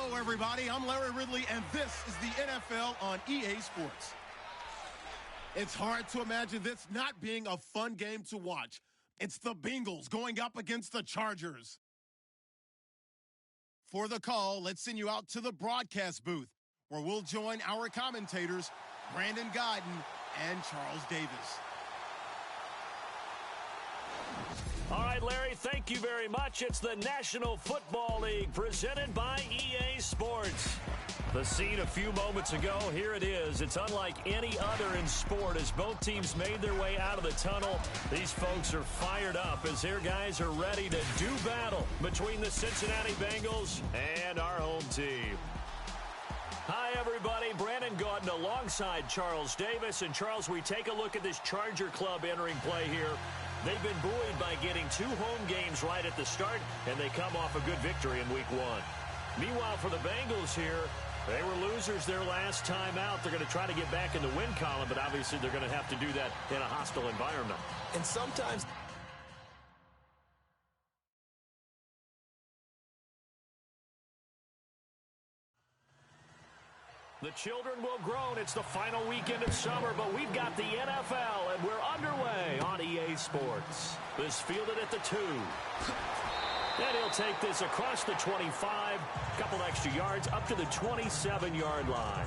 Hello, everybody. I'm Larry Ridley, and this is the NFL on EA Sports. It's hard to imagine this not being a fun game to watch. It's the Bengals going up against the Chargers. For the call, let's send you out to the broadcast booth, where we'll join our commentators, Brandon Godden and Charles Davis. All right, Larry, thank you very much. It's the National Football League presented by EA Sports. The scene a few moments ago, here it is. It's unlike any other in sport as both teams made their way out of the tunnel. These folks are fired up as their guys are ready to do battle between the Cincinnati Bengals and our home team. Hi, everybody. Brandon Gaudin alongside Charles Davis. And, Charles, we take a look at this Charger club entering play here. They've been buoyed by getting 2 home games right at the start, and they come off a good victory in Week 1. Meanwhile, for the Bengals here, they were losers their last time out. They're going to try to get back in the win column, but obviously they're going to have to do that in a hostile environment. And sometimes the children will groan. It's the final weekend of summer, but we've got the NFL, and we're underway on EA Sports. This fielded at the 2. And he'll take this across the 25, couple extra yards, up to the 27-yard line.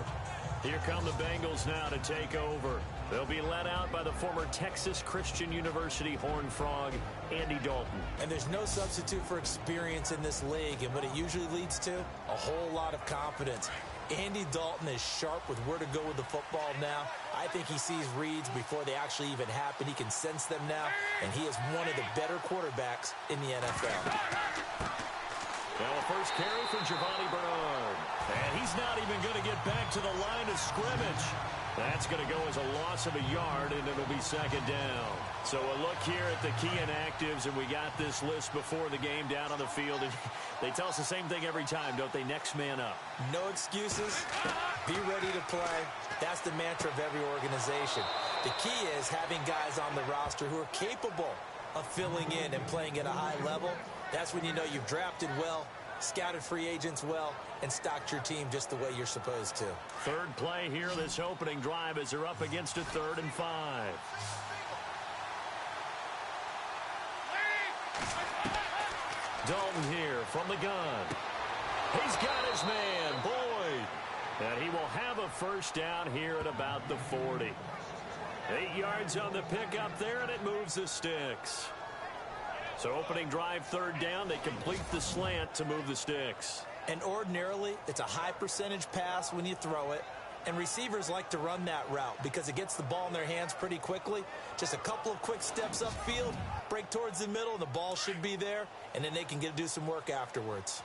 Here come the Bengals now to take over. They'll be led out by the former Texas Christian University Horned Frog, Andy Dalton. And there's no substitute for experience in this league, and what it usually leads to, a whole lot of confidence. Andy Dalton is sharp with where to go with the football now. I think he sees reads before they actually even happen. He can sense them now, and he is one of the better quarterbacks in the NFL. Well, a first carry for Giovanni Bernard. And he's not even going to get back to the line of scrimmage. That's going to go as a loss of a yard, and it'll be second down. So a look here at the key inactives, and we got this list before the game down on the field. And they tell us the same thing every time, don't they? Next man up. No excuses. Be ready to play. That's the mantra of every organization. The key is having guys on the roster who are capable of filling in and playing at a high level. That's when you know you've drafted well, scouted free agents well, and stocked your team just the way you're supposed to. Third play here, this opening drive, as they're up against a 3rd and 5. Dalton here from the gun. He's got his man, Boyd. And he will have a first down here at about the 40. 8 yards on the pickup there, and it moves the sticks. So opening drive, 3rd down. They complete the slant to move the sticks. And ordinarily, it's a high percentage pass when you throw it. And receivers like to run that route because it gets the ball in their hands pretty quickly. Just a couple of quick steps upfield, break towards the middle, and the ball should be there. And then they can do some work afterwards.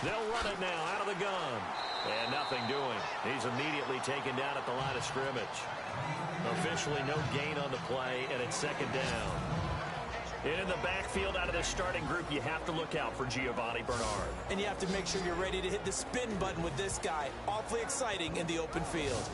They'll run it now out of the gun. And nothing doing. He's immediately taken down at the line of scrimmage. Officially no gain on the play, and it's second down. And in the backfield out of the starting group, you have to look out for Giovanni Bernard. And you have to make sure you're ready to hit the spin button with this guy. Awfully exciting in the open field.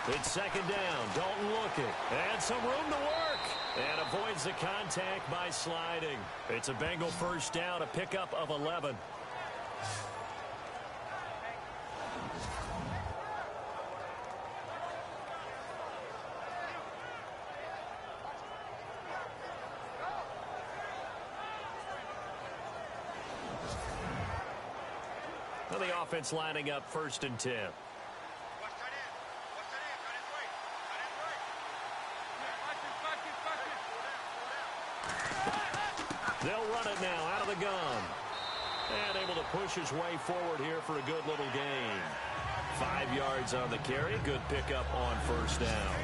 It's second down. Dalton looking. And some room to work. And avoids the contact by sliding. It's a Bengal first down, a pickup of 11. Well, the offense lining up 1st and 10. They'll run it now out of the gun. And able to push his way forward here for a good little gain. 5 yards on the carry. Good pickup on first down.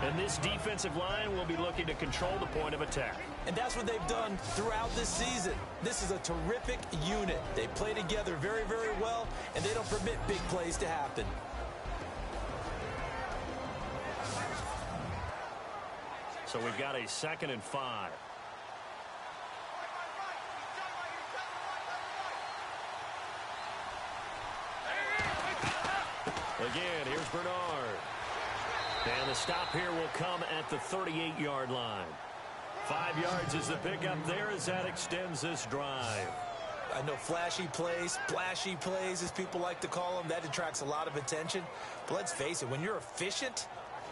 And this defensive line will be looking to control the point of attack. And that's what they've done throughout this season. This is a terrific unit. They play together very, very well, and they don't permit big plays to happen. So we've got a 2nd and 5. Again, here's Bernard. And the stop here will come at the 38-yard line. 5 yards is the pickup there as that extends this drive. I know flashy plays, splashy plays, as people like to call them, that attracts a lot of attention. But let's face it, when you're efficient,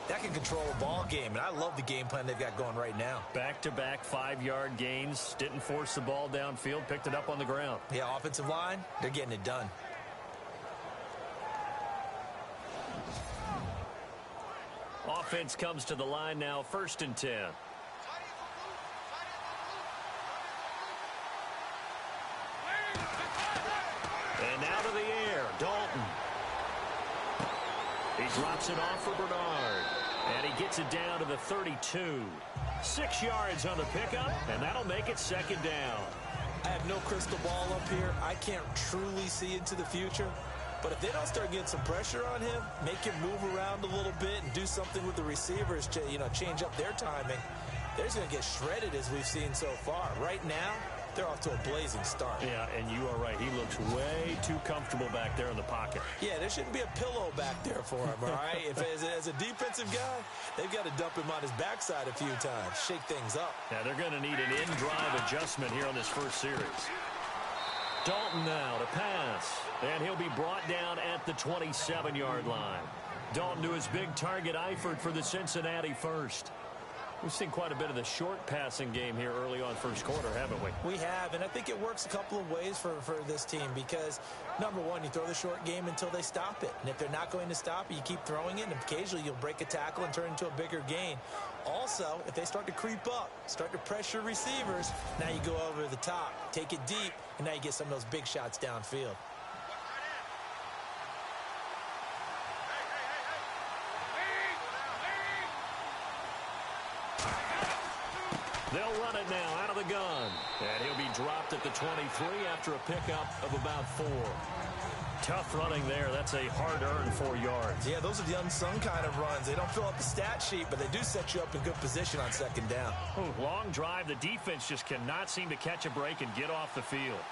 that can control a ball game. And I love the game plan they've got going right now. Back-to-back 5-yard gains. Didn't force the ball downfield. Picked it up on the ground. Yeah, offensive line, they're getting it done. Offense comes to the line now, 1st and 10. And now to the air, Dalton. He drops it off for Bernard. And he gets it down to the 32. 6 yards on the pickup, and that'll make it 2nd down. I have no crystal ball up here. I can't truly see into the future. But if they don't start getting some pressure on him, make him move around a little bit and do something with the receivers to, change up their timing, they're just going to get shredded as we've seen so far. Right now, they're off to a blazing start. Yeah, and you are right. He looks way too comfortable back there in the pocket. Yeah, there shouldn't be a pillow back there for him, all right? If as a defensive guy, they've got to dump him on his backside a few times, shake things up. Yeah, they're going to need an in-drive adjustment here on this first series. Dalton now to pass, and he'll be brought down at the 27-yard line. Dalton to his big target, Eifert for the Cincinnati first. We've seen quite a bit of the short passing game here early on first quarter, haven't we? We have, and I think it works a couple of ways for this team because, number one, you throw the short game until they stop it. And if they're not going to stop it, you keep throwing it, and occasionally you'll break a tackle and turn it into a bigger gain. Also, if they start to creep up, start to pressure receivers, now you go over the top, take it deep, and now you get some of those big shots downfield. They'll run it now out of the gun. And he'll be dropped at the 23 after a pickup of about 4. Tough running there. That's a hard-earned 4 yards. Yeah, those are the unsung kind of runs. They don't fill up the stat sheet, but they do set you up in good position on 2nd down. Ooh, long drive. The defense just cannot seem to catch a break and get off the field.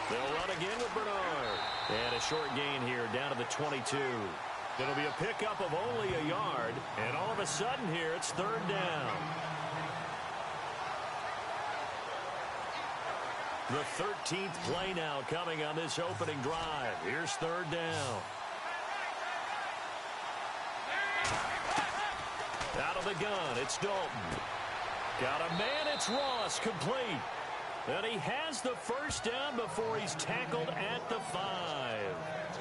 They'll run again with Bernard. And a short gain here down to the 22. It'll be a pickup of only a yard, and all of a sudden here, it's 3rd down. The 13th play now coming on this opening drive. Here's 3rd down. Out of the gun, it's Dalton. Got a man, it's Ross, complete. And he has the 1st down before he's tackled at the 5.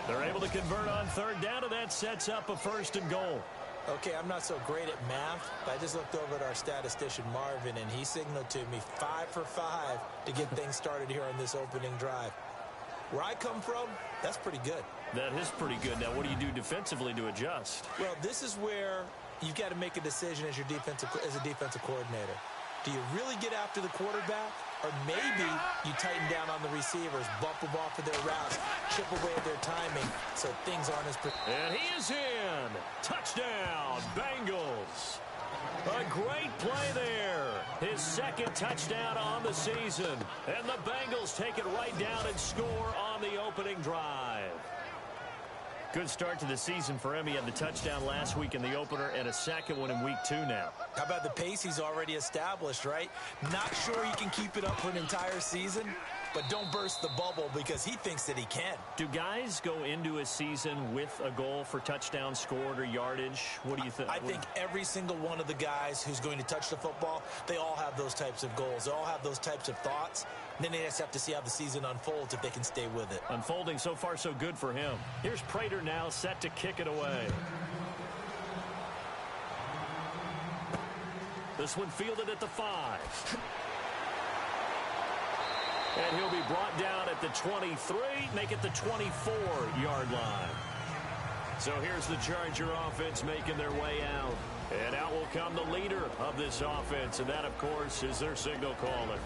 They're able to convert on 3rd down, and that sets up a 1st and goal. Okay, I'm not so great at math, but I just looked over at our statistician, Marvin, and he signaled to me 5 for 5 to get things started here on this opening drive. Where I come from, that's pretty good. That is pretty good. Now, what do you do defensively to adjust? Well, this is where you've got to make a decision as a defensive coordinator. Do you really get after the quarterback? Or maybe you tighten down on the receivers, bump them off of their routes, chip away at their timing so things aren't as... And he is in. Touchdown, Bengals. A great play there. His 2nd touchdown on the season. And the Bengals take it right down and score on the opening drive. Good start to the season for him. He had the touchdown last week in the opener and a 2nd one in week 2 now. How about the pace he's already established, right? Not sure he can keep it up for an entire season, but don't burst the bubble because he thinks that he can. Do guys go into a season with a goal for touchdown scored or yardage? What do you think? I think every single one of the guys who's going to touch the football, they all have those types of goals. They all have those types of thoughts. And then they just have to see how the season unfolds if they can stay with it. Unfolding so far so good for him. Here's Prater now set to kick it away. This one fielded at the 5. And he'll be brought down at the 23, make it the 24-yard line. So here's the Charger offense making their way out. And out will come the leader of this offense, and that, of course, is their signal caller.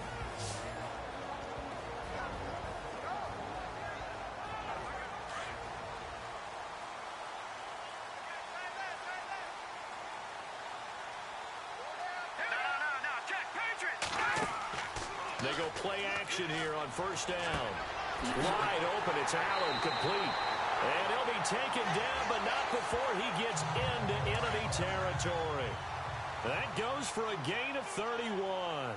They go play action here on first down. Wide open. It's Allen, complete. And he'll be taken down, but not before he gets into enemy territory. That goes for a gain of 31.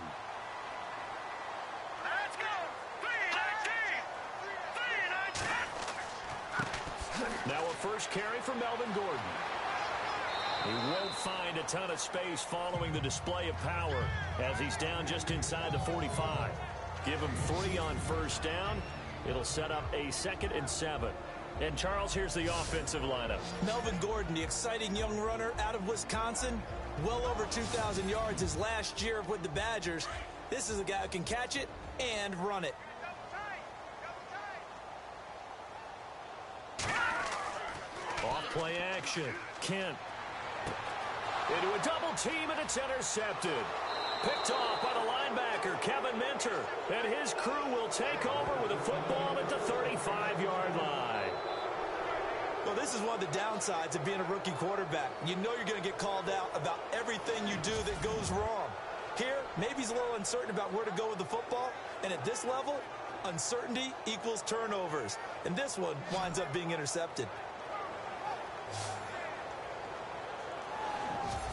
Let's go. 3-19. Now a first carry for Melvin Gordon. He won't find a ton of space following the display of power as he's down just inside the 45. Give him 3 on first down. It'll set up a 2nd and 7. And, Charles, here's the offensive lineup. Melvin Gordon, the exciting young runner out of Wisconsin. Well over 2,000 yards his last year with the Badgers. This is a guy who can catch it and run it. Off play action. Kent. Into a double team, and it's intercepted. Picked off by the linebacker, Kevin Minter. And his crew will take over with a football at the 35-yard line. Well, this is one of the downsides of being a rookie quarterback. You know you're going to get called out about everything you do that goes wrong. Here, maybe he's a little uncertain about where to go with the football. And at this level, uncertainty equals turnovers. And this one winds up being intercepted.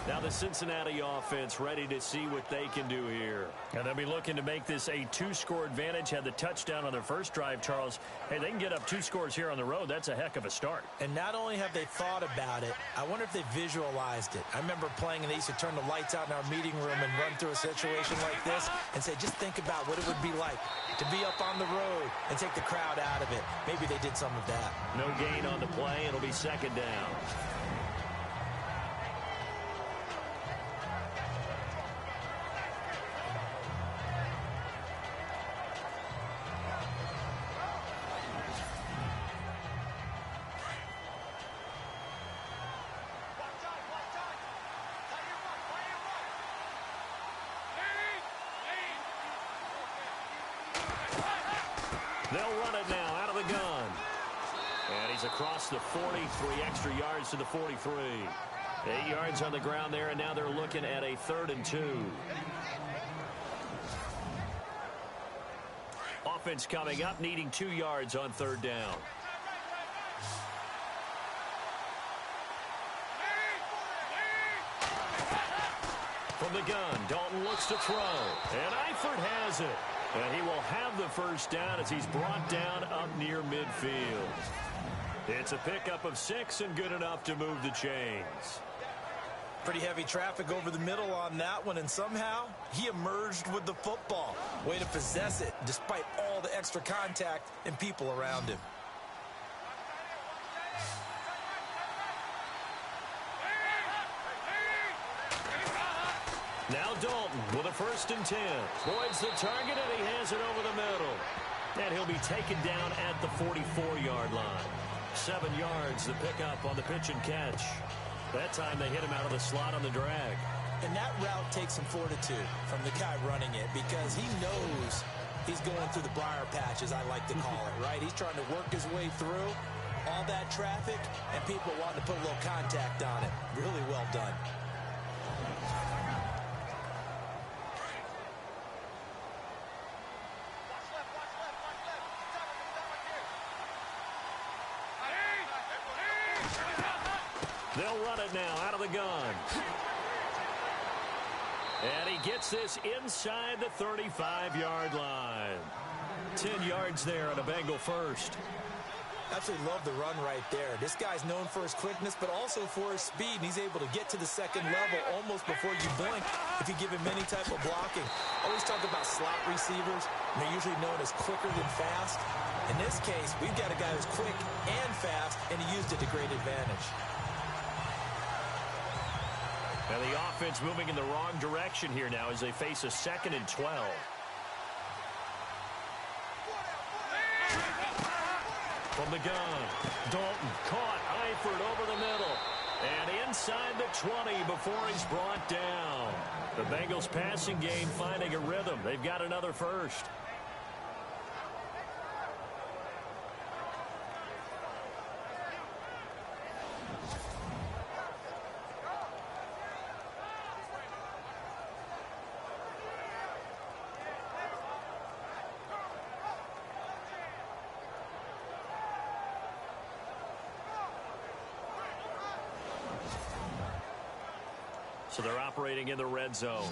Now the Cincinnati offense ready to see what they can do here. And they'll be looking to make this a 2-score advantage. Had the touchdown on their first drive, Charles. Hey, they can get up 2 scores here on the road. That's a heck of a start. And not only have they thought about it, I wonder if they visualized it. I remember playing and they used to turn the lights out in our meeting room and run through a situation like this and say, just think about what it would be like to be up on the road and take the crowd out of it. Maybe they did some of that. No gain on the play. It'll be 2nd down. They'll run it now out of the gun. And he's across the 40, 3 extra yards to the 43. 8 yards on the ground there, and now they're looking at a 3rd and 2. Offense coming up, needing 2 yards on 3rd down. From the gun, Dalton looks to throw, and Eifert has it. And he will have the first down as he's brought down up near midfield. It's a pickup of 6 and good enough to move the chains. Pretty heavy traffic over the middle on that one, and somehow he emerged with the football. Way to possess it despite all the extra contact and people around him. Now Dalton with a 1st and 10. Boyd's the target, and he has it over the middle. And he'll be taken down at the 44-yard line. 7 yards, the pickup on the pitch and catch. That time they hit him out of the slot on the drag. And that route takes some fortitude from the guy running it because he knows he's going through the briar patch, as I like to call it, right? He's trying to work his way through all that traffic and people wanting to put a little contact on it. Really well done. They'll run it now out of the gun. And he gets this inside the 35-yard line. 10 yards there on a Bengal first. Absolutely love the run right there. This guy's known for his quickness, but also for his speed. And he's able to get to the 2nd level almost before you blink if you give him any type of blocking. Always talk about slot receivers. And they're usually known as quicker than fast. In this case, we've got a guy who's quick and fast, and he used it to great advantage. And the offense moving in the wrong direction here now as they face a 2nd and 12. From the gun, Dalton caught Eifert over the middle. And inside the 20 before he's brought down. The Bengals passing game finding a rhythm. They've got another first. So they're operating in the red zone.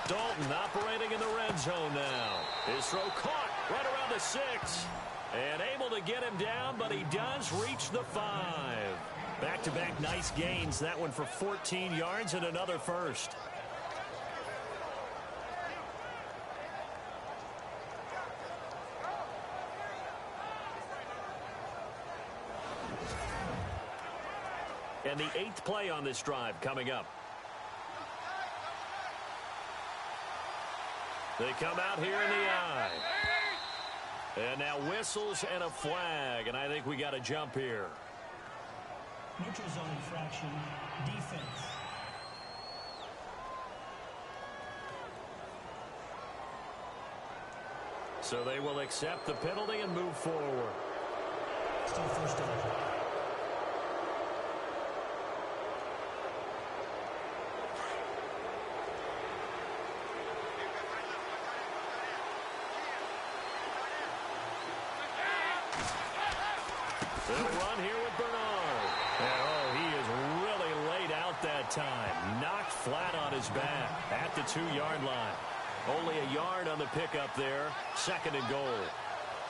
Dalton operating in the red zone now. His throw caught right around the 6. And able to get him down, but he does reach the 5. Back-to-back nice gains. That one for 14 yards and another first. And the 8th play on this drive coming up. They come out here in the I. And now whistles and a flag, and I think we got a jump here. Neutral zone infraction, defense. So they will accept the penalty and move forward. Still first down. They'll run here with Bernard. And, oh, he is really laid out that time. Knocked flat on his back at the 2-yard line. Only a yard on the pickup there. 2nd and goal.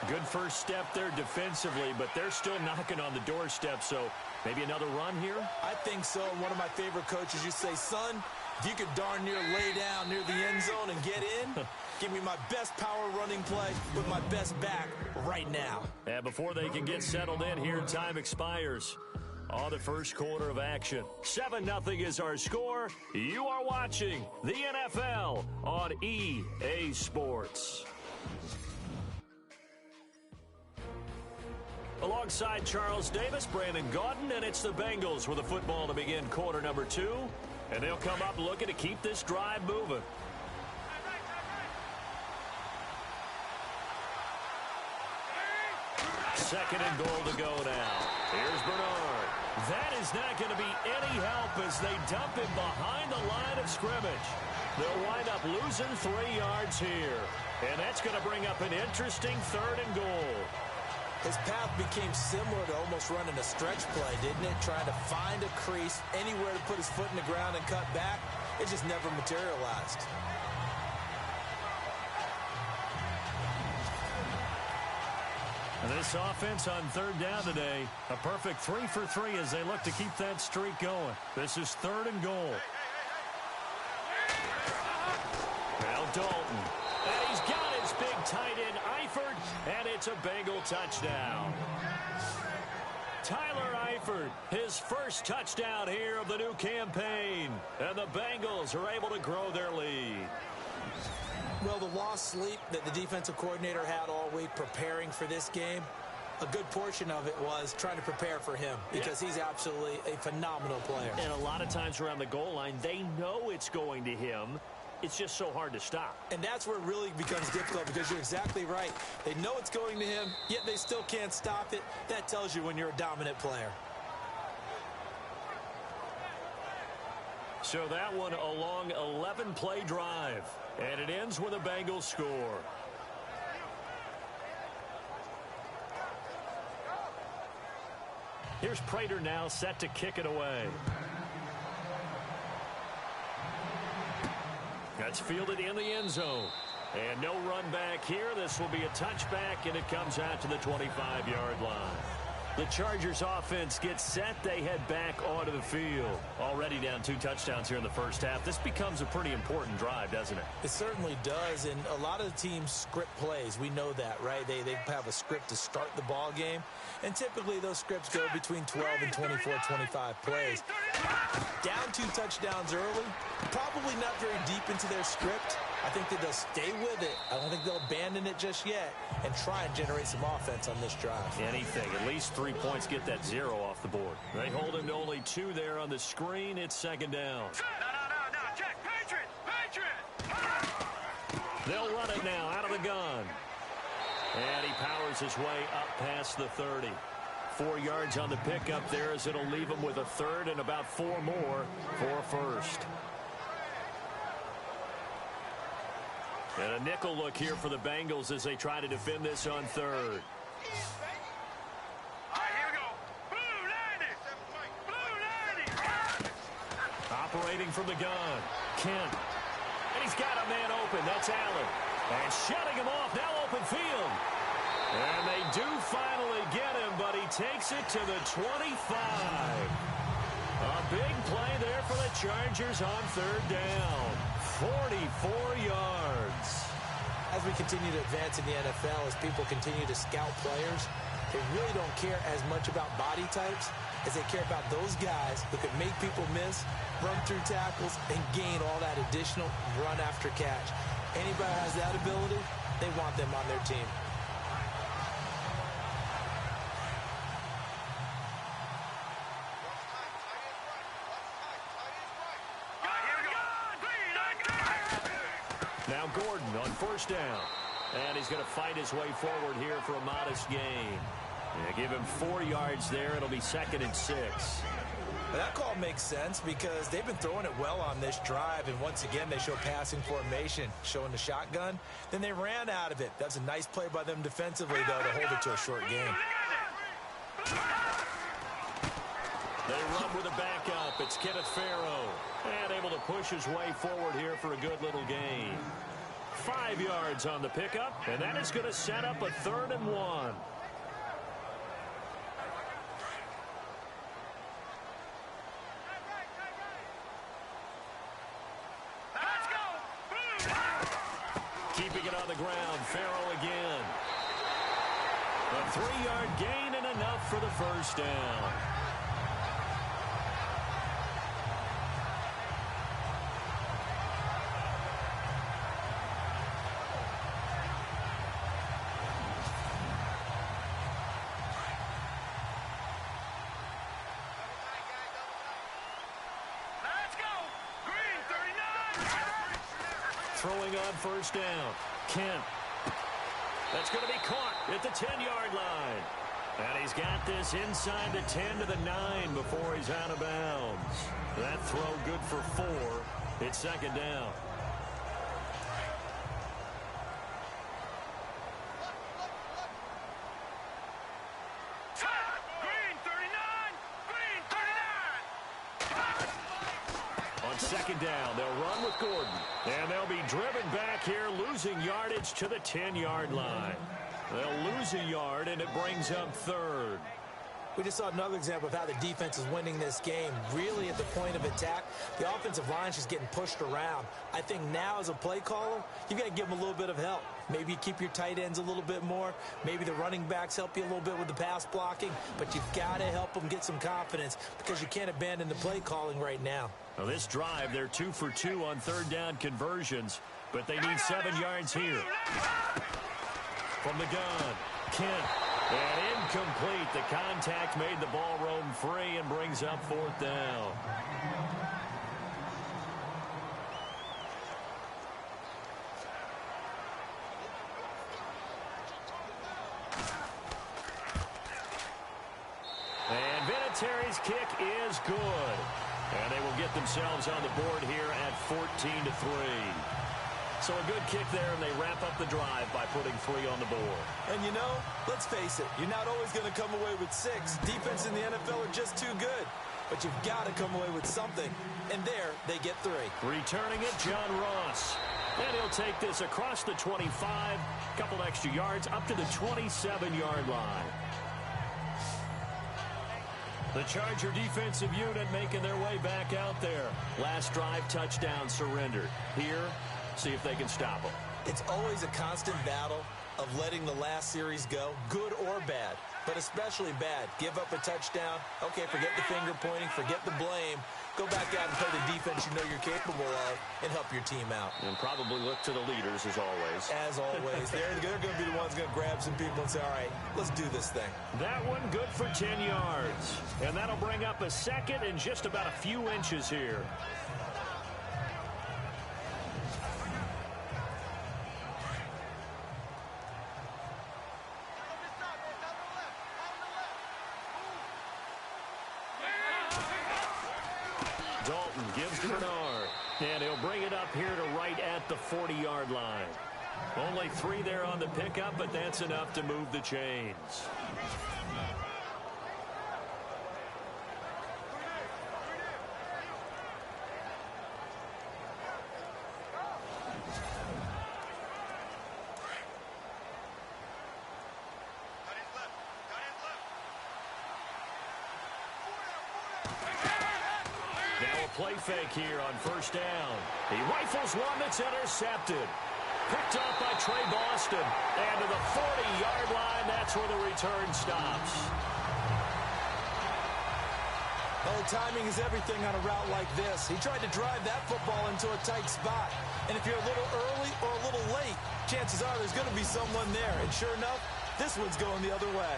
Good first step there defensively, but they're still knocking on the doorstep, so maybe another run here? I think so. One of my favorite coaches, you say, son, if you could darn near lay down near the end zone and get in, give me my best power running play with my best back right now. And before they can get settled in here, time expires on the first quarter of action. 7-0 is our score. You are watching the NFL on EA Sports. Alongside Charles Davis, Brandon Gaudin, and it's the Bengals with the football to begin quarter number 2. And they'll come up looking to keep this drive moving. Second and goal to go now. Here's Bernard. That is not going to be any help as they dump him behind the line of scrimmage. They'll wind up losing 3 yards here. And that's going to bring up an interesting 3rd and goal. His path became similar to almost running a stretch play, didn't it? Trying to find a crease, anywhere to put his foot in the ground and cut back. It just never materialized. And this offense on 3rd down today, a perfect 3 for 3 as they look to keep that streak going. This is 3rd and goal. Now Dalton. And he's got his big tight end, Eifert, and it's a Bengal touchdown. Tyler Eifert, his first touchdown here of the new campaign. And the Bengals are able to grow their lead. Well, the lost sleep that the defensive coordinator had all week preparing for this game, a good portion of it was trying to prepare for him because he's absolutely a phenomenal player. And a lot of times around the goal line, they know it's going to him. It's just so hard to stop. And that's where it really becomes difficult because you're exactly right. They know it's going to him, yet they still can't stop it. That tells you when you're a dominant player. So that one a long 11-play drive. And it ends with a Bengals score. Here's Prater now set to kick it away. That's fielded in the end zone. And no run back here. This will be a touchback, and it comes out to the 25-yard line. The Chargers offense gets set. They head back onto the field. Already down 2 touchdowns here in the first half. This becomes a pretty important drive, doesn't it? It certainly does, and a lot of the teams script plays. We know that, right? They have a script to start the ball game, and typically those scripts go between 12 and 24, 25 plays. Down 2 touchdowns early, probably not very deep into their script. I think that they'll stay with it. I don't think they'll abandon it just yet and try and generate some offense on this drive. Anything. At least 3 points, get that 0 off the board. They hold him to only 2 there on the screen. It's 2nd down. No, Jack, Patriot! They'll run it now out of the gun. And he powers his way up past the 30. 4 yards on the pickup there as it'll leave him with a 3rd and about 4 more for a first. And a nickel look here for the Bengals as they try to defend this on third. All right, here we go. Blue 90. Blue 90. Operating from the gun. Kent. And he's got a man open. That's Allen. And shutting him off. Now open field. And they do finally get him, but he takes it to the 25. A big play there for the Chargers on third down. 44 yards. As we continue to advance in the NFL, as people continue to scout players, they really don't care as much about body types as they care about those guys who can make people miss, run through tackles, and gain all that additional run after catch. Anybody who has that ability, they want them on their team. Now Gordon on first down. And he's going to fight his way forward here for a modest gain. Yeah, give him 4 yards there. It'll be 2nd and 6. That call makes sense because they've been throwing it well on this drive, and once again they show passing formation, showing the shotgun. Then they ran out of it. That's a nice play by them defensively, though, to hold it to a short game. They run with a backup. It's Kenneth Farrow. And able to push his way forward here for a good little gain. 5 yards on the pickup, and that is going to set up a 3rd and 1. Keeping it on the ground, Farrow again. A 3-yard gain and enough for the first down. Throwing on first down. Kent. That's going to be caught at the 10-yard line. And he's got this inside the 10 to the 9 before he's out of bounds. That throw good for 4. It's 2nd down. On 2nd down, they'll run with Gordon. And they'll be driven back here, losing yardage to the 10-yard line. They'll lose a yard, and it brings up 3rd. We just saw another example of how the defense is winning this game. Really at the point of attack, the offensive line is just getting pushed around. I think now as a play caller, you've got to give them a little bit of help. Maybe you keep your tight ends a little bit more. Maybe the running backs help you a little bit with the pass blocking. But you've got to help them get some confidence because you can't abandon the play calling right now. Now this drive, they're 2 for 2 on 3rd down conversions, but they need 7 yards here. From the gun, Kent. And incomplete. The contact made the ball roam free and brings up 4th down. And Vinatieri's kick is good. And they will get themselves on the board here at 14-3. So a good kick there, and they wrap up the drive by putting 3 on the board. And you know, let's face it, you're not always going to come away with 6. Defense in the NFL are just too good. But you've got to come away with something. And there, they get 3. Returning it, John Ross. And he'll take this across the 25, couple extra yards, up to the 27-yard line. The Charger defensive unit making their way back out there. Last drive, touchdown surrendered. Here, see if they can stop them. It's always a constant battle of letting the last series go, good or bad, but especially bad. Give up a touchdown. Okay, forget the finger pointing, forget the blame. Go back out and play the defense you know you're capable of and help your team out. And probably look to the leaders, as always. As always. They're going to be the ones going to grab some people and say, all right, let's do this thing. That one good for 10 yards. And that'll bring up a 2nd and just about a few inches here. Dalton gives to Bernard. And he'll bring it up here to right at the 40-yard line. Only 3 there on the pickup, but that's enough to move the chains. Play fake here on first down. He rifles one that's intercepted. Picked up by Trey Boston. And to the 40-yard line, that's where the return stops. Oh, timing is everything on a route like this. He tried to drive that football into a tight spot. And if you're a little early or a little late, chances are there's going to be someone there. And sure enough, this one's going the other way.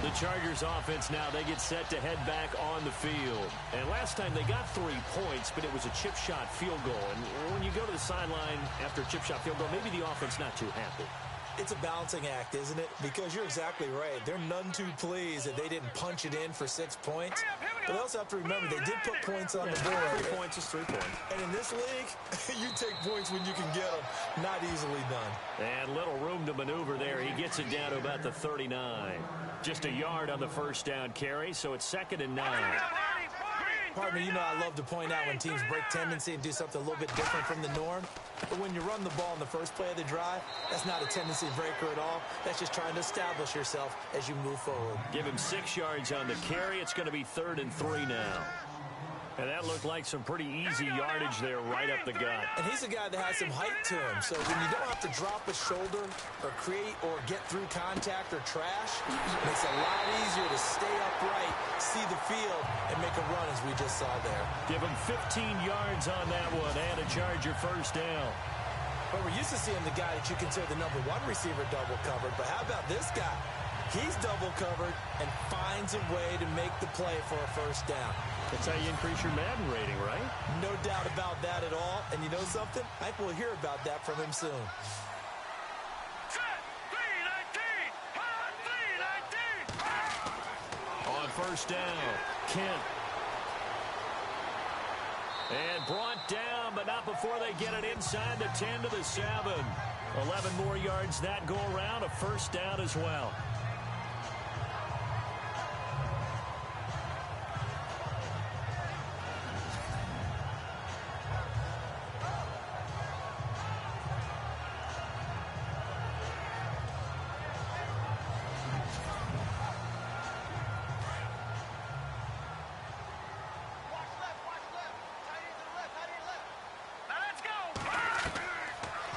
The Chargers offense now, they get set to head back on the field. And last time they got 3 points, but it was a chip shot field goal. And when you go to the sideline after a chip shot field goal, maybe the offense not too happy. It's a balancing act, isn't it? Because you're exactly right. They're none too pleased that they didn't punch it in for 6 points. But they also have to remember they did put points on the board. 3 points is 3 points. And in this league, you take points when you can get them. Not easily done. And little room to maneuver there. He gets it down to about the 39. Just a yard on the first down carry, so it's 2nd and 9. Partner, you know I love to point out when teams break tendency and do something a little bit different from the norm. But when you run the ball in the first play of the drive, that's not a tendency breaker at all. That's just trying to establish yourself as you move forward. Give him 6 yards on the carry. It's going to be 3rd and 3 now. And that looked like some pretty easy yardage there right up the gut. And he's a guy that has some height to him. So when you don't have to drop a shoulder or create or get through contact or trash, it makes it a lot easier to stay upright, see the field, and make a run as we just saw there. Give him 15 yards on that one and a Charger first down. But we're used to seeing the guy that you consider the #1 receiver double covered. But how about this guy? He's double covered and finds a way to make the play for a first down. That's how you increase your Madden rating, right? No doubt about that at all. And you know something? I think we'll hear about that from him soon. On first down, Kent. And brought down, but not before they get it inside the 10 to the 7. 11 more yards that go around, a first down as well.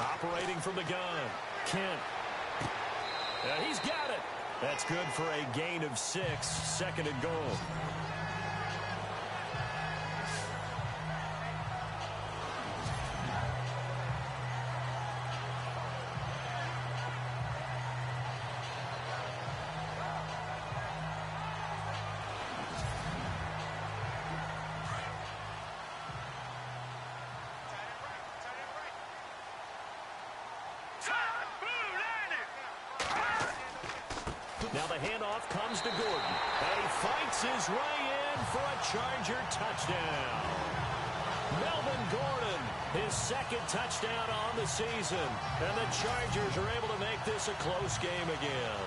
Operating from the gun, Kent. He's got it. That's good for a gain of 6, 2nd and goal. Now the handoff comes to Gordon. And he fights his way in for a Charger touchdown. Melvin Gordon, his 2nd touchdown on the season. And the Chargers are able to make this a close game again.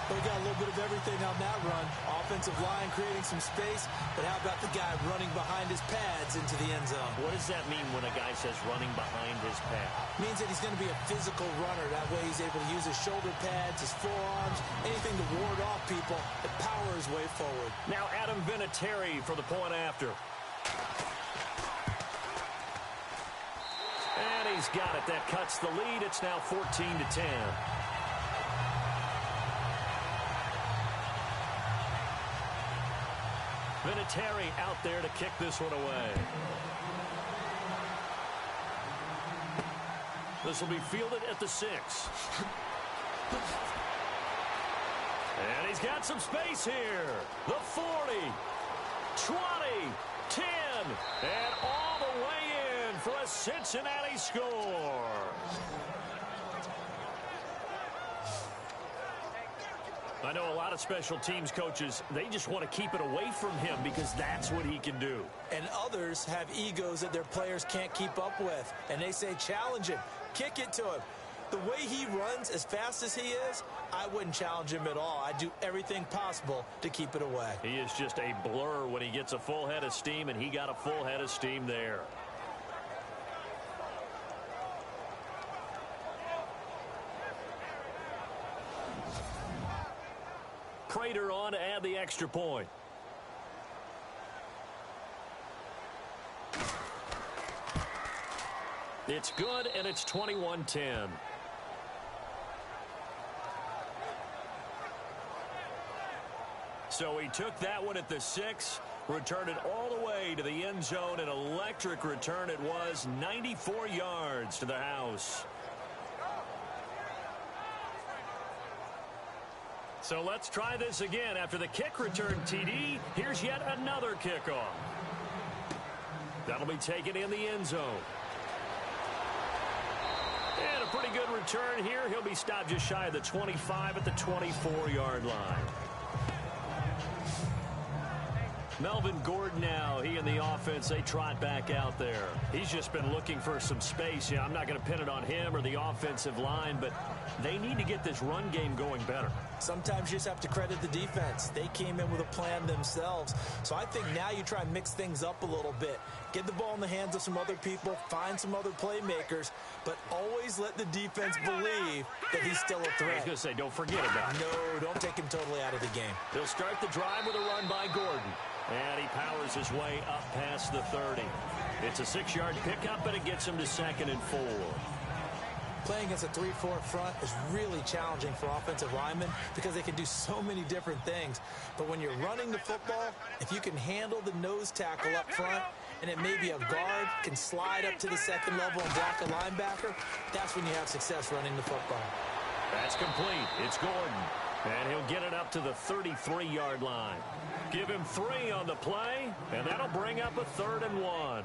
We got a little bit of everything on that run. Offensive line creating some space, but how about the guy running behind his pads into the end zone? What does that mean when a guy says running behind his pad? Means that he's going to be a physical runner. That way he's able to use his shoulder pads, his forearms, anything to ward off people and power his way forward. Now Adam Vinatieri for the point after. And he's got it. That cuts the lead. It's now 14-10. Vinatieri out there to kick this one away. This will be fielded at the 6. And he's got some space here. The 40, 20, 10, and all the way in for a Cincinnati score. I know a lot of special teams coaches, they just want to keep it away from him because that's what he can do. And others have egos that their players can't keep up with. And they say, challenge him, kick it to him. The way he runs as fast as he is, I wouldn't challenge him at all. I'd do everything possible to keep it away. He is just a blur when he gets a full head of steam, and he got a full head of steam there. Prater on to add the extra point. It's good, and it's 21-10. So he took that one at the 6, returned it all the way to the end zone. An electric return it was, 94 yards to the house. So let's try this again. After the kick return TD, here's yet another kickoff. That'll be taken in the end zone. And a pretty good return here. He'll be stopped just shy of the 25 at the 24-yard line. Melvin Gordon now, he and the offense, they trot back out there. He's just been looking for some space. Yeah, I'm not going to pin it on him or the offensive line, but they need to get this run game going better. Sometimes you just have to credit the defense. They came in with a plan themselves. So I think now you try and mix things up a little bit. Get the ball in the hands of some other people, find some other playmakers, but always let the defense believe that he's still a threat. I was going to say, don't forget about it. No, don't take him totally out of the game. They'll start the drive with a run by Gordon. And he powers his way up past the 30. It's a 6-yard pickup, but it gets him to 2nd and 4. Playing against a 3-4 front is really challenging for offensive linemen because they can do so many different things. But when you're running the football, if you can handle the nose tackle up front, and it may be a guard can slide up to the 2nd level and block a linebacker, that's when you have success running the football. That's complete. It's Gordon. And he'll get it up to the 33-yard line. Give him 3 on the play, and that'll bring up a 3rd and 1.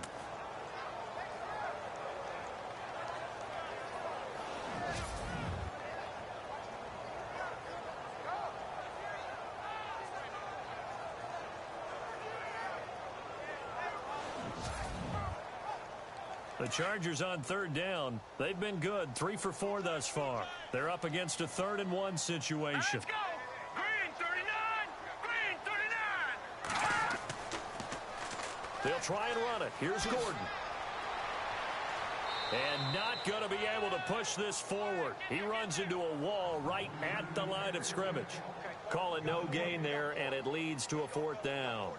The Chargers on 3rd down. They've been good, 3 for 4 thus far. They're up against a 3rd and 1 situation. Let's go! Green 39! Green 39! They'll try and run it. Here's Gordon. And not going to be able to push this forward. He runs into a wall right at the line of scrimmage. Call it no gain there, and it leads to a 4th down.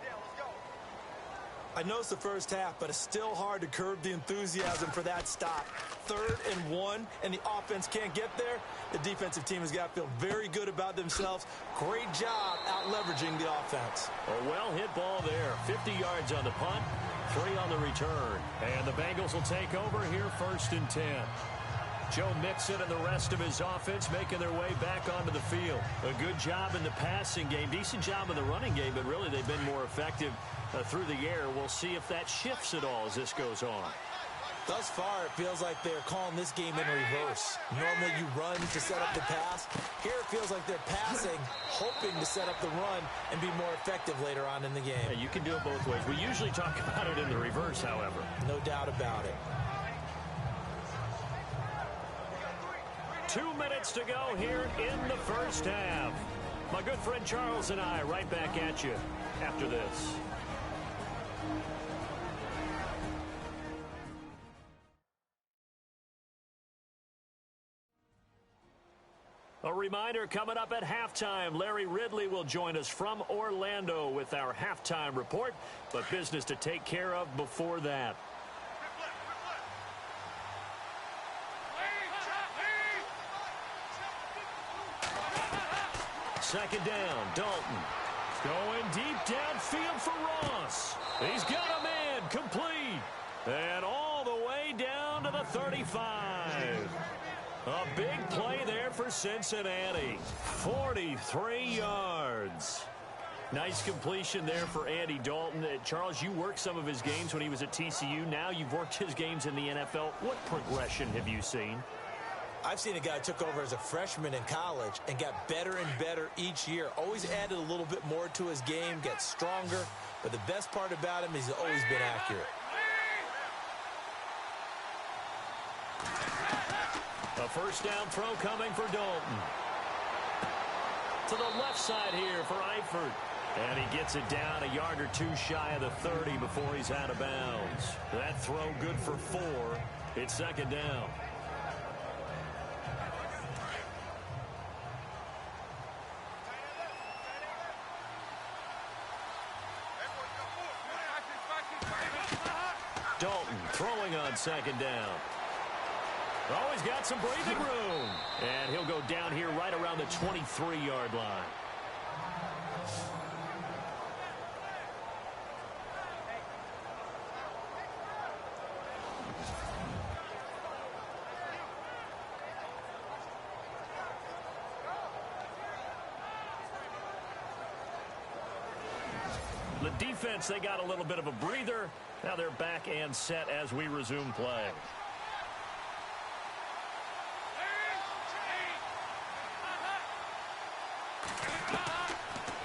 I know it's the first half, but it's still hard to curb the enthusiasm for that stop. 3rd and 1, and the offense can't get there. The defensive team has got to feel very good about themselves. Great job out leveraging the offense. A well-hit ball there. 50 yards on the punt, 3 on the return. And the Bengals will take over here 1st and 10. Joe Mixon and the rest of his offense making their way back onto the field. A good job in the passing game, decent job in the running game, but really they've been more effective through the air. We'll see if that shifts at all as this goes on. Thus far, it feels like they're calling this game in reverse. Normally you run to set up the pass. Here it feels like they're passing, hoping to set up the run and be more effective later on in the game. Yeah, you can do it both ways. We usually talk about it in the reverse, however. No doubt about it. 2 minutes to go here in the first half. My good friend Charles and I right back at you after this. A reminder coming up at halftime, Larry Ridley will join us from Orlando with our halftime report, but business to take care of before that. Second down, Dalton. Going deep downfield for Ross. He's got a man, complete. And all the way down to the 35. A big play there for Cincinnati. 43 yards. Nice completion there for Andy Dalton. Charles, you worked some of his games when he was at TCU. Now you've worked his games in the NFL. What progression have you seen? I've seen a guy who took over as a freshman in college and got better and better each year. Always added a little bit more to his game, got stronger. But the best part about him is he's always been accurate. A first down throw coming for Dalton. To the left side here for Eifert. And he gets it down a yard or two shy of the 30 before he's out of bounds. That throw good for 4. It's second down. Dalton throwing on second down. Oh, he's got some breathing room. And he'll go down here right around the 23-yard line. The defense, they got a little bit of a breather. Now they're back and set as we resume play.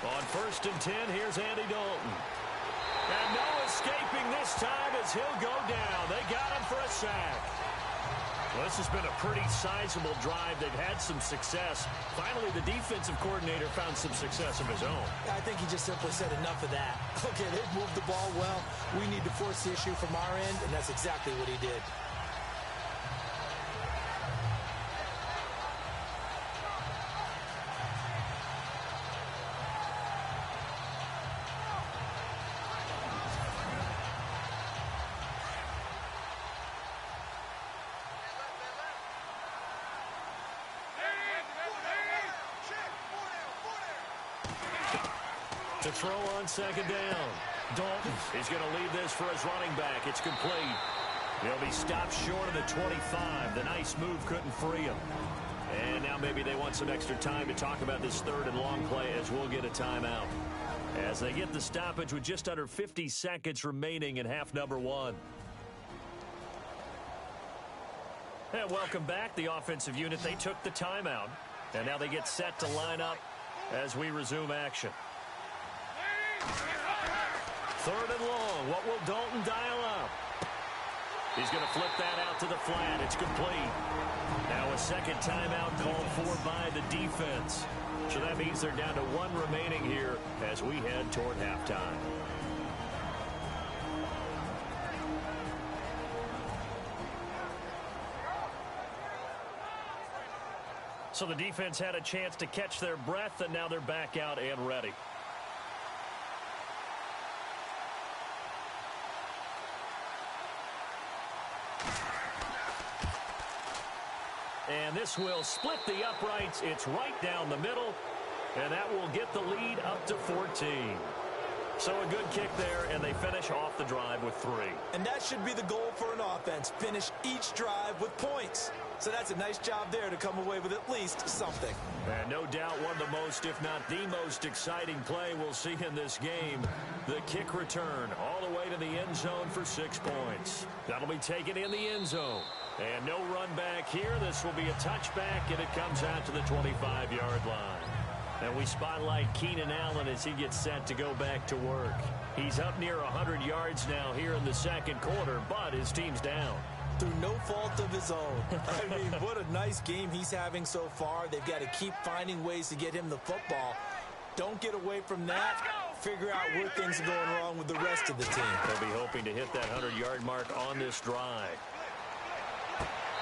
On 1st and 10, here's Andy Dalton. And no escaping this time as he'll go down. They got him for a sack. Well, this has been a pretty sizable drive. They've had some success. Finally, the defensive coordinator found some success of his own. I think he just simply said enough of that. Okay, they've moved the ball well. We need to force the issue from our end, and that's exactly what he did. To throw on second down. Dalton is going to leave this for his running back. It's complete. He'll be stopped short of the 25. The nice move couldn't free him. And now maybe they want some extra time to talk about this 3rd and long play as we'll get a timeout. As they get the stoppage with just under 50 seconds remaining in half number 1. And welcome back. The offensive unit, they took the timeout. And now they get set to line up as we resume action. 3rd and long. What will Dalton dial up? He's going to flip that out to the flat. It's complete. Now a second timeout called for by the defense. So that means they're down to 1 remaining here as we head toward halftime. So the defense had a chance to catch their breath, and now they're back out and ready. And this will split the uprights. It's right down the middle, and that will get the lead up to 14. So a good kick there, and they finish off the drive with 3. And that should be the goal for an offense. Finish each drive with points. So that's a nice job there to come away with at least something. And no doubt one of the most, if not the most exciting play we'll see in this game. The kick return all the way to the end zone for 6 points. That'll be taken in the end zone. And no run back here. This will be a touchback, and it comes out to the 25-yard line. And we spotlight Keenan Allen as he gets set to go back to work. He's up near 100 yards now here in the second quarter, but his team's down. Through no fault of his own. I mean, what a nice game he's having so far. They've got to keep finding ways to get him the football. Don't get away from that. Figure out where things are going wrong with the rest of the team. They'll be hoping to hit that 100-yard mark on this drive.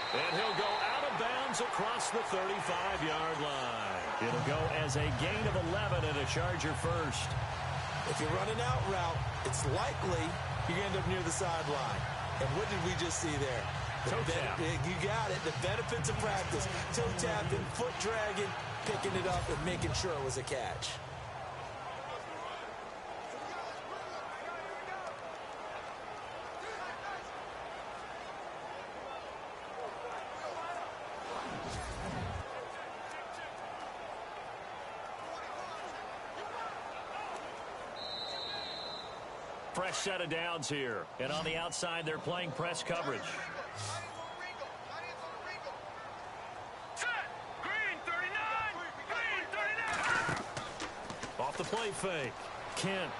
And he'll go out of bounds across the 35-yard line. It'll go as a gain of 11 and a Charger first. If you're running out route, it's likely you end up near the sideline. And what did we just see there? Toe tap. You got it. The benefits of practice. Toe tapping, foot dragging, picking it up, and making sure it was a catch. fresh set of downs here. And on the outside, they're playing press coverage. Set. Green 39. Green 39. Off the play fake. Kent.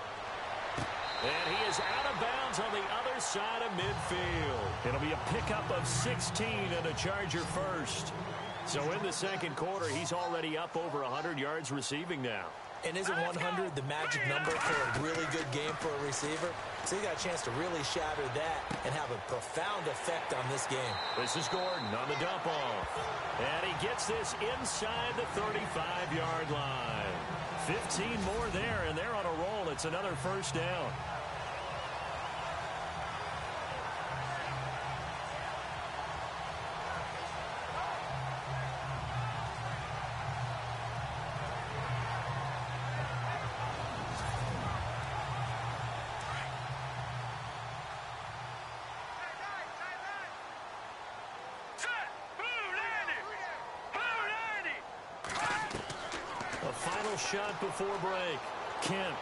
And he is out of bounds on the other side of midfield. It'll be a pickup of 16 and a Charger first. So in the second quarter, he's already up over 100 yards receiving now. And isn't 100 the magic number for a really good game for a receiver? So he got a chance to really shatter that and have a profound effect on this game. This is Gordon on the dump off. And he gets this inside the 35-yard line. 15 more there, and they're on a roll. It's another first down. Final shot before break. Kent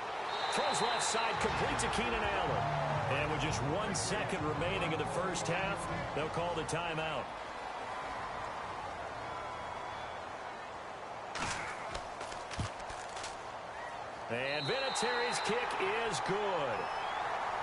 throws left side, complete to Keenan Allen. And with just 1 second remaining in the first half, they'll call the timeout. And Vinatieri's kick is good.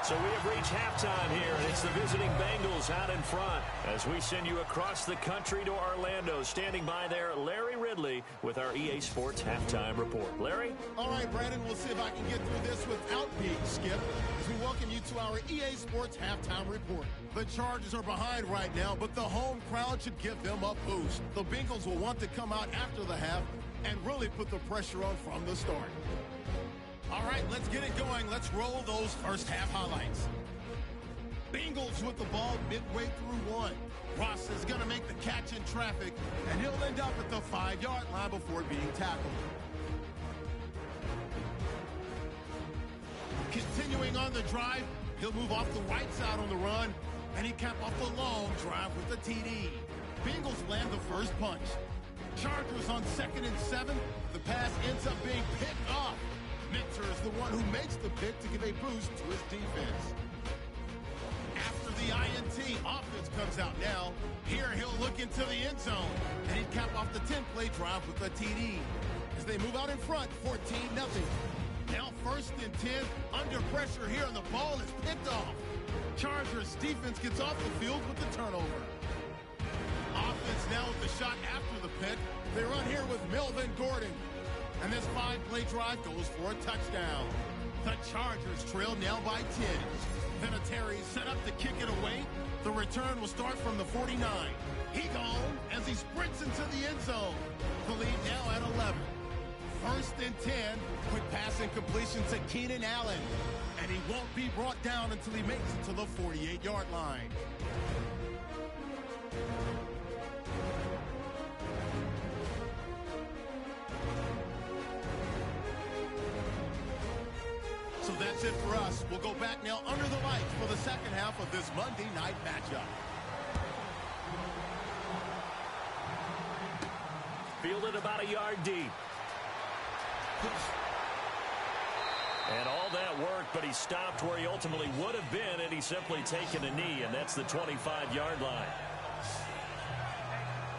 So we have reached halftime here, and it's the visiting Bengals out in front. As we send you across the country to Orlando, standing by there, Larry Ridley with our EA Sports Halftime Report. Larry? All right, Brandon, we'll see if I can get through this without being skipped as we welcome you to our EA Sports Halftime Report. The Chargers are behind right now, but the home crowd should give them a boost. The Bengals will want to come out after the half and really put the pressure on from the start. All right, let's get it going. Let's roll those first half highlights. Bengals with the ball midway through one. Ross is going to make the catch in traffic, and he'll end up at the 5-yard line before being tackled. Continuing on the drive, he'll move off the right side on the run, and he cap off the long drive with the TD. Bengals land the first punch. Chargers on 2nd and 7. The pass ends up being picked off. Minter is the one who makes the pick to give a boost to his defense. After the INT, offense comes out now. Here he'll look into the end zone, and he'd cap off the 10-play drive with a TD. As they move out in front, 14-0. Now 1st and 10, under pressure here, and the ball is picked off. Chargers defense gets off the field with the turnover. Offense now with the shot after the pick. They run here with Melvin Gordon. And this 5-play drive goes for a touchdown. The Chargers trail now by 10. Vinatieri set up to kick it away. The return will start from the 49. He gone as he sprints into the end zone. The lead now at 11. 1st and 10. Quick pass and completion to Keenan Allen. And he won't be brought down until he makes it to the 48-yard line. So that's it for us. We'll go back now under the lights for the second half of this Monday night matchup. Fielded about a yard deep. And all that worked, but he stopped where he ultimately would have been, and he's simply taken a knee, and that's the 25-yard line.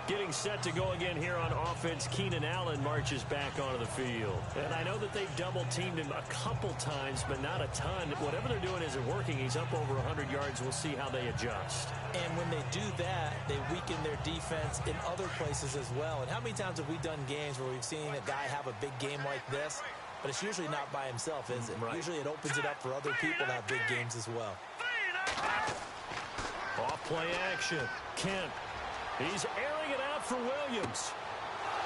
Getting set to go again here on offense, Keenan Allen marches back onto the field. And I know that they've double-teamed him a couple times, but not a ton. Whatever they're doing isn't working. He's up over 100 yards. We'll see how they adjust. And when they do that, they weaken their defense in other places as well. And how many times have we done games where we've seen a guy have a big game like this? But it's usually not by himself, is it? Right. Usually it opens it up for other people to have big games as well. Off-play action. Kent. He's airing it out for Williams.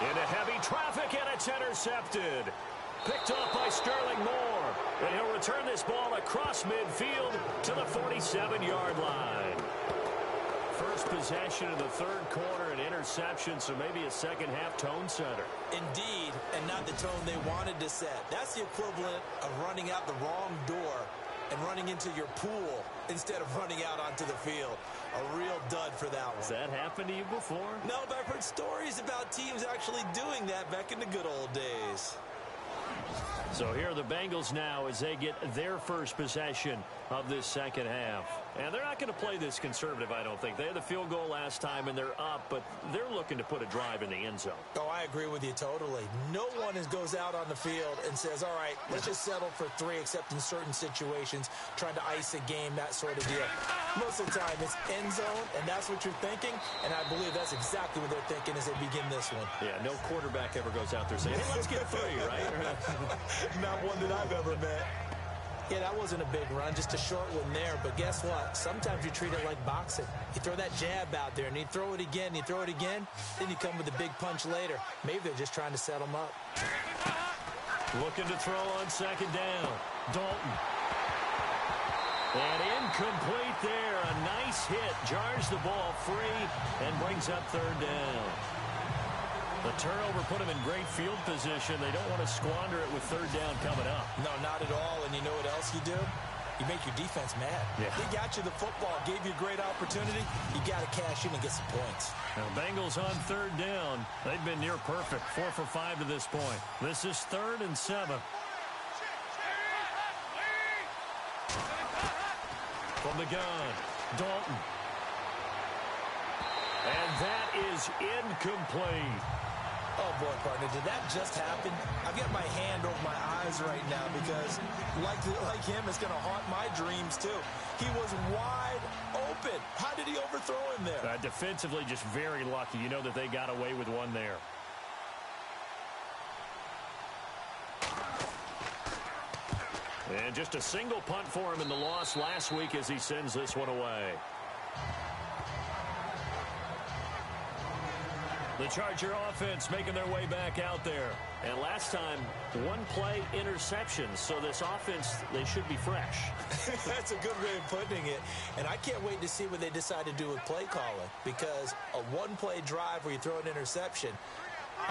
Into heavy traffic, and it's intercepted. Picked off by Sterling Moore. And he'll return this ball across midfield to the 47-yard line. First possession in the third quarter, an interception, so maybe a second-half tone setter. Indeed, and not the tone they wanted to set. That's the equivalent of running out the wrong door and running into your pool instead of running out onto the field. A real dud for that one. Has that happened to you before? No, but I've heard stories about teams actually doing that back in the good old days. So here are the Bengals now as they get their first possession of this second half. And they're not going to play this conservative, I don't think. They had the field goal last time, and they're up, but they're looking to put a drive in the end zone. Oh, I agree with you totally. No one goes out on the field and says, all right, let's just settle for 3, except in certain situations, trying to ice a game, that sort of deal. Most of the time, it's end zone, and that's what you're thinking, and I believe that's exactly what they're thinking as they begin this one. Yeah, no quarterback ever goes out there saying, hey, let's get 3, right? Not one that I've ever met. Yeah, that wasn't a big run, just a short one there. But guess what? Sometimes you treat it like boxing. You throw that jab out there, and you throw it again, you throw it again, then you come with a big punch later. Maybe they're just trying to set them up. Looking to throw on second down. Dalton. And incomplete there. A nice hit. Jars the ball free and brings up third down. The turnover put them in great field position. They don't want to squander it with third down coming up. No, not at all. And you know what else you do? You make your defense mad. Yeah. They got you the football, gave you a great opportunity. You got to cash in and get some points. Now, Bengals on third down. They've been near perfect. 4 for 5 to this point. This is 3rd and 7. From the gun, Dalton. And that is incomplete. Oh, boy, partner, did that just happen? I've got my hand over my eyes right now because, like him, it's going to haunt my dreams, too. He was wide open. How did he overthrow him there? Defensively, just very lucky. You know that they got away with one there. And just a single punt for him in the loss last week as he sends this one away. The Charger offense making their way back out there. And last time, 1 play interception. So this offense, they should be fresh. That's a good way of putting it. And I can't wait to see what they decide to do with play calling. Because a 1-play drive where you throw an interception,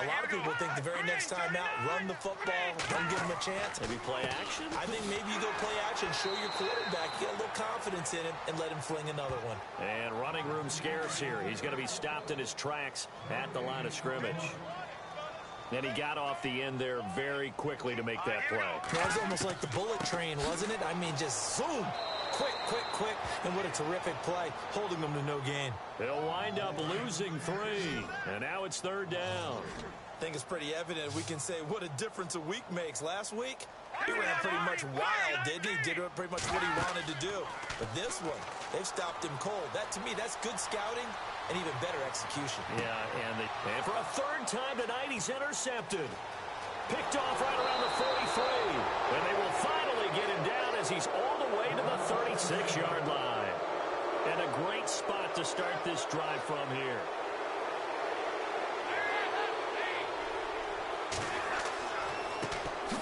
a lot of people think the very next time out, run the football, don't give them a chance. Maybe play action? I think maybe you go play action, show your quarterback, get a little confidence in him, and let him fling another one. And running room scarce here. He's going to be stopped in his tracks at the line of scrimmage. And he got off the end there very quickly to make that play. That was almost like the bullet train, wasn't it? I mean, just zoom. Quick, quick, quick. And what a terrific play, holding them to no gain. They'll wind up losing 3. And now it's third down. I think it's pretty evident we can say what a difference a week makes. Last week, he ran pretty much wild, didn't he? Did pretty much what he wanted to do. But this one, they've stopped him cold. That, to me, that's good scouting and even better execution. Yeah, and for a 3rd time tonight, he's intercepted. Picked off right around the 43. And they will finally get him down as he's all the way to the 36-yard line. And a great spot to start this drive from here.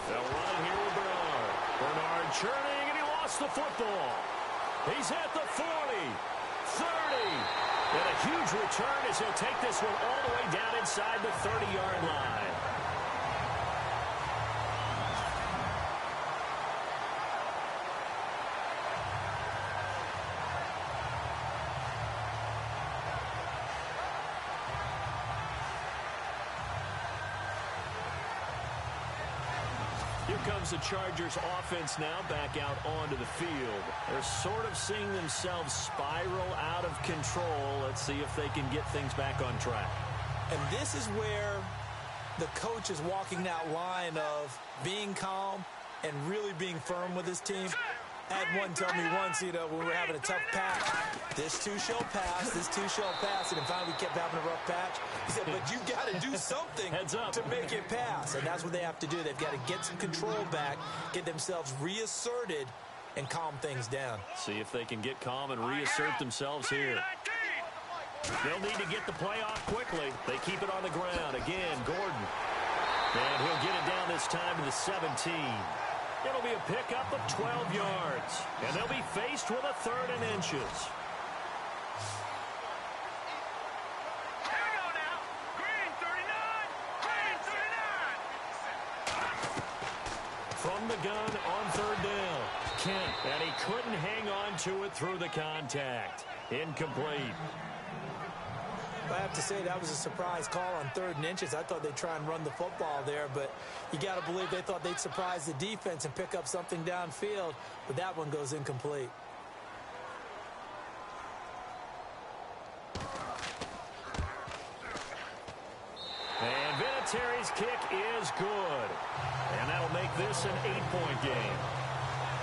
They'll run it here with Bernard. Bernard churning, and he lost the football. He's at the 40, 30. And a huge return as he'll take this one all the way down inside the 30-yard line. Here comes the Chargers offense now back out onto the field. They're sort of seeing themselves spiral out of control. Let's see if they can get things back on track. And this is where the coach is walking that line of being calm and really being firm with his team. I had one tell me once, when we were having a tough patch, this too shall pass, this too shall pass, and then finally we kept having a rough patch. He said, but you got to do something to make it pass, and that's what they have to do. They've got to get some control back, get themselves reasserted, and calm things down. See if they can get calm and reassert themselves here. They'll need to get the play off quickly. They keep it on the ground. Again, Gordon. And he'll get it down this time to the 17. It'll be a pickup of 12 yards. And they'll be faced with a 3rd and inches. Here we go now. Green 39. Green 39. From the gun on 3rd down. Kent. And he couldn't hang on to it through the contact. Incomplete. I have to say that was a surprise call on 3rd and inches. I thought they'd try and run the football there, but you got to believe they thought they'd surprise the defense and pick up something downfield, but that one goes incomplete. And Vinatieri's kick is good. And that'll make this an 8-point game.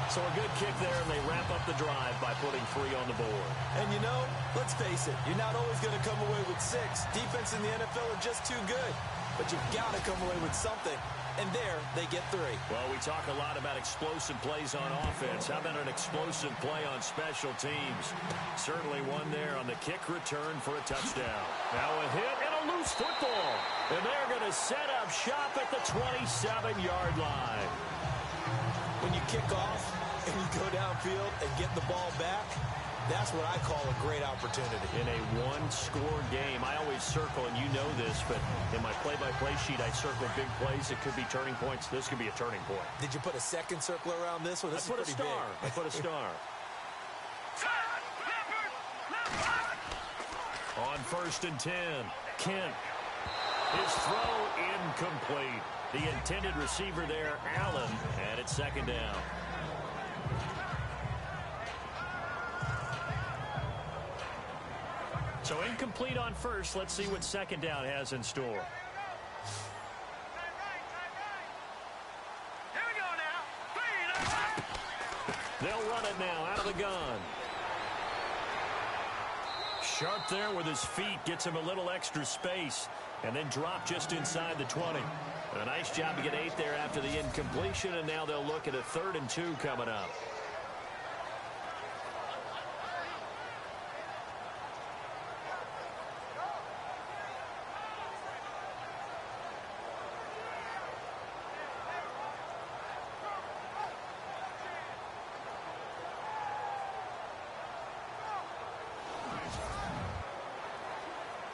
So a good kick there, and they wrap up the drive by putting 3 on the board. And you know, let's face it, you're not always going to come away with 6. Defense in the NFL are just too good. But you've got to come away with something. And there, they get 3. Well, we talk a lot about explosive plays on offense. How about an explosive play on special teams? Certainly one there on the kick return for a touchdown. Now a hit and a loose football. And they're going to set up shop at the 27-yard line. When you kick off and you go downfield and get the ball back, that's what I call a great opportunity. In a one-score game, I always circle, and you know this, but in my play-by-play sheet, I circle big plays. It could be turning points. This could be a turning point. Did you put a second circle around this one? This I put a star. I put a star. On 1st and 10, Kent. His throw incomplete. The intended receiver there, Allen, and it's 2nd down. So incomplete on 1st. Let's see what 2nd down has in store. Here we go now. They'll run it now out of the gun. Sharp there with his feet. Gets him a little extra space. And then drop just inside the 20. A nice job to get 8 there after the incompletion. And now they'll look at a 3rd and 2 coming up.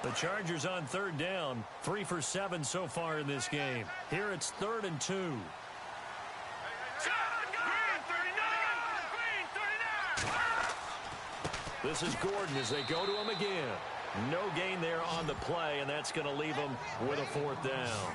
The Chargers on 3rd down, 3 for 7 so far in this game. Here it's 3rd and 2. Green 39. This is Gordon as they go to him again. No gain there on the play, and that's going to leave them with a 4th down.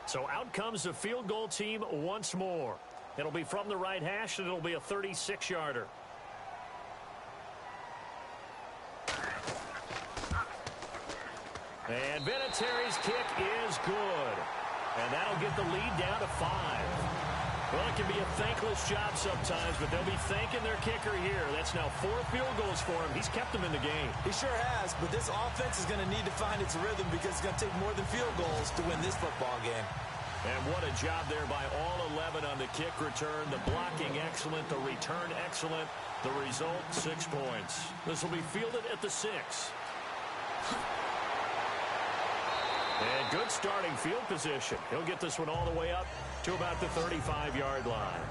So out comes the field goal team once more. It'll be from the right hash, and it'll be a 36-yarder. And Vinatieri's kick is good. And that'll get the lead down to 5. Well, it can be a thankless job sometimes, but they'll be thanking their kicker here. That's now 4 field goals for him. He's kept them in the game. He sure has, but this offense is going to need to find its rhythm because it's going to take more than field goals to win this football game. And what a job there by all 11 on the kick return. The blocking excellent, the return excellent. The result, 6 points. This will be fielded at the 6. And good starting field position. He'll get this one all the way up to about the 35-yard line.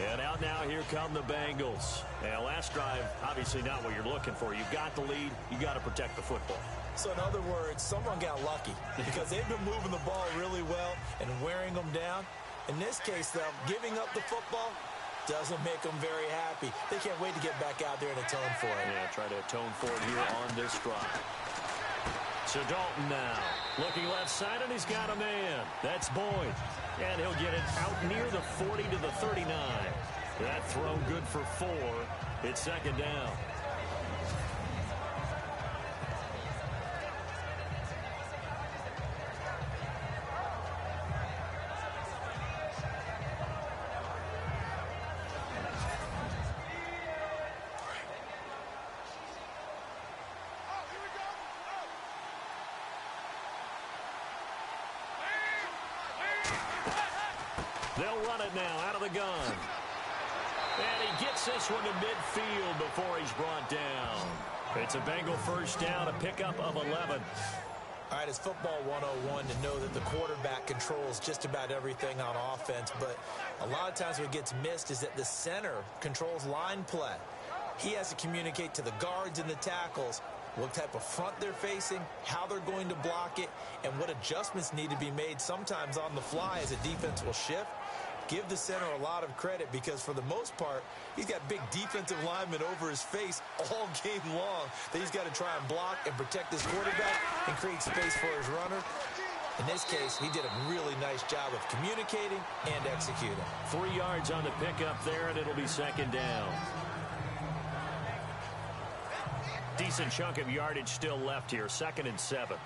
And out now, here come the Bengals. And last drive, obviously not what you're looking for. You've got the lead. You've got to protect the football. So in other words, someone got lucky because they've been moving the ball really well and wearing them down. In this case, though, giving up the football doesn't make them very happy. They can't wait to get back out there and atone for it. Yeah, try to atone for it here on this drive. So Dalton now, looking left side, and he's got a man. That's Boyd. And he'll get it out near the 40 to the 39. That throw good for 4. It's 2nd down. They'll run it now out of the gun. And he gets this one to midfield before he's brought down. It's a Bengal 1st down, a pickup of 11. All right, it's football 101 to know that the quarterback controls just about everything on offense, but a lot of times what gets missed is that the center controls line play. He has to communicate to the guards and the tackles what type of front they're facing, how they're going to block it, and what adjustments need to be made sometimes on the fly as a defense will shift. Give the center a lot of credit because for the most part, he's got big defensive linemen over his face all game long that he's got to try and block and protect his quarterback and create space for his runner. In this case, he did a really nice job of communicating and executing. 3 yards on the pickup there, and it'll be second down. Decent chunk of yardage still left here, 2nd and 7.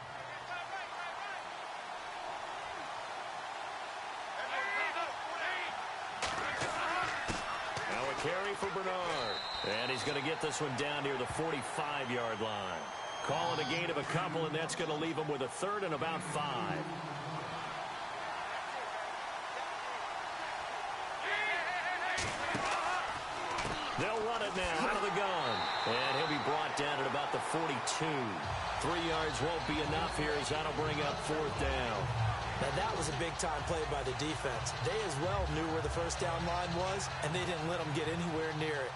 Now a carry for Bernard. And he's going to get this one down near the 45-yard line. Calling a gain of a couple, and that's going to leave him with a 3rd and about 5. They'll run it now out of the gun. And he'll be brought down at about the 42. 3 yards won't be enough here as that'll bring up 4th down. Now that was a big-time play by the defense. They as well knew where the first down line was, and they didn't let them get anywhere near it.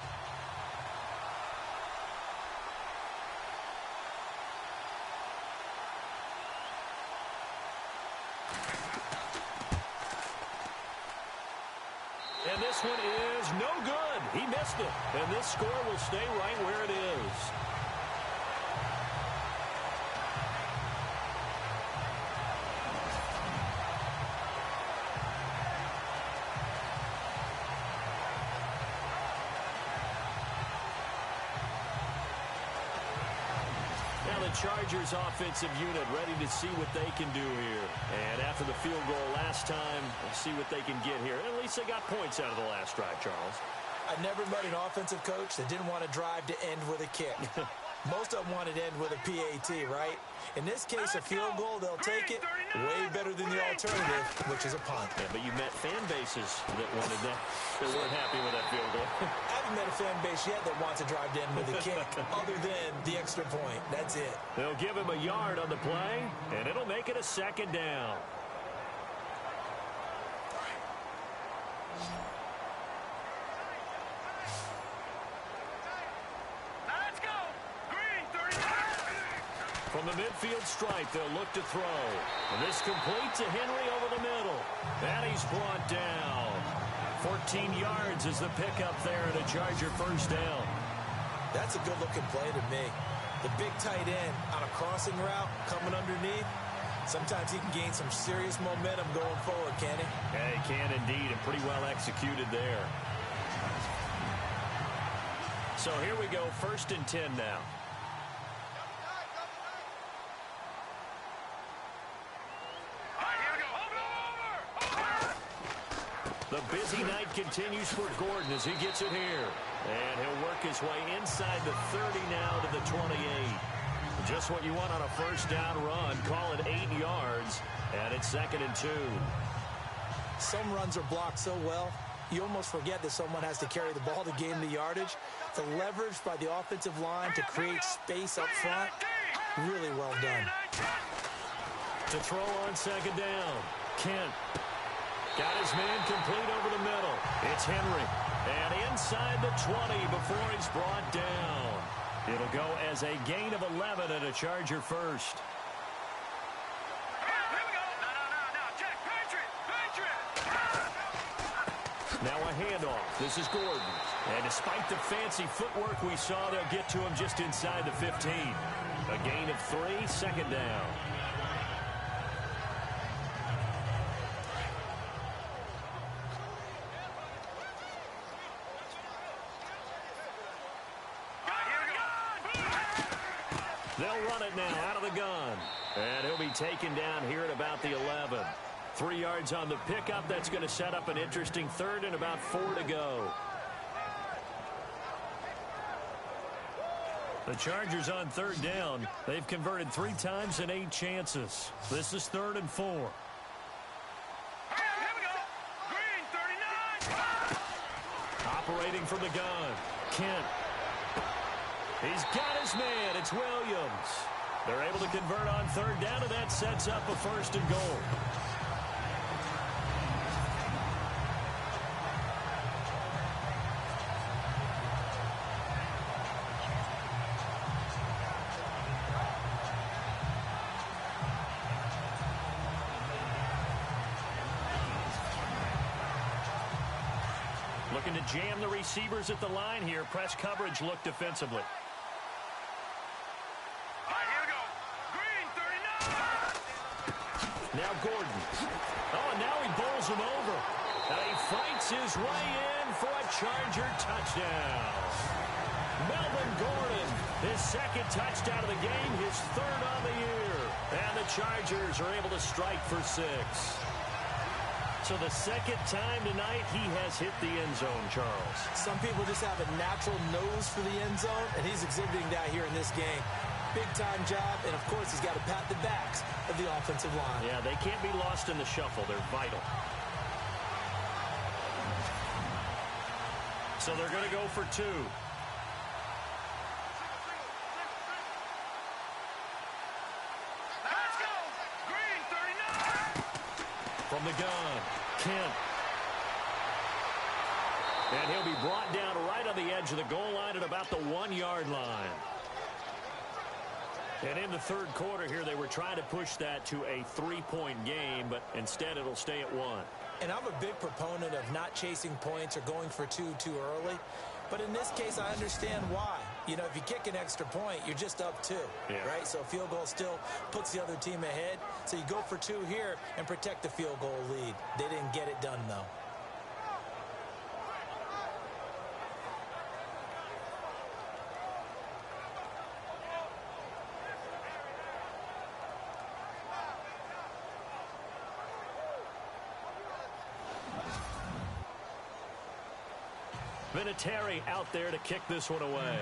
And this one is no good. He missed it. And this score will stay right where it is. Now the Chargers offensive unit ready to see what they can do here. And after the field goal last time, we'll see what they can get here. At least they got points out of the last drive, Charles. I've never met an offensive coach that didn't want to drive to end with a kick. Most of them wanted to end with a PAT, right? In this case, a field goal, they'll take it way better than the alternative, which is a punt. Yeah, but you met fan bases that wanted that. They weren't happy with that field goal. I haven't met a fan base yet that wants to drive to end with a kick, other than the extra point. That's it. They'll give him a yard on the play, and it'll make it a 2nd down. From the midfield stripe, they'll look to throw. And this complete to Henry over the middle. And he's brought down. 14 yards is the pickup there and a Charger first down. That's a good-looking play to me. The big tight end on a crossing route coming underneath. Sometimes he can gain some serious momentum going forward, can he? Yeah, he can indeed, and pretty well executed there. So here we go, 1st and 10 now. The busy night continues for Gordon as he gets it here. And he'll work his way inside the 30 now to the 28. Just what you want on a first down run. Call it 8 yards. And it's 2nd and 2. Some runs are blocked so well, you almost forget that someone has to carry the ball to gain the yardage. The leverage by the offensive line to create space up front, really well done. To throw on 2nd down, Kent. Got his man complete over the middle. It's Henry. And inside the 20 before he's brought down. It'll go as a gain of 11 and a Charger first. Now a handoff. This is Gordon. And despite the fancy footwork we saw, they'll get to him just inside the 15. A gain of 3, 2nd down. They'll run it now out of the gun. And he'll be taken down here at about the 11. 3 yards on the pickup. That's going to set up an interesting 3rd and about 4 to go. The Chargers on 3rd down. They've converted 3 times in 8 chances. This is 3rd and 4. Operating from the gun. Kent. He's got his man. It's Williams. They're able to convert on third down, and that sets up a 1st and goal. Looking to jam the receivers at the line here. Press coverage look defensively. Now Gordon. Oh, and now he bowls him over. And he fights his way in for a Charger touchdown. Melvin Gordon, his 2nd touchdown of the game, his 3rd on the year. And the Chargers are able to strike for 6. So the 2nd time tonight he has hit the end zone, Charles. Some people just have a natural nose for the end zone, and he's exhibiting that here in this game. Big-time job, and of course he's got to pat the backs of the offensive line. Yeah, they can't be lost in the shuffle. They're vital. So they're going to go for 2. Let's go! Green 39! From the gun, Kent. And he'll be brought down right on the edge of the goal line at about the 1-yard line. And in the 3rd quarter here, they were trying to push that to a 3-point game, but instead it'll stay at 1. And I'm a big proponent of not chasing points or going for 2 too early. But in this case, I understand why. You know, if you kick an extra point, you're just up 2, right? So a field goal still puts the other team ahead. So you go for 2 here and protect the field goal lead. They didn't get it done, though. Vinatieri out there to kick this one away.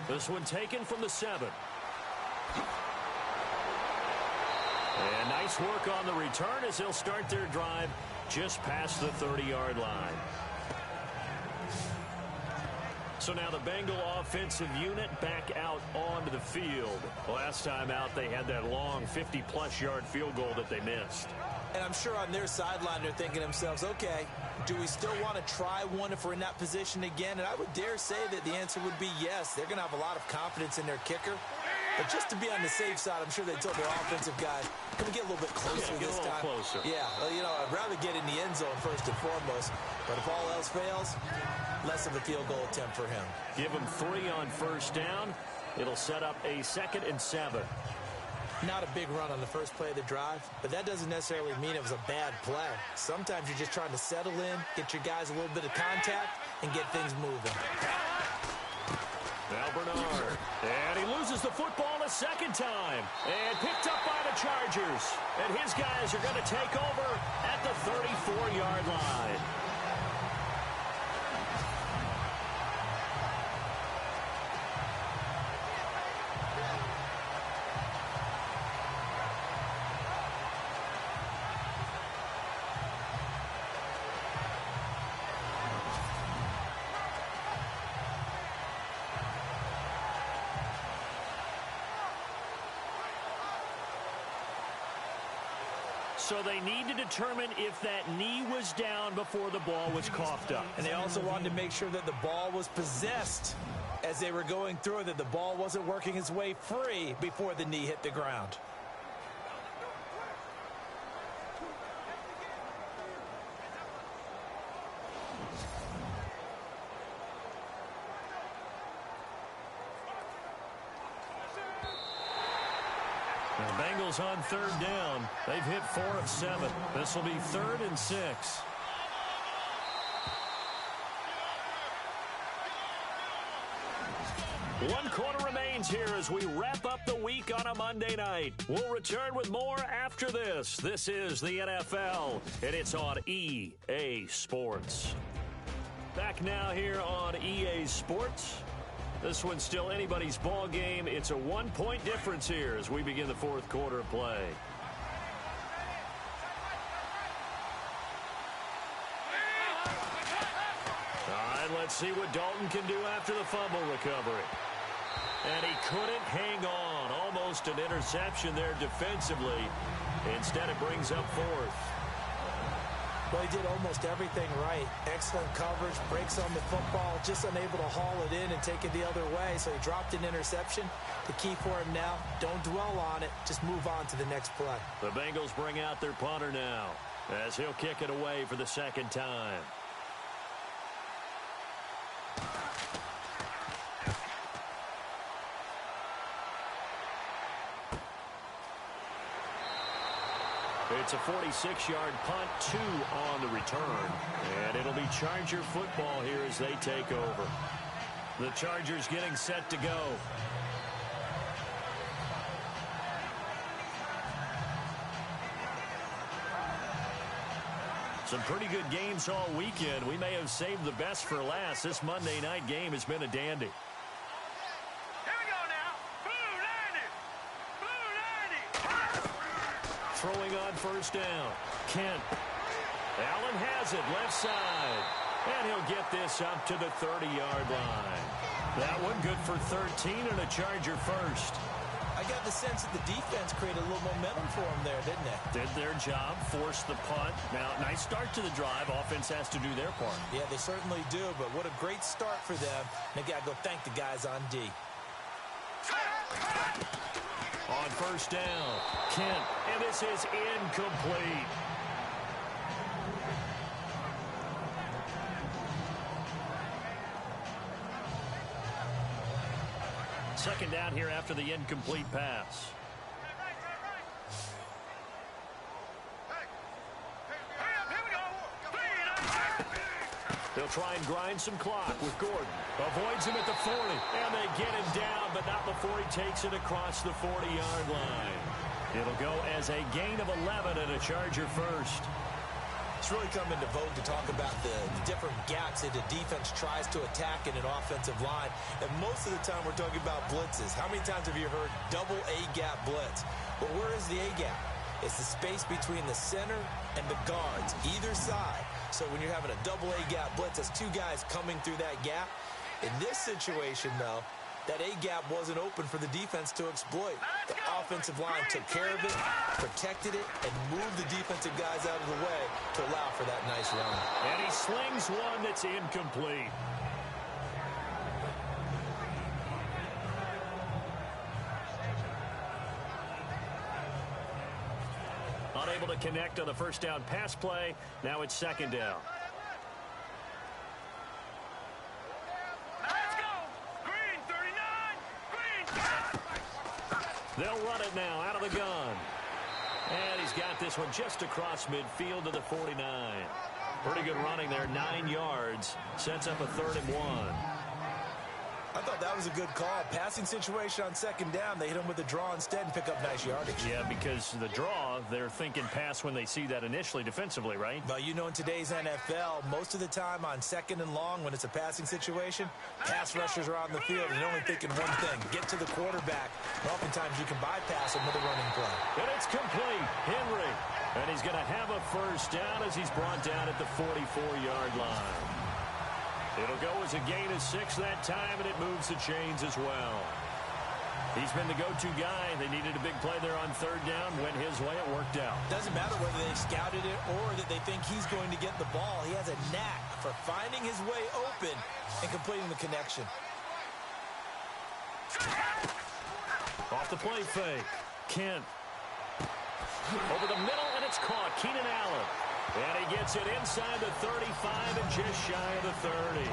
This one taken from the 7. And nice work on the return as they'll start their drive just past the 30-yard line. So now the Bengal offensive unit back out onto the field. Last time out, they had that long 50-plus yard field goal that they missed. And I'm sure on their sideline they're thinking to themselves, okay, do we still want to try one if we're in that position again? And I would dare say that the answer would be yes. They're going to have a lot of confidence in their kicker. But just to be on the safe side, I'm sure they told their offensive guy, can we get a little bit closer this time? Closer. Yeah, well, you know, I'd rather get in the end zone first and foremost. But if all else fails, less of a field goal attempt for him. Give him 3 on 1st down. It'll set up a 2nd and 7. Not a big run on the first play of the drive, but that doesn't necessarily mean it was a bad play. Sometimes you're just trying to settle in, get your guys a little bit of contact, and get things moving. Now Bernard. And he loses the football a 2nd time. And picked up by the Chargers. And his guys are going to take over at the 34-yard line. So they need to determine if that knee was down before the ball was coughed up. And they also wanted to make sure that the ball was possessed as they were going through, that the ball wasn't working its way free before the knee hit the ground. The Bengals on 3rd down. They've hit 4 of 7. This will be 3rd and 6. One quarter remains here as we wrap up the week on a Monday night. We'll return with more after this. This is the NFL, and it's on EA Sports. Back now here on EA Sports. This one's still anybody's ball game. It's a 1-point difference here as we begin the 4th quarter of play. All right, And let's see what Dalton can do after the fumble recovery. And he couldn't hang on. Almost an interception there defensively. Instead, it brings up fourth. Well, he did almost everything right. Excellent coverage, breaks on the football, just unable to haul it in and take it the other way. So he dropped an interception. The key for him now, don't dwell on it. Just move on to the next play. The Bengals bring out their punter now as he'll kick it away for the second time. It's a 46-yard punt, 2 on the return. And it'll be Charger football here as they take over. The Chargers getting set to go. Some pretty good games all weekend. We may have saved the best for last. This Monday night game has been a dandy. Throwing on first down. Kent. Allen has it left side. And he'll get this up to the 30-yard line. That one good for 13 and a Charger first. I got the sense that the defense created a little momentum for him there, didn't it? Did their job, forced the punt. Now, nice start to the drive. Offense has to do their part. Yeah, they certainly do, but what a great start for them. They got to go thank the guys on D. On first down, Kent, and this is incomplete. Second down here after the incomplete pass. They'll try and grind some clock with Gordon. Avoids him at the 40. And they get him down, but not before he takes it across the 40-yard line. It'll go as a gain of 11 and a Charger first. It's really come into vogue to talk about the different gaps that the defense tries to attack in an offensive line. And most of the time we're talking about blitzes. How many times have you heard double A-gap blitz? Well, where is the A-gap? It's the space between the center and the guards, either side. So when you're having a double A-gap blitz, that's two guys coming through that gap. In this situation, though, that A-gap wasn't open for the defense to exploit. The offensive line took care of it, protected it, and moved the defensive guys out of the way to allow for that nice run. And he slings one that's incomplete. Unable to connect on the first down pass play. Now it's second down. They'll run it now out of the gun. And he's got this one just across midfield to the 49. Pretty good running there, 9 yards. Sets up a 3rd and 1. I thought that was a good call. Passing situation on second down. They hit him with a draw instead and pick up nice yardage. Yeah, because the draw, they're thinking pass when they see that initially defensively, right? Well, you know, in today's NFL, most of the time on second and long, when it's a passing situation, pass rushers are on the field and they're only thinking one thing, get to the quarterback. And oftentimes you can bypass him with a running play. And it's complete. Henry. And he's going to have a first down as he's brought down at the 44-yard line. It'll go as a gain of 6 that time, and it moves the chains as well. He's been the go-to guy. They needed a big play there on 3rd down. Went his way. It worked out. Doesn't matter whether they scouted it or that they think he's going to get the ball. He has a knack for finding his way open and completing the connection. Off the play fake. Kent. Over the middle, and it's caught. Keenan Allen. And he gets it inside the 35 and just shy of the 30.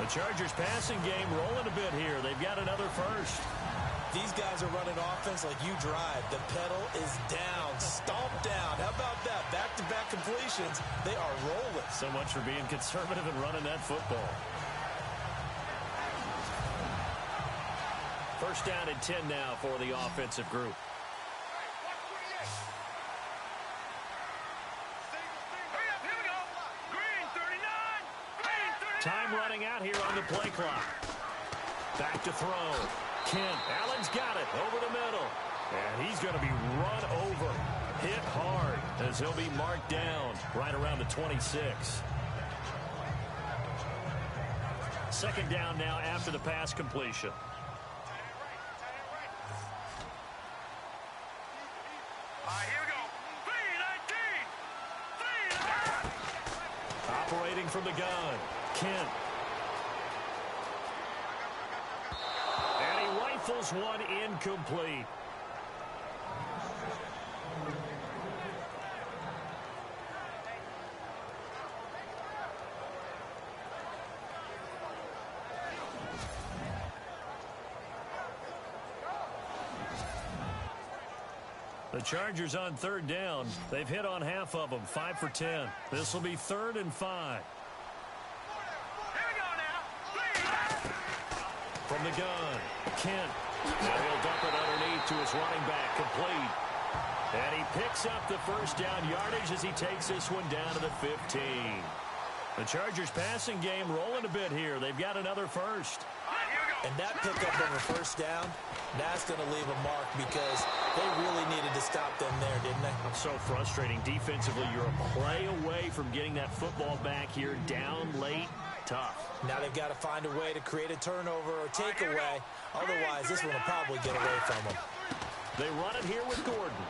The Chargers passing game rolling a bit here. They've got another first. These guys are running offense like you drive. The pedal is down, stomped down. How about that? Back-to-back completions. They are rolling. So much for being conservative and running that football. First down and 10 now for the offensive group. Time running out here on the play clock. Back to throw. Kent. Allen's got it over the middle. And he's going to be run over. Hit hard as he'll be marked down right around the 26. second down now after the pass completion. Here we go. 3-19. Operating from the gun, Kent. And he rifles one incomplete. The Chargers on third down. They've hit on half of them, 5 for 10. This will be 3rd and 5. Here we go now. From the gun, Kent. Now he'll dump it underneath to his running back, complete. And he picks up the first down yardage as he takes this one down to the 15. The Chargers passing game rolling a bit here. They've got another first. And that pickup of a first down, that's going to leave a mark because they really needed to stop them there, didn't they? So frustrating. Defensively, you're a play away from getting that football back here down late. Tough. Now they've got to find a way to create a turnover or take away. Otherwise, this one will probably get away from them. They run it here with Gordon.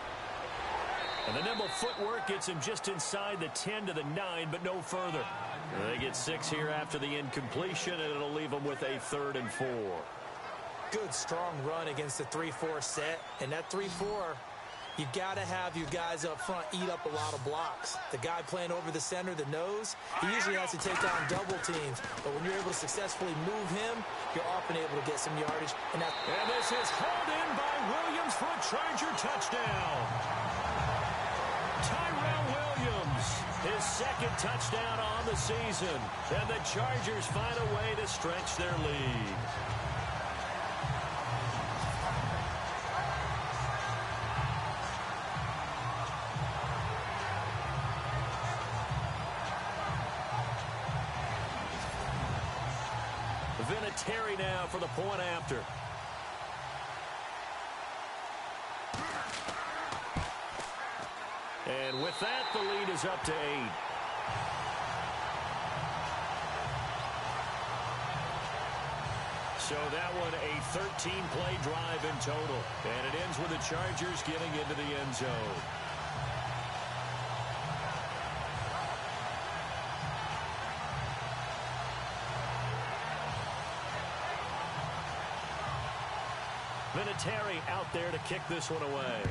And the nimble footwork gets him just inside the 10 to the 9, but no further. They get 6 here after the incompletion, and it'll leave them with a 3rd and 4. Good, strong run against the 3-4 set. And that 3-4, you've got to have your guys up front eat up a lot of blocks. The guy playing over the center, the nose, he usually has to take down double teams. But when you're able to successfully move him, you're often able to get some yardage. And this is hauled in by Williams for a Charger touchdown. Tyrell Williams, his 2nd touchdown on the season. And the Chargers find a way to stretch their lead. Vinatieri now for the point after. And with that, the lead is up to 8. So that one a 13-play drive in total. And it ends with the Chargers getting into the end zone. Vinatieri out there to kick this one away.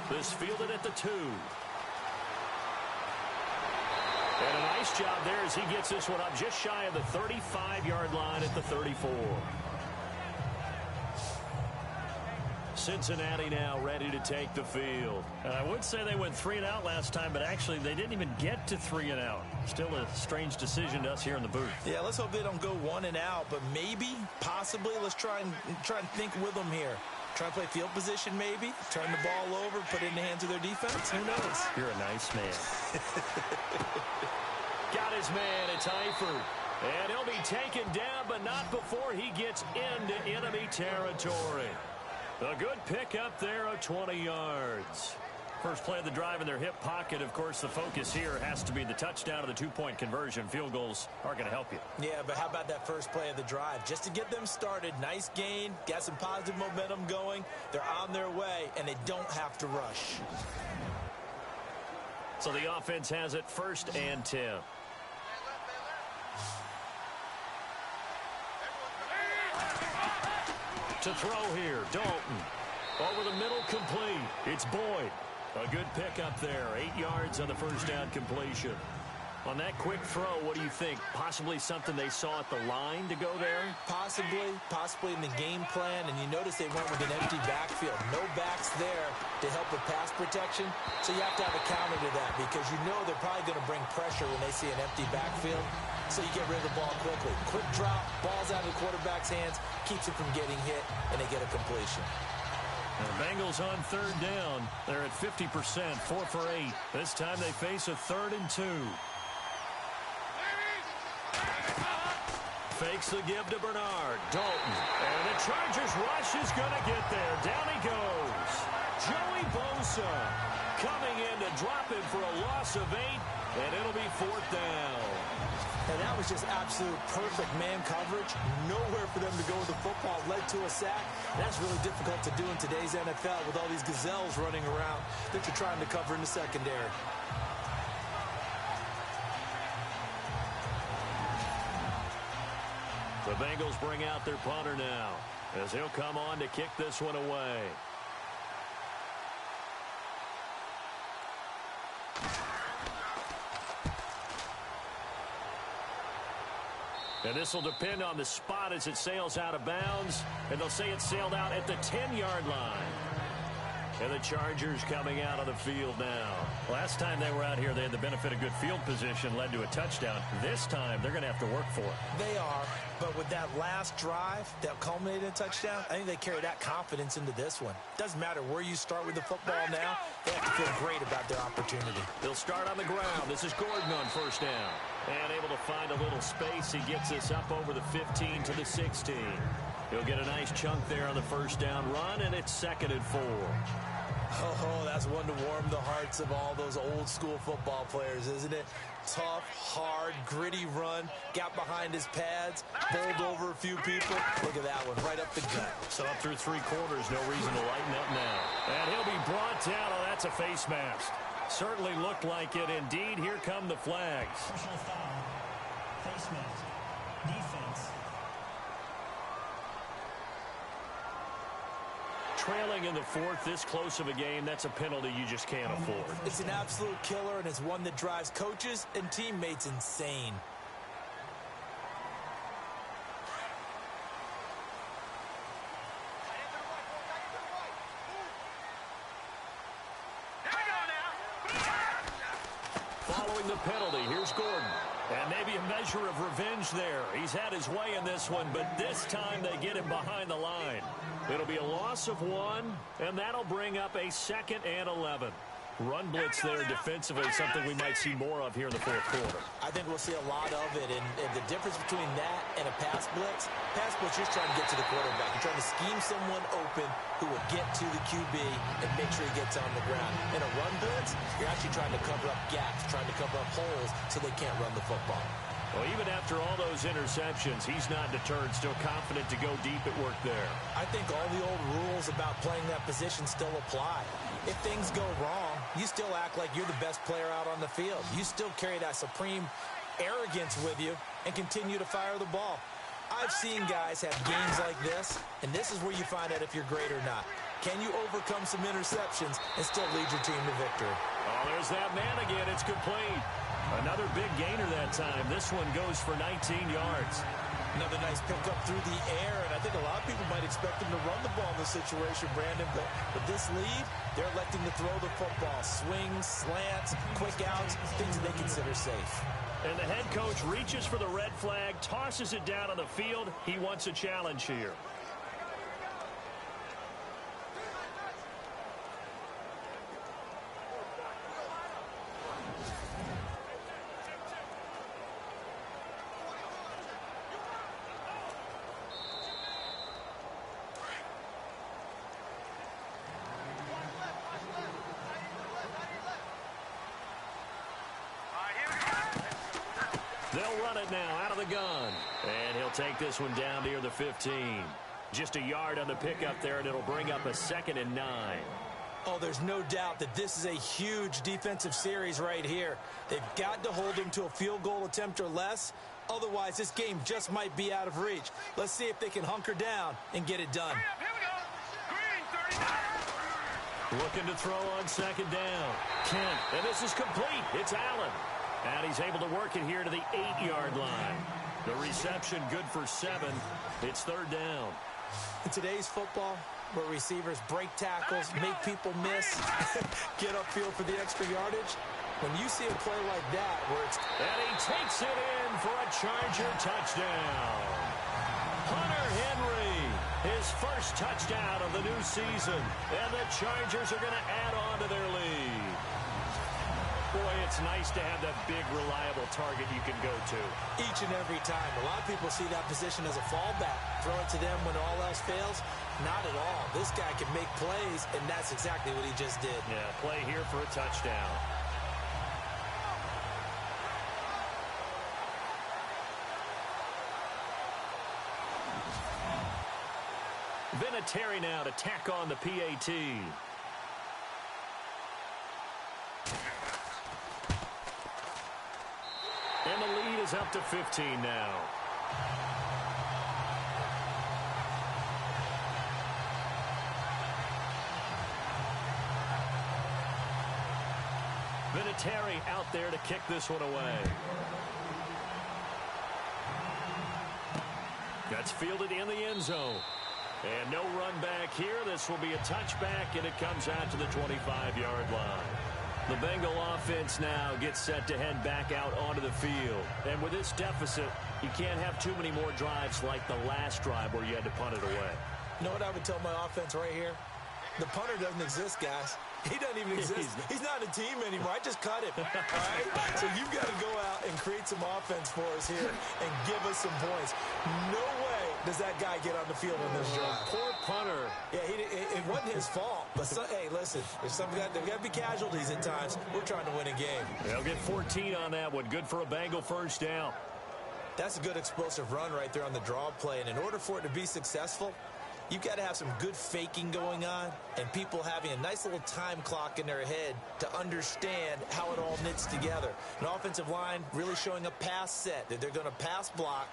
This fielded at the 2. And a nice job there as he gets this one up just shy of the 35-yard line at the 34. Cincinnati now ready to take the field. I would say they went 3 and out last time, but actually they didn't even get to 3 and out. Still a strange decision to us here in the booth. Yeah, let's hope they don't go 1 and out, but maybe, possibly, let's try and think with them here. Try and play field position maybe, turn the ball over, put it in the hands of their defense. Who knows? You're a nice man. Got his man. It's Eifert. And he'll be taken down, but not before he gets into enemy territory. A good pickup there of 20 yards. First play of the drive in their hip pocket. Of course, the focus here has to be the touchdown of the 2-point conversion. Field goals are going to help you. Yeah, but how about that first play of the drive? Just to get them started, nice gain, got some positive momentum going. They're on their way, and they don't have to rush. So the offense has it 1st and 10. To throw here, Dalton. Over the middle, complete. It's Boyd. A good pickup there. 8 yards on the first down completion. On that quick throw, what do you think? Possibly something they saw at the line to go there? Possibly in the game plan. And you notice they went with an empty backfield. No backs there to help with pass protection. So you have to have a counter to that because you know they're probably going to bring pressure when they see an empty backfield. So you get rid of the ball quickly. Quick drop, ball's out of the quarterback's hands, keeps it from getting hit, and they get a completion. The Bengals on 3rd down. They're at 50%, 4 for 8. This time they face a 3rd and 2. Fakes the give to Bernard. Dalton. And the Chargers rush is going to get there. Down he goes. Joey Bosa coming in to drop him for a loss of 8, and it'll be 4th down. And that was just absolute perfect man coverage. Nowhere for them to go with the football. Led to a sack. That's really difficult to do in today's NFL with all these gazelles running around that you're trying to cover in the secondary. The Bengals bring out their punter now as he'll come on to kick this one away. And this will depend on the spot as it sails out of bounds. And they'll say it sailed out at the 10-yard line. And the Chargers coming out of the field now. Last time they were out here, they had the benefit of good field position, led to a touchdown. This time, they're going to have to work for it. They are, but with that last drive that culminated in a touchdown, I think they carry that confidence into this one. Doesn't matter where you start with the football now, they have to feel great about their opportunity. They'll start on the ground. This is Gordon on first down. And able to find a little space. He gets us up over the 15 to the 16. He'll get a nice chunk there on the first down run, and it's 2nd and 4. Oh, that's one to warm the hearts of all those old school football players, isn't it? Tough, hard, gritty run, got behind his pads, bowled over a few people. Look at that one, right up the gut. So up through 3 quarters, no reason to lighten up now. And he'll be brought down. Oh, that's a face mask. Certainly looked like it. Indeed, here come the flags. Personal foul. Face mask. Defense. Trailing in the 4th, this close of a game, that's a penalty you just can't afford. It's an absolute killer, and it's one that drives coaches and teammates insane. Following the penalty, here's Gordon. And maybe a measure of revenge there. He's had his way in this one, but this time they get him behind the line. It'll be a loss of 1, and that'll bring up a 2nd and 11. Run blitz there defensively, something we might see more of here in the 4th quarter. I think we'll see a lot of it, and the difference between that and a pass blitz is trying to get to the quarterback. You're trying to scheme someone open who will get to the QB and make sure he gets on the ground. In a run blitz, you're actually trying to cover up gaps, trying to cover up holes so they can't run the football. Well, even after all those interceptions, he's not deterred, still confident to go deep at work there. I think all the old rules about playing that position still apply. If things go wrong, you still act like you're the best player out on the field. You still carry that supreme arrogance with you and continue to fire the ball. I've seen guys have games like this, and this is where you find out if you're great or not. Can you overcome some interceptions and still lead your team to victory? Oh, there's that man again. It's complete. Another big gainer that time. This one goes for 19 yards. Another nice pickup through the air, and I think a lot of people might expect him to run the ball in this situation, Brandon, but with this lead, they're electing to throw the football. Swings, slants, quick outs, things they consider safe. And the head coach reaches for the red flag, tosses it down on the field. He wants a challenge here. They'll run it now out of the gun. And he'll take this one down near the 15. Just a yard on the pickup there, and it'll bring up a 2nd and 9. Oh, there's no doubt that this is a huge defensive series right here. They've got to hold him to a field goal attempt or less. Otherwise, this game just might be out of reach. Let's see if they can hunker down and get it done. Here we go. Green, 39. Looking to throw on 2nd down. Kent, and this is complete. It's Allen. And he's able to work it here to the 8-yard line. The reception good for 7. It's 3rd down. In today's football, where receivers break tackles, make people miss, get upfield for the extra yardage, when you see a play like that where it's... And he takes it in for a Charger touchdown. Hunter Henry, his first touchdown of the new season. And the Chargers are going to add on to their lead. Boy, it's nice to have that big, reliable target you can go to. Each and every time. A lot of people see that position as a fallback. Throw it to them when all else fails. Not at all. This guy can make plays, and that's exactly what he just did. Yeah, play here for a touchdown. Vinatieri now to tack on the PAT. And the lead is up to 15 now. Vinatieri out there to kick this one away. That's fielded in the end zone. And no run back here. This will be a touchback, and it comes out to the 25-yard line. The Bengal offense now gets set to head back out onto the field. And with this deficit, you can't have too many more drives like the last drive where you had to punt it away. You know what I would tell my offense right here? The punter doesn't exist, guys. He doesn't even exist. He's not a team anymore. I just cut him. All right? So you've got to go out and create some offense for us here and give us some points. No way does that guy get on the field on this drive. Poor punter. Yeah, it wasn't his fault. But, hey, listen, there's got to be casualties at times. We're trying to win a game. They'll get 14 on that one. Good for a Bengal first down. That's a good explosive run right there on the draw play. And in order for it to be successful, you've got to have some good faking going on and people having a nice little time clock in their head to understand how it all knits together. An offensive line really showing a pass set that they're going to pass block,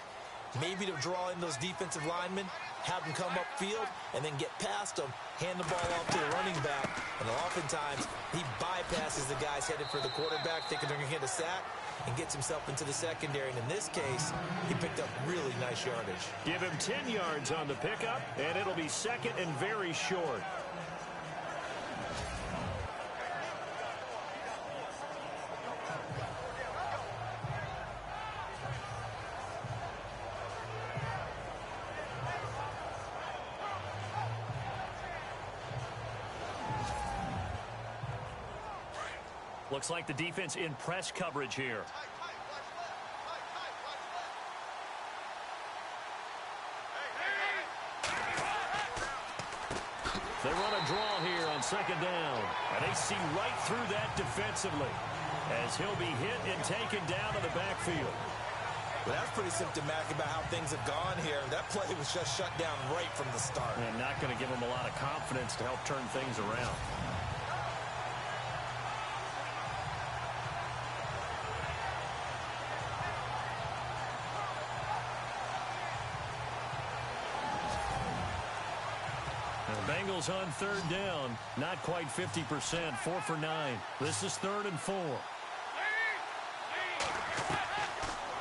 maybe to draw in those defensive linemen, have them come upfield, and then get past them, hand the ball off to the running back, and oftentimes he bypasses the guys headed for the quarterback, thinking they're going to get a sack, and gets himself into the secondary. And in this case, he picked up really nice yardage. Give him 10 yards on the pickup, and it'll be second and very short. Looks like the defense in press coverage here. They run a draw here on second down. And they see right through that defensively as he'll be hit and taken down to the backfield. Well, that's pretty symptomatic about how things have gone here. That play was just shut down right from the start. And not going to give them a lot of confidence to help turn things around. Bengals on third down, not quite 50%, 4 for 9. This is 3rd and 4.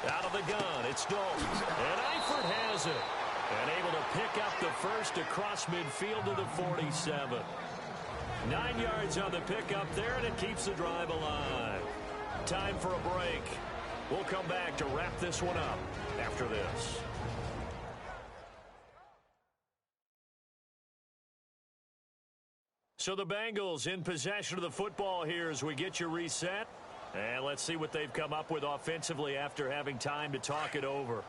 Out of the gun, it's Dalton. And Eifert has it. And able to pick up the first across midfield to the 47. 9 yards on the pickup there, and it keeps the drive alive. Time for a break. We'll come back to wrap this one up after this. So the Bengals in possession of the football here as we get you reset. And let's see what they've come up with offensively after having time to talk it over.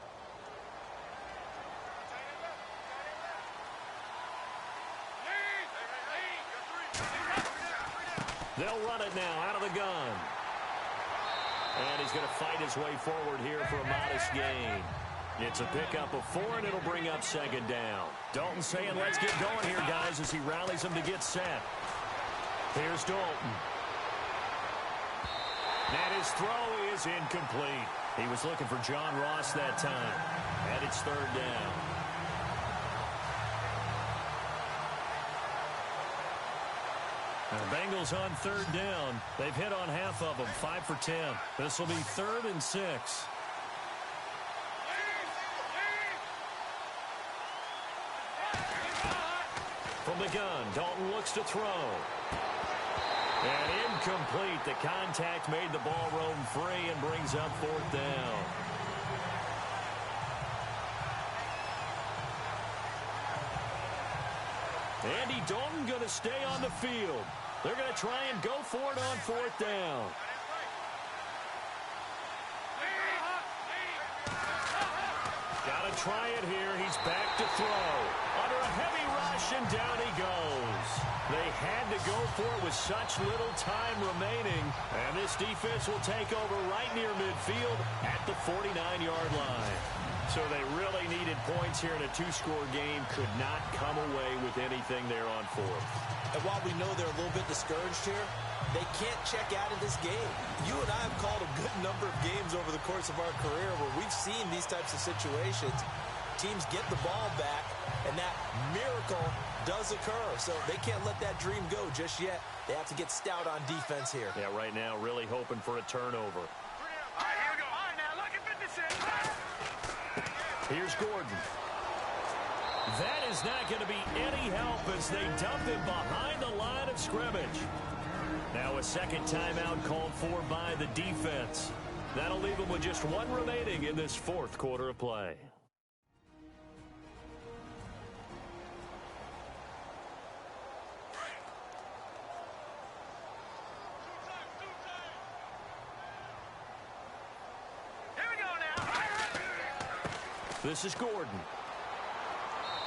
They'll run it now out of the gun. And he's going to fight his way forward here for a modest gain. It's a pickup of 4, and it'll bring up second down. Dalton saying, let's get going here, guys, as he rallies them to get set. Here's Dalton. And his throw is incomplete. He was looking for John Ross that time. And it's 3rd down. The Bengals on 3rd down. They've hit on half of them, 5 for 10. This will be 3rd and 6. From the gun, Dalton looks to throw. And incomplete. The contact made the ball roam free and brings up 4th down. Andy Dalton going to stay on the field. They're going to try and go for it on 4th down. Gotta try it here. He's back to throw. Under a heavy rush, and down he goes. They had to go for it with such little time remaining. And this defense will take over right near midfield at the 49-yard line. So they really needed points here in a two-score game. Could not come away with anything there on fourth. And while we know they're a little bit discouraged here, they can't check out of this game. You and I have called a good number of games over the course of our career where we've seen these types of situations. Teams get the ball back, and that miracle does occur. So they can't let that dream go just yet. They have to get stout on defense here. Yeah, right now really hoping for a turnover. All right, here we go. All right, now look at this. Here's Gordon. That is not going to be any help as they dump him behind the line of scrimmage. Now a second timeout called for by the defense. That'll leave them with just one remaining in this fourth quarter of play. Here we go now. This is Gordon.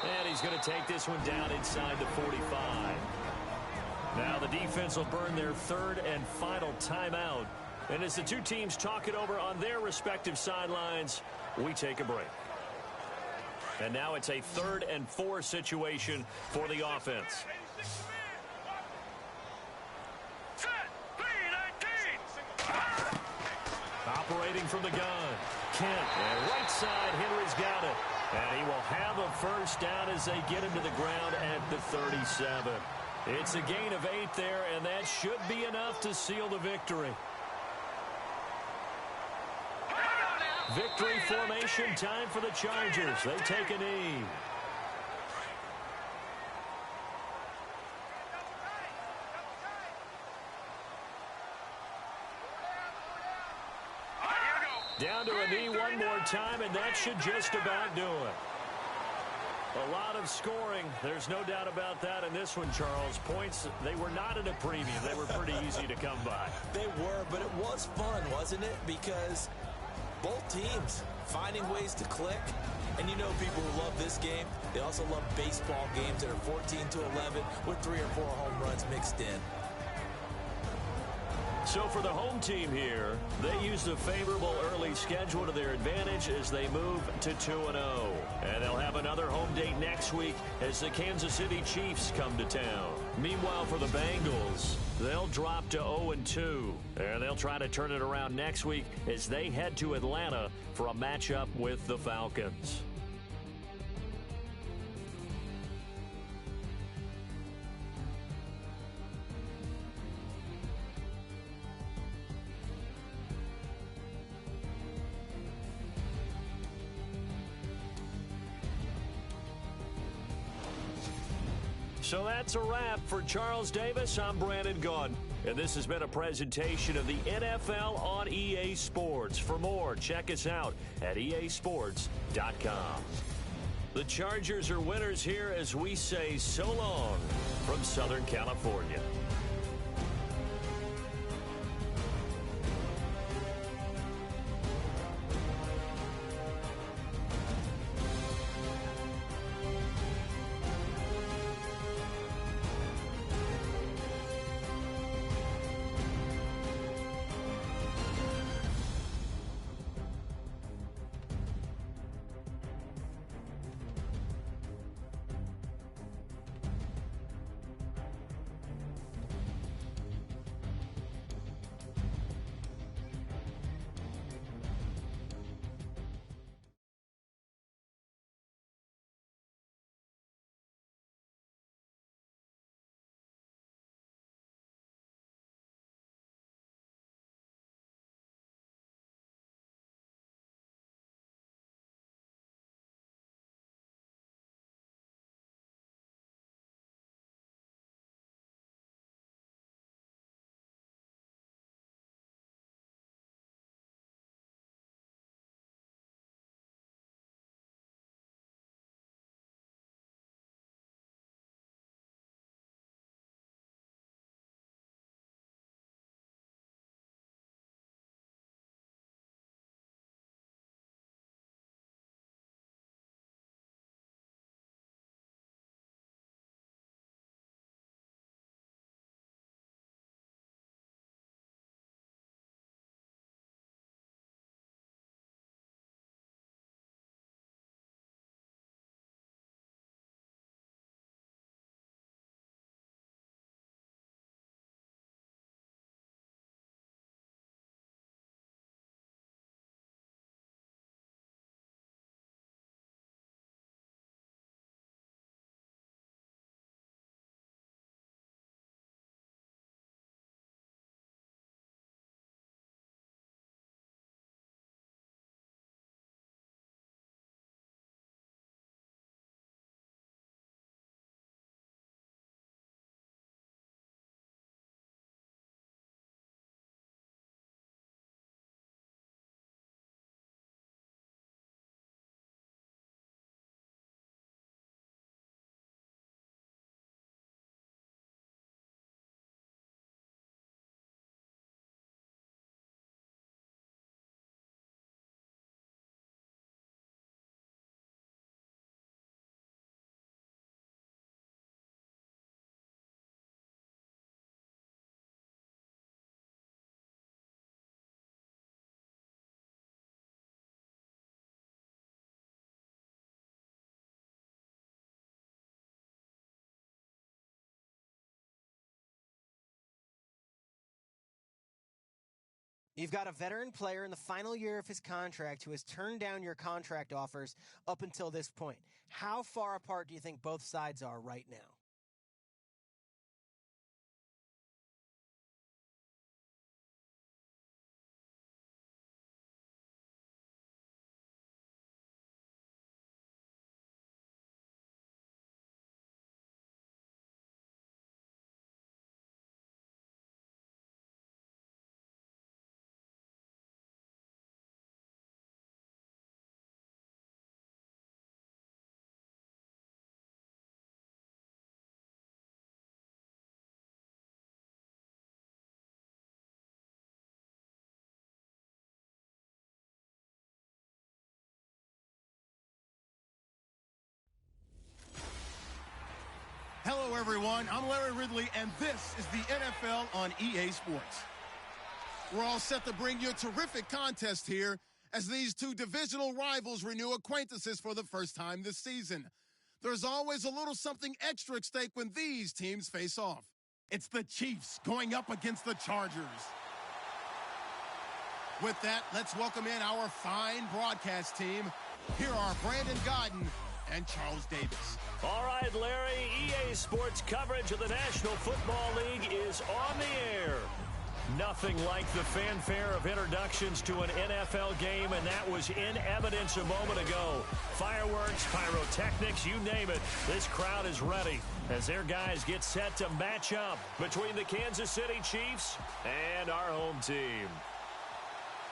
And he's going to take this one down inside the 45. Now the defense will burn their third and final timeout. And as the two teams talk it over on their respective sidelines, we take a break. And now it's a 3rd and 4 situation for the offense. Set. 3-19. Operating from the gun. Kent, and right side, Henry's got it. And he will have a first down as they get him to the ground at the 37. It's a gain of 8 there, and that should be enough to seal the victory. Victory formation time for the Chargers. They take a knee. Down to a knee one more time, and that should just about do it. A lot of scoring. There's no doubt about that in this one, Charles. Points, they were not in a preview. They were pretty easy to come by. They were, but it was fun, wasn't it? Because both teams finding ways to click. And you know people who love this game, they also love baseball games that are 14-11 with 3 or 4 home runs mixed in. So for the home team here, they used a favorable early schedule to their advantage as they move to 2-0. And they'll have another home date next week as the Kansas City Chiefs come to town. Meanwhile, for the Bengals, they'll drop to 0-2. And they'll try to turn it around next week as they head to Atlanta for a matchup with the Falcons. So that's a wrap. For Charles Davis, I'm Brandon Gaudin. And this has been a presentation of the NFL on EA Sports. For more, check us out at easports.com. The Chargers are winners here as we say so long from Southern California. You've got a veteran player in the final year of his contract who has turned down your contract offers up until this point. How far apart do you think both sides are right now? Hello, everyone. I'm Larry Ridley, and this is the NFL on EA Sports. We're all set to bring you a terrific contest here as these two divisional rivals renew acquaintances for the first time this season. There's always a little something extra at stake when these teams face off. It's the Chiefs going up against the Chargers. With that, let's welcome in our fine broadcast team. Here are Brandon Godden and Charles Davis. All right, Larry, EA Sports coverage of the National Football League is on the air. Nothing like the fanfare of introductions to an NFL game, and that was in evidence a moment ago. Fireworks, pyrotechnics, you name it. This crowd is ready as their guys get set to match up between the Kansas City Chiefs and our home team.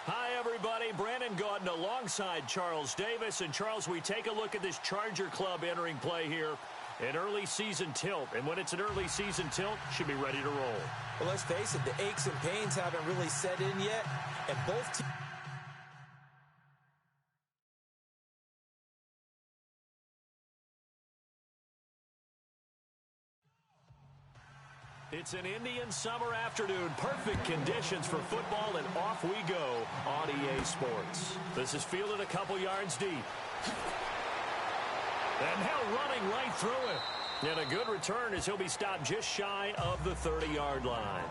Hi, everybody. Brandon Gaudin alongside Charles Davis. And, Charles, we take a look at this Charger club entering play here. An early season tilt. And when it's an early season tilt, should be ready to roll. Well, let's face it, the aches and pains haven't really set in yet. And both teams... It's an Indian summer afternoon. Perfect conditions for football, and off we go on EA Sports. This is fielded a couple yards deep. And now running right through it. And a good return as he'll be stopped just shy of the 30-yard line.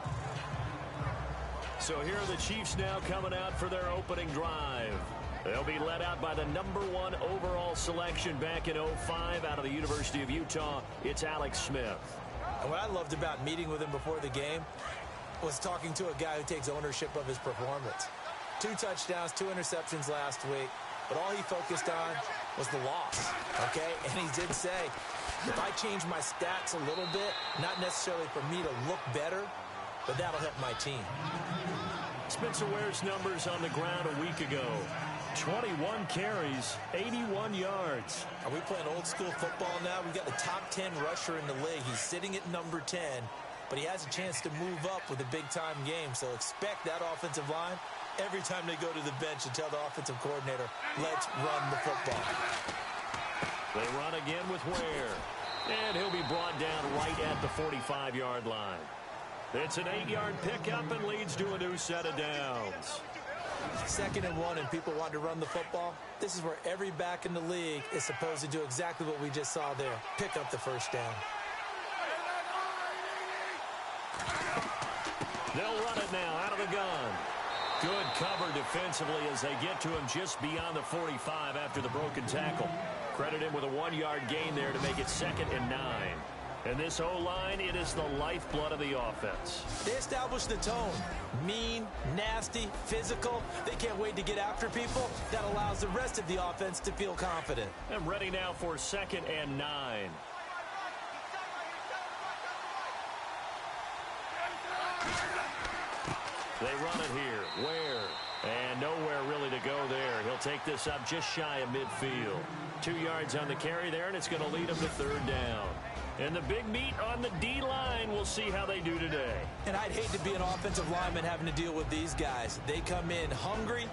So here are the Chiefs now coming out for their opening drive. They'll be led out by the #1 overall selection back in 2005 out of the University of Utah. It's Alex Smith. And what I loved about meeting with him before the game was talking to a guy who takes ownership of his performance. 2 touchdowns, 2 interceptions last week, but all he focused on was the loss, okay? And he did say, if I change my stats a little bit, not necessarily for me to look better, but that'll help my team. Spencer Ware's numbers on the ground a week ago. 21 carries, 81 yards. Are we playing old school football now? We've got the top 10 rusher in the league. He's sitting at number 10, but he has a chance to move up with a big-time game. So expect that offensive line every time they go to the bench and tell the offensive coordinator, let's run the football. They run again with Ware. And he'll be brought down right at the 45-yard line. It's an 8-yard pickup and leads to a new set of downs. 2nd and 1 and people want to run the football. This is where every back in the league is supposed to do exactly what we just saw there. Pick up the first down. They'll run it now out of the gun. Good cover defensively as they get to him just beyond the 45 after the broken tackle. Credit him with a 1-yard gain there to make it 2nd and 9. And this O-line, it is the lifeblood of the offense. They establish the tone. Mean, nasty, physical. They can't wait to get after people. That allows the rest of the offense to feel confident. And ready now for 2nd and 9. They run it here. Ware. And nowhere really to go there. He'll take this up just shy of midfield. 2 yards on the carry there, and it's going to lead him to 3rd down. And the big meat on the D-line, we'll see how they do today. And I'd hate to be an offensive lineman having to deal with these guys. They come in hungry,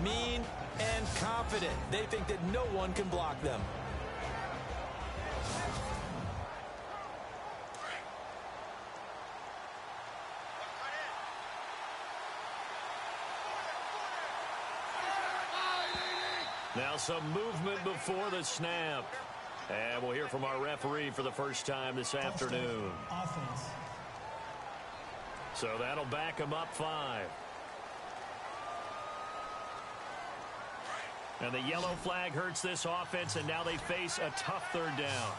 mean, and confident. They think that no one can block them. Now some movement before the snap. And we'll hear from our referee for the first time this afternoon. Offense. So that'll back him up 5. And the yellow flag hurts this offense, and now they face a tough third down.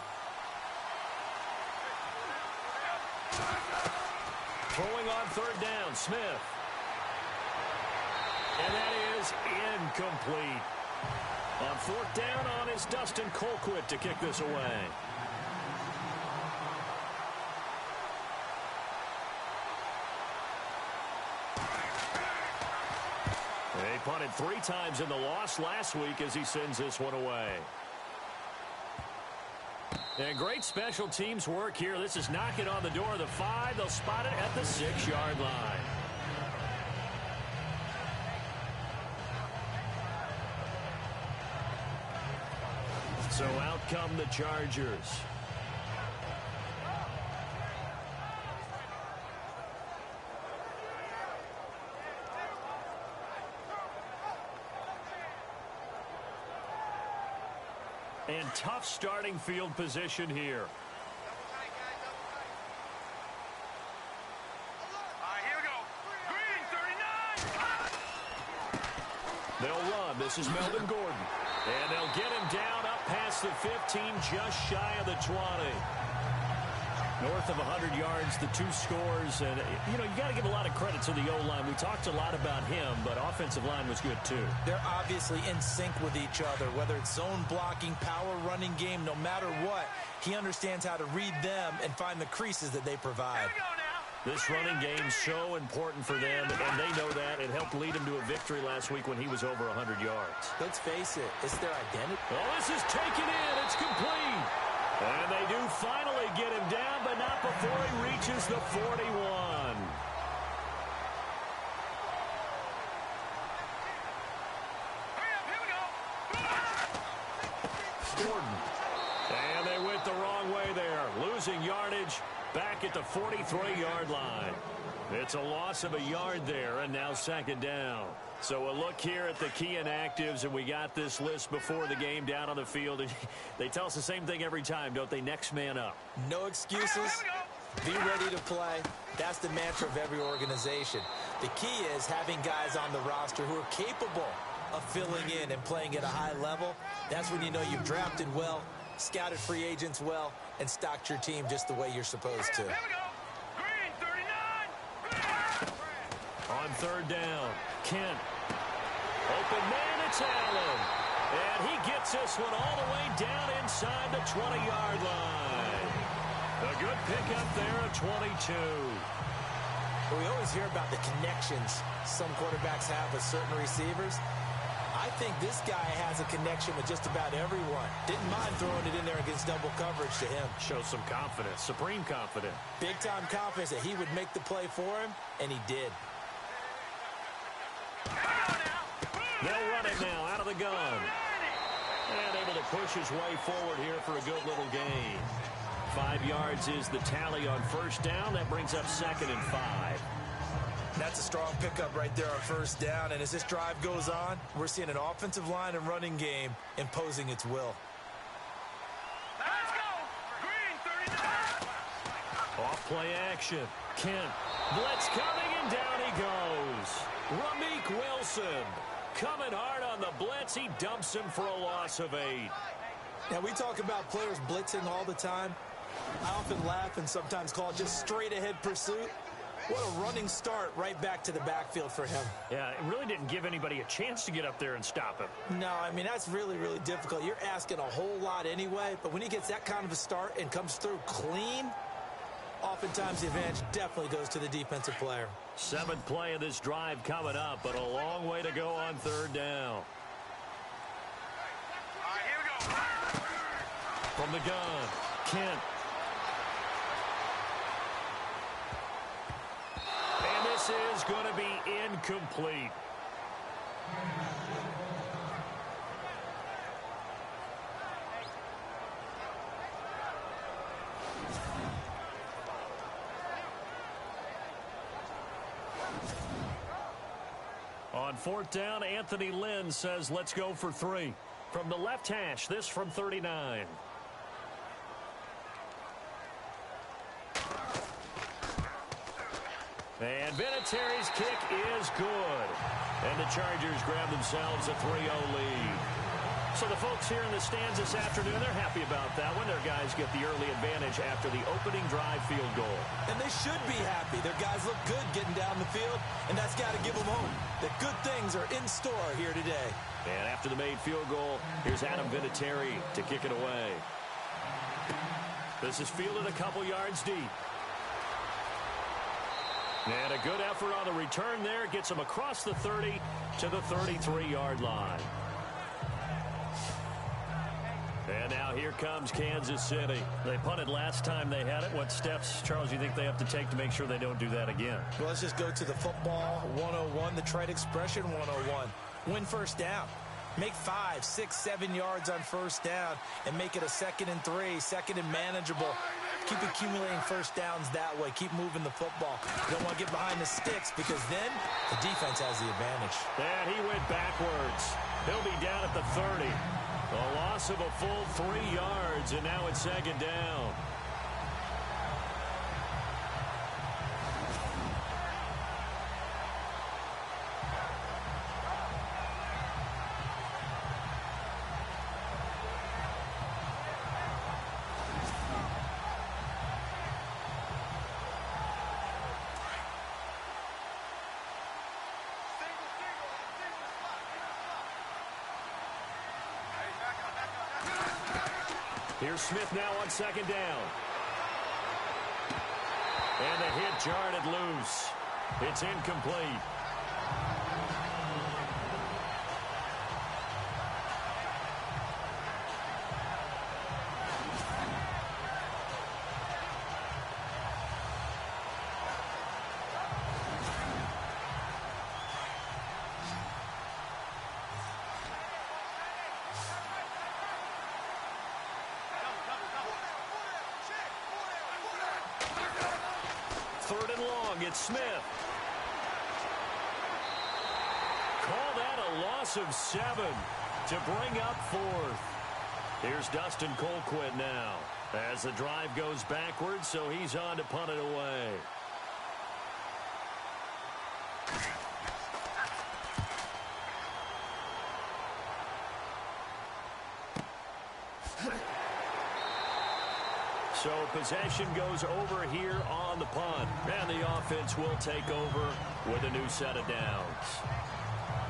Throwing on third down, Smith. And that is incomplete. On fourth down on is Dustin Colquitt to kick this away. They punted 3 times in the loss last week as he sends this one away. And great special teams work here. This is knocking on the door of the 5. They'll spot it at the 6-yard line. So out come the Chargers. And tough starting field position here. Here we go. Green 39. They'll run. This is Melvin Gordon. And they'll get him down up past the 15, just shy of the 20. North of 100 yards, the 2 scores. And, you know, you got to give a lot of credit to the O-line. We talked a lot about him, but offensive line was good, too. They're obviously in sync with each other, whether it's zone blocking, power running game, no matter what. He understands how to read them and find the creases that they provide. This running game so important for them, and they know that. It helped lead him to a victory last week when he was over 100 yards. Let's face it, it's their identity. Well, this is taken in. It's complete. And they do finally get him down, but not before he reaches the 41. Gordon. And they went the wrong way there. Losing yardage back at the 43-yard line. It's a loss of a yard there, and now 2nd down. So a look here at the key inactives, and we got this list before the game down on the field. And they tell us the same thing every time, don't they? Next man up. No excuses. Be ready to play. That's the mantra of every organization. The key is having guys on the roster who are capable of filling in and playing at a high level. That's when you know you've drafted well, scouted free agents well, and stocked your team just the way you're supposed to. Green 39. On 3rd down, Kent. Open man, it's Allen. And he gets this one all the way down inside the 20-yard line. A good pickup there at 22. We always hear about the connections some quarterbacks have with certain receivers. I think this guy has a connection with just about everyone. Didn't mind throwing it in there against double coverage to him. Shows some confidence, supreme confidence. Big-time confidence that he would make the play for him, and he did. They'll run it now out of the gun. And able to push his way forward here for a good little gain. 5 yards is the tally on 1st down. That brings up 2nd and 5. That's a strong pickup right there on 1st down. And as this drive goes on, we're seeing an offensive line and running game imposing its will. Let's go. Green 39. Off play action. Kent. Blitz coming, and down he goes. Ramik Wilson coming hard on the blitz. He dumps him for a loss of 8. Now, we talk about players blitzing all the time. I often laugh and sometimes call it just straight-ahead pursuit. What a running start right back to the backfield for him. Yeah, it really didn't give anybody a chance to get up there and stop him. No, I mean, that's really, really difficult. You're asking a whole lot anyway, but when he gets that kind of a start and comes through clean, oftentimes the advantage definitely goes to the defensive player. 7th play of this drive coming up, but a long way to go on 3rd down. Here we go. From the gun, Kent. And this is going to be incomplete. On 4th down, Anthony Lynn says, let's go for 3. From the left hash, this from 39. And Vinatieri's kick is good. And the Chargers grab themselves a 3-0 lead. So the folks here in the stands this afternoon, they're happy about that one. Their guys get the early advantage after the opening drive field goal. And they should be happy. Their guys look good getting down the field, and that's got to give them hope that good things are in store here today. And after the made field goal, here's Adam Vinatieri to kick it away. This is fielded a couple yards deep. And a good effort on the return there. Gets him across the 30 to the 33-yard line. And now here comes Kansas City. They punted last time they had it. What steps, Charles, do you think they have to take to make sure they don't do that again? Well, let's just go to the football 101, the trade expression 101. Win first down. Make 5, 6, 7 yards on first down and make it a 2nd and 3, 2nd and manageable. Keep accumulating first downs that way. Keep moving the football. You don't want to get behind the sticks because then the defense has the advantage. And he went backwards. He'll be down at the 30. A loss of a full 3 yards, and now it's 2nd down. Here's Smith now on 2nd down. And the hit jarred it loose. It's incomplete. Third and long, it's Smith. Call that a loss of 7 to bring up 4th. Here's Dustin Colquitt now as the drive goes backwards, so he's on to punt it away. So possession goes over here on the punt. And the offense will take over with a new set of downs.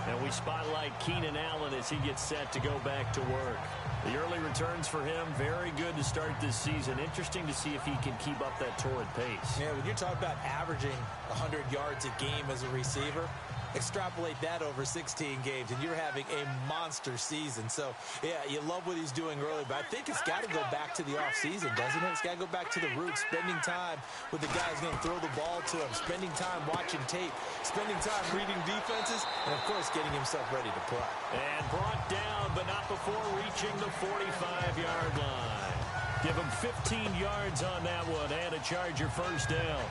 And we spotlight Keenan Allen as he gets set to go back to work. The early returns for him, very good to start this season. Interesting to see if he can keep up that torrid pace. Yeah, when you're talking about averaging 100 yards a game as a receiver, extrapolate that over 16 games, and you're having a monster season. So, yeah, you love what he's doing early, but I think it's got to go back to the offseason, doesn't it? It's got to go back to the roots, spending time with the guy who's going to throw the ball to him, spending time watching tape, spending time reading defenses, and, of course, getting himself ready to play. And brought down, but not before reaching the 45-yard line. Give him 15 yards on that one, and a Charger first down.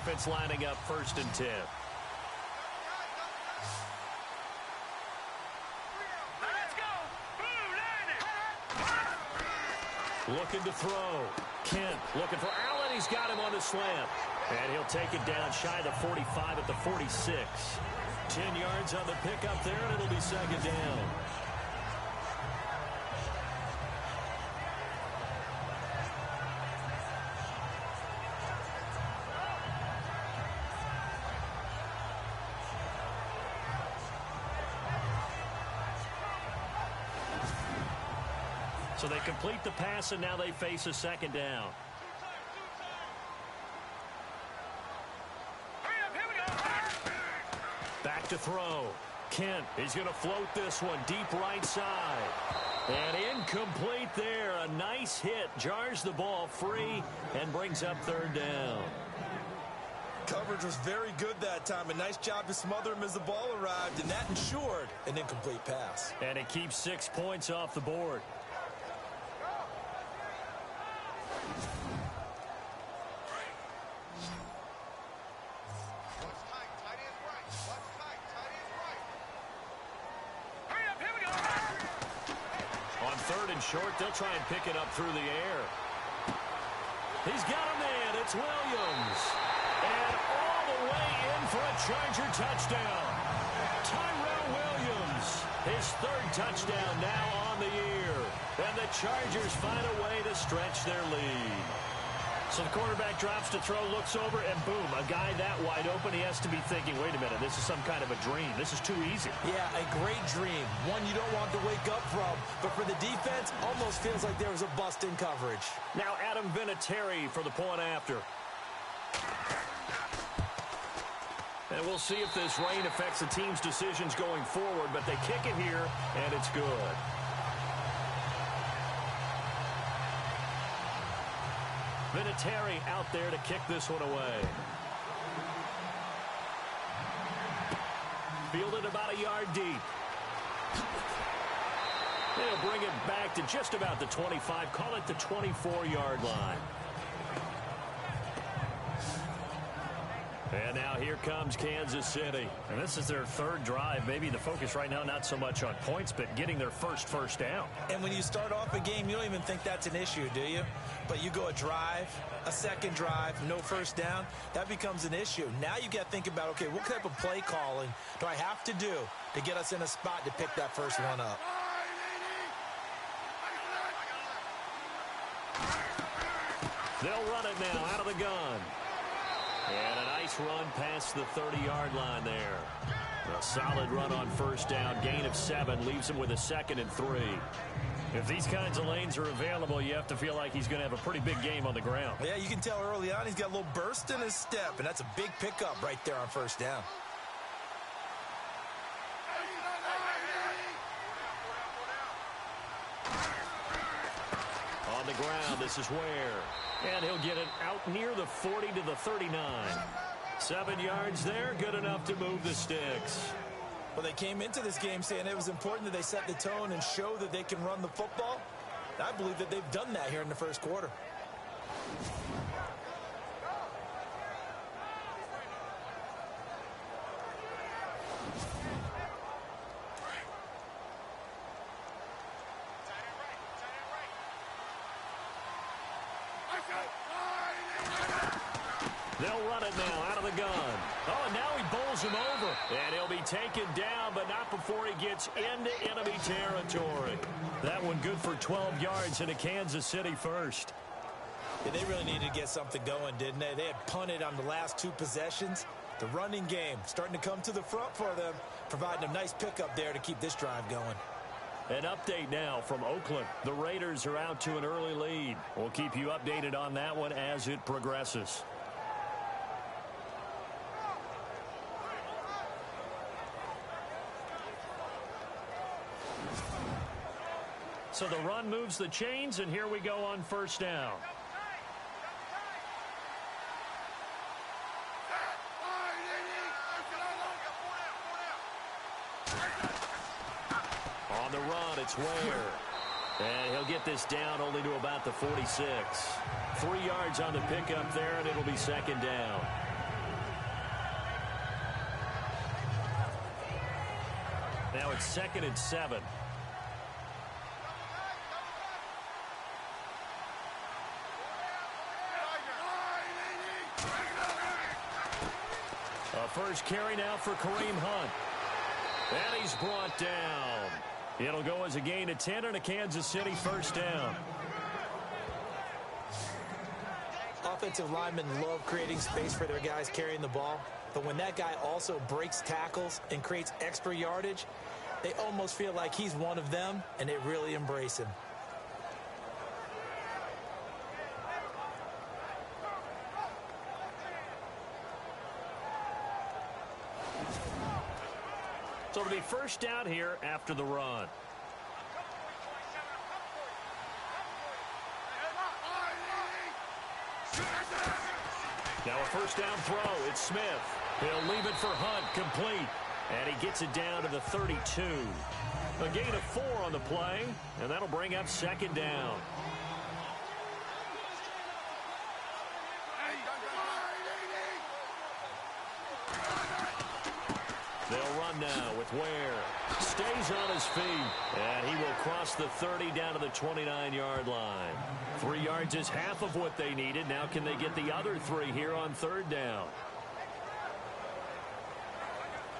Offense lining up 1st and 10. Let's go! Blue, Looking to throw. Kent looking for Allen. He's got him on the slant. And he'll take it down shy of the 45 at the 46. 10 yards on the pickup there, and it'll be 2nd down. So they complete the pass, and now they face a 2nd down. Back to throw. Kent, he's going to float this one deep right side. And incomplete there. A nice hit. Jars the ball free and brings up 3rd down. Coverage was very good that time. A nice job to smother him as the ball arrived, and that ensured an incomplete pass. And it keeps 6 points off the board. in short. They'll try and pick it up through the air. He's got a man. It's Williams. And all the way in for a Charger touchdown. Tyrell Williams, his third touchdown now on the year. And the Chargers find a way to stretch their lead. So the quarterback drops to throw, looks over, and boom, a guy that wide open, he has to be thinking, wait a minute, this is some kind of a dream. This is too easy. Yeah, a great dream. One you don't want to wake up from. But for the defense, almost feels like there was a bust in coverage. Now Adam Vinatieri for the point after. And we'll see if this rain affects the team's decisions going forward, but they kick it here, and it's good. Vinatieri out there to kick this one away. Fielded about a yard deep. They'll bring it back to just about the 25. Call it the 24-yard line. And now here comes Kansas City. And this is their third drive. Maybe the focus right now not so much on points, but getting their first down. And when you start off a game, you don't even think that's an issue, do you? But you go a drive, a second drive, no first down, that becomes an issue. Now you got to think about, okay, what type of play calling do I have to do to get us in a spot to pick that first one up? They'll run it now out of the gun. And a nice run past the 30-yard line there. A solid run on first down. Gain of 7 leaves him with a 2nd and 3. If these kinds of lanes are available, you have to feel like he's going to have a pretty big game on the ground. Yeah, you can tell early on he's got a little burst in his step, and that's a big pickup right there on first down. On the ground, this is Ware. And he'll get it out near the 40 to the 39. 7 yards there, good enough to move the sticks. Well, they came into this game saying it was important that they set the tone and show that they can run the football. I believe that they've done that here in the first quarter. They'll run it now out of the gun. Oh, and now he bowls him over. And he'll be taken down, but not before he gets into enemy territory. That one good for 12 yards into Kansas City first. Yeah, they really needed to get something going, didn't they? They had punted on the last 2 possessions. The running game starting to come to the front for them, providing a nice pickup there to keep this drive going. An update now from Oakland. The Raiders are out to an early lead. We'll keep you updated on that one as it progresses. So the run moves the chains, and here we go on first down. On the run, it's Ware. And he'll get this down only to about the 46. 3 yards on the pickup there, and it'll be 2nd down. Now it's 2nd and 7. First carry now for Kareem Hunt. And he's brought down. It'll go as a gain of 10 and a Kansas City first down. Offensive linemen love creating space for their guys carrying the ball. But when that guy also breaks tackles and creates extra yardage, they almost feel like he's one of them, and they really embrace him. So it'll be first down here after the run. Now a first down throw. It's Smith. He'll leave it for Hunt, complete. And he gets it down to the 32. A gain of 4 on the play, and that'll bring up 2nd down. They'll run run now with Ware. Stays on his feet, and he will cross the 30 down to the 29-yard line. 3 yards is half of what they needed. Now can they get the other 3 here on 3rd down?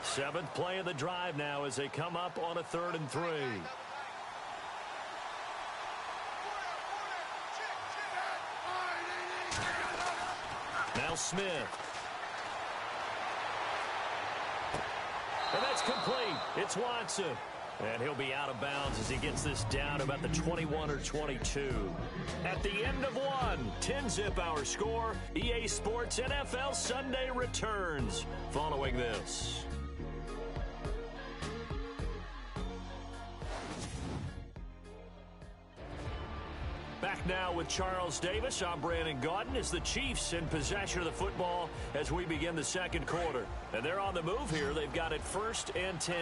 7th play of the drive now as they come up on a 3rd and 3. Now Smith. And that's complete. It's Watson. And he'll be out of bounds as he gets this down about the 21 or 22. At the end of 1, 10-zip our score. EA Sports NFL Sunday returns following this. Back now with Charles Davis. I'm Brandon Gaudin as the Chiefs in possession of the football as we begin the 2nd quarter. And they're on the move here. They've got it 1st and 10.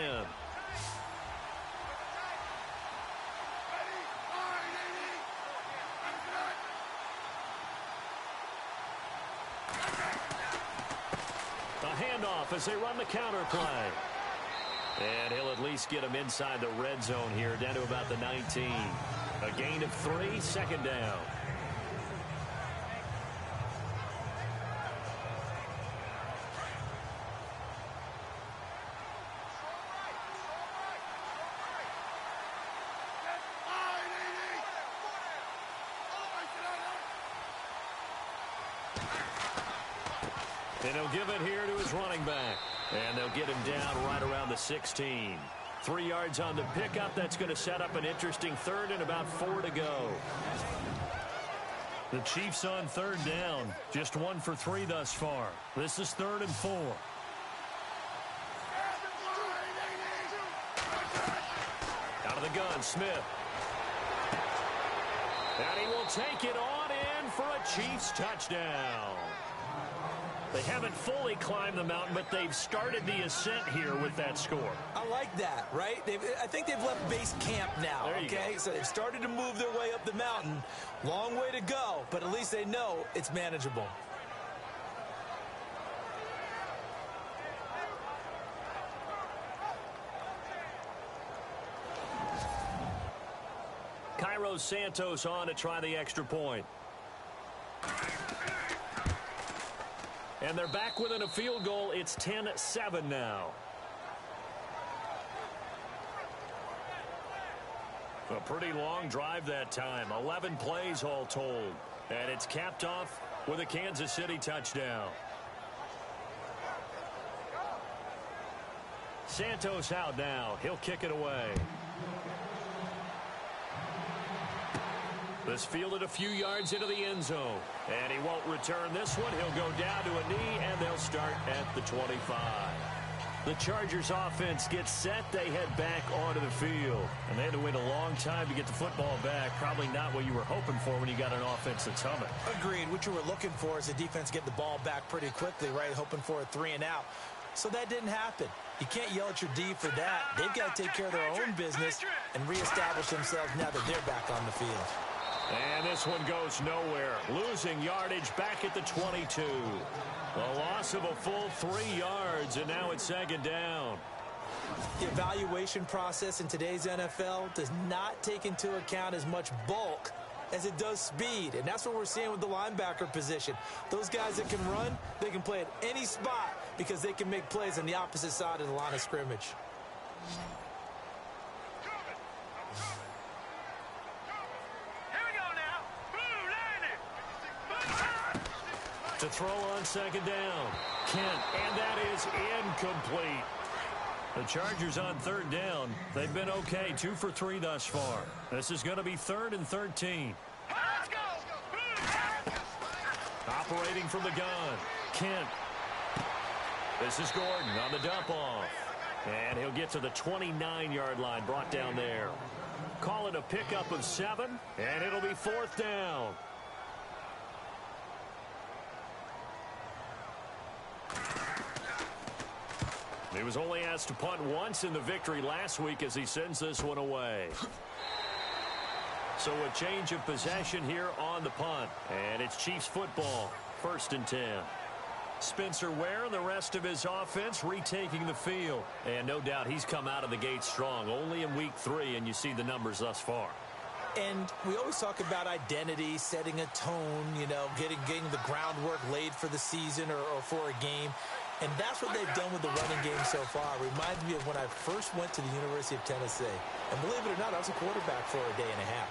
A handoff as they run the counter play. And he'll at least get him inside the red zone here, down to about the 19. A gain of 3, 2nd down. And he'll give it here to his running back. And they'll get him down right around the 16. 3 yards on the pickup. That's going to set up an interesting 3rd and about 4 to go. The Chiefs on 3rd down. Just 1 for 3 thus far. This is 3rd and 4. Out of the gun, Smith. And he will take it on in for a Chiefs touchdown. They haven't fully climbed the mountain, but they've started the ascent here with that score. I like that, right? I think they've left base camp now, okay? So they've started to move their way up the mountain. Long way to go, but at least they know it's manageable. Cairo Santos on to try the extra point. And they're back within a field goal. It's 10-7 now. A pretty long drive that time. 11 plays all told. And it's capped off with a Kansas City touchdown. Santos out now. He'll kick it away. This fielded a few yards into the end zone. And he won't return this one. He'll go down to a knee, and they'll start at the 25. The Chargers offense gets set. They head back onto the field. And they had to wait a long time to get the football back. Probably not what you were hoping for when you got an offense that's humming. Agreed. What you were looking for is the defense get the ball back pretty quickly, right? Hoping for a 3 and out. So that didn't happen. You can't yell at your D for that. They've got to take care of their own business and reestablish themselves now that they're back on the field. And this one goes nowhere. Losing yardage back at the 22. A loss of a full 3 yards, and now it's 2nd down. The evaluation process in today's NFL does not take into account as much bulk as it does speed, and that's what we're seeing with the linebacker position. Those guys that can run, they can play at any spot because they can make plays on the opposite side of the line of scrimmage. To throw on 2nd down. Kent, and that is incomplete. The Chargers on 3rd down. They've been okay, 2 for 3 thus far. This is going to be 3rd and 13. Let's go. Operating from the gun. Kent. This is Gordon on the dump off. And he'll get to the 29-yard line, brought down there. Call it a pickup of 7, and it'll be 4th down. He was only asked to punt once in the victory last week as he sends this one away. So a change of possession here on the punt. And it's Chiefs football, 1st and 10. Spencer Ware and the rest of his offense retaking the field. And no doubt he's come out of the gate strong, only in week 3, and you see the numbers thus far. And we always talk about identity, setting a tone, getting the groundwork laid for the season or for a game. And that's what they've done with the running game so far. It reminds me of when I first went to the University of Tennessee. And believe it or not, I was a quarterback for a day and a half.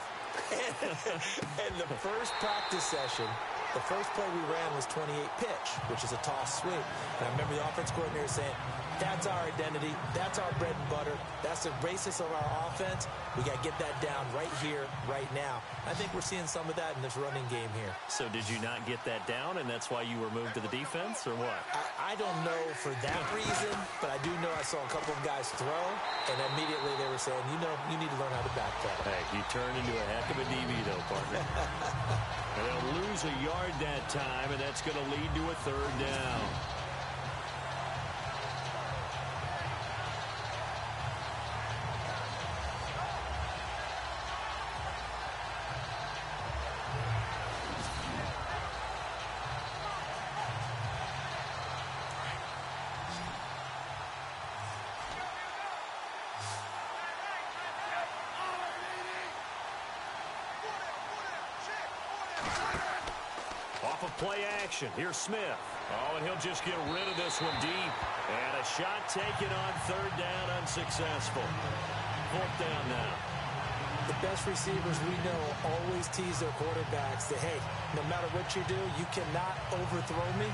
And the first practice session, the first play we ran was 28 pitch, which is a toss sweep. And I remember the offense coordinator saying, that's our identity. That's our bread and butter. That's the basis of our offense. We got to get that down right here, right now. I think we're seeing some of that in this running game here. So did you not get that down, and that's why you were moved to the defense, or what? I don't know for that reason, but I do know I saw a couple of guys throw, and immediately they were saying, you need to learn how to backpedal. Hey, you turned into a heck of a DB, though, partner. And they'll lose a yard that time, and that's going to lead to a 3rd down. Play action. Here's Smith. Oh, and he'll just get rid of this one deep. And a shot taken on 3rd down, unsuccessful. 4th down now. The best receivers we know always tease their quarterbacks that, hey, no matter what you do, you cannot overthrow me.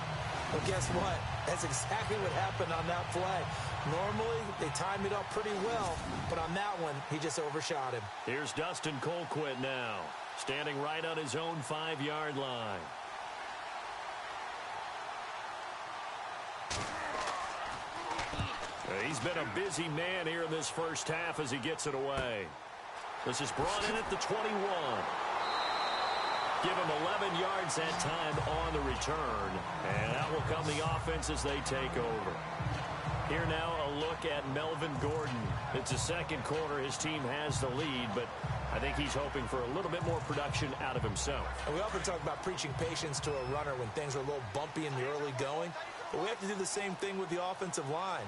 Well, guess what? That's exactly what happened on that play. Normally, they time it up pretty well, but on that one, he just overshot him. Here's Dustin Colquitt now, standing right on his own 5-yard line. He's been a busy man here in this first half as he gets it away. This is brought in at the 21. Give him 11 yards that time on the return. And out will come the offense as they take over. Here now a look at Melvin Gordon. It's the second quarter. His team has the lead, but I think he's hoping for a little bit more production out of himself. And we often talk about preaching patience to a runner when things are a little bumpy in the early going. But we have to do the same thing with the offensive line.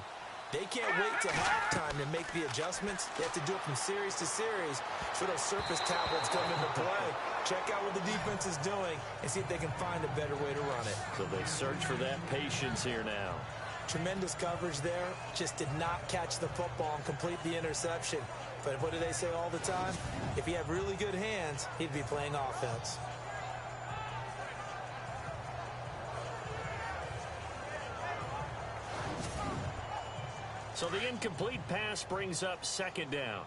They can't wait till halftime to make the adjustments. They have to do it from series to series so those surface tablets come into play. Check out what the defense is doing and see if they can find a better way to run it. So they search for that patience here now. Tremendous coverage there. Just did not catch the football and complete the interception. But what do they say all the time? If he had really good hands, he'd be playing offense. So the incomplete pass brings up 2nd down. All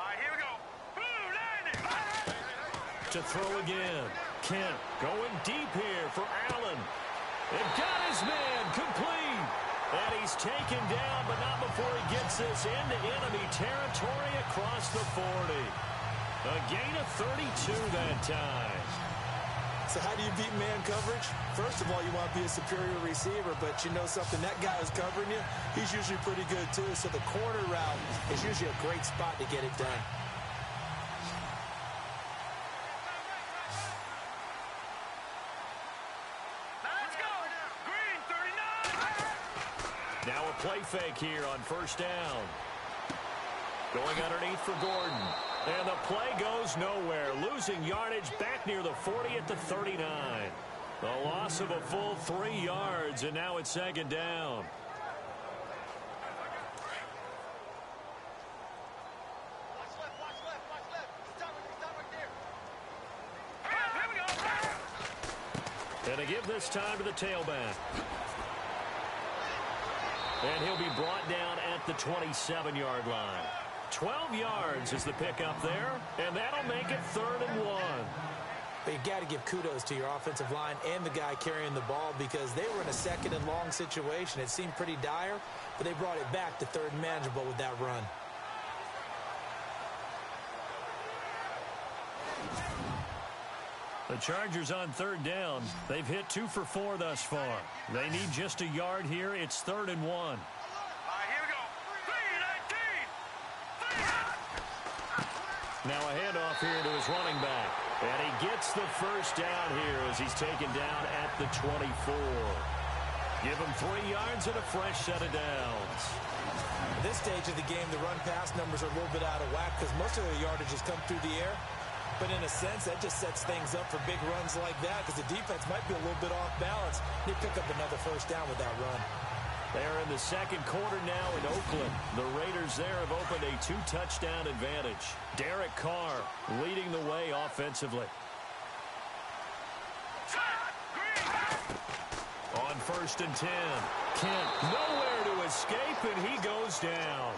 right, here we go. Blue 90. To throw again. Kemp going deep here for Allen. And got his man complete. And he's taken down, but not before he gets this into enemy territory across the 40. A gain of 32 that time. So how do you beat man coverage? First of all, you want to be a superior receiver, but you know something, that guy who's covering you, he's usually pretty good too. So the corner route is usually a great spot to get it done. Let's go. Green 39. Now a play fake here on 1st down. Going underneath for Gordon. And the play goes nowhere. Losing yardage back near the 40 at the 39. The loss of a full 3 yards, and now it's 2nd down. Watch left. Stop right there. Here we go. And to give this time to the tailback. And he'll be brought down at the 27-yard line. 12 yards is the pickup there, and that'll make it 3rd and 1. But you got to give kudos to your offensive line and the guy carrying the ball because they were in a 2nd and long situation. It seemed pretty dire, but they brought it back to 3rd and manageable with that run. The Chargers on 3rd down. They've hit 2 for 4 thus far. They need just a yard here. It's 3rd and 1. All right, here we go. 319. Now a handoff here to his running back. And he gets the first down here as he's taken down at the 24. Give him 3 yards and a fresh set of downs. At this stage of the game, the run-pass numbers are a little bit out of whack because most of the yardage has come through the air. But in a sense, that just sets things up for big runs like that because the defense might be a little bit off balance. They pick up another first down with that run. They're in the second quarter now in Oakland. The Raiders there have opened a 2-touchdown advantage. Derek Carr leading the way offensively. On 1st and 10, Kent nowhere to escape, and he goes down.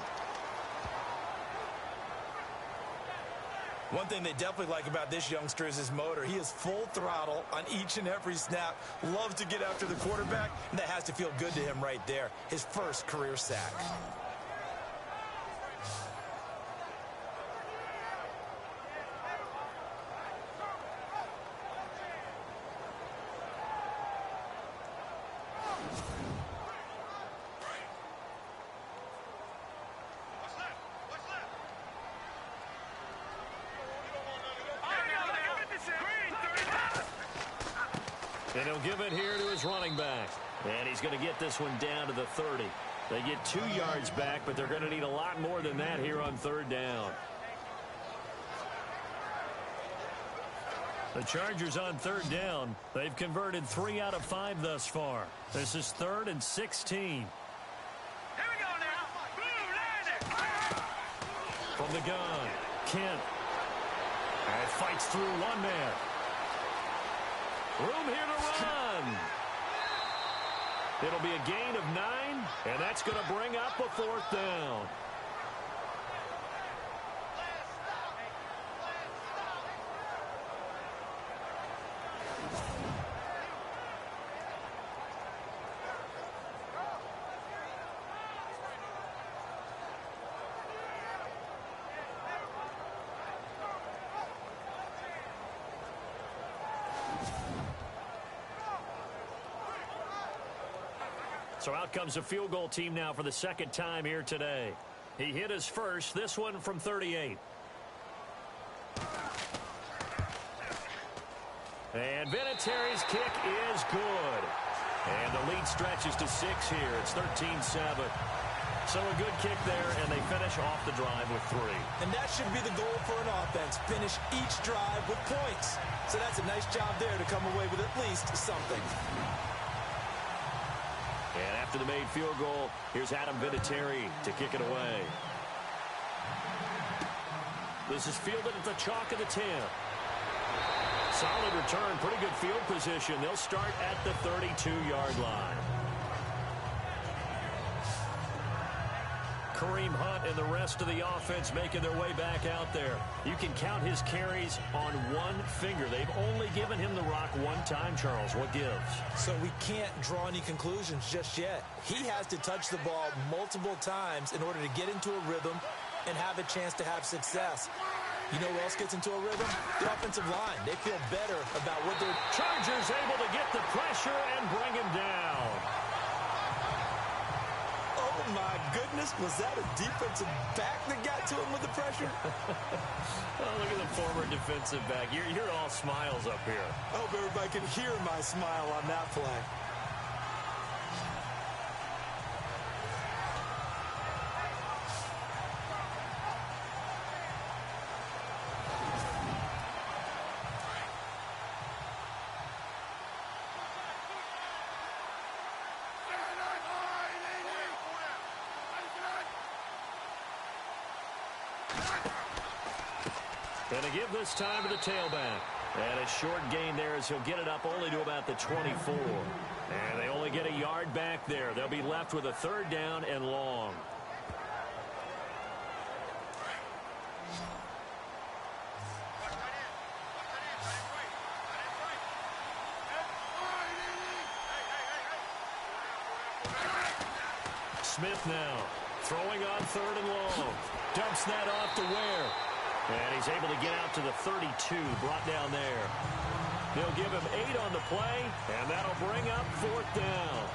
One thing they definitely like about this youngster is his motor. He is full throttle on each and every snap. Loves to get after the quarterback, and that has to feel good to him right there. His first career sack. And he'll give it here to his running back. And he's going to get this one down to the 30. They get 2 yards back, but they're going to need a lot more than that here on 3rd down. The Chargers on 3rd down. They've converted 3 out of 5 thus far. This is 3rd and 16. Here we go now. Blue landing. From the gun, Kent. And fights through one man. Room here to run. It'll be a gain of 9, and that's going to bring up a 4th down. So out comes a field goal team now for the 2nd time here today. He hit his first, this one from 38. And Vinatieri's kick is good. And the lead stretches to 6 here. It's 13-7. So a good kick there, and they finish off the drive with 3. And that should be the goal for an offense. Finish each drive with points. So that's a nice job there to come away with at least something. And after the made field goal, here's Adam Vinatieri to kick it away. This is fielded at the chalk of the 10. Solid return, pretty good field position. They'll start at the 32-yard line. Kareem Hunt and the rest of the offense making their way back out there. You can count his carries on one finger. They've only given him the rock one time, Charles. What gives? So we can't draw any conclusions just yet. He has to touch the ball multiple times in order to get into a rhythm and have a chance to have success. You know who else gets into a rhythm? The offensive line. They feel better about what they're... Chargers able to get the pressure and bring him down. Oh, my goodness. Was that a defensive back that got to him with the pressure? Oh, look at the former defensive back. You're all smiles up here. I hope everybody can hear my smile on that play. Going to give this time to the tailback. And a short gain there as he'll get it up only to about the 24. And they only get a yard back there. They'll be left with a 3rd down and long. Smith now throwing on 3rd and long. Dumps that off to Ware. And he's able to get out to the 32, brought down there. They'll give him 8 on the play, and that'll bring up 4th down.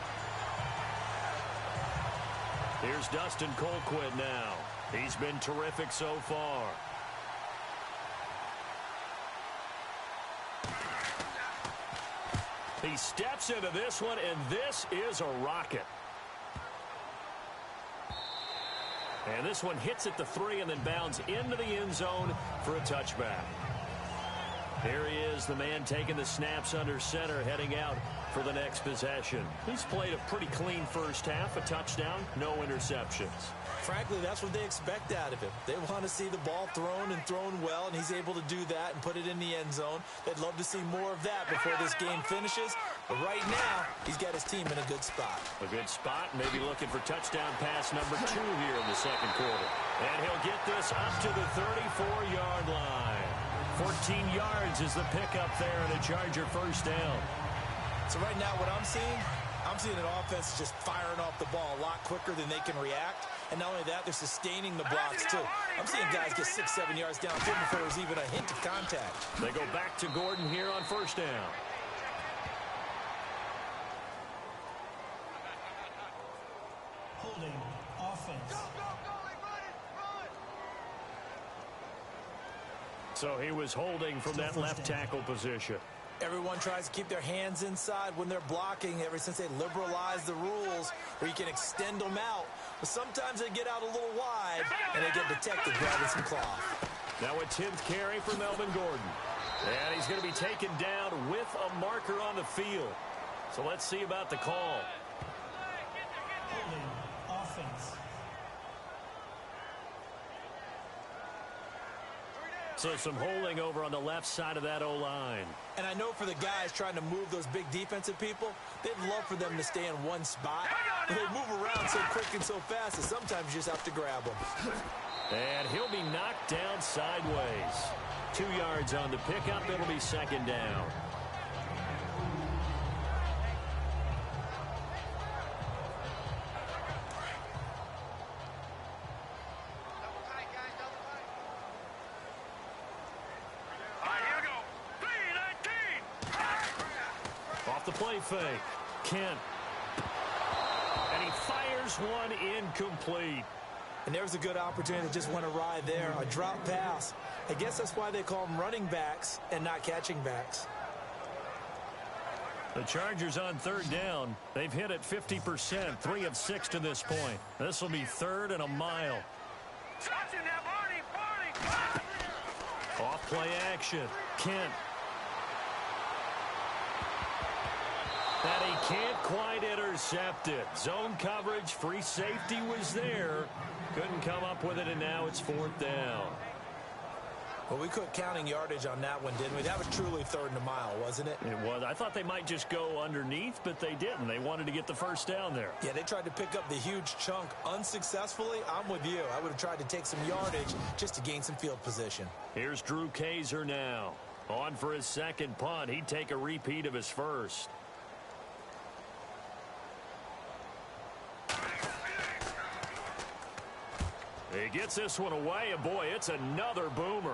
Here's Dustin Colquitt now. He's been terrific so far. He steps into this one, and this is a rocket. And this one hits at the 3 and then bounds into the end zone for a touchback. Here he is, the man taking the snaps under center, heading out for the next possession. He's played a pretty clean first half, a touchdown, no interceptions. Frankly, that's what they expect out of him. They want to see the ball thrown and thrown well, and he's able to do that and put it in the end zone. They'd love to see more of that before this game finishes. But right now, he's got his team in a good spot. A good spot, maybe looking for touchdown pass number 2 here in the second quarter. And he'll get this up to the 34-yard line. 14 yards is the pickup there and a Charger first down. So right now what I'm seeing an offense just firing off the ball a lot quicker than they can react. And not only that, they're sustaining the blocks too. I'm seeing guys get 6-7 yards downfield before there's even a hint of contact. They go back to Gordon here on first down. Holding offense. So he was holding from that left tackle position. Everyone tries to keep their hands inside when they're blocking ever since they liberalized the rules where you can extend them out. But sometimes they get out a little wide and they get detected grabbing some cloth. Now a 10th carry for Melvin Gordon. And he's going to be taken down with a marker on the field. So let's see about the call. Holding offense. So some holding over on the left side of that O-line. And I know for the guys trying to move those big defensive people, they'd love for them to stay in one spot. But they move around so quick and so fast that sometimes you just have to grab them. And he'll be knocked down sideways. 2 yards on the pickup. It'll be second down. Off the play fake. Kent. And he fires one incomplete. And there's a good opportunity that just went awry there. A drop pass. I guess that's why they call them running backs and not catching backs. The Chargers on third down. They've hit it 50%, 3 of 6 to this point. This will be third and a mile. Off play action. Kent. And he can't quite intercept it. Zone coverage, free safety was there. Couldn't come up with it, and now it's fourth down. Well, we quit counting yardage on that one, didn't we? That was truly third and a mile, wasn't it? It was. I thought they might just go underneath, but they didn't. They wanted to get the first down there. Yeah, they tried to pick up the huge chunk unsuccessfully. I'm with you. I would have tried to take some yardage just to gain some field position. Here's Drew Kaiser now. On for his second punt. He'd take a repeat of his first. He gets this one away, and boy, it's another boomer.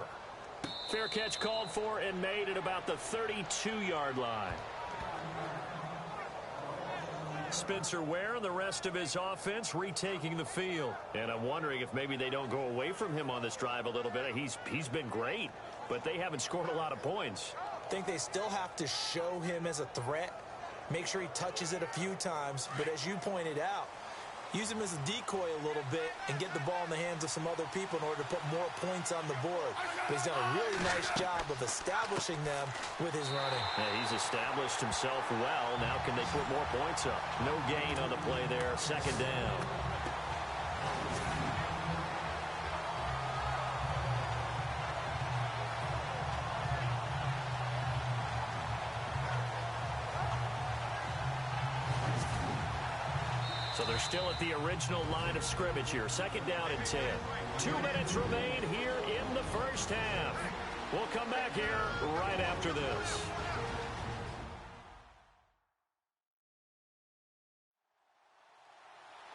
Fair catch called for and made at about the 32-yard line. Spencer Ware and the rest of his offense retaking the field. And I'm wondering if maybe they don't go away from him on this drive a little bit. He's been great, but they haven't scored a lot of points. I think they still have to show him as a threat, make sure he touches it a few times. But as you pointed out, use him as a decoy a little bit and get the ball in the hands of some other people in order to put more points on the board. But he's done a really nice job of establishing them with his running. Yeah, he's established himself well. Now can they put more points up? No gain on the play there. Second down. So they're still at the original line of scrimmage here. Second down and 10. 2 minutes remain here in the first half. We'll come back here right after this.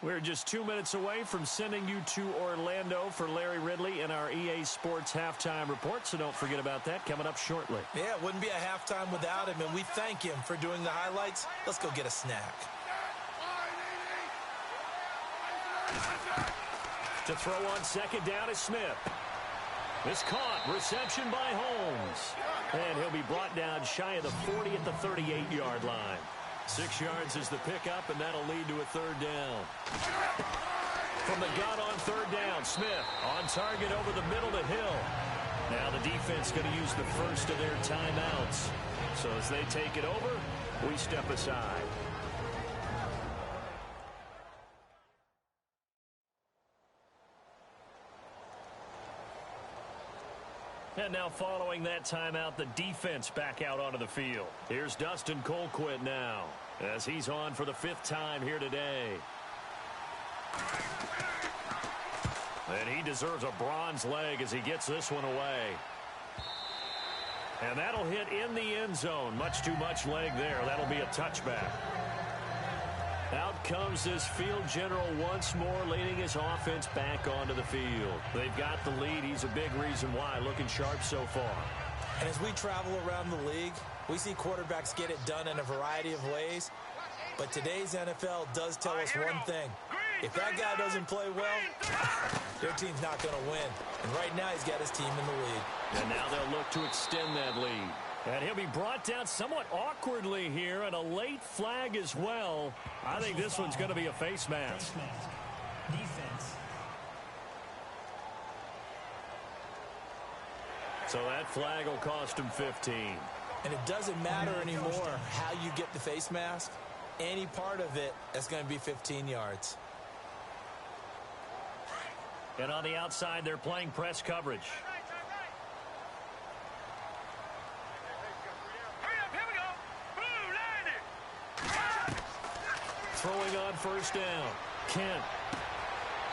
We're just 2 minutes away from sending you to Orlando for Larry Ridley in our EA Sports Halftime Report, so don't forget about that coming up shortly. Yeah, it wouldn't be a halftime without him, and we thank him for doing the highlights. Let's go get a snack. To throw on second down is Smith. It's caught. Reception by Holmes. And he'll be brought down shy of the 40 at the 38-yard line. 6 yards is the pickup, and that'll lead to a third down. From the gun on third down, Smith on target over the middle to Hill. Now the defense going to use the first of their timeouts. So as they take it over, we step aside. And now following that timeout, the defense back out onto the field. Here's Dustin Colquitt now as he's on for the 5th time here today. And he deserves a bronze leg as he gets this one away. And that'll hit in the end zone. Much too much leg there. That'll be a touchback. Out comes this field general once more, leading his offense back onto the field. They've got the lead. He's a big reason why. Looking sharp so far. And as we travel around the league, we see quarterbacks get it done in a variety of ways. But today's NFL does tell us one thing. If that guy doesn't play well, their team's not going to win. And right now, he's got his team in the lead. And now they'll look to extend that lead. And he'll be brought down somewhat awkwardly here, and a late flag as well. I think this one's going to be a face mask. Defense. So that flag will cost him 15. And it doesn't matter anymore how you get the face mask. Any part of it, that's going to be 15 yards. And on the outside, they're playing press coverage. Throwing on first down. Kent.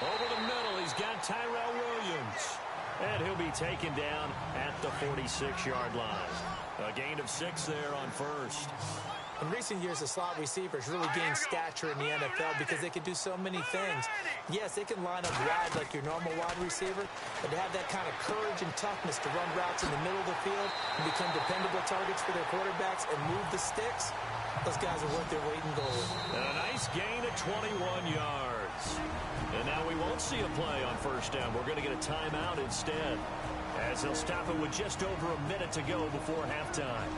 Over the middle, he's got Tyrell Williams. And he'll be taken down at the 46-yard line. A gain of 6 there on first. In recent years, the slot receivers really gained stature in the NFL because they can do so many things. Yes, they can line up wide like your normal wide receiver, but to have that kind of courage and toughness to run routes in the middle of the field and become dependable targets for their quarterbacks and move the sticks, those guys are worth their weight in gold. And a nice gain of 21 yards. And now we won't see a play on first down. We're going to get a timeout instead, as they'll stop it with just over a minute to go before halftime.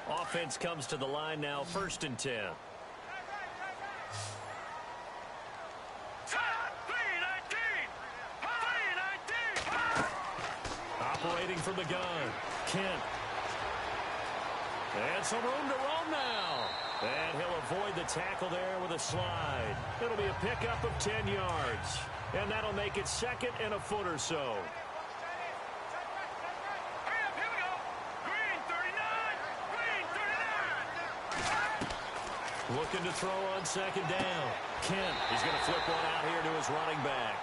Offense comes to the line now, 1st and 10. Operating from the gun, Kent. And some room to roam now. And he'll avoid the tackle there with a slide. It'll be a pickup of 10 yards. And that'll make it 2nd and a foot or so. Looking to throw on 2nd down. Kent, he's going to flip one out here to his running back.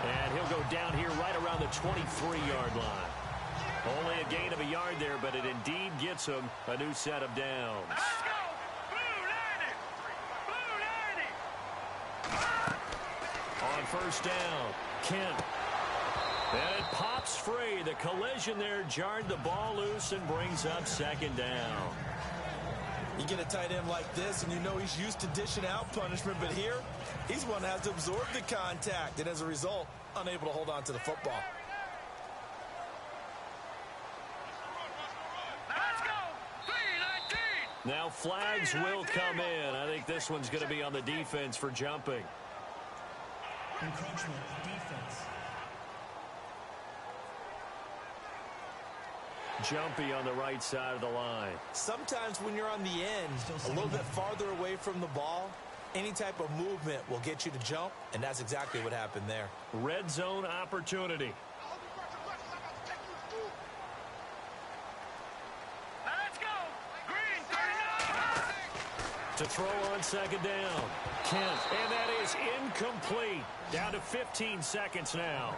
And he'll go down here right around the 23-yard line. Only a gain of a yard there, but it indeed gets him a new set of downs. Let's go! Blue 90! On first down, Kent. And it pops free. The collision there jarred the ball loose and brings up 2nd down. You get a tight end like this, and you know he's used to dishing out punishment, but here, he's one that has to absorb the contact, and as a result, unable to hold on to the football. Let's go! 3-19! Now flags will come in. I think this one's going to be on the defense for jumping. Encroachment. Defense. Jumpy on the right side of the line. Sometimes when you're on the end, a little bit farther away from the ball, any type of movement will get you to jump, and that's exactly what happened there. Red zone opportunity. Let's go! Green 39! To throw on 2nd down. Kent. And that is incomplete. Down to 15 seconds now.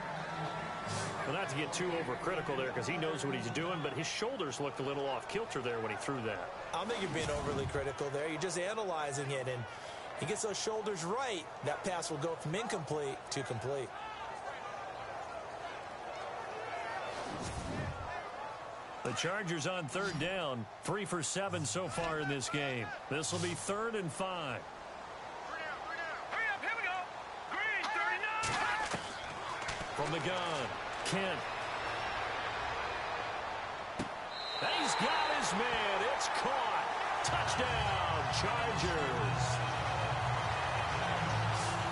Well, not to get too overcritical there because he knows what he's doing, but his shoulders looked a little off kilter there when he threw that. I don't think you're being overly critical there. You're just analyzing it, and he gets those shoulders right. That pass will go from incomplete to complete. The Chargers on 3rd down, 3 for 7 so far in this game. This will be 3rd and 5. from the gun. Kent. He's got his man. It's caught. Touchdown, Chargers.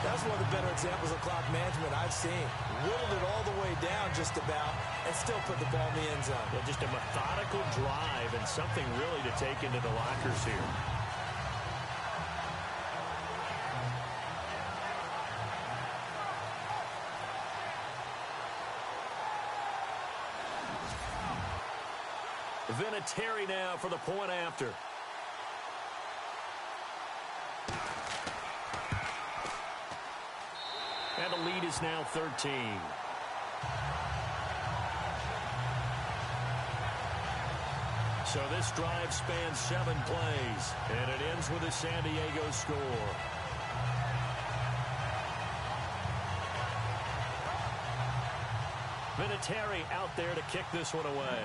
That's one of the better examples of clock management I've seen. Whittled it all the way down just about and still put the ball in the end zone. Yeah, just a methodical drive and something really to take into the lockers here. Vinatieri now for the point after. And the lead is now 13. So this drive spans 7 plays, and it ends with a San Diego score. Vinatieri out there to kick this one away.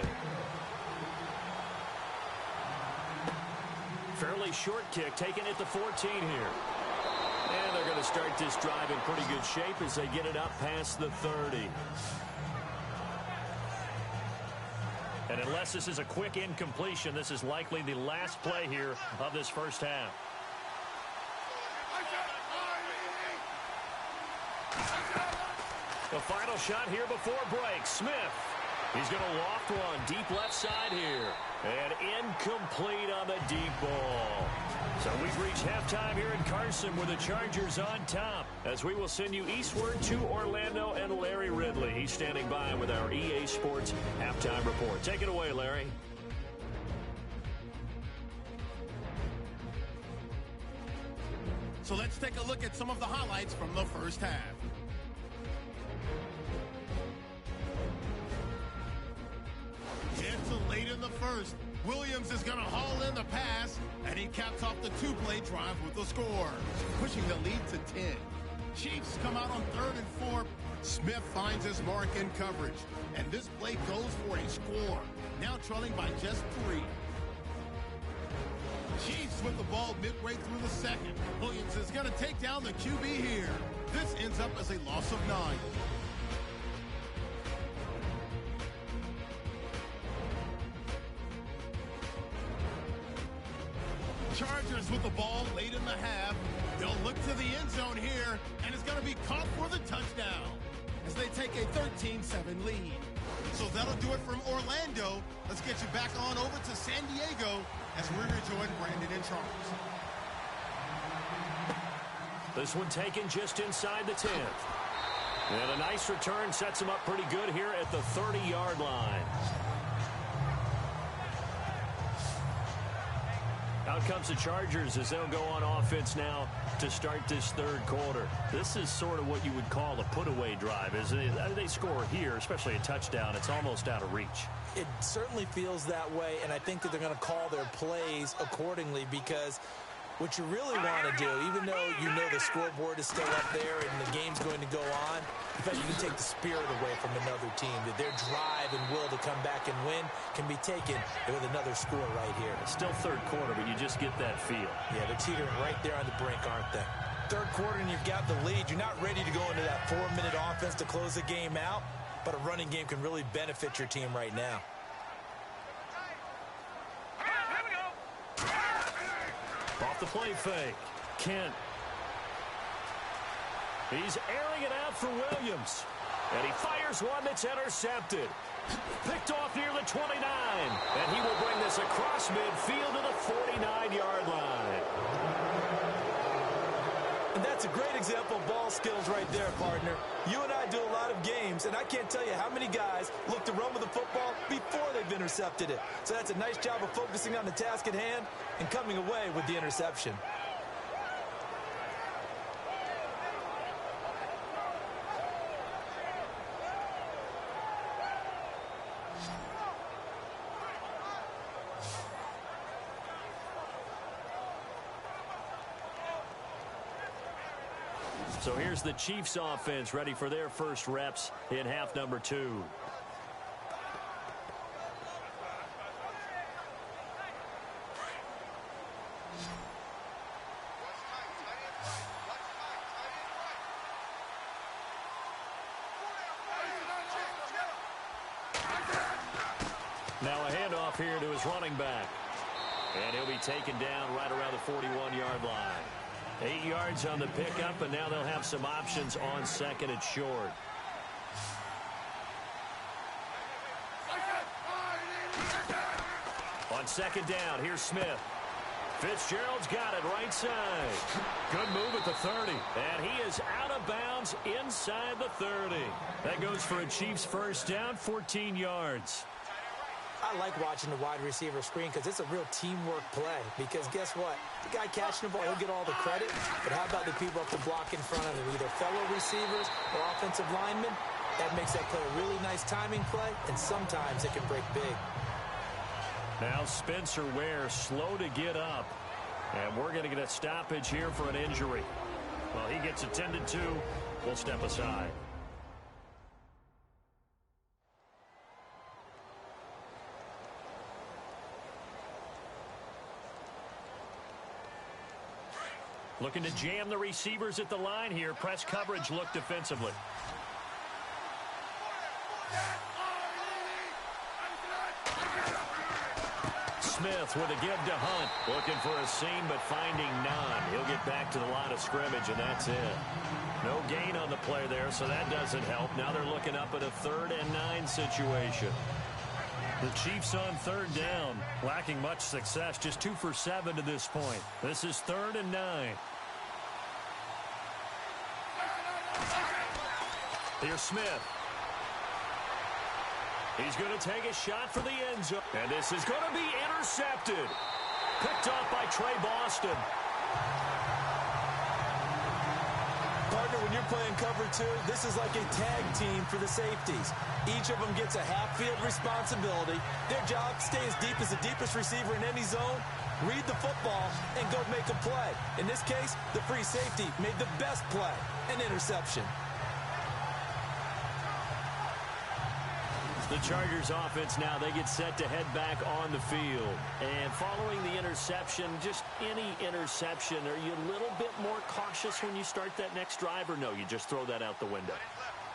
Fairly short kick, taking it to 14 here. And they're going to start this drive in pretty good shape as they get it up past the 30. And unless this is a quick incompletion, this is likely the last play here of this first half. The final shot here before break. Smith. He's going to loft one deep left side here. And incomplete on the deep ball. So we've reached halftime here in Carson with the Chargers on top. As we will send you eastward to Orlando and Larry Ridley. He's standing by with our EA Sports halftime report. Take it away, Larry. So let's take a look at some of the highlights from the first half. Into late in the first, Williams is going to haul in the pass, and he caps off the 2-play drive with the score, pushing the lead to 10. Chiefs come out on 3rd and 4. Smith finds his mark in coverage, and this play goes for a score, now trailing by just 3. Chiefs with the ball midway through the second. Williams is going to take down the QB here. This ends up as a loss of 9. Chargers with the ball late in the half. They'll look to the end zone here, and it's going to be caught for the touchdown as they take a 13-7 lead. So that'll do it from Orlando. Let's get you back on over to San Diego as we rejoin Brandon and Charles. This one taken just inside the 10th. And a nice return sets him up pretty good here at the 30-yard line. Out comes the Chargers as they'll go on offense now to start this third quarter. This is sort of what you would call a put-away drive. As they score here, especially a touchdown, it's almost out of reach. It certainly feels that way, and I think that they're going to call their plays accordingly because what you really want to do, even though you know the scoreboard is still up there and the game's going to go on, in fact, you can take the spirit away from another team. That their drive and will to come back and win can be taken with another score right here. It's still third quarter, but you just get that feel. Yeah, they're teetering right there on the brink, aren't they? Third quarter and you've got the lead. You're not ready to go into that 4-minute offense to close the game out, but a running game can really benefit your team right now. Off the play fake. Kent. He's airing it out for Williams. And he fires one that's intercepted. Picked off near the 29. And he will bring this across midfield to the 49-yard line. And that's a great example of ball skills right there, partner. You and I do a lot of games, and I can't tell you how many guys look to run with the football before they've intercepted it. So that's a nice job of focusing on the task at hand and coming away with the interception. So here's the Chiefs offense ready for their first reps in half number 2. running back. And he'll be taken down right around the 41-yard line. 8 yards on the pickup, and now they'll have some options on second and short. On second down, here's Smith. Fitzgerald's got it right side. Good move at the 30. And he is out of bounds inside the 30. That goes for a Chiefs first down, 14 yards. I like watching the wide receiver screen because it's a real teamwork play. Because guess what? The guy catching the ball, he'll get all the credit. But how about the people up the block in front of him? Either fellow receivers or offensive linemen. That makes that play a really nice timing play. And sometimes it can break big. Now Spencer Ware slow to get up. And we're going to get a stoppage here for an injury. Well, he gets attended to. We'll step aside. Looking to jam the receivers at the line here. Press coverage look defensively. Smith with a give to Hunt. Looking for a seam, but finding none. He'll get back to the line of scrimmage, and that's it. No gain on the play there, so that doesn't help. Now they're looking up at a 3rd and 9 situation. The Chiefs on 3rd down. Lacking much success, just 2 for 7 to this point. This is 3rd and 9. Here's Smith. He's going to take a shot for the end zone. And this is going to be intercepted. Picked off by Trey Boston. Partner, when you're playing cover 2, this is like a tag team for the safeties. Each of them gets a half-field responsibility. Their job, stay as deep as the deepest receiver in any zone, read the football, and go make a play. In this case, the free safety made the best play, an interception. The Chargers offense now, they get set to head back on the field. And following the interception, just any interception, are you a little bit more cautious when you start that next drive, or no, you just throw that out the window?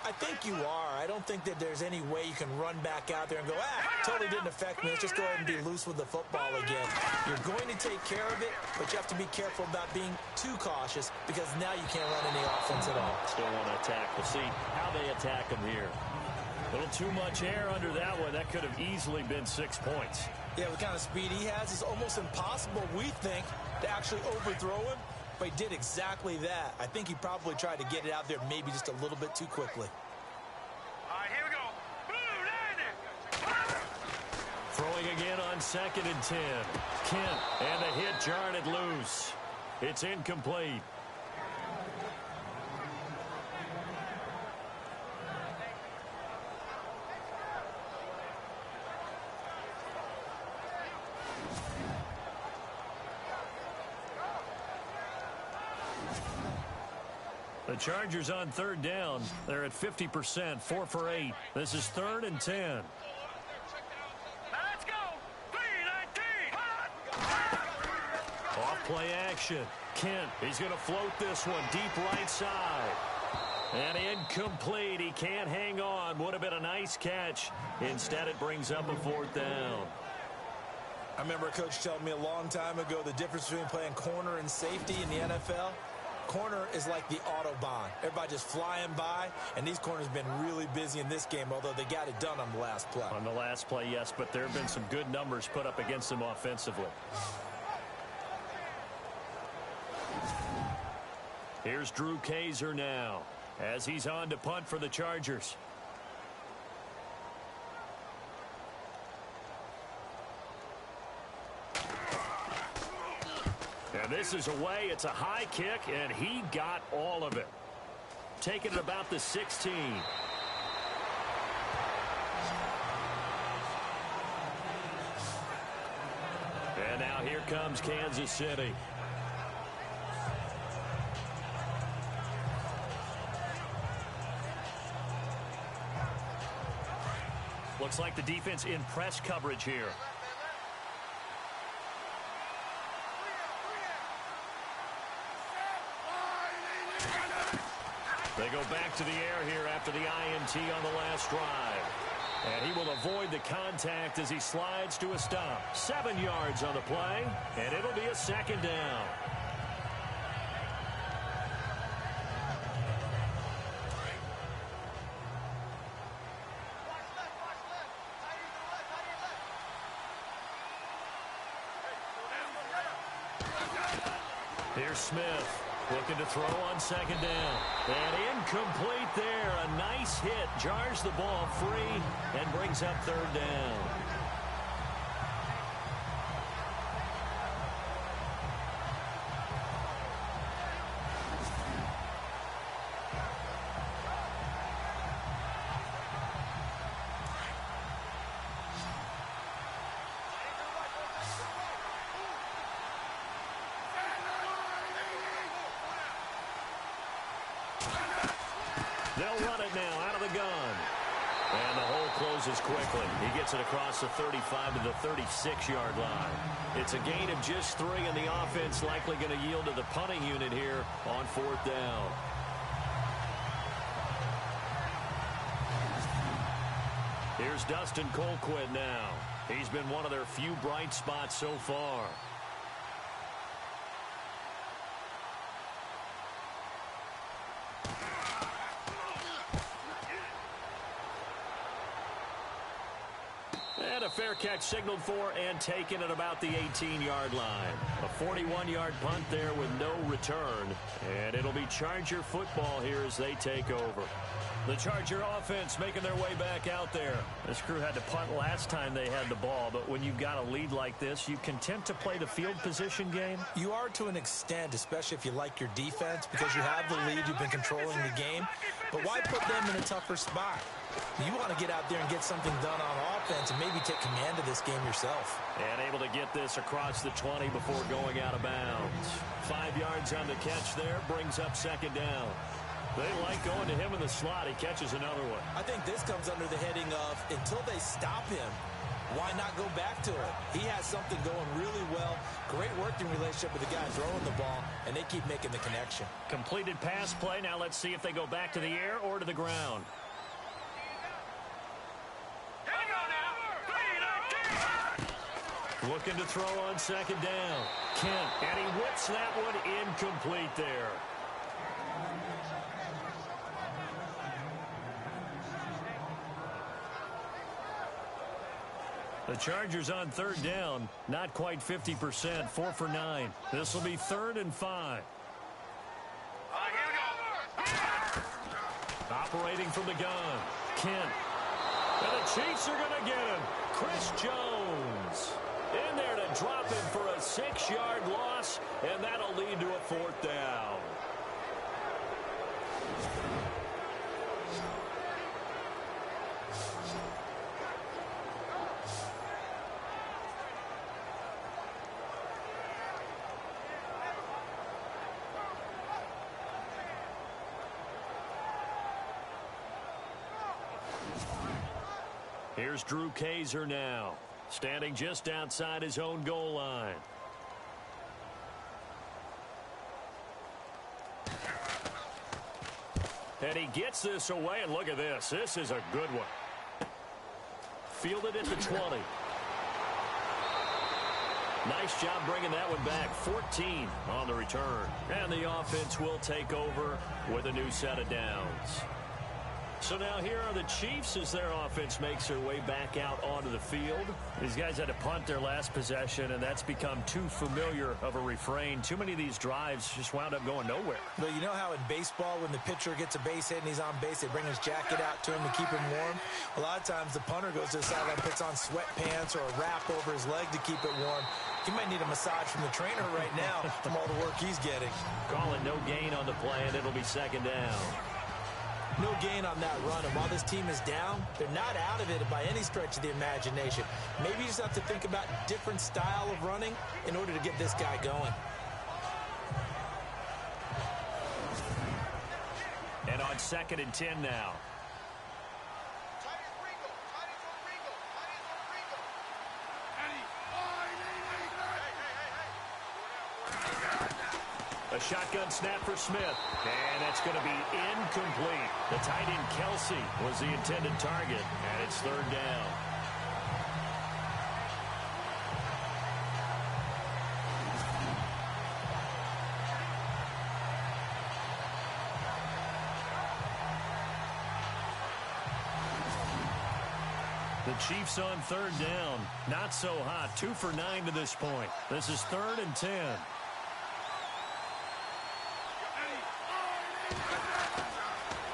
I think you are. I don't think that there's any way you can run back out there and go, totally didn't affect me. Let's just go ahead and be loose with the football again. You're going to take care of it, but you have to be careful about being too cautious because now you can't run any offense at all. Still want to attack. We'll see how they attack him here. A little too much air under that one. That could have easily been 6 points. Yeah, with the kind of speed he has, it's almost impossible, we think, to actually overthrow him. But he did exactly that. I think he probably tried to get it out there maybe just a little bit too quickly. All right, here we go. Blue, Throwing again on 2nd and 10. Kent, and the hit jarred it loose. It's incomplete. The Chargers on 3rd down. They're at 50%, 4 for 8. This is 3rd and 10. let's go. 3-19. Off play action. Kent, he's going to float this one deep right side. And incomplete. He can't hang on. Would have been a nice catch. Instead, it brings up a 4th down. I remember a coach telling me a long time ago the difference between playing corner and safety in the NFL. Corner is like the Autobahn. Everybody just flying by, and these corners have been really busy in this game, although they got it done on the last play. On the last play, yes, but there have been some good numbers put up against them offensively. Here's Drew Kaiser now, as he's on to punt for the Chargers. And this is away. It's a high kick, and he got all of it. Taking it about the 16. And now here comes Kansas City. Looks like the defense in press coverage here. They go back to the air here after the INT on the last drive. And he will avoid the contact as he slides to a stop. 7 yards on the play, and it'll be a second down. Here's Smith looking to throw on second down. And incomplete there. A nice hit. Jars the ball free and brings up third down. They'll run it now out of the gun. And the hole closes quickly. He gets it across the 35 to the 36-yard line. It's a gain of just 3, and the offense likely going to yield to the punting unit here on fourth down. Here's Dustin Colquitt now. He's been one of their few bright spots so far. And a fair catch signaled for and taken at about the 18-yard line. A 41-yard punt there with no return. And it'll be Charger football here as they take over. The Charger offense making their way back out there. This crew had to punt last time they had the ball, but when you've got a lead like this, you content to play the field position game? You are to an extent, especially if you like your defense, because you have the lead, you've been controlling the game. But why put them in a tougher spot? You want to get out there and get something done on offense and maybe take command of this game yourself. And able to get this across the 20 before going out of bounds. 5 yards on the catch there, brings up second down. They like going to him in the slot. He catches another one. I think this comes under the heading of until they stop him, why not go back to it? He has something going really well. Great working relationship with the guy throwing the ball, and they keep making the connection. Completed pass play. Now let's see if they go back to the air or to the ground. Looking to throw on second down. Kent, and he whips that one incomplete there. The Chargers on third down, not quite 50%, 4 for 9. This will be 3rd and 5. Operating from the gun, Kent. And the Chiefs are going to get him. Chris Jones in there to drop him for a 6-yard loss, and that'll lead to a 4th down. Here's Drew Kaiser now, standing just outside his own goal line. And he gets this away, and look at this. This is a good one. Fielded at the 20. Nice job bringing that one back. 14 on the return. And the offense will take over with a new set of downs. So now here are the Chiefs as their offense makes their way back out onto the field. These guys had to punt their last possession, and that's become too familiar of a refrain. Too many of these drives just wound up going nowhere. But you know how in baseball, when the pitcher gets a base hit and he's on base, they bring his jacket out to him to keep him warm? A lot of times the punter goes to the sideline, puts on sweatpants or a wrap over his leg to keep it warm. He might need a massage from the trainer right now from all the work he's getting. Call it no gain on the play, and it'll be second down. No gain on that run, and while this team is down, they're not out of it by any stretch of the imagination. Maybe you just have to think about different style of running in order to get this guy going. And on 2nd and 10 now. A A shotgun snap for Smith. And that's going to be incomplete. The tight end Kelsey was the intended target, and it's third down. The Chiefs on third down. Not so hot. 2 for 9 to this point. This is 3rd and 10.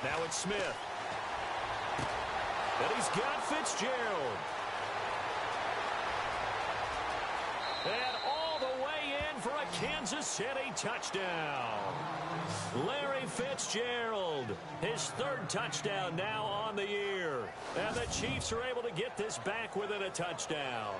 Now it's Smith. And he's got Fitzgerald. And all the way in for a Kansas City touchdown. Larry Fitzgerald, his 3rd touchdown now on the year. And the Chiefs are able to get this back within a touchdown.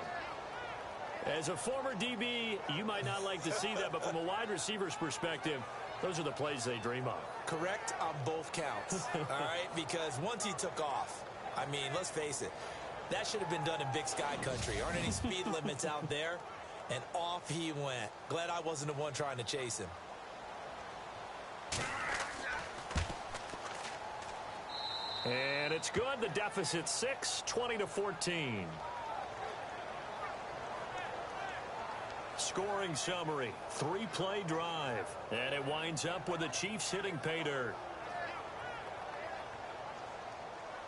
As a former DB, you might not like to see that, but from a wide receiver's perspective, those are the plays they dream of. Correct on both counts, all right? Because once he took off, I mean, let's face it, that should have been done in Big Sky country. Aren't any speed limits out there? And off he went. Glad I wasn't the one trying to chase him. And it's good. The deficit 6, 20-14. Scoring summary, 3-play drive. And it winds up with the Chiefs hitting pay dirt.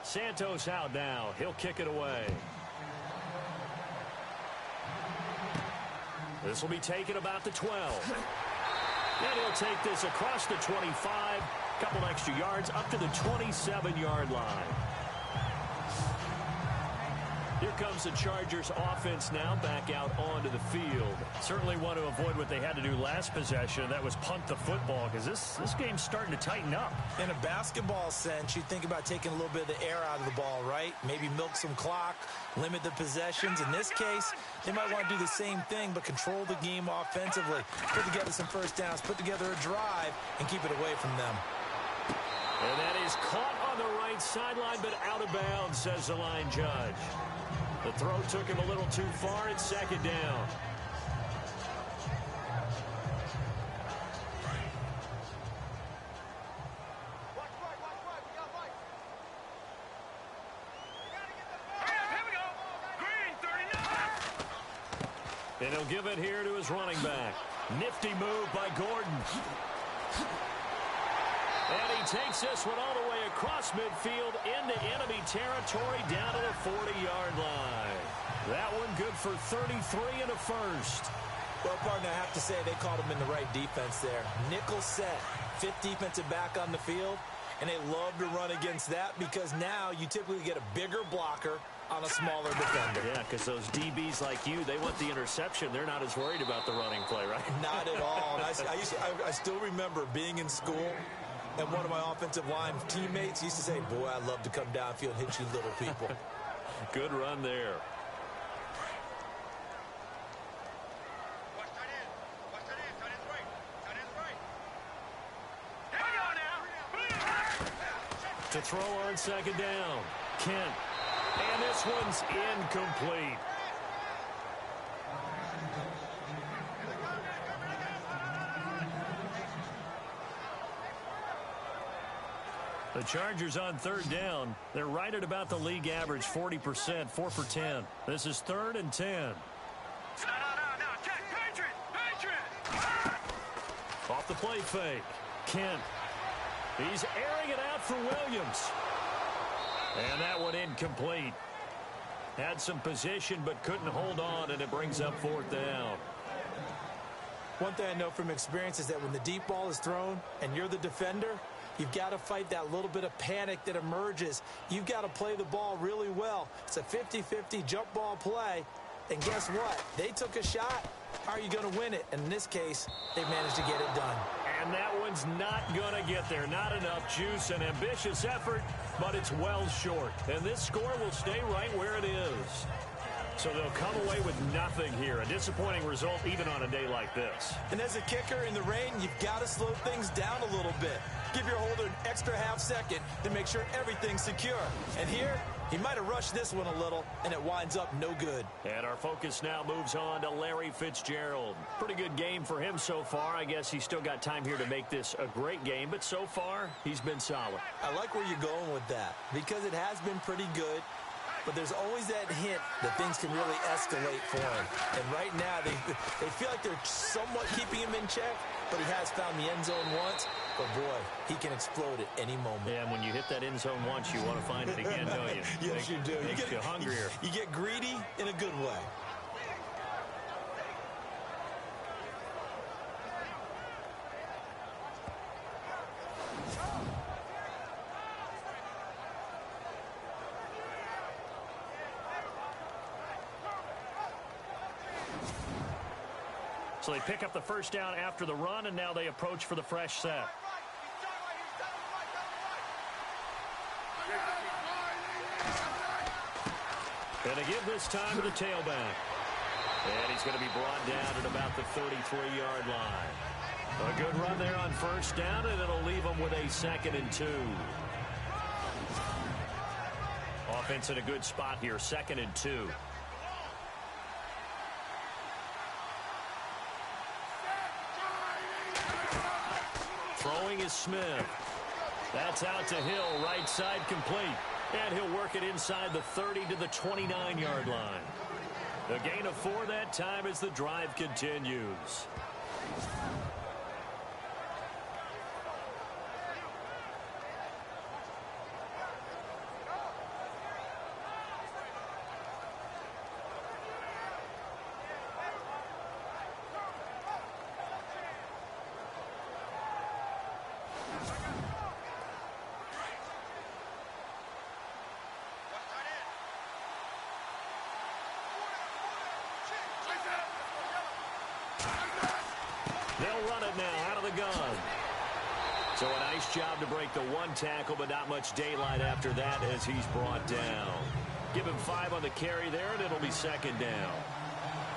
Santos out now. He'll kick it away. This will be taken about the 12. And he'll take this across the 25. Couple extra yards up to the 27-yard line. Here comes the Chargers offense now back out onto the field. Certainly want to avoid what they had to do last possession. That was punt the football, because this game's starting to tighten up. In a basketball sense, you think about taking a little bit of the air out of the ball, right? Maybe milk some clock, limit the possessions. In this case, they might want to do the same thing, but control the game offensively. Put together some first downs, put together a drive, and keep it away from them. And that is caught on the right sideline, but out of bounds, says the line judge. The throw took him a little too far. It's second down. And he'll give it here to his running back. Nifty move by Gordon. And he takes this one all the way across midfield into enemy territory down to the 40-yard line. That one good for 33 and a first. Well, partner, I have to say they caught him in the right defense there. Nickel set, 5th defensive back on the field, and they love to run against that because now you typically get a bigger blocker on a smaller defender. Yeah, because those DBs like you, they want the interception. They're not as worried about the running play, right? Not at all. I still remember being in school, and one of my offensive line teammates used to say, boy, I love to come downfield and hit you little people. Good run there. To throw on second down. Kent. And this one's incomplete. The Chargers on third down. They're right at about the league average, 40%, 4 for 10. This is 3rd and 10. No, check. Patriot! Off the play fake. Kent. He's airing it out for Williams. And that one incomplete. Had some position but couldn't hold on, and it brings up 4th down. One thing I know from experience is that when the deep ball is thrown and you're the defender, you've got to fight that little bit of panic that emerges. You've got to play the ball really well. It's a 50-50 jump ball play. And guess what? They took a shot. How are you going to win it? And in this case, they managed to get it done. And that one's not going to get there. Not enough juice. An ambitious effort, but it's well short. And this score will stay right where it is. So they'll come away with nothing here. A disappointing result even on a day like this. And as a kicker in the rain, you've got to slow things down a little bit. Give your holder an extra half second to make sure everything's secure. And here, He might have rushed this one a little, and it winds up no good. And our focus now moves on to Larry Fitzgerald. Pretty good game for him so far. I guess he's still got time here to make this a great game, but so far, he's been solid. I like where you're going with that because it has been pretty good, but there's always that hint that things can really escalate for him. And right now, they feel like they're somewhat keeping him in check, but he has found the end zone once. But, boy, he can explode at any moment. Yeah, and when you hit that end zone once, you want to find it again, don't you? Yes, you do. Makes you hungrier. You get greedy in a good way. So they pick up the first down after the run, and now they approach for the fresh set. And they give this time to the tailback. And he's going to be brought down at about the 33-yard line. A good run there on first down, and it'll leave them with a 2nd and 2. Offense in a good spot here, 2nd and 2. Throwing is Smith. That's out to Hill, right side complete. And he'll work it inside the 30 to the 29-yard line. A gain of 4 that time as the drive continues. They'll run it now out of the gun. So a nice job to break the 1 tackle, but not much daylight after that as he's brought down. Give him 5 on the carry there, and it'll be 2nd down.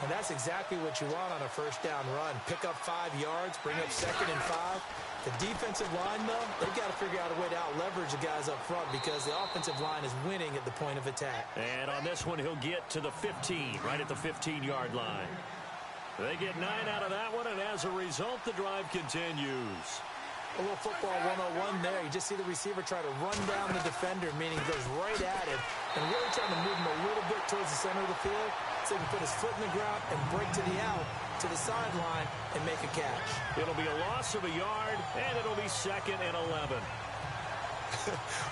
And that's exactly what you want on a first down run. Pick up 5 yards, bring up 2nd and 5. The defensive line, though, they've got to figure out a way to out-leverage the guys up front because the offensive line is winning at the point of attack. And on this one, he'll get to the 15, right at the 15-yard line. They get 9 out of that one, and as a result, the drive continues. A little football 101 there. You just see the receiver try to run down the defender, meaning he goes right at him, and really trying to move him a little bit towards the center of the field so he can put his foot in the ground and break to the out, to the sideline, and make a catch. It'll be a loss of a yard, and it'll be 2nd and 11.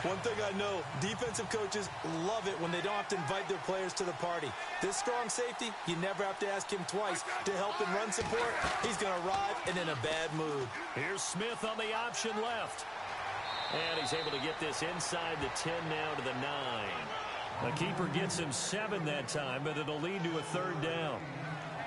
One thing I know, defensive coaches love it when they don't have to invite their players to the party. This strong safety, you never have to ask him twice to help in run support. He's going to arrive and in a bad mood. Here's Smith on the option left. And he's able to get this inside the 10 now to the 9. The keeper gets him 7 that time, but it'll lead to a 3rd down.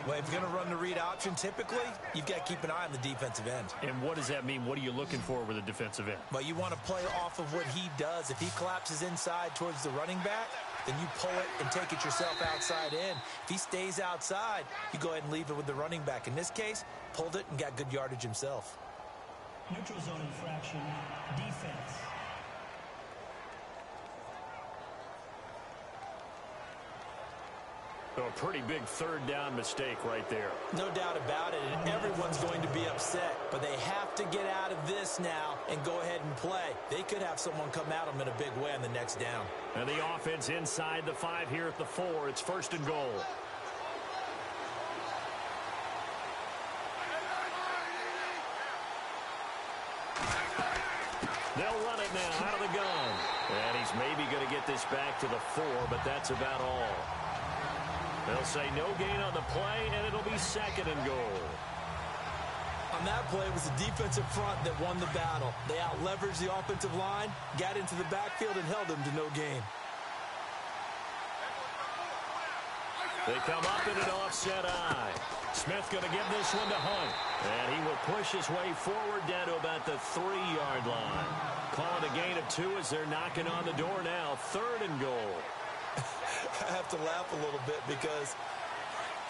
Well, if you're going to run the read option, typically, you've got to keep an eye on the defensive end. And what does that mean? What are you looking for with a defensive end? Well, you want to play off of what he does. If he collapses inside towards the running back, then you pull it and take it yourself outside in. If he stays outside, you go ahead and leave it with the running back. In this case, pulled it and got good yardage himself. Neutral zone infraction, defense. A pretty big 3rd down mistake right there. No doubt about it, and everyone's going to be upset. But they have to get out of this now and go ahead and play. They could have someone come at them in a big way on the next down. And the offense inside the 5 here at the 4. It's 1st and goal. They'll run it now out of the gun. And he's maybe going to get this back to the 4, but that's about all. They'll say no gain on the play, and it'll be 2nd and goal. On that play, it was the defensive front that won the battle. They out-leveraged the offensive line, got into the backfield, and held them to no gain. They come up in an offset eye. Smith going to give this one to Hunt. And he will push his way forward down to about the 3-yard line. Call it a gain of 2 as they're knocking on the door now. 3rd and goal. I have to laugh a little bit because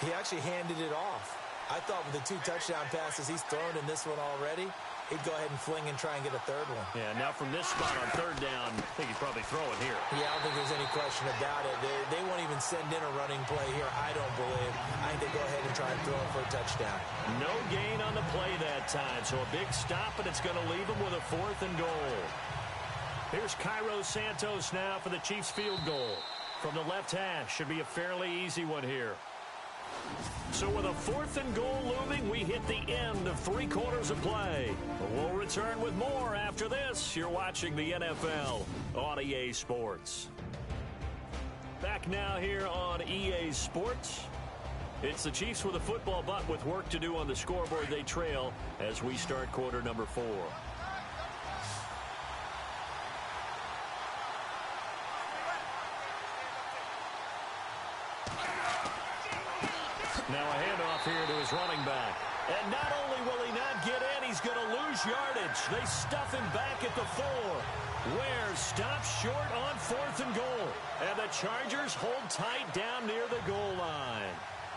he actually handed it off. I thought with the 2 touchdown passes he's thrown in this one already, he'd go ahead and fling and try and get a third one. Yeah, now from this spot on third down, I think he'd probably throw it here. Yeah, I don't think there's any question about it. They won't even send in a running play here, I don't believe. I think they go ahead and try and throw it for a touchdown. No gain on the play that time, so a big stop, and it's going to leave them with a 4th and goal. Here's Cairo Santos now for the Chiefs field goal. From the left hash, should be a fairly easy one here. So with a 4th and goal looming, we hit the end of 3 quarters of play. We'll return with more after this. You're watching the NFL on EA Sports. Back now here on EA Sports. It's the Chiefs with a football, but with work to do on the scoreboard, they trail as we start quarter number 4. Now a handoff here to his running back. And not only will he not get in, he's going to lose yardage. They stuff him back at the 4. Ware stops short on 4th and goal. And the Chargers hold tight down near the goal line.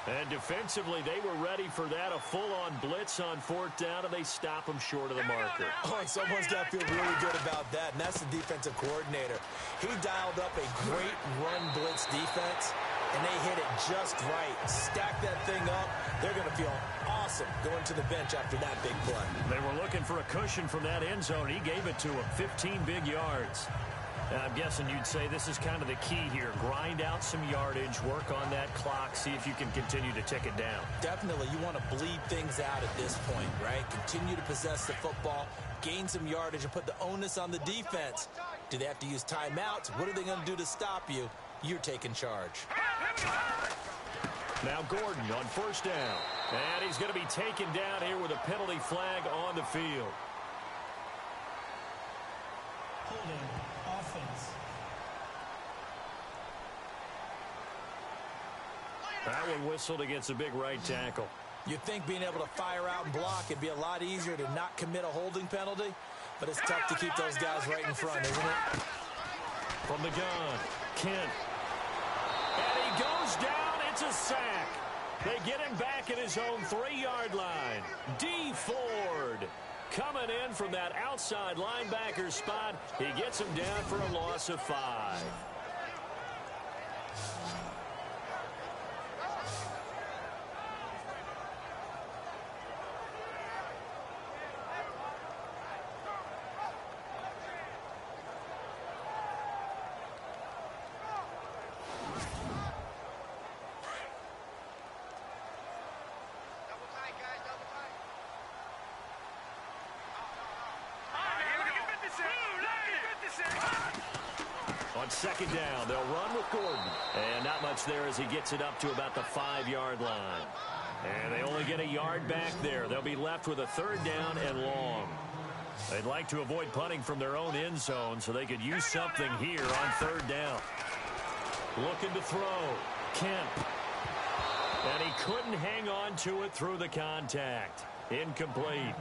And defensively, they were ready for that, a full-on blitz on 4th down, and they stop him short of the marker. Oh, and someone's got to feel really good about that, and that's the defensive coordinator. He dialed up a great run blitz defense, and they hit it just right. Stack that thing up. They're going to feel awesome going to the bench after that big play. They were looking for a cushion from that end zone. He gave it to him, 15 big yards. I'm guessing you'd say this is kind of the key here. Grind out some yardage, work on that clock, see if you can continue to tick it down. Definitely. You want to bleed things out at this point, right? Continue to possess the football, gain some yardage, and put the onus on the defense. Do they have to use timeouts? What are they going to do to stop you? You're taking charge. Now Gordon on 1st down. And he's going to be taken down here with a penalty flag on the field. Holding. Offense. That one whistled against a big right tackle. You'd think being able to fire out and block it'd be a lot easier to not commit a holding penalty, but it's tough to keep those guys right in front, isn't it? From the gun, Kent. And he goes down. It's a sack. They get him back at his own 3-yard line. D. Ford coming in from that outside linebacker spot. He gets him down for a loss of 5. On 2nd down, they'll run with Gordon. And not much there as he gets it up to about the 5-yard line. And they only get a yard back there. They'll be left with a 3rd down and long. They'd like to avoid punting from their own end zone so they could use something here on 3rd down. Looking to throw. Kemp. And he couldn't hang on to it through the contact. Incomplete.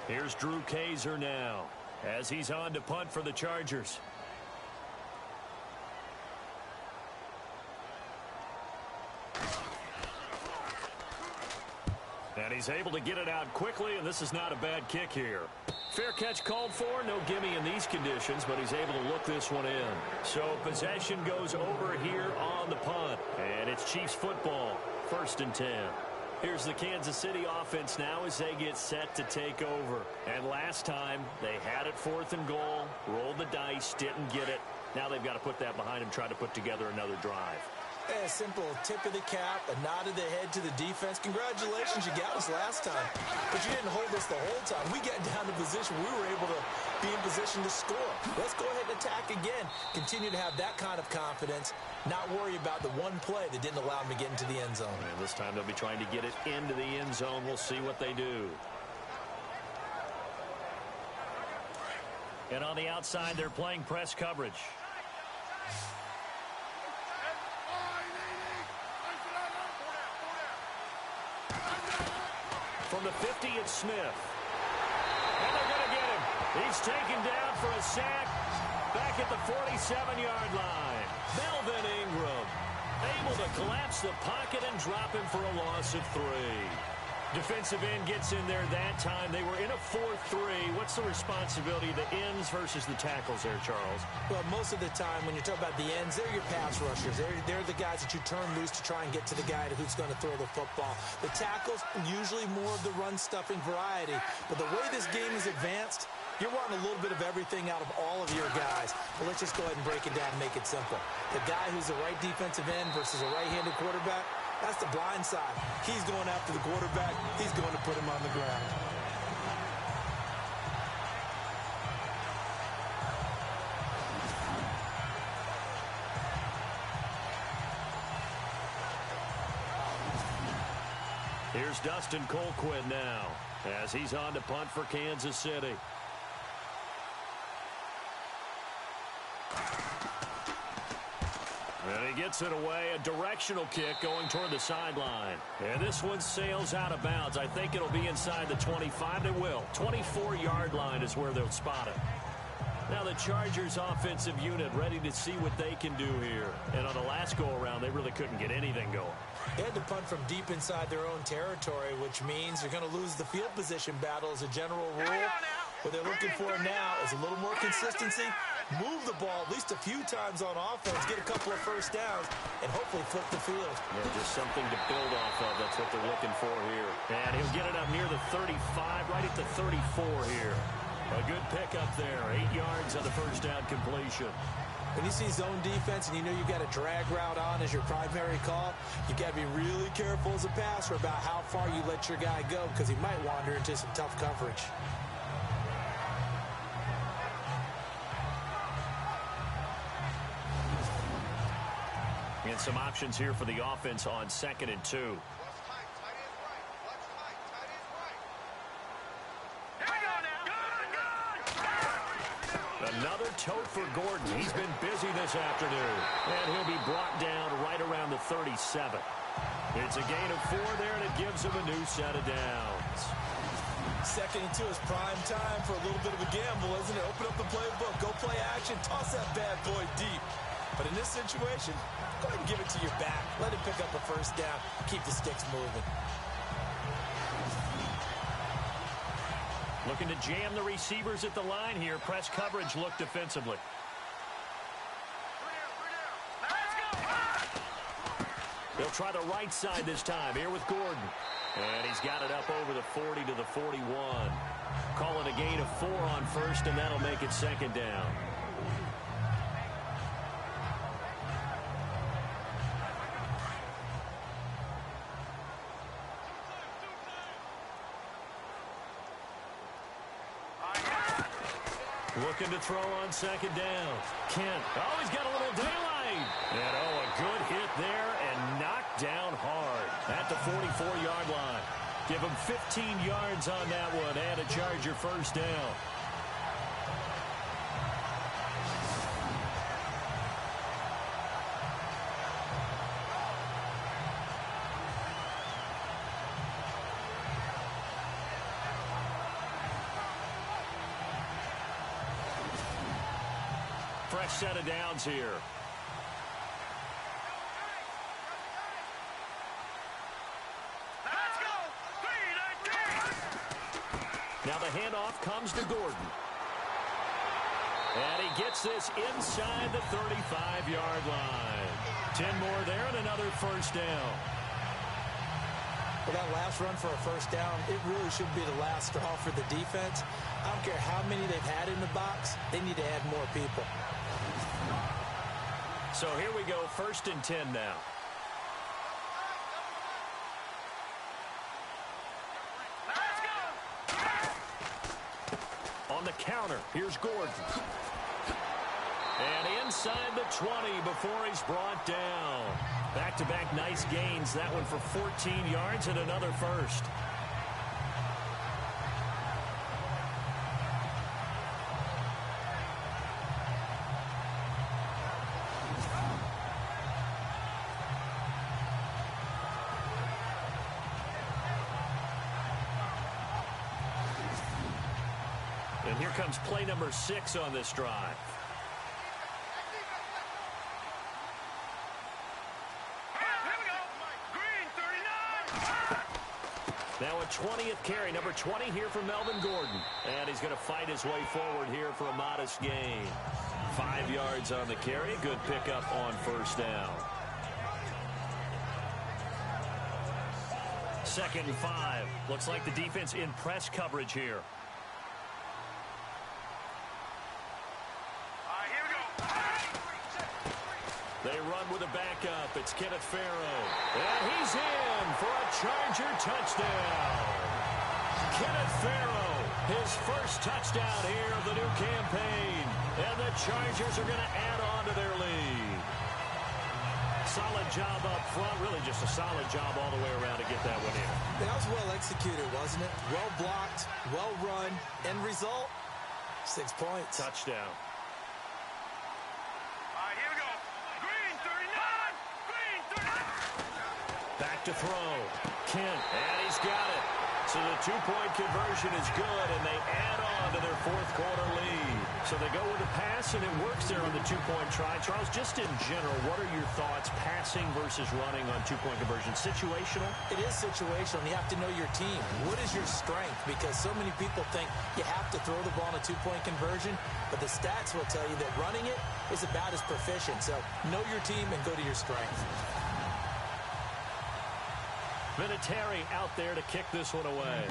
Here's Drew Kaiser now as he's on to punt for the Chargers. And he's able to get it out quickly, and this is not a bad kick here. Fair catch called for, no gimme in these conditions, but he's able to look this one in. So possession goes over here on the punt, and it's Chiefs football, 1st and 10. Here's the Kansas City offense now as they get set to take over. And last time, they had it 4th and goal, rolled the dice, didn't get it. Now they've got to put that behind them, try to put together another drive. A simple tip of the cap, a nod of the head to the defense. Congratulations, you got us last time. But you didn't hold us the whole time. We got down to position. We were able to be in position to score. Let's go ahead and attack again. Continue to have that kind of confidence. Not worry about the one play that didn't allow them to get into the end zone. And this time they'll be trying to get it into the end zone. We'll see what they do. And on the outside, they're playing press coverage. From the 50, it's Smith. And they're going to get him. He's taken down for a sack back at the 47-yard line. Melvin Ingram Able to collapse the pocket and drop him for a loss of 3. Defensive end gets in there that time. They were in a 4-3. What's the responsibility of the ends versus the tackles there, Charles? Well, most of the time when you talk about the ends, they're your pass rushers. They're the guys that you turn loose to try and get to the guy who's going to throw the football. The tackles, usually more of the run-stuffing variety. But the way this game is advanced, you're wanting a little bit of everything out of all of your guys. But let's just go ahead and break it down and make it simple. The guy who's a right defensive end versus a right-handed quarterback, that's the blind side. He's going after the quarterback. He's going to put him on the ground. Here's Dustin Colquitt now as he's on to punt for Kansas City. And he gets it away, a directional kick going toward the sideline. And this one sails out of bounds. I think it'll be inside the 25. It will. 24-yard line is where they'll spot it. Now the Chargers offensive unit ready to see what they can do here. And on the last go-around, they really couldn't get anything going. They had to punt from deep inside their own territory, which means you're going to lose the field position battle as a general rule. What they're looking for now is a little more consistency, move the ball at least a few times on offense, get a couple of first downs, and hopefully flip the field. Yeah, just something to build off of. That's what they're looking for here. And he'll get it up near the 35, right at the 34 here. A good pickup there. 8 yards on the first down completion. When you see zone defense and you know you've got a drag route on as your primary call, you've got to be really careful as a passer about how far you let your guy go because he might wander into some tough coverage. And some options here for the offense on 2nd and 2. Another tote for Gordon. He's been busy this afternoon. And he'll be brought down right around the 37. It's a gain of 4 there, and it gives him a new set of downs. 2nd and 2 is prime time for a little bit of a gamble, isn't it? Open up the playbook, go play action, toss that bad boy deep. But in this situation, go ahead and give it to your back. Let him pick up a first down. Keep the sticks moving. Looking to jam the receivers at the line here. Press coverage look defensively. They'll try the right side this time here with Gordon. And he's got it up over the 40 to the 41. Call it a gain of 4 on first, and that'll make it 2nd down. Looking to throw on 2nd down. Kent. Oh, he's got a little daylight. And, a good hit there and knocked down hard at the 44-yard line. Give him 15 yards on that one and a Charger first down. Fresh set of downs here. Let's go! 3-19! Now the handoff comes to Gordon. And he gets this inside the 35-yard line. 10 more there and another first down. For that last run for a first down, it really should be the last straw for the defense. I don't care how many they've had in the box. They need to add more people. So here we go, 1st and 10 now. On the counter, here's Gordon. And inside the 20 before he's brought down. Back-to-back nice gains. That one for 14 yards and another first. And here comes play number 6 on this drive. Now a 20th carry, number 20 here for Melvin Gordon. And he's going to fight his way forward here for a modest gain. 5 yards on the carry. Good pickup on first down. 2nd and 5. Looks like the defense in press coverage here. They run with a backup. It's Kenneth Farrow. And he's in for a Charger touchdown. Kenneth Farrow, his first touchdown here of the new campaign. And the Chargers are going to add on to their lead. Solid job up front. Really just a solid job all the way around to get that one in. That was well executed, wasn't it? Well blocked, well run. End result, 6 points. Touchdown. Back to throw. Kent, and he's got it. So the 2-point conversion is good, and they add on to their 4th quarter lead. So they go with a pass, and it works there on the 2-point try. Charles, just in general, what are your thoughts passing versus running on 2-point conversion? Situational? It is situational. You have to know your team. What is your strength? Because so many people think you have to throw the ball in a 2-point conversion, but the stats will tell you that running it is about as proficient. So know your team and go to your strength. Vinatieri out there to kick this one away.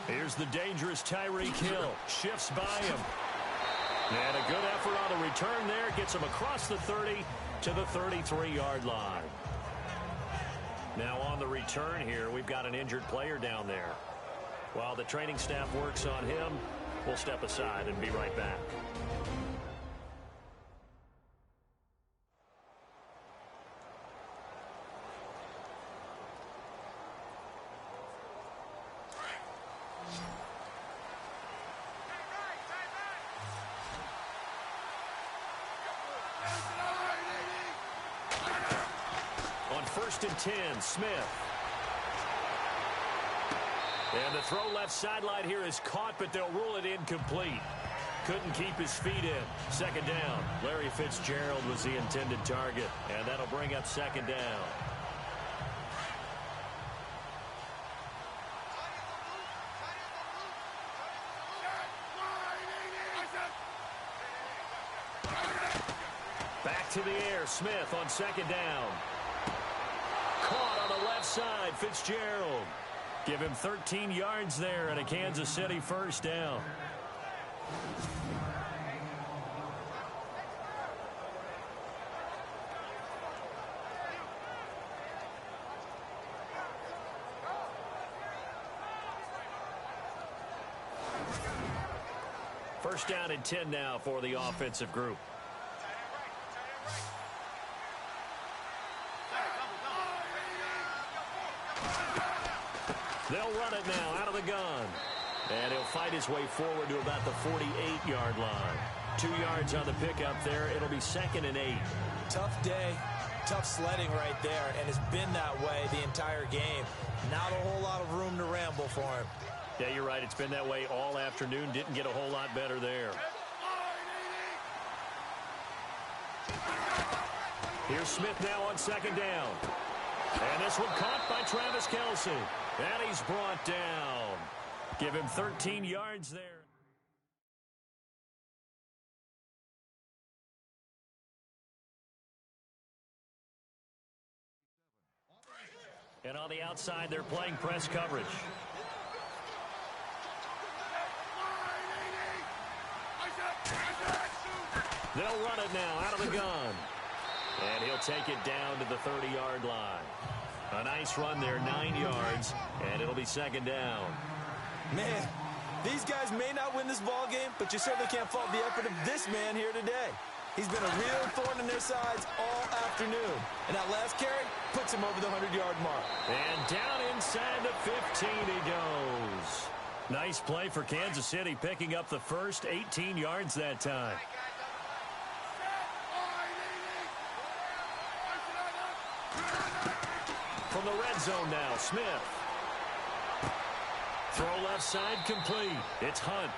Here's the dangerous Tyreek Hill. Shifts by him. And a good effort on the return there. Gets him across the 30 to the 33-yard line. Now on the return here, we've got an injured player down there. While the training staff works on him, we'll step aside and be right back. On 1st and 10, Smith. And the throw left sideline here is caught, but they'll rule it incomplete. Couldn't keep his feet in. 2nd down. Larry Fitzgerald was the intended target, and that'll bring up 2nd down. Back to the air. Smith on 2nd down. Caught on the left side. Fitzgerald. Give him 13 yards there and a Kansas City 1st down. First down and 10 now for the offensive group. They'll run it now out of the gun. And he'll fight his way forward to about the 48-yard line. 2 yards on the pickup there. It'll be 2nd and 8. Tough day, tough sledding right there, and it's been that way the entire game. Not a whole lot of room to ramble for him. Yeah, you're right. It's been that way all afternoon. Didn't get a whole lot better there. Here's Smith now on 2nd down. And this one caught by Travis Kelce. And he's brought down. Give him 13 yards there. And on the outside, they're playing press coverage. They'll run it now out of the gun. And he'll take it down to the 30-yard line. A nice run there, 9 yards, and it'll be 2nd down. Man, these guys may not win this ball game, but you certainly can't fault the effort of this man here today. He's been a real thorn in their sides all afternoon. And that last carry puts him over the 100-yard mark. And down inside the 15 he goes. Nice play for Kansas City, picking up the first 18 yards that time. From the red zone now, Smith. Throw left side complete. It's Hunt.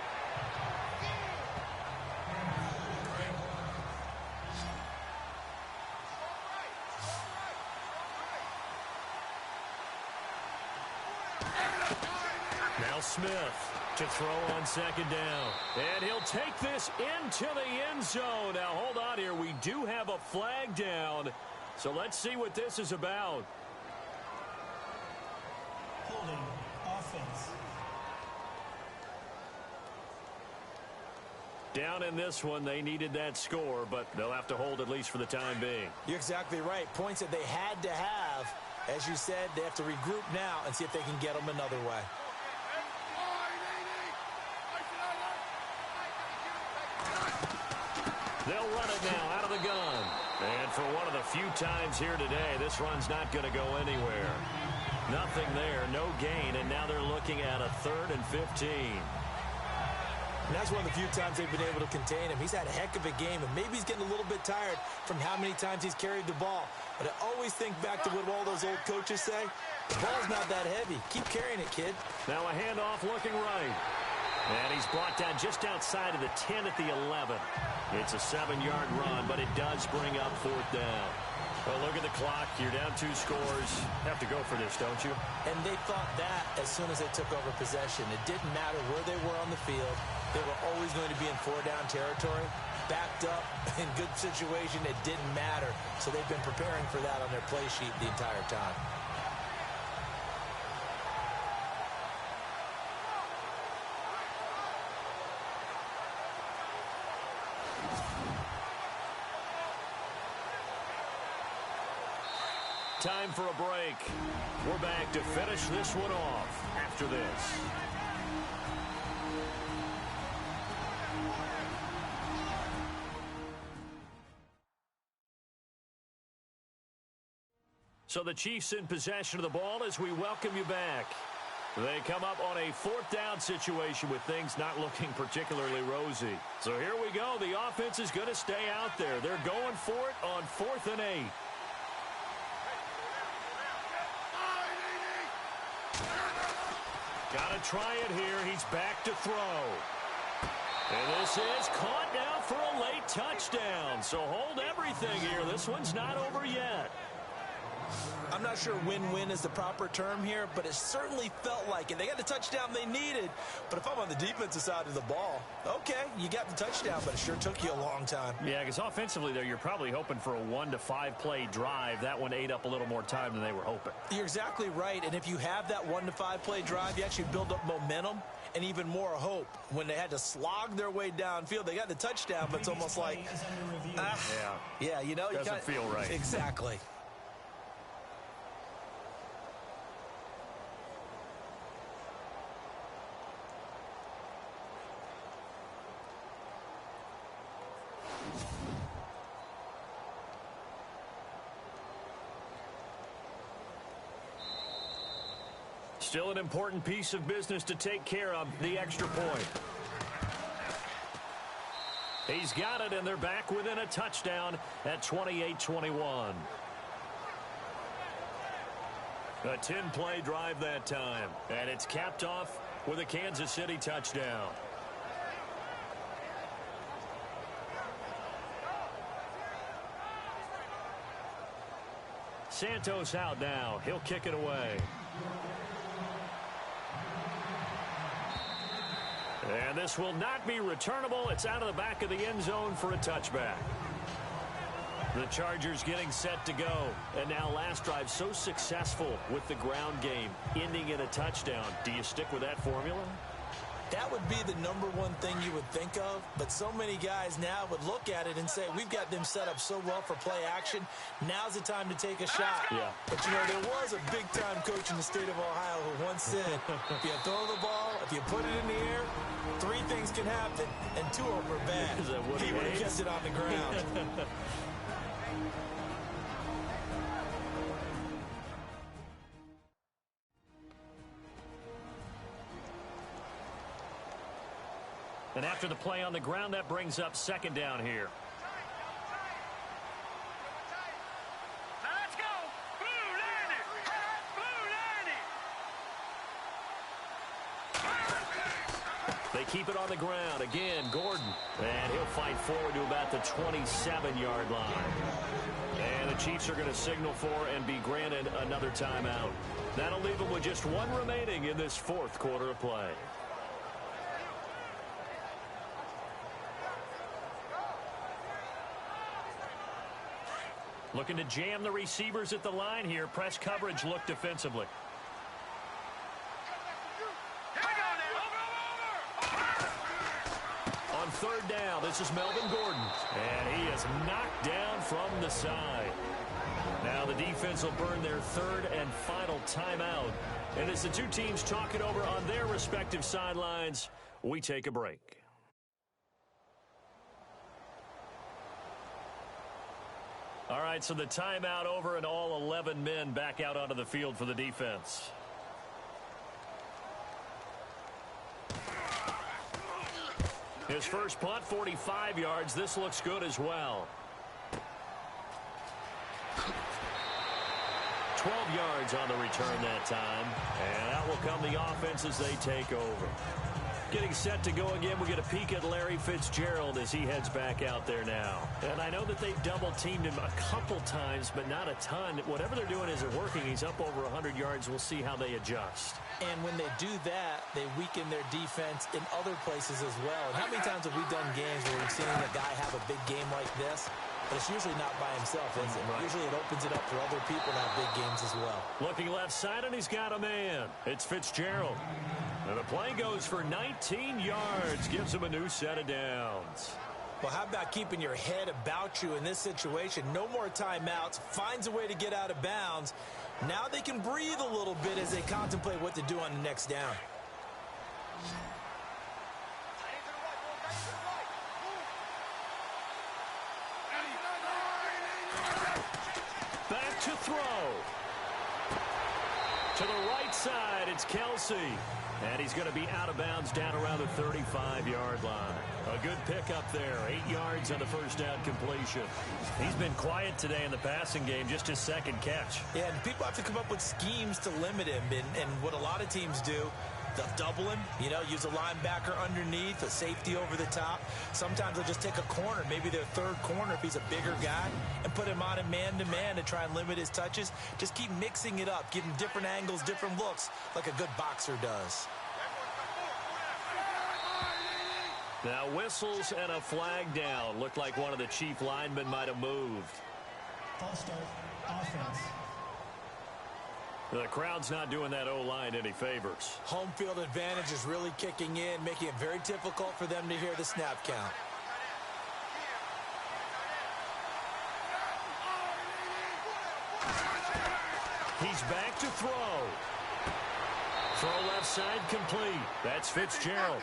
Smith to throw on second down. And he'll take this into the end zone. Now, hold on here. We do have a flag down. So let's see what this is about. Holding offense. Down in this one, they needed that score, but they'll have to hold at least for the time being. You're exactly right. Points that they had to have. As you said, they have to regroup now and see if they can get them another way. They'll run it now out of the gun. And for one of the few times here today, this run's not going to go anywhere. Nothing there, no gain, and now they're looking at a 3rd and 15. And that's one of the few times they've been able to contain him. He's had a heck of a game, and maybe he's getting a little bit tired from how many times he's carried the ball. But I always think back to what all those old coaches say. The ball's not that heavy. Keep carrying it, kid. Now a handoff looking right. And he's brought down just outside of the 10 at the 11. It's a 7-yard run, but it does bring up 4th down. Well, look at the clock. You're down 2 scores. Have to go for this, don't you? And they thought that as soon as they took over possession. It didn't matter where they were on the field. They were always going to be in 4-down territory. Backed up, in good situation, it didn't matter. So they've been preparing for that on their play sheet the entire time. Time for a break. We're back to finish this one off after this. So the Chiefs in possession of the ball as we welcome you back. They come up on a 4th down situation with things not looking particularly rosy. So here we go. The offense is going to stay out there. They're going for it on 4th and 8. Got to try it here. He's back to throw. And this is caught now for a late touchdown. So hold everything here. This one's not over yet. I'm not sure win-win is the proper term here, but it certainly felt like it. They got the touchdown they needed, but if I'm on the defensive side of the ball, okay, you got the touchdown, but it sure took you a long time. Yeah, because offensively, there, you're probably hoping for a 1 to 5 play drive. That one ate up a little more time than they were hoping. You're exactly right, and if you have that 1 to 5 play drive, you actually build up momentum and even more hope. When they had to slog their way downfield, they got the touchdown, but it's almost like, yeah, you know, doesn't feel right. Exactly. Still an important piece of business to take care of, the extra point. He's got it, and they're back within a touchdown at 28-21. A 10-play drive that time, and it's capped off with a Kansas City touchdown. Santos out now. He'll kick it away. And this will not be returnable. It's out of the back of the end zone for a touchback. The Chargers getting set to go. And now last drive so successful with the ground game, ending in a touchdown. Do you stick with that formula? That would be the number one thing you would think of, but so many guys now would look at it and say, we've got them set up so well for play action. Now's the time to take a shot. Yeah. But, you know, there was a big-time coach in the state of Ohio who once said, if you throw the ball, if you put it in the air, 3 things can happen, and 2 of them are bad. He would have kept it on the ground. And after the play on the ground, that brings up second down here. Now let's go. Blue landed. Blue landed. They keep it on the ground. Again, Gordon. And he'll fight forward to about the 27-yard line. And the Chiefs are going to signal for and be granted another timeout. That'll leave them with just one remaining in this fourth quarter of play. Looking to jam the receivers at the line here. Press coverage look defensively. On third down, this is Melvin Gordon. And he is knocked down from the side. Now the defense will burn their third and final timeout. And as the two teams talk it over on their respective sidelines, we take a break. All right, so the timeout over and all 11 men back out onto the field for the defense. His first punt, 45 yards. This looks good as well. 12 yards on the return that time. And out will come the offense as they take over. Getting set to go again. We'll get a peek at Larry Fitzgerald as he heads back out there now. And I know that they've double-teamed him a couple times, but not a ton. Whatever they're doing isn't working. He's up over 100 yards. We'll see how they adjust. And when they do that, they weaken their defense in other places as well. And how many times have we done games where we've seen a guy have a big game like this? But it's usually not by himself, is it? Right. Usually it opens it up for other people to have big games as well. Looking left side, and he's got a man. It's Fitzgerald. And the play goes for 19 yards. Gives him a new set of downs. Well, how about keeping your head about you in this situation? No more timeouts. Finds a way to get out of bounds. Now they can breathe a little bit as they contemplate what to do on the next down. Back to throw. To the right side, it's Kelsey. And he's going to be out of bounds down around the 35-yard line. A good pickup there. 8 yards on the first down completion. He's been quiet today in the passing game, just his second catch. Yeah, and people have to come up with schemes to limit him. And what a lot of teams do, they'll double him, use a linebacker underneath, a safety over the top. Sometimes they'll just take a corner, maybe their third corner if he's a bigger guy, and put him on a man-to-man to try and limit his touches. Just keep mixing it up, giving different angles, different looks, like a good boxer does. Now whistles and a flag down. Looked like one of the Chief linemen might have moved. False start, offense. The crowd's not doing that O-line any favors. Home field advantage is really kicking in, making it very difficult for them to hear the snap count. He's back to throw. Throw left side complete. That's Fitzgerald.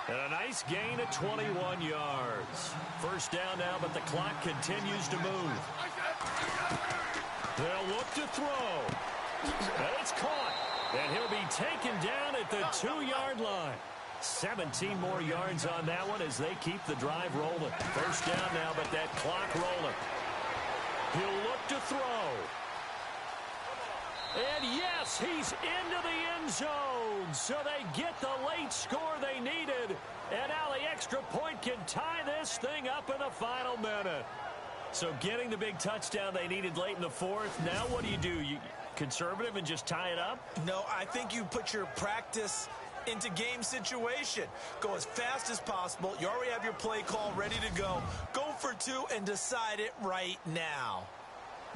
And a nice gain of 21 yards. First down now, but the clock continues to move. They'll look to throw. And it's caught. And he'll be taken down at the 2-yard line. 17 more yards on that one as they keep the drive rolling. First down now, but that clock rolling. He'll look to throw. And yes, he's into the end zone. So they get the late score they needed. And now the extra point can tie this thing up in the final minute. So getting the big touchdown they needed late in the fourth. Now what do? You conservative and just tie it up? No, I think you put your practice into game situation. Go as fast as possible. You already have your play call ready to go. Go for two and decide it right now.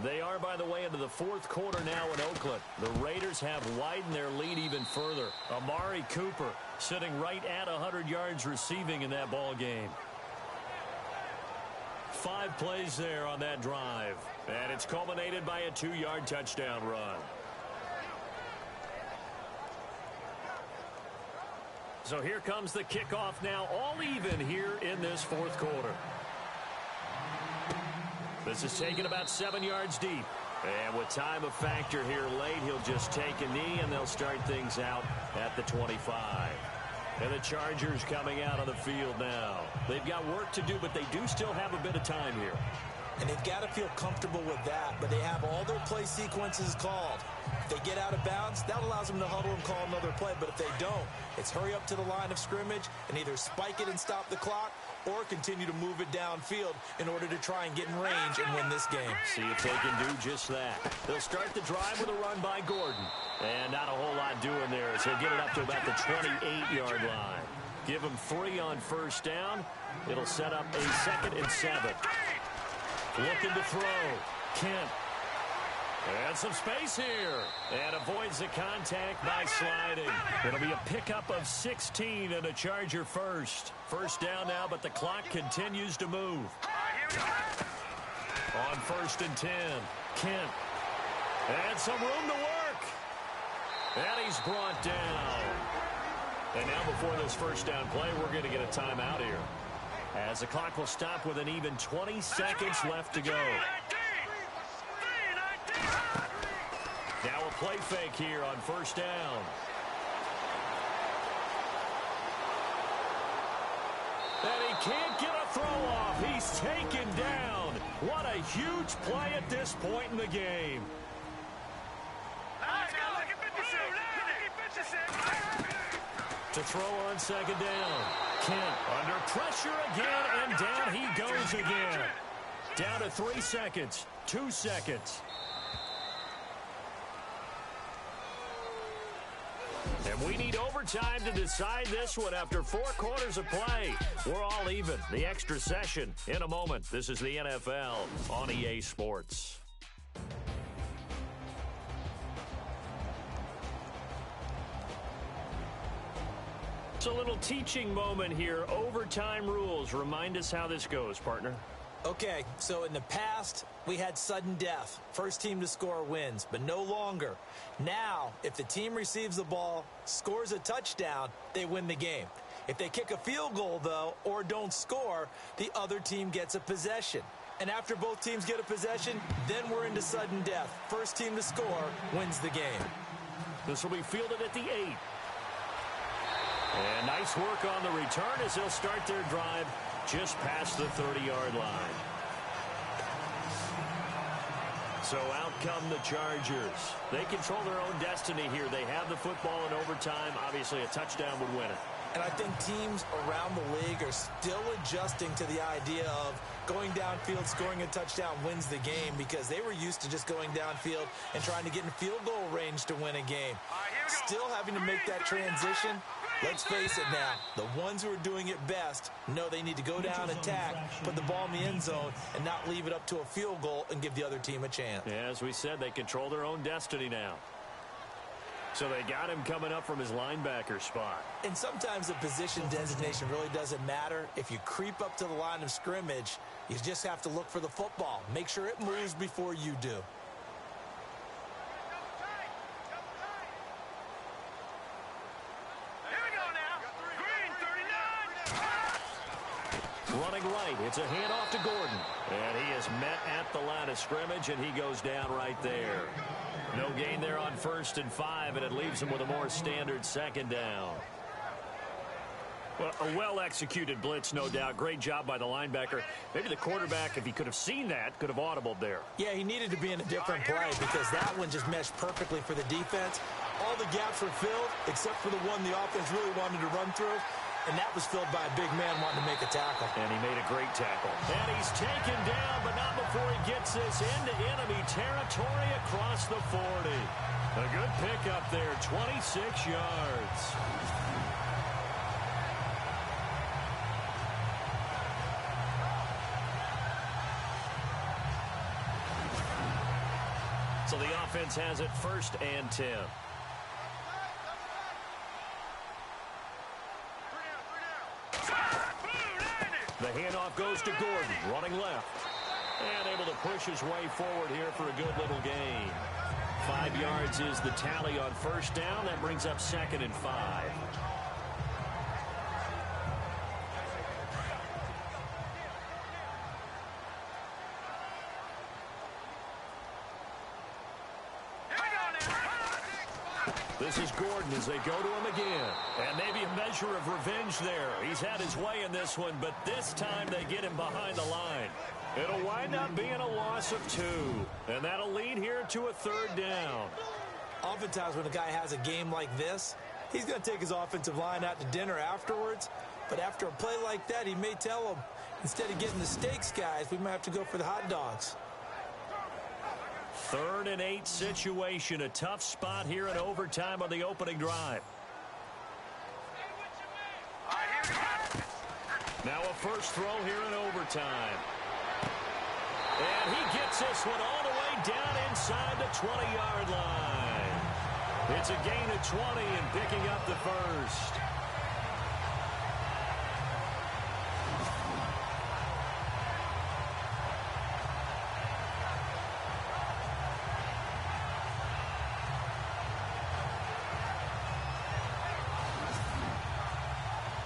They are, by the way, into the fourth quarter now in Oakland. The Raiders have widened their lead even further. Amari Cooper sitting right at 100 yards receiving in that ball game. 5 plays there on that drive. And it's culminated by a 2-yard touchdown run. So here comes the kickoff now, all even here in this fourth quarter. This is taken about 7 yards deep. And with time a factor here late, he'll just take a knee, and they'll start things out at the 25. And the Chargers coming out on the field now. They've got work to do, but they do still have a bit of time here. And they've got to feel comfortable with that, but they have all their play sequences called. If they get out of bounds, that allows them to huddle and call another play. But if they don't, it's hurry up to the line of scrimmage and either spike it and stop the clock or continue to move it downfield in order to try and get in range and win this game. See if they can do just that. They'll start the drive with a run by Gordon. And not a whole lot doing there as he'll get it up to about the 28-yard line. Give him 3 on first down. It'll set up a 2nd and 7. Looking to throw. Kent. And some space here. And avoids the contact by sliding. It'll be a pickup of 16 and a Charger first. First down now, but the clock continues to move. On 1st and 10. Kent. And some room to work. And he's brought down. And now before this first down play, we're going to get a timeout here. As the clock will stop with an even 20 seconds left to go. Now a play fake here on first down. And he can't get a throw off. He's taken down. What a huge play at this point in the game. To throw on 2nd down. Kent under pressure again, and down he goes again. Down to 3 seconds. 2 seconds. And we need overtime to decide this one after 4 quarters of play. We're all even. The extra session in a moment. This is the NFL on EA Sports. It's a little teaching moment here. Overtime rules. Remind us how this goes, partner. Okay, so in the past, we had sudden death. First team to score wins, but no longer. Now, if the team receives the ball, scores a touchdown, they win the game. If they kick a field goal, though, or don't score, the other team gets a possession. And after both teams get a possession, then we're into sudden death. First team to score wins the game. This will be fielded at the 8. And nice work on the return as they'll start their drive just past the 30-yard line. So out come the Chargers. They control their own destiny here. They have the football in overtime. Obviously, a touchdown would win it. And I think teams around the league are still adjusting to the idea of going downfield, scoring a touchdown wins the game, because they were used to just going downfield and trying to get in field goal range to win a game. Still having to make that transition. Let's face it now, the ones who are doing it best know they need to go down, attack, put the ball in the end zone, and not leave it up to a field goal and give the other team a chance. Yeah, as we said, they control their own destiny now. So they got him coming up from his linebacker spot. And sometimes the position designation really doesn't matter. If you creep up to the line of scrimmage, you just have to look for the football. Make sure it moves before you do. Running right, it's a handoff to Gordon. And he is met at the line of scrimmage, and he goes down right there. No gain there on 1st and 5, and it leaves him with a more standard 2nd down. Well, a well-executed blitz, no doubt. Great job by the linebacker. Maybe the quarterback, if he could have seen that, could have audibled there. Yeah, he needed to be in a different play because that one just meshed perfectly for the defense. All the gaps were filled except for the one the offense really wanted to run through. And that was filled by a big man wanting to make a tackle. And he made a great tackle. And he's taken down, but not before he gets this into enemy territory across the 40. A good pickup there, 26 yards. So the offense has it 1st and 10. The handoff goes to Gordon, running left. And able to push his way forward here for a good little gain. 5 yards is the tally on 1st down. That brings up 2nd and 5. This is Gordon as they go to him again. And maybe a measure of revenge there. He's had his way in this one, but this time they get him behind the line. It'll wind up being a loss of 2. And that'll lead here to a 3rd down. Oftentimes when a guy has a game like this, he's going to take his offensive line out to dinner afterwards. But after a play like that, he may tell them, instead of getting the steaks, guys, we might have to go for the hot dogs. 3rd and 8 situation. A tough spot here in overtime on the opening drive. Now a first throw here in overtime. And he gets this one all the way down inside the 20-yard line. It's a gain of 20 and picking up the first.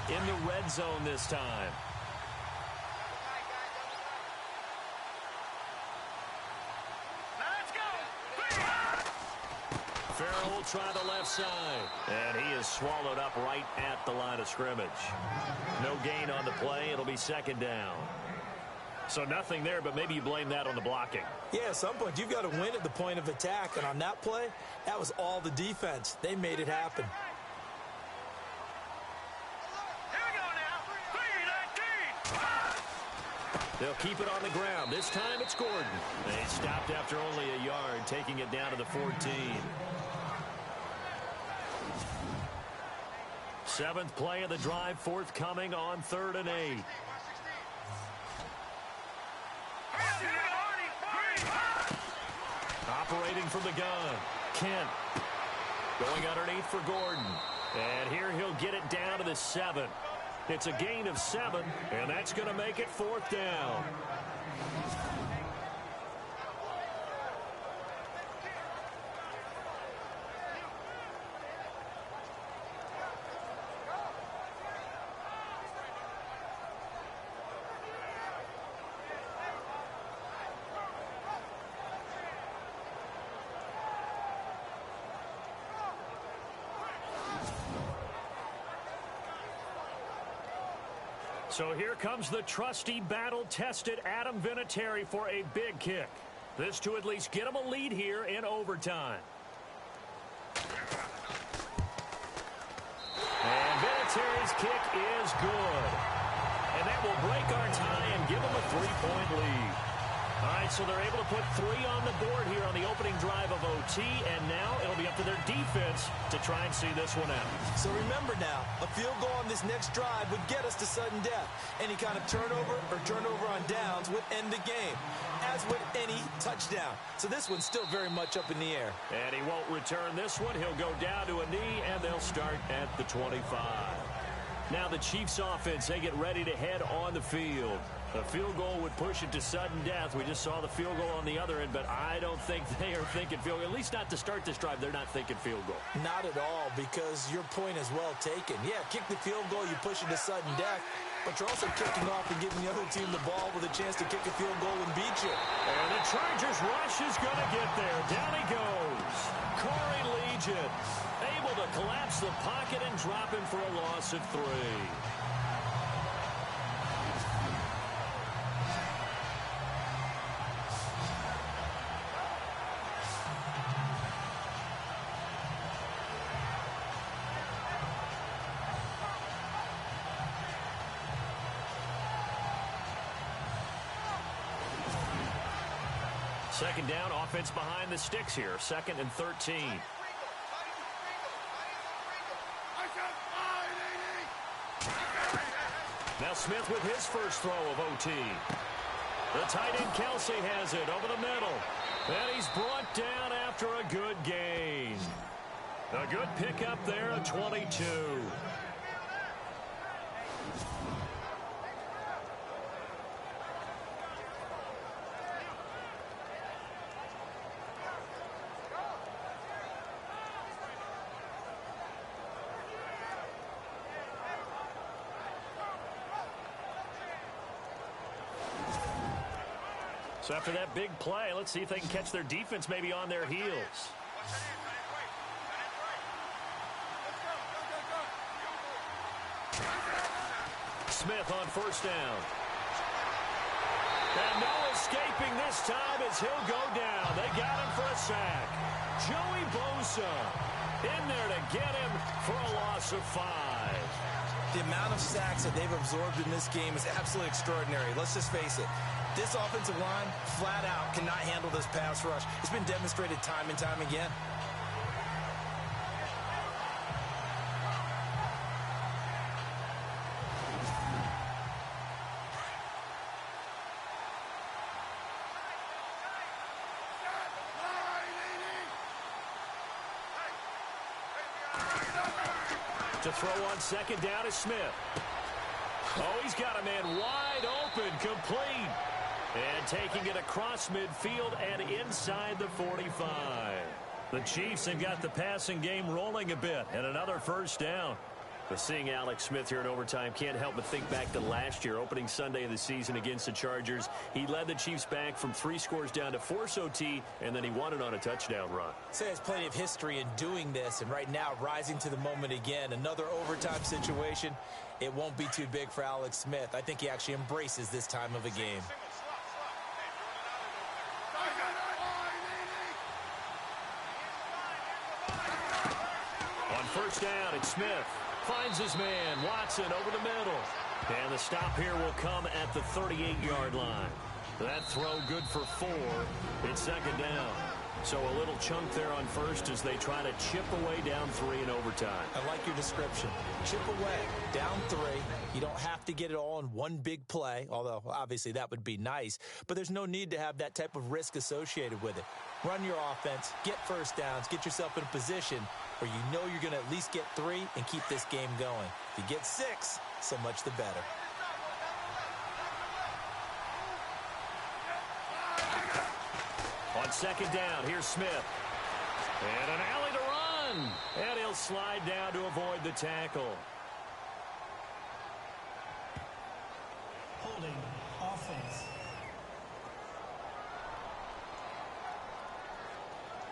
In the red zone this time. Let's go! Farrell will try the left side. And he is swallowed up right at the line of scrimmage. No gain on the play. It'll be second down. So nothing there, but maybe you blame that on the blocking. Yeah, at some point you've got to win at the point of attack. And on that play, that was all the defense. They made it happen. They'll keep it on the ground. This time it's Gordon. They stopped after only a yard, taking it down to the 14. 7th play of the drive, forthcoming on 3rd and 8. Operating from the gun. Kent going underneath for Gordon. And here he'll get it down to the 7. It's a gain of 7, and that's going to make it 4th down. So here comes the trusty, battle-tested Adam Vinatieri for a big kick. This to at least get him a lead here in overtime. And Vinatieri's kick is good. And that will break our tie and give him a 3-point lead. All right, so they're able to put 3 on the board here on the opening drive of OT, and now it'll be up to their defense to try and see this one out. So remember now, a field goal on this next drive would get us to sudden death. Any kind of turnover or turnover on downs would end the game, as would any touchdown. So this one's still very much up in the air. And he won't return this one. He'll go down to a knee, and they'll start at the 25. Now the Chiefs offense, they get ready to head on the field. A field goal would push it to sudden death. We just saw the field goal on the other end, but I don't think they are thinking field goal. At least not to start this drive. They're not thinking field goal. Not at all, because your point is well taken. Yeah, kick the field goal, you push it to sudden death, but you're also kicking off and giving the other team the ball with a chance to kick a field goal and beat you. And the Chargers rush is going to get there. Down he goes. Corey Legion able to collapse the pocket and drop him for a loss of 3. Second down, offense behind the sticks here. 2nd and 13. Now Smith with his first throw of OT. The tight end Kelsey has it over the middle. And he's brought down after a good gain. A good pickup there, a 22. So after that big play, let's see if they can catch their defense maybe on their heels. Smith on first down. And no escaping this time as he'll go down. They got him for a sack. Joey Bosa in there to get him for a loss of 5. The amount of sacks that they've absorbed in this game is absolutely extraordinary. Let's just face it. This offensive line, flat out, cannot handle this pass rush. It's been demonstrated time and time again. To throw on second down is Smith. Oh, he's got a man wide open, complete. And taking it across midfield and inside the 45. The Chiefs have got the passing game rolling a bit, and another first down. But seeing Alex Smith here in overtime, can't help but think back to last year, opening Sunday of the season against the Chargers. He led the Chiefs back from 3 scores down to force OT, and then he won it on a touchdown run. So he has plenty of history in doing this, and right now rising to the moment again. Another overtime situation. It won't be too big for Alex Smith. I think he actually embraces this time of a game. On first down, it's Smith. Finds his man, Watson, over the middle. And the stop here will come at the 38-yard line. That throw good for 4. It's second down. So a little chunk there on first as they try to chip away down 3 in overtime. I like your description. Chip away, down 3. You don't have to get it all in one big play, although obviously that would be nice. But there's no need to have that type of risk associated with it. Run your offense, get first downs, get yourself in a position where you know you're going to at least get 3 and keep this game going. If you get 6, so much the better. On second down, here's Smith. And an alley to run. And he'll slide down to avoid the tackle. Holding offense.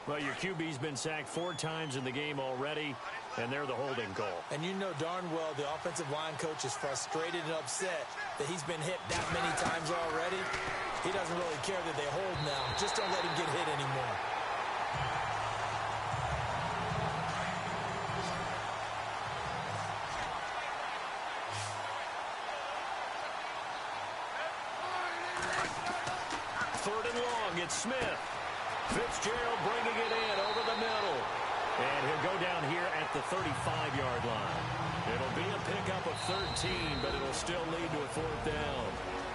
Well, your QB's been sacked 4 times in the game already, and they're the holding call. And you know darn well the offensive line coach is frustrated and upset that he's been hit that many times already. He doesn't really care that they hold now. Just don't let him get hit anymore. Third and long, it's Smith. Fitzgerald bringing it in over the middle. And he'll go down here at the 35-yard line. It'll be a pickup of 13, but it'll still lead to a 4th down.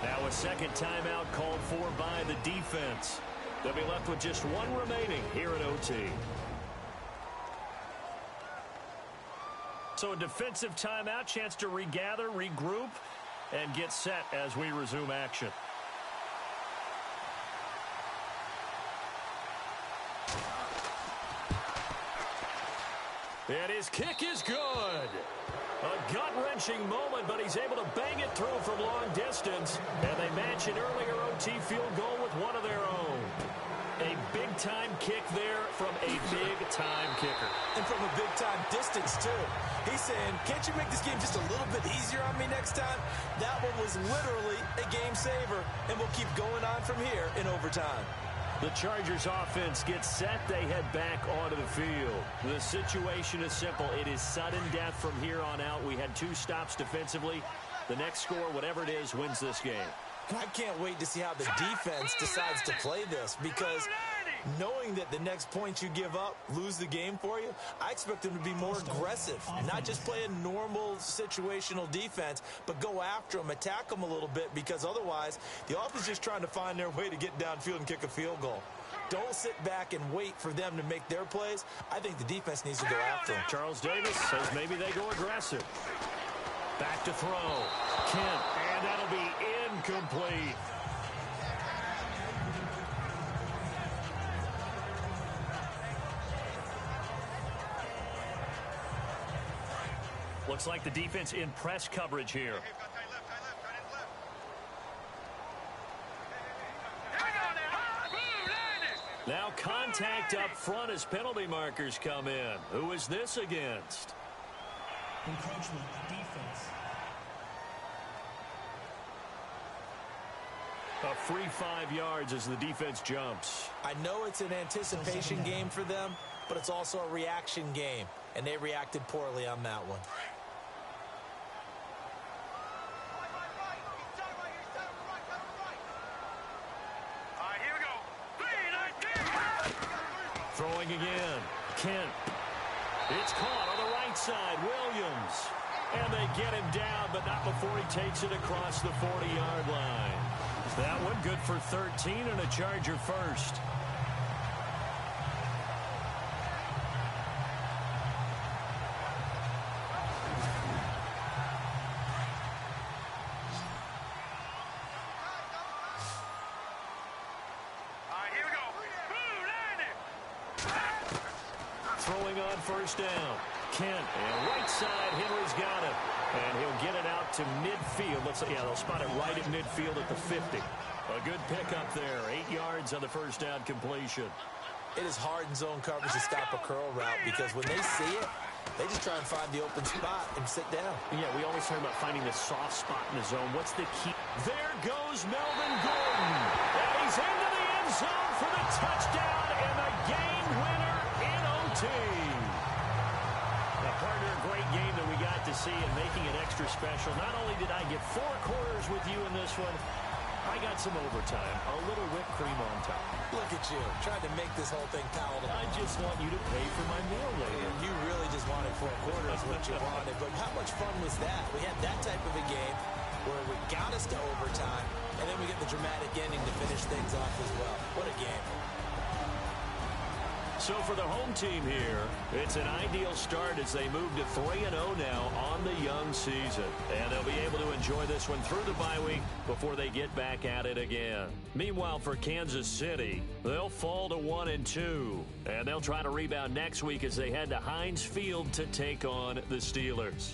Now a second timeout called for by the defense. They'll be left with just 1 remaining here at OT. So a defensive timeout, chance to regather, regroup, and get set as we resume action. And his kick is good. A gut-wrenching moment, but he's able to bang it through from long distance. And they match an earlier OT field goal with one of their own. A big-time kick there from a big-time kicker. And from a big-time distance, too. He's saying, can't you make this game just a little bit easier on me next time? That one was literally a game saver, and we'll keep going on from here in overtime. The Chargers offense gets set. They head back onto the field. The situation is simple. It is sudden death from here on out. We had 2 stops defensively. The next score, whatever it is, wins this game. I can't wait to see how the defense decides to play this, because knowing that the next points you give up lose the game for you, I expect them to be more aggressive, not just play a normal situational defense, but go after them, attack them a little bit, because otherwise the offense is just trying to find their way to get downfield and kick a field goal. Don't sit back and wait for them to make their plays. I think the defense needs to go after them. Charles Davis says maybe they go aggressive. Back to throw. Kent, and that'll be incomplete. Looks like the defense in press coverage here. Now contact up front as penalty markers come in. Who is this against? Encroachment defense. A free 5 yards as the defense jumps. I know it's an anticipation game for them, but it's also a reaction game, and they reacted poorly on that one. All right, here we go. Throwing again. Kent. It's caught on the right side. Williams. And they get him down, but not before he takes it across the 40-yard line. That one good for 13 and a Charger first. All right, here we go. Blue, landing. Throwing on first down. Kent, and right side, Henry's got it. And he'll get it out to midfield. They'll spot it right at midfield at the 50. A good pickup there. 8 yards on the first down completion. It is hard in zone coverage to stop a curl route because when they see it, they just try and find the open spot and sit down. Yeah, we always talk about finding the soft spot in the zone. What's the key? There goes Melvin Gordon. And he's into the end zone for the touchdown and the game winner in OT. Now, partner, a great game that we got to see and making it extra special. Not only did I get 4 quarters with you in this one, I got some overtime. A little whipped cream on top. Look at you, trying to make this whole thing palatable. I just want you to pay for my meal later. You really just wanted 4 quarters, what you wanted. But how much fun was that? We had that type of a game where we got us to overtime, and then we get the dramatic ending to finish things off as well. What a game. So for the home team here, it's an ideal start as they move to 3-0 now on the young season. And they'll be able to enjoy this one through the bye week before they get back at it again. Meanwhile, for Kansas City, they'll fall to 1-2. And they'll try to rebound next week as they head to Heinz Field to take on the Steelers.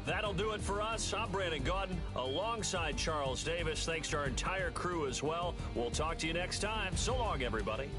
That'll do it for us. I'm Brandon Gaudin alongside Charles Davis. Thanks to our entire crew as well. We'll talk to you next time. So long, everybody.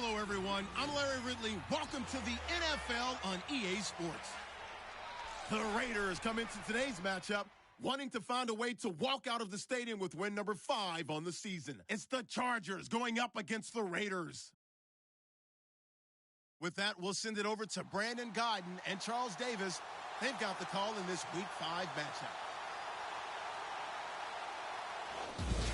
Hello, everyone. I'm Larry Ridley. Welcome to the NFL on EA Sports. The Raiders come into today's matchup wanting to find a way to walk out of the stadium with win number 5 on the season. It's the Chargers going up against the Raiders. With that, we'll send it over to Brandon Guyton and Charles Davis. They've got the call in this Week 5 matchup.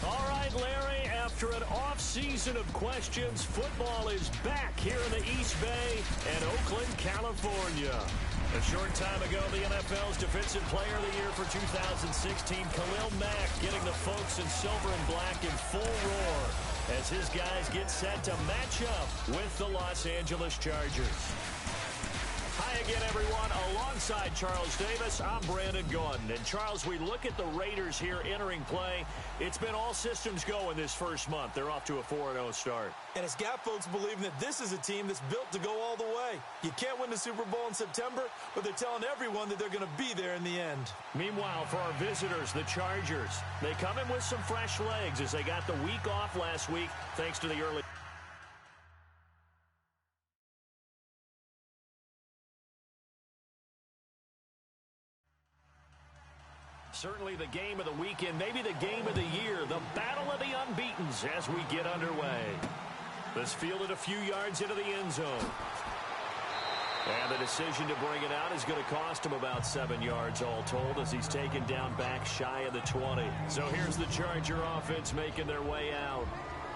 All right, Larry, after an off-season of questions, football is back here in the East Bay and Oakland, California. A short time ago, the NFL's Defensive Player of the Year for 2016, Khalil Mack, getting the folks in silver and black in full roar as his guys get set to match up with the Los Angeles Chargers. Hi again, everyone. Alongside Charles Davis, I'm Brandon Guyton. And, Charles, we look at the Raiders here entering play. It's been all systems go in this first month. They're off to a 4-0 start. And it's got folks believing that this is a team that's built to go all the way. You can't win the Super Bowl in September, but they're telling everyone that they're going to be there in the end. Meanwhile, for our visitors, the Chargers, they come in with some fresh legs as they got the week off last week thanks to the early... Certainly the game of the weekend, maybe the game of the year, the battle of the unbeatens as we get underway. This fielded a few yards into the end zone. And the decision to bring it out is going to cost him about 7 yards all told as he's taken down back shy of the 20. So here's the Charger offense making their way out.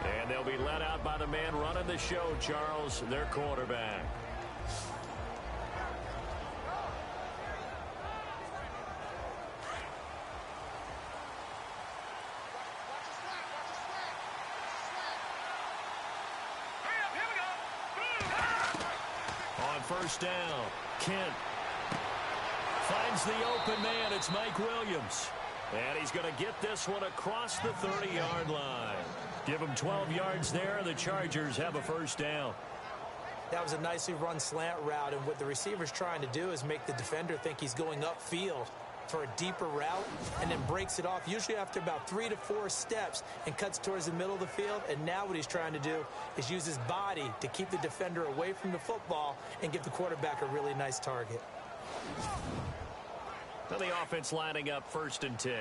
And they'll be led out by the man running the show, Charles, their quarterback. First down, Kent finds the open man. It's Mike Williams. And he's going to get this one across the 30-yard line. Give him 12 yards there. The Chargers have a first down. That was a nicely run slant route, and what the receiver's trying to do is make the defender think he's going upfield for a deeper route and then breaks it off, usually after about 3 to 4 steps, and cuts towards the middle of the field. And now what he's trying to do is use his body to keep the defender away from the football and give the quarterback a really nice target. Now the offense lining up 1st and 10.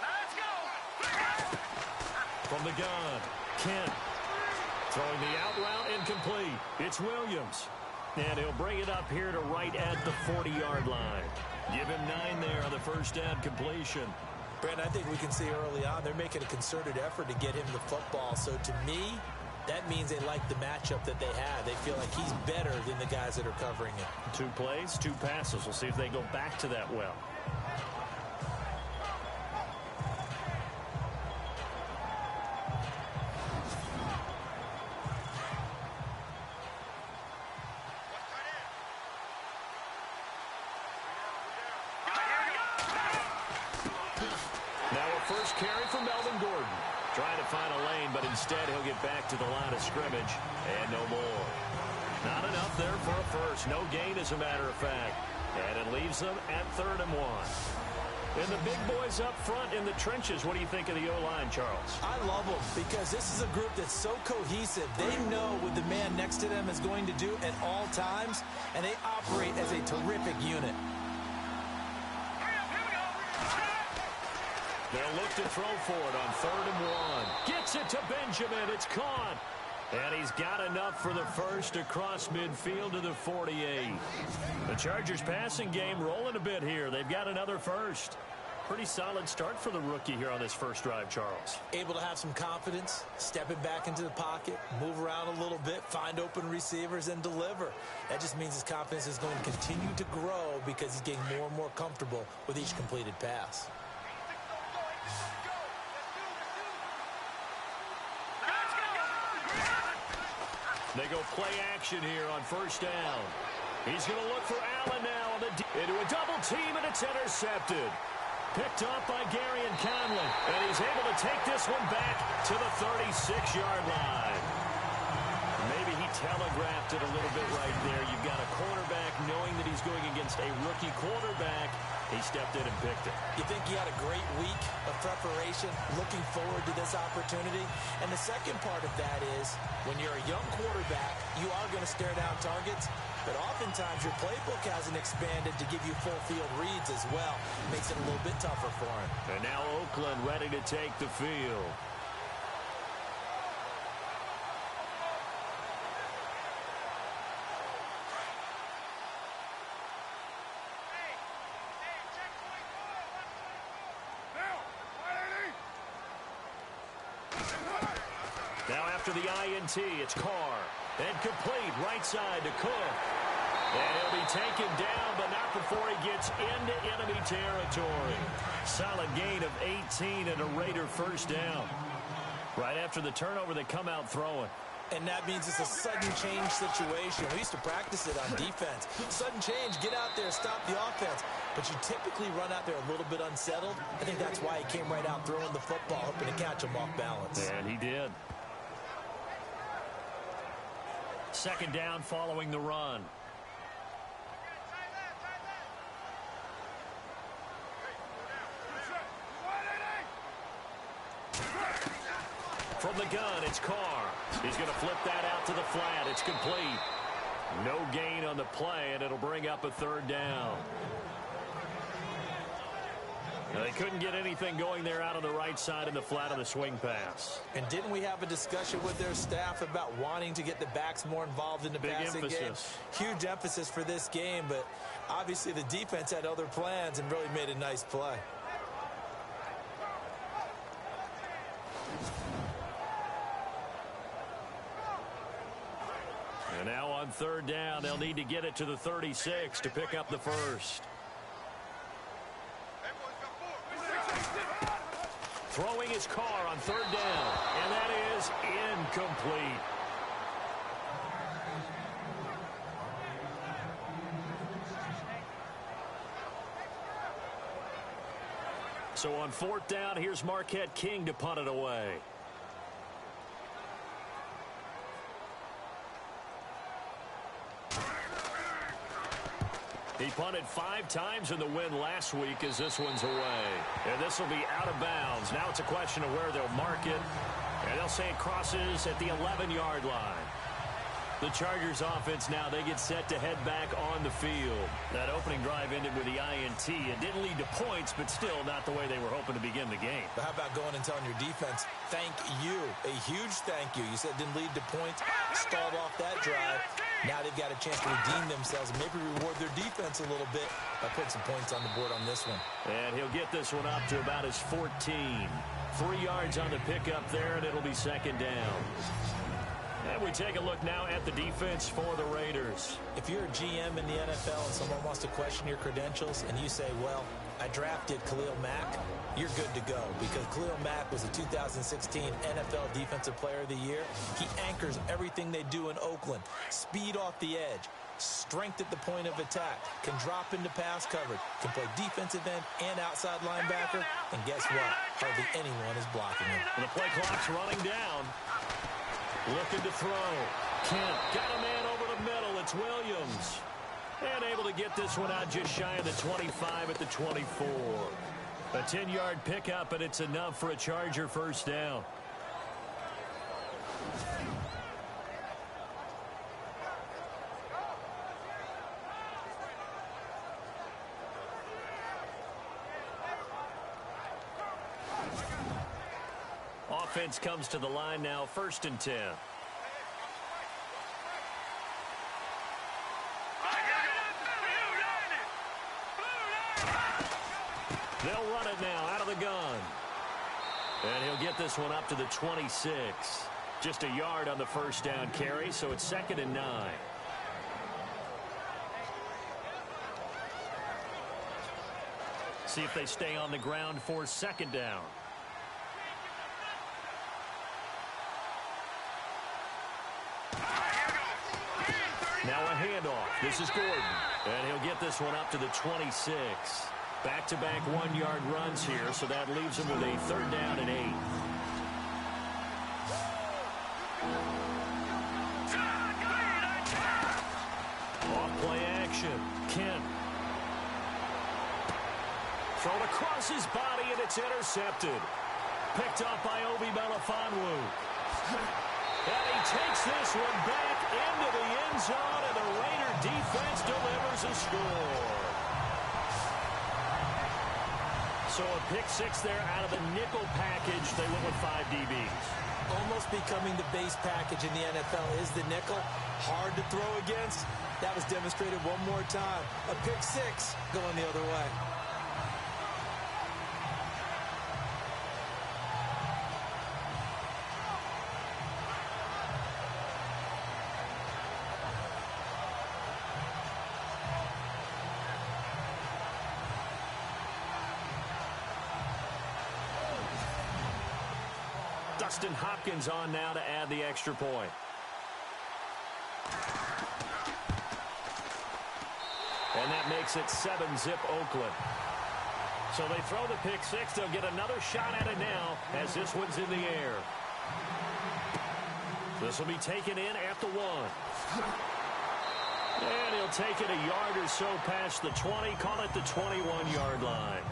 Let's go! From the gun, Kent throwing the out route incomplete. It's Williams. And he'll bring it up here to right at the 40-yard line. Give him 9 there on the first down completion. Brandon, I think we can see early on they're making a concerted effort to get him the football. So to me, that means they like the matchup that they have. They feel like he's better than the guys that are covering him. 2 plays, 2 passes. We'll see if they go back to that well. First carry for Melvin Gordon. Trying to find a lane, but instead he'll get back to the line of scrimmage. And no more. Not enough there for a first. No gain, as a matter of fact. And it leaves them at 3rd and 1. And the big boys up front in the trenches. What do you think of the O-line, Charles? I love them because this is a group that's so cohesive. They know what the man next to them is going to do at all times, and they operate as a terrific unit. They'll look to throw for it on 3rd and 1. Gets it to Benjamin. It's caught. And he's got enough for the first across midfield to the 48. The Chargers passing game rolling a bit here. They've got another first. Pretty solid start for the rookie here on this first drive, Charles. Able to have some confidence, stepping back into the pocket, move around a little bit, find open receivers, and deliver. That just means his confidence is going to continue to grow because he's getting more and more comfortable with each completed pass. They go play action here on first down. He's going to look for Allen now into a double team, and it's intercepted. Picked off by Gary and Conlon, and he's able to take this one back to the 36-yard line. Maybe he telegraphed it a little bit right there. You've got a quarterback knowing that he's going against a rookie quarterback. He stepped in and picked it. You think he had a great week of preparation, looking forward to this opportunity? And the second part of that is, when you're a young quarterback, you are going to stare down targets, but oftentimes your playbook hasn't expanded to give you full field reads as well. Makes it a little bit tougher for him. And now Oakland ready to take the field. Now after the INT, it's Carr. And complete right side to Cook. And he'll be taken down, but not before he gets into enemy territory. Solid gain of 18 and a Raider first down. Right after the turnover, they come out throwing. And that means it's a sudden change situation. We used to practice it on defense. Sudden change, get out there, stop the offense. But you typically run out there a little bit unsettled. I think that's why he came right out throwing the football, hoping to catch him off balance. And he did. Second down following the run. From the gun, it's Carr. He's going to flip that out to the flat. It's complete. No gain on the play, and it'll bring up a third down. Now, they couldn't get anything going there out on the right side in the flat of the swing pass. And didn't we have a discussion with their staff about wanting to get the backs more involved in the passing game? Huge emphasis for this game, but obviously the defense had other plans and really made a nice play. And now on third down, they'll need to get it to the 36 to pick up the first. Throwing his Carr on third down, and that is incomplete. So on fourth down, here's Marquette King to punt it away. He punted 5 times in the win last week as this one's away. And this will be out of bounds. Now it's a question of where they'll mark it. And they'll say it crosses at the 11-yard line. The Chargers offense now, they get set to head back on the field. That opening drive ended with the INT. It didn't lead to points, but still not the way they were hoping to begin the game. But how about going and telling your defense, thank you, a huge thank you. You said it didn't lead to points, stalled off that drive. Now they've got a chance to redeem themselves and maybe reward their defense a little bit by putting some points on the board on this one. And he'll get this one up to about his 14. 3 yards on the pickup there, and it'll be second down. And we take a look now at the defense for the Raiders. If you're a GM in the NFL and someone wants to question your credentials and you say, well, I drafted Khalil Mack, you're good to go because Khalil Mack was a 2016 NFL Defensive Player of the Year. He anchors everything they do in Oakland. Speed off the edge, strength at the point of attack, can drop into pass coverage, can play defensive end and outside linebacker, and guess what? Hardly anyone is blocking him. And the play clock's running down. Looking to throw. Kent got a man over the middle. It's Williams. And able to get this one out just shy of the 25 at the 24. A 10-yard pickup, and it's enough for a Charger first down. Offense comes to the line now, 1st and 10. They'll run it now out of the gun. And he'll get this one up to the 26. Just a yard on the first down carry, so it's 2nd and 9. See if they stay on the ground for 2nd down. Now a handoff. This is Gordon. And he'll get this one up to the 26. Back-to-back 1-yard runs here, so that leaves him with a 3rd down and 8. Thrown across his body, and it's intercepted. Picked up by Obi Melifonwu. And he takes this one back into the end zone, and the Raider defense delivers a score. So a pick six there out of the nickel package. They went with 5 DBs. Almost becoming the base package in the NFL is the nickel. Hard to throw against. That was demonstrated one more time. A pick six going the other way. Dustin Hopkins on now to add the extra point. And that makes it 7-zip Oakland. So they throw the pick six. They'll get another shot at it now as this one's in the air. This will be taken in at the 1. And he'll take it a yard or so past the 20. Call it the 21-yard line.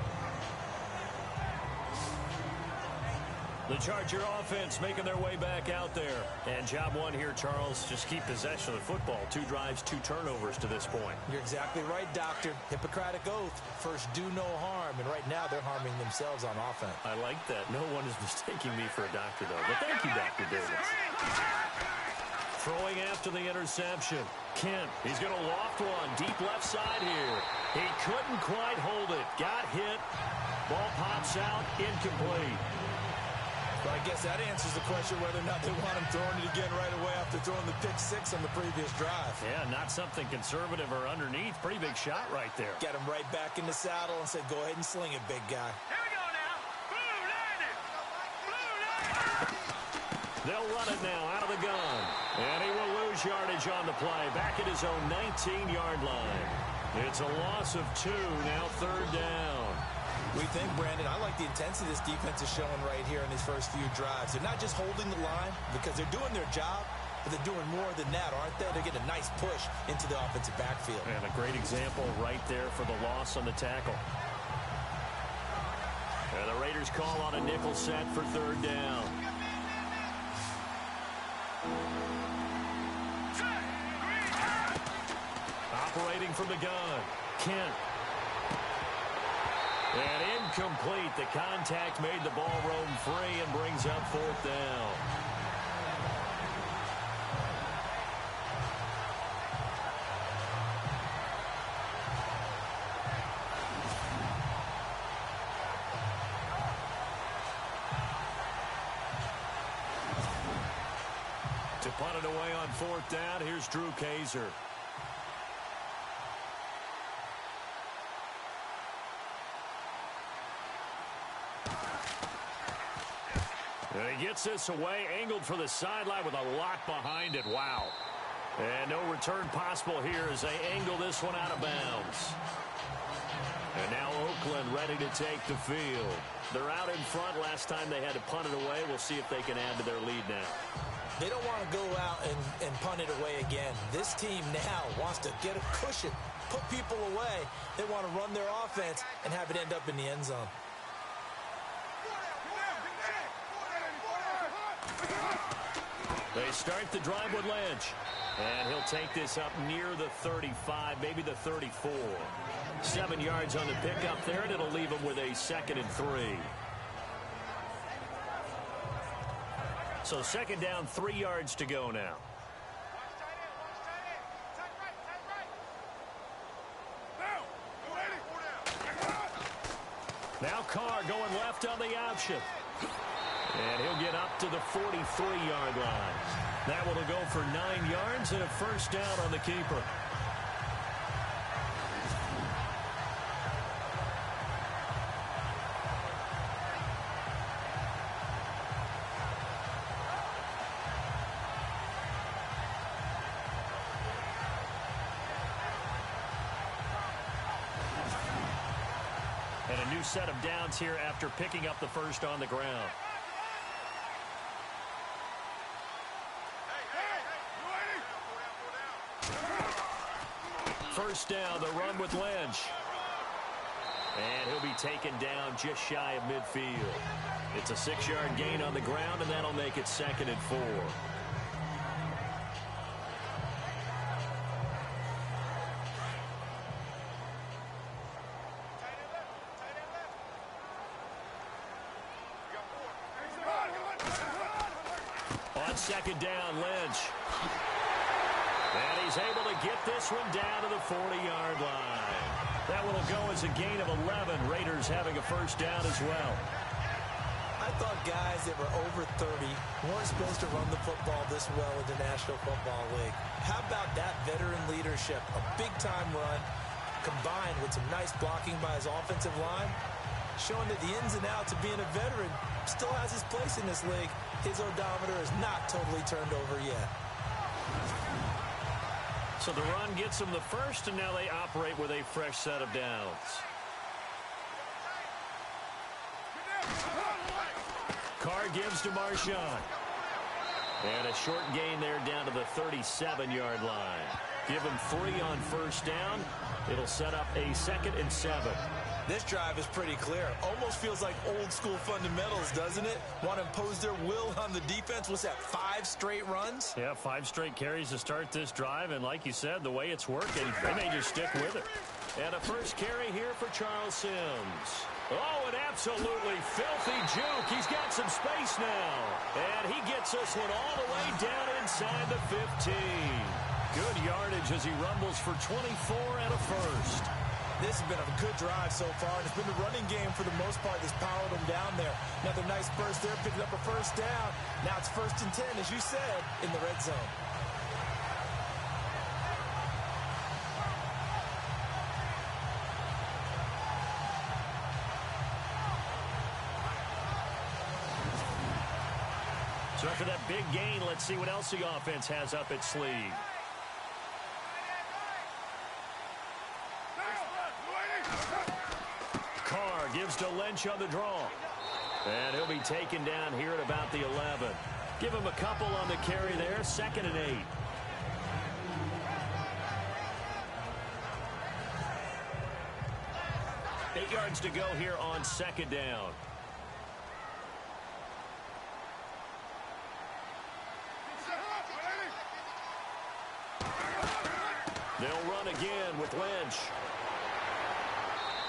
The Charger offense making their way back out there. And job one here, Charles, just keep possession of the football. 2 drives, 2 turnovers to this point. You're exactly right, Doctor. Hippocratic oath. First, do no harm. And right now, they're harming themselves on offense. I like that. No one is mistaking me for a doctor, though. But thank you, Dr. Davis. Throwing after the interception. Kent, he's going to loft one. Deep left side here. He couldn't quite hold it. Got hit. Ball pops out. Incomplete. Well, I guess that answers the question whether or not they want him throwing it again right away after throwing the pick six on the previous drive. Yeah, not something conservative or underneath. Pretty big shot right there. Got him right back in the saddle and said, go ahead and sling it, big guy. Here we go now. Blue landed. Blue landed. They'll run it now out of the gun. And he will lose yardage on the play. Back at his own 19-yard line. It's a loss of 2, now 3rd down. We think, Brandon, I like the intensity this defense is showing right here in these first few drives. They're not just holding the line because they're doing their job, but they're doing more than that, aren't they? They're getting a nice push into the offensive backfield. And a great example right there for the loss on the tackle. And the Raiders call on a nickel set for 3rd down. Operating from the gun, Kent. And incomplete. The contact made the ball roam free and brings up 4th down. To punt it away on 4th down, here's Drew Kaiser. And he gets this away, angled for the sideline with a lot behind it. Wow. And no return possible here as they angle this one out of bounds. And now Oakland ready to take the field. They're out in front. Last time they had to punt it away. We'll see if they can add to their lead now. They don't want to go out and punt it away again. This team now wants to get a cushion, put people away. They want to run their offense and have it end up in the end zone. They start the drive with Lynch. And he'll take this up near the 35, maybe the 34. 7 yards on the pickup there, and it'll leave him with a 2nd and 3. So 2nd down, 3 yards to go now. Now Carr going left on the option. And he'll get up to the 43-yard line. That will go for 9 yards and a 1st down on the keeper. And a new set of downs here after picking up the 1st on the ground. First down, the run with Lynch. And he'll be taken down just shy of midfield. It's a 6-yard gain on the ground, and that'll make it 2nd and 4. On 2nd down, Lynch. And he's able to get this one down to the 40-yard line. That one will go as a gain of 11. Raiders having a 1st down as well. I thought guys that were over 30 weren't supposed to run the football this well in the National Football League. How about that veteran leadership? A big-time run combined with some nice blocking by his offensive line, showing that the ins and outs of being a veteran still has his place in this league. His odometer is not totally turned over yet. So the run gets them the 1st, and now they operate with a fresh set of downs. Carr gives to Marshawn. And a short gain there down to the 37-yard line. Give him 3 on 1st down. It'll set up a 2nd and 7. This drive is pretty clear. Almost feels like old-school fundamentals, doesn't it? Want to impose their will on the defense. What's that, 5 straight runs? Yeah, 5 straight carries to start this drive. And like you said, the way it's working, they may just stick with it. And a 1st carry here for Charles Sims. Oh, an absolutely filthy juke. He's got some space now. And he gets this one all the way down inside the 15. Good yardage as he rumbles for 24 and a 1st. This has been a good drive so far, and it's been the running game for the most part that's powered them down there. Another nice burst there, picking up a 1st down. Now it's 1st and 10, as you said, in the red zone. So after that big gain, let's see what else the offense has up its sleeve. Carr gives to Lynch on the draw. And he'll be taken down here at about the 11. Give him a couple on the carry there, 2nd and 8. Eight yards to go here on 2nd down. They'll run again with Lynch.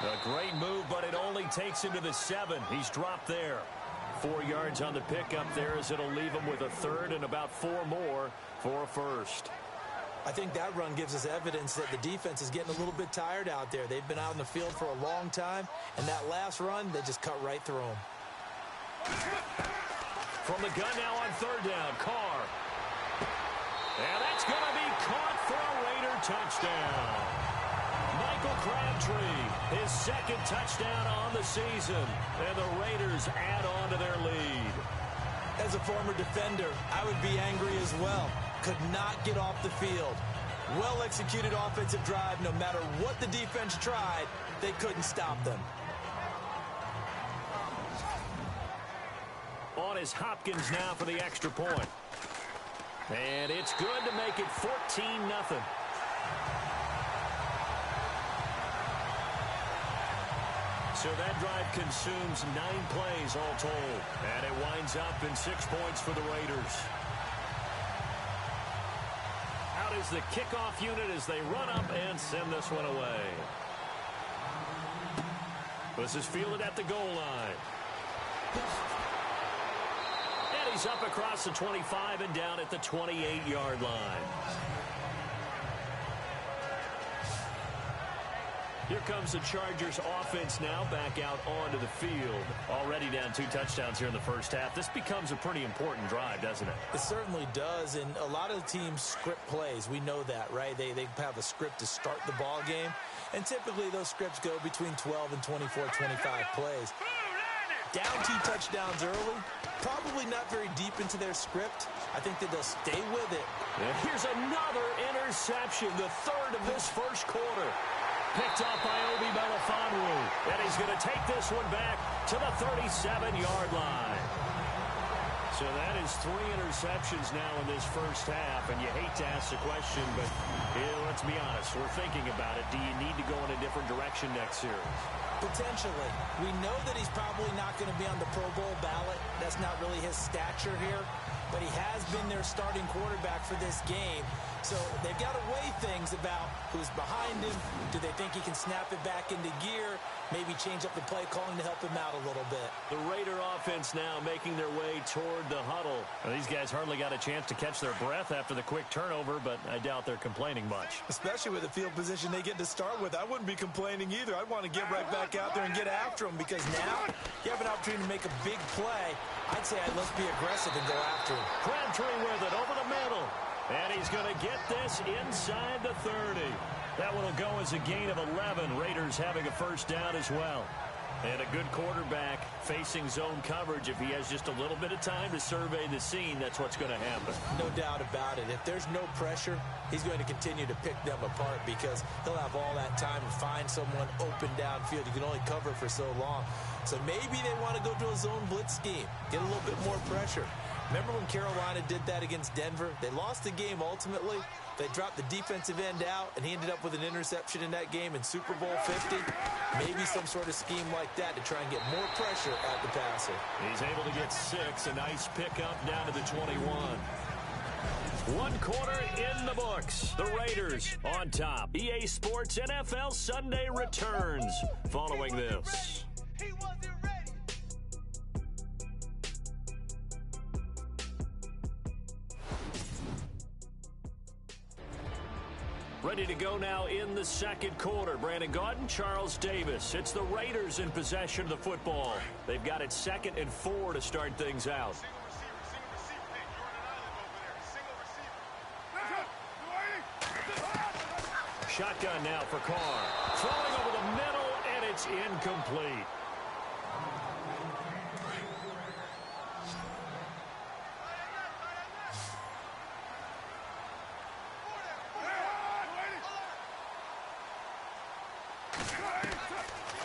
A great move, but it only takes him to the 7. He's dropped there. 4 yards on the pickup there as it'll leave him with a 3rd and about 4 more for a 1st. I think that run gives us evidence that the defense is getting a little bit tired out there. They've been out in the field for a long time, and that last run, they just cut right through them. From the gun now on 3rd down, Carr. And that's going to be caught for a Raider touchdown. Michael Crabtree, his 2nd touchdown on the season, and the Raiders add on to their lead. As a former defender, I would be angry as well. Could not get off the field. Well-executed offensive drive. No matter what the defense tried, they couldn't stop them. On is Hopkins now for the extra point. And it's good to make it 14-0. So that drive consumes 9 plays all told. And it winds up in 6 points for the Raiders. Out is the kickoff unit as they run up and send this one away. This is fielded at the goal line. And he's up across the 25 and down at the 28-yard line. Here comes the Chargers offense now back out onto the field. Already down 2 touchdowns here in the first half. This becomes a pretty important drive, doesn't it? It certainly does, and a lot of the teams script plays. We know that, right? They have a script to start the ball game, and typically those scripts go between 12 and 24, 25 plays. Down 2 touchdowns early, probably not very deep into their script. I think that they'll stay with it. And here's another interception, the 3rd of this first quarter. Picked up by Obi Melifonwu. And he's going to take this one back to the 37-yard line. So that is 3 interceptions now in this first half, and you hate to ask the question, but let's be honest, we're thinking about it. Do you need to go in a different direction next series? Potentially. We know that he's probably not going to be on the Pro Bowl ballot. That's not really his stature here, but he has been their starting quarterback for this game. So they've got to weigh things about who's behind him. Do they think he can snap it back into gear? Maybe change up the play calling to help him out a little bit. The Raider offense now making their way toward the huddle. Well, these guys hardly got a chance to catch their breath after the quick turnover, but I doubt they're complaining much. Especially with the field position they get to start with. I wouldn't be complaining either. I'd want to get right back out there and get after them, because now you have an opportunity to make a big play. I'd say let's be aggressive and go after him. Crabtree with it over the middle. And he's going to get this inside the 30. That one will go as a gain of 11. Raiders having a first down as well. And a good quarterback facing zone coverage. If he has just a little bit of time to survey the scene, that's what's going to happen. No doubt about it. If there's no pressure, he's going to continue to pick them apart, because he'll have all that time to find someone open downfield. You can only cover for so long. So maybe they want to go to a zone blitz scheme, get a little bit more pressure. Remember when Carolina did that against Denver? They lost the game ultimately. They dropped the defensive end out, and he ended up with an interception in that game in Super Bowl 50. Maybe some sort of scheme like that to try and get more pressure at the passer. He's able to get 6. A nice pickup down to the 21. 1 quarter in the books. The Raiders on top. EA Sports NFL Sunday returns following this. He wasn't ready. Ready to go now in the second quarter. Brandon Gaudin, Charles Davis. It's the Raiders in possession of the football. They've got it 2nd and 4 to start things out. Single receiver. Hey, you're on an island over there. Single receiver. Shotgun now for Carr. Throwing over the middle, and it's incomplete.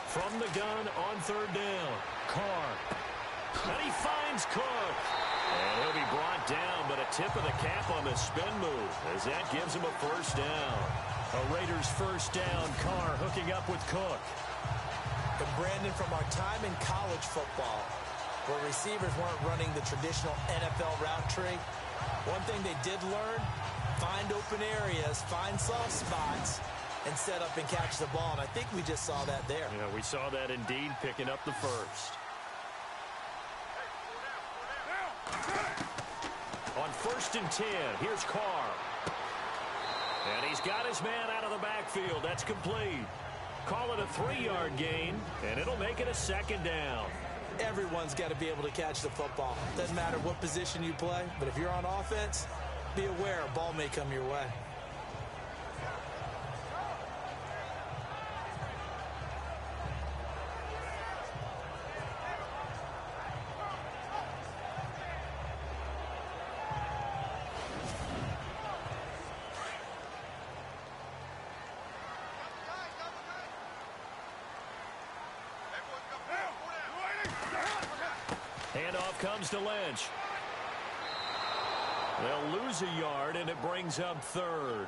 From the gun on 3rd down. Carr. And he finds Cook. And he'll be brought down, but a tip of the cap on the spin move, as that gives him a first down. A Raiders first down. Carr hooking up with Cook. And Brandon, from our time in college football, where receivers weren't running the traditional NFL route tree, one thing they did learn, find open areas, find soft spots, and set up and catch the ball. And I think we just saw that there. Yeah, we saw that indeed, picking up the first. On 1st and 10, here's Carr. And he's got his man out of the backfield. That's complete. Call it a 3-yard gain, and it'll make it a 2nd down. Everyone's got to be able to catch the football. Doesn't matter what position you play, but if you're on offense, be aware a ball may come your way. Handoff comes to Lynch. They'll lose a yard, and it brings up 3rd.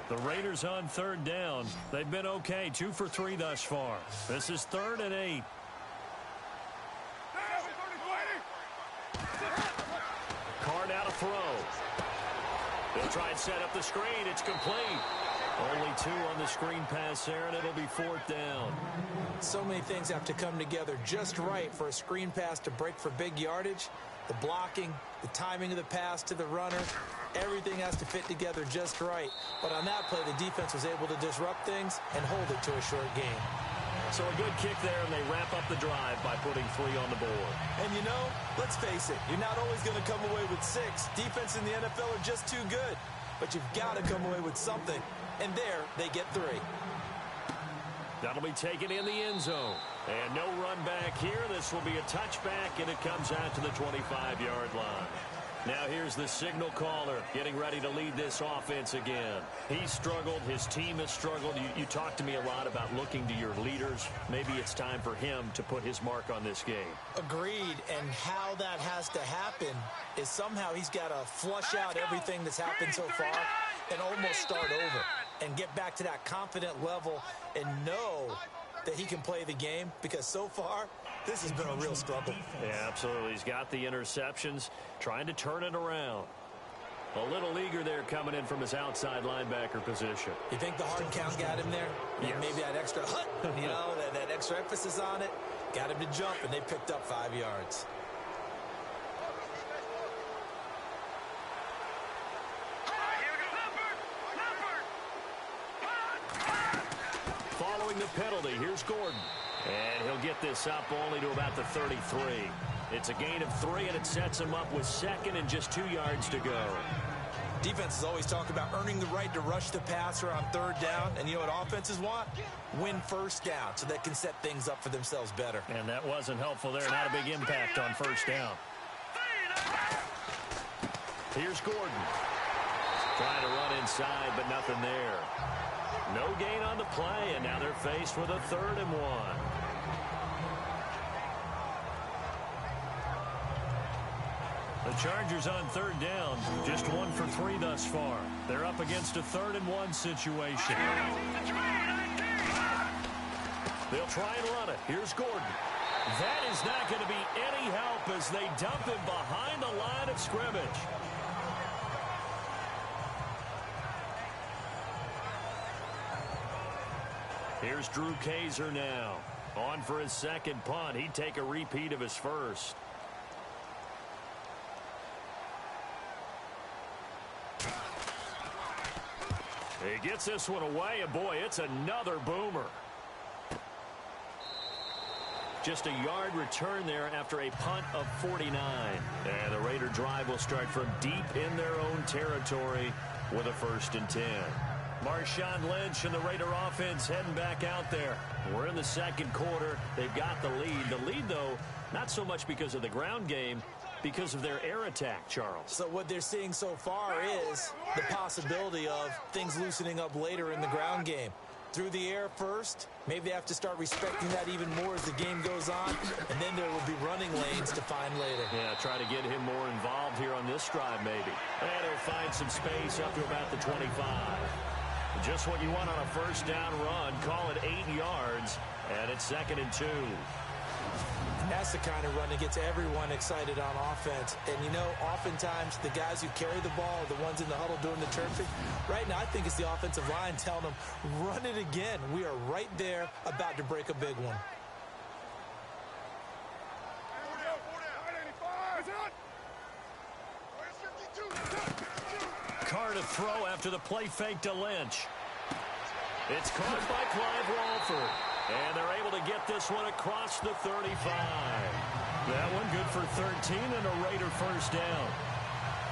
The Raiders on 3rd down. They've been okay, 2 for 3 thus far. This is 3rd and 8. Carr now to throw. They'll try and set up the screen. It's complete. Only 2 on the screen pass there, and it'll be 4th down. So many things have to come together just right for a screen pass to break for big yardage. The blocking, the timing of the pass to the runner, everything has to fit together just right. But on that play, the defense was able to disrupt things and hold it to a short game. So a good kick there, and they wrap up the drive by putting 3 on the board. And you know, let's face it, you're not always going to come away with 6. Defense in the NFL are just too good. But you've got to come away with something. And there, they get 3. That'll be taken in the end zone. And no run back here. This will be a touchback, and it comes out to the 25-yard line. Now here's the signal caller getting ready to lead this offense again. He struggled. His team has struggled. You talked to me a lot about looking to your leaders. Maybe it's time for him to put his mark on this game. Agreed. And how that has to happen is somehow he's got to flush out everything that's happened so far and almost start over and get back to that confident level and know that he can play the game, because so far this has been a real struggle. Yeah, absolutely. He's got the interceptions, trying to turn it around. A little eager there coming in from his outside linebacker position. You think the hard count got him there? Yes. Maybe that extra that extra emphasis on it got him to jump, and they picked up 5 yards. Following the penalty, here's Gordon. And he'll get this up only to about the 33. It's a gain of 3, and it sets him up with second and just 2 yards to go. Defenses always talk about earning the right to rush the passer on third down. And you know what offenses want? Win first down so they can set things up for themselves better. And that wasn't helpful there. Not a big impact on first down. Here's Gordon. Trying to run inside, but nothing there. No gain on the play, and now they're faced with a 3rd and 1. The Chargers on 3rd down, just 1 for 3 thus far. They're up against a 3rd and 1 situation. They'll try and run it. Here's Gordon. That is not going to be any help as they dump him behind the line of scrimmage. Here's Drew Kaiser now. On for his second punt. He'd take a repeat of his first. He gets this one away, and boy, it's another boomer. Just a yard return there after a punt of 49. And the Raider drive will start from deep in their own territory with a 1st and 10. Marshawn Lynch and the Raider offense heading back out there. We're in the second quarter. They've got the lead. The lead, though, not so much because of the ground game, because of their air attack, Charles. So what they're seeing so far is the possibility of things loosening up later in the ground game. Through the air first, maybe they have to start respecting that even more as the game goes on, and then there will be running lanes to find later. Yeah, try to get him more involved here on this drive maybe. And he'll find some space up to about the 25. Just what you want on a first down run. Call it 8 yards, and it's 2nd and 2. And that's the kind of run that gets everyone excited on offense. And, you know, oftentimes the guys who carry the ball are the ones in the huddle doing the chirping. Right now, I think it's the offensive line telling them, run it again. We are right there about to break a big one. Carr to throw after the play fake to Lynch. It's caught by Clive Walford. And they're able to get this one across the 35. That one good for 13 and a Raider first down.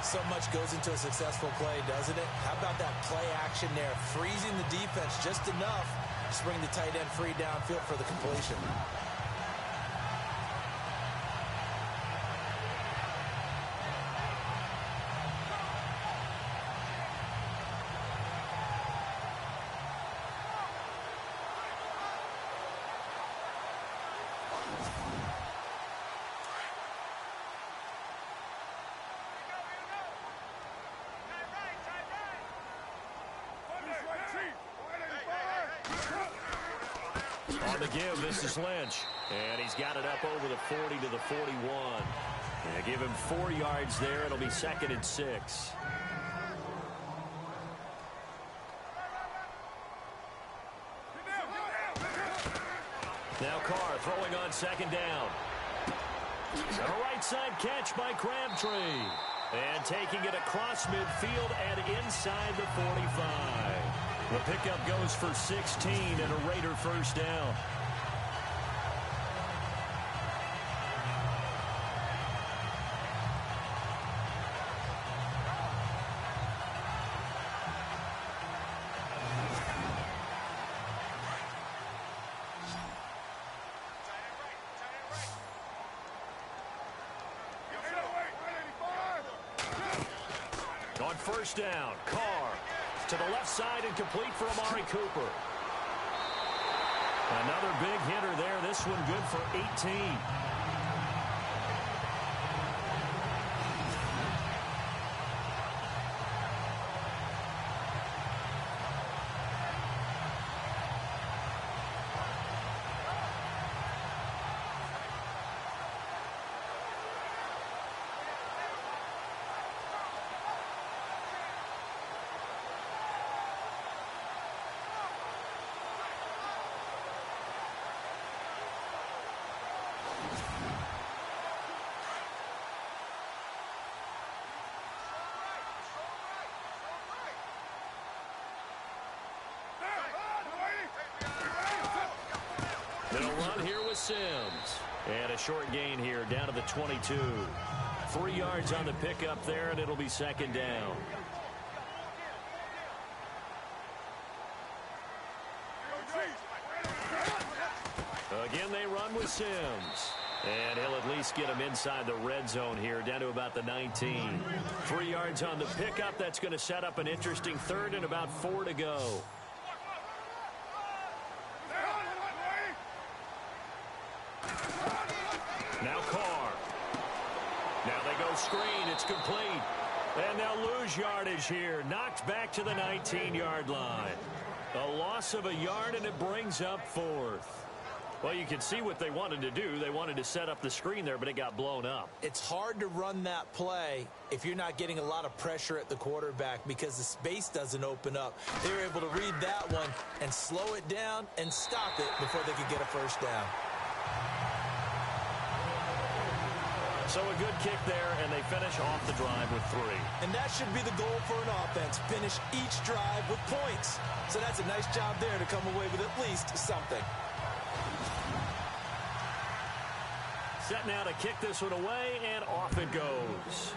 So much goes into a successful play, doesn't it? How about that play action there? Freezing the defense just enough to bring the tight end free downfield for the completion. On the give, this is Lynch. And he's got it up over the 40 to the 41. And give him 4 yards there. It'll be 2nd and 6. Now Carr throwing on 2nd down. A right side catch by Crabtree. And taking it across midfield and inside the 45. The pickup goes for 16 and a Raider first down. On first down, Carr to the left side and complete for Amari Cooper. Another big hitter there. This one good for 18. They'll run here with Sims. And a short gain here down to the 22. 3 yards on the pickup there, and it'll be second down. Again, they run with Sims. And he'll at least get him inside the red zone here, down to about the 19. 3 yards on the pickup. That's going to set up an interesting third and about 4 to go. Now Carr. Now they go screen. It's complete. And they'll lose yardage here. Knocked back to the 19-yard line. A loss of a yard, and it brings up 4th. Well, you can see what they wanted to do. They wanted to set up the screen there, but it got blown up. It's hard to run that play if you're not getting a lot of pressure at the quarterback because the space doesn't open up. They were able to read that one and slow it down and stop it before they could get a first down. So a good kick there, and they finish off the drive with 3. And that should be the goal for an offense, finish each drive with points. So that's a nice job there to come away with at least something. Set now to kick this one away, and off it goes.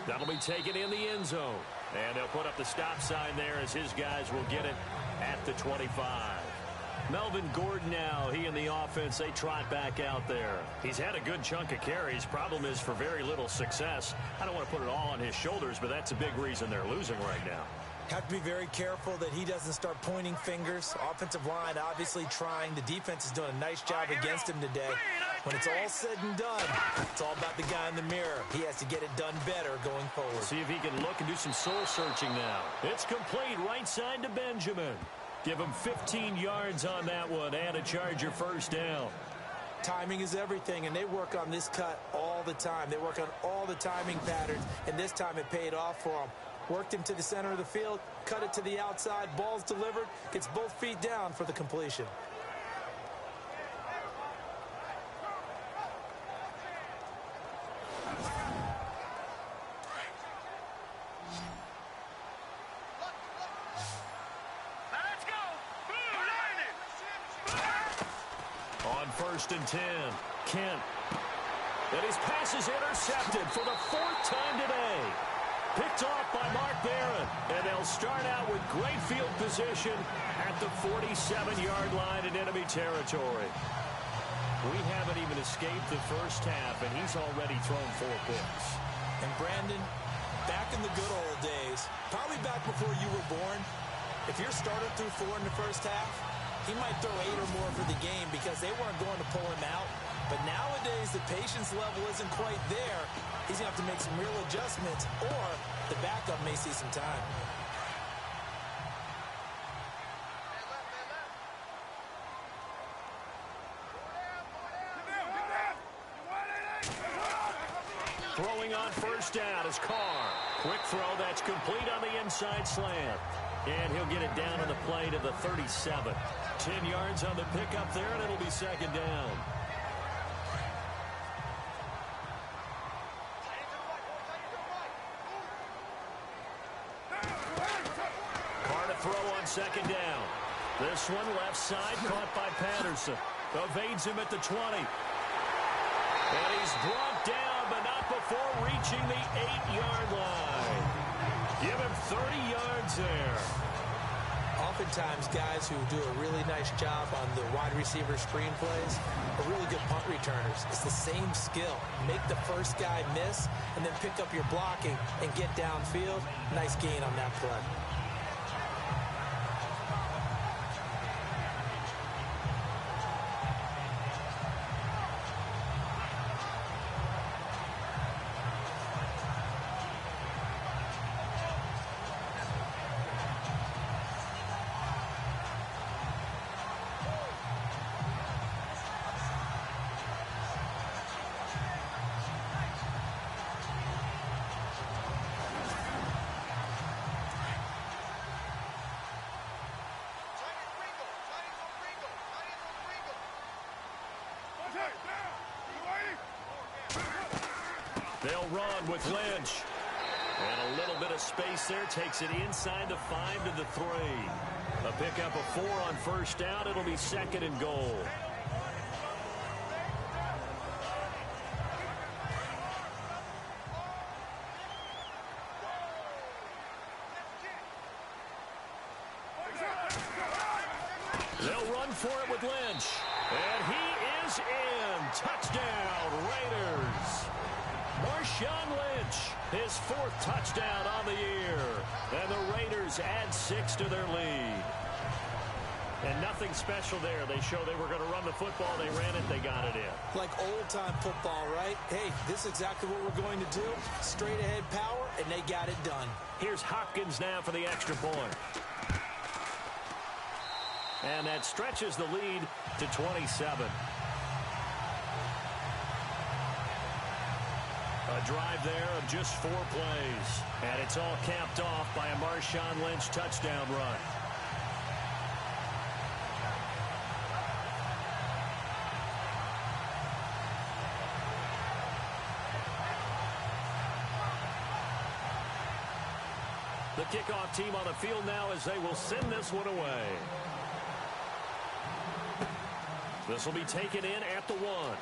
That'll be taken in the end zone. And they'll put up the stop sign there as his guys will get it at the 25. Melvin Gordon now, he and the offense, they trot back out there. He's had a good chunk of carries. Problem is for very little success. I don't want to put it all on his shoulders, but that's a big reason they're losing right now. Have to be very careful that he doesn't start pointing fingers. Offensive line obviously trying. The defense is doing a nice job against him today. When it's all said and done, it's all about the guy in the mirror. He has to get it done better going forward. See if he can look and do some soul searching now. It's complete right side to Benjamin. Give him 15 yards on that one and a Charger first down. Timing is everything, and they work on this cut all the time. They work on all the timing patterns, and this time it paid off for them. Worked him to the center of the field, cut it to the outside, ball's delivered, gets both feet down for the completion. Let's go. Boo, On 1st and 10, Kent. And his pass is intercepted for the 4th time today. Picked off by Mark Barron. And they'll start out with great field position at the 47-yard line in enemy territory. We haven't even escaped the first half, and he's already thrown 4 picks. And Brandon, back in the good old days, probably back before you were born, if your starter threw 4 in the first half, he might throw 8 or more for the game because they weren't going to pull him out. But nowadays, the patience level isn't quite there. He's going to have to make some real adjustments, or the backup may see some time. Throwing on first down is Carr. Quick throw that's complete on the inside slant. And he'll get it down on the play to the 37. 10 yards on the pickup there, and it'll be second down. Carr to throw on second down. This one left side caught by Patterson. Evades him at the 20. And he's brought down, but not before reaching the 8-yard line. Give him 30 yards there. Oftentimes, guys who do a really nice job on the wide receiver screen plays are really good punt returners. It's the same skill. Make the first guy miss, and then pick up your blocking and get downfield. Nice gain on that play. They'll run with Lynch. And a little bit of space there. Takes it inside the 5 to the 3. A pickup of 4 on first down. It'll be 2nd and goal. They'll run for it with Lynch. And he is in. Touchdown, Raiders. Marshawn Lynch, his 4th touchdown on the year. And the Raiders add 6 to their lead. And nothing special there. They show they were going to run the football. They ran it. They got it in. Like old-time football, right? Hey, this is exactly what we're going to do. Straight-ahead power, and they got it done. Here's Hopkins now for the extra point. And that stretches the lead to 27. A drive there of just 4 plays. And it's all capped off by a Marshawn Lynch touchdown run. The kickoff team on the field now as they will send this one away. This will be taken in at the 1.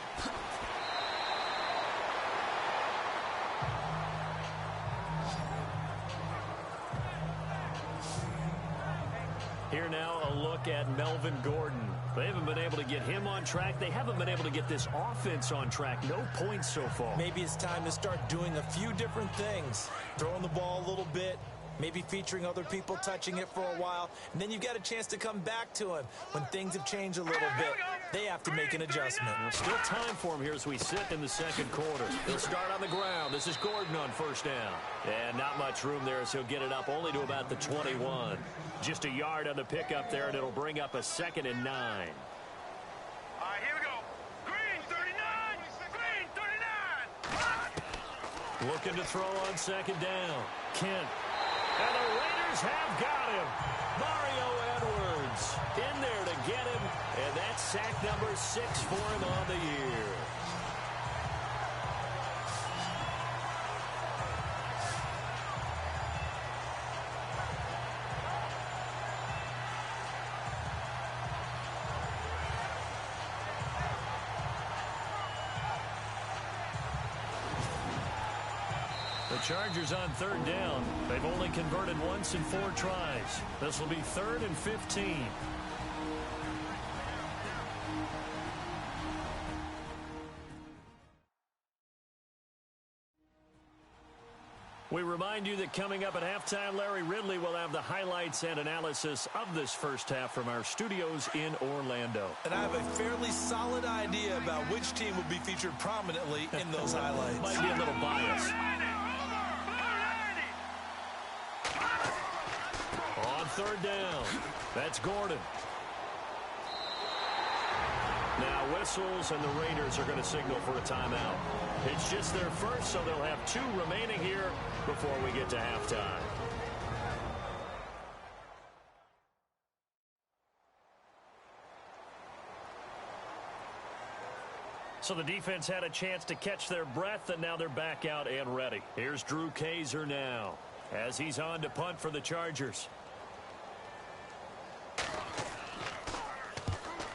Here now a look at Melvin Gordon. They haven't been able to get him on track. They haven't been able to get this offense on track. No points so far. Maybe it's time to start doing a few different things. Throwing the ball a little bit. Maybe featuring other people touching it for a while. And then you've got a chance to come back to him. When things have changed a little bit, they have to make an adjustment. Still time for him here as we sit in the 2nd quarter. He'll start on the ground. This is Gordon on first down. And not much room there as he'll get it up only to about the 21. Just a yard on the pickup there, and it'll bring up a 2nd and 9. All right, here we go. Green 39. Green 39. Looking to throw on 2nd down. Kent. And the Raiders have got him. Mario Edwards in there to get him. And that's sack number 6 for him on the year. The Chargers on 3rd down. They've only converted once in 4 tries. This will be 3rd and 15. We remind you that coming up at halftime, Larry Ridley will have the highlights and analysis of this first half from our studios in Orlando. And I have a fairly solid idea about which team would be featured prominently in those highlights. Might be a little biased. On 3rd down, that's Gordon. Now whistles, and the Raiders are going to signal for a timeout. It's just their first, so they'll have 2 remaining here before we get to halftime. So the defense had a chance to catch their breath, and now they're back out and ready. Here's Drew Kaiser now as he's on to punt for the Chargers.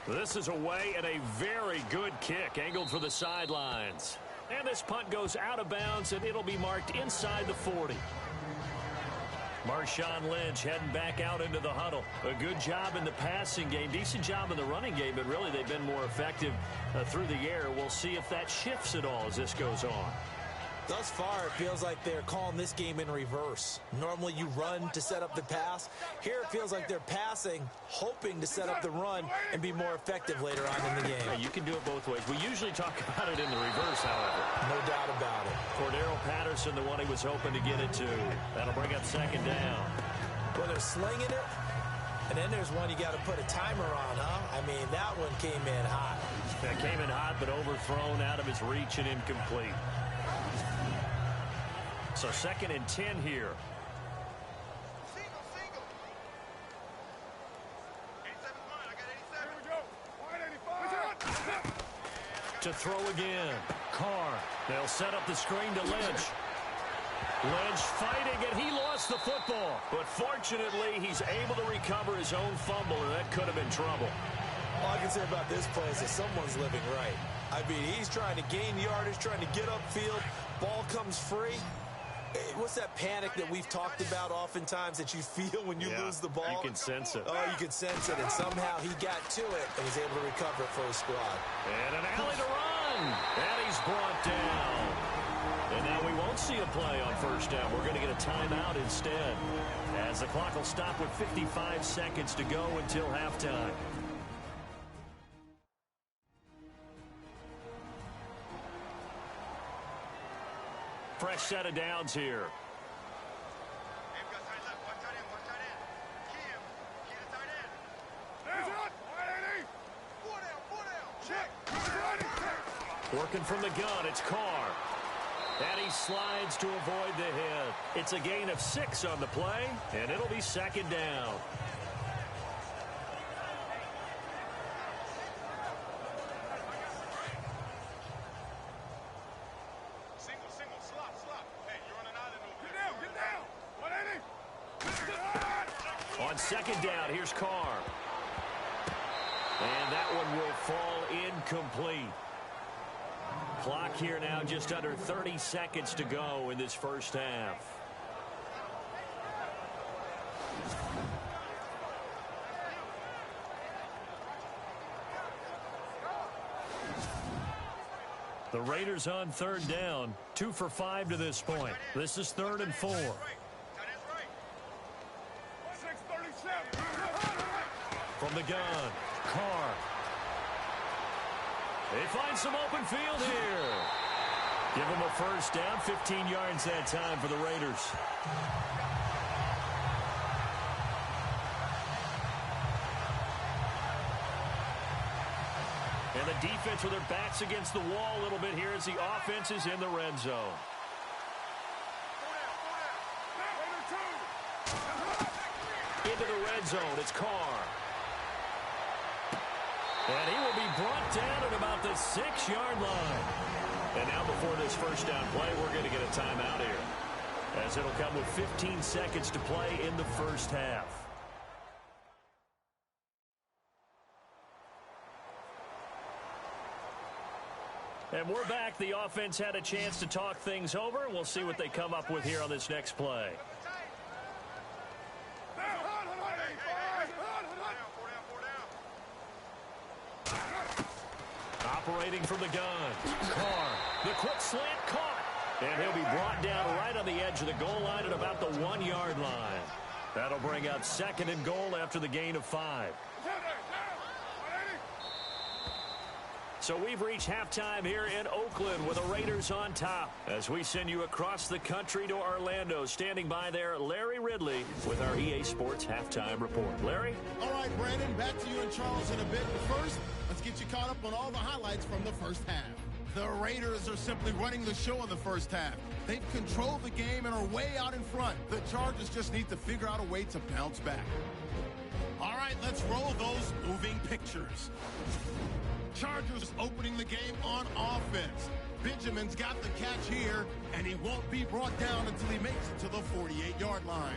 This is away and a very good kick angled for the sidelines. And this punt goes out of bounds, and it'll be marked inside the 40. Marshawn Lynch heading back out into the huddle. A good job in the passing game, decent job in the running game, but really they've been more effective through the air. We'll see if that shifts at all as this goes on. Thus far, it feels like they're calling this game in reverse. Normally you run to set up the pass. Here it feels like they're passing, hoping to set up the run and be more effective later on in the game. Yeah, you can do it both ways. We usually talk about it in the reverse, however. No doubt about it. Cordero Patterson, the one he was hoping to get it to. That'll bring up second down. Well, they're slinging it, and then there's one you got to put a timer on, huh? I mean, that one came in hot. That came in hot, but overthrown out of his reach and incomplete. So 2nd and 10 here. Single. 87's mine. I got 87. Here we go. Wide 85. To throw again. Carr. They'll set up the screen to Lynch. Lynch fighting, and he lost the football. But fortunately, he's able to recover his own fumble, and that could have been trouble. All I can say about this play is that someone's living right. I mean, he's trying to gain yardage, trying to get upfield. Ball comes free. What's that panic that we've talked about oftentimes that you feel when you lose the ball? You can sense it. Oh, you can sense it, and somehow he got to it and was able to recover it for his squad. And an alley to run. And he's brought down. And now we won't see a play on first down. We're going to get a timeout instead, as the clock will stop with 55 seconds to go until halftime. Fresh set of downs here. Hey, we got tight left. Watch tight end. Key to tight end. Down. Wide 80. Four down. Check. Working from the gun, it's Carr. And he slides to avoid the hit. It's a gain of 6 on the play, and it'll be second down. Single. Slot. Hey, you're on an island over there. Get down. 180. On second down, here's Carr. And that one will fall incomplete. Clock here now just under 30 seconds to go in this first half. The Raiders on third down, 2 for 5 to this point. This is 3rd and 4. Tight end's right. 637. From the gun, Carr. They find some open field here. Give them a first down, 15 yards that time for the Raiders. And the defense with their backs against the wall a little bit here as the offense is in the red zone. Into the red zone, it's Carr. And he will be brought down at about the 6-yard line. And now before this first down play, we're going to get a timeout here, as it'll come with 15 seconds to play in the first half. And we're back. The offense had a chance to talk things over. We'll see what they come up with here on this next play. Operating from the gun, Carr, the quick slant caught, and he'll be brought down right on the edge of the goal line at about the 1-yard line. That'll bring up 2nd and goal after the gain of 5. So we've reached halftime here in Oakland with the Raiders on top. As we send you across the country to Orlando, standing by there, Larry Ridley with our EA Sports Halftime Report. Larry? All right, Brandon, back to you and Charles in a bit. But first, let's get you caught up on all the highlights from the first half. The Raiders are simply running the show in the first half. They've controlled the game and are way out in front. The Chargers just need to figure out a way to bounce back. All right, let's roll those moving pictures. Chargers opening the game on offense. Benjamin's got the catch here, and he won't be brought down until he makes it to the 48-yard line.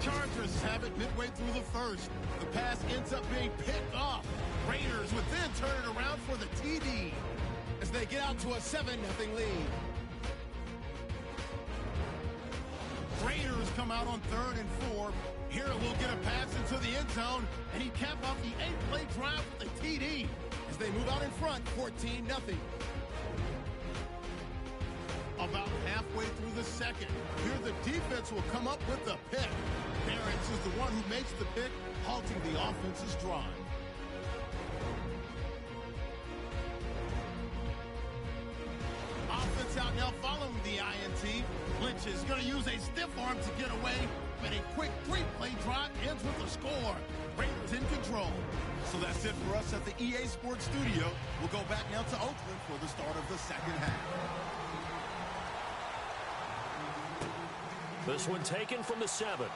Chargers Chargers have it midway through the first. The pass ends up being picked off. Raiders would then turn it around for the TD as they get out to a 7-0 lead. Raiders come out on 3rd and 4. Here will get a pass into the end zone, and he capped off the 8-play drive with a TD as they move out in front, 14-0. About halfway through the second, here the defense will come up with the pick. Barrett is the one who makes the pick, halting the offense's drive. Offense out now following the INT. Lynch is going to use a stiff arm to get away, but a quick 3-play drive ends with a score. Raiders in control. So that's it for us at the EA Sports Studio. We'll go back now to Oakland for the start of the second half. This one taken from the 7.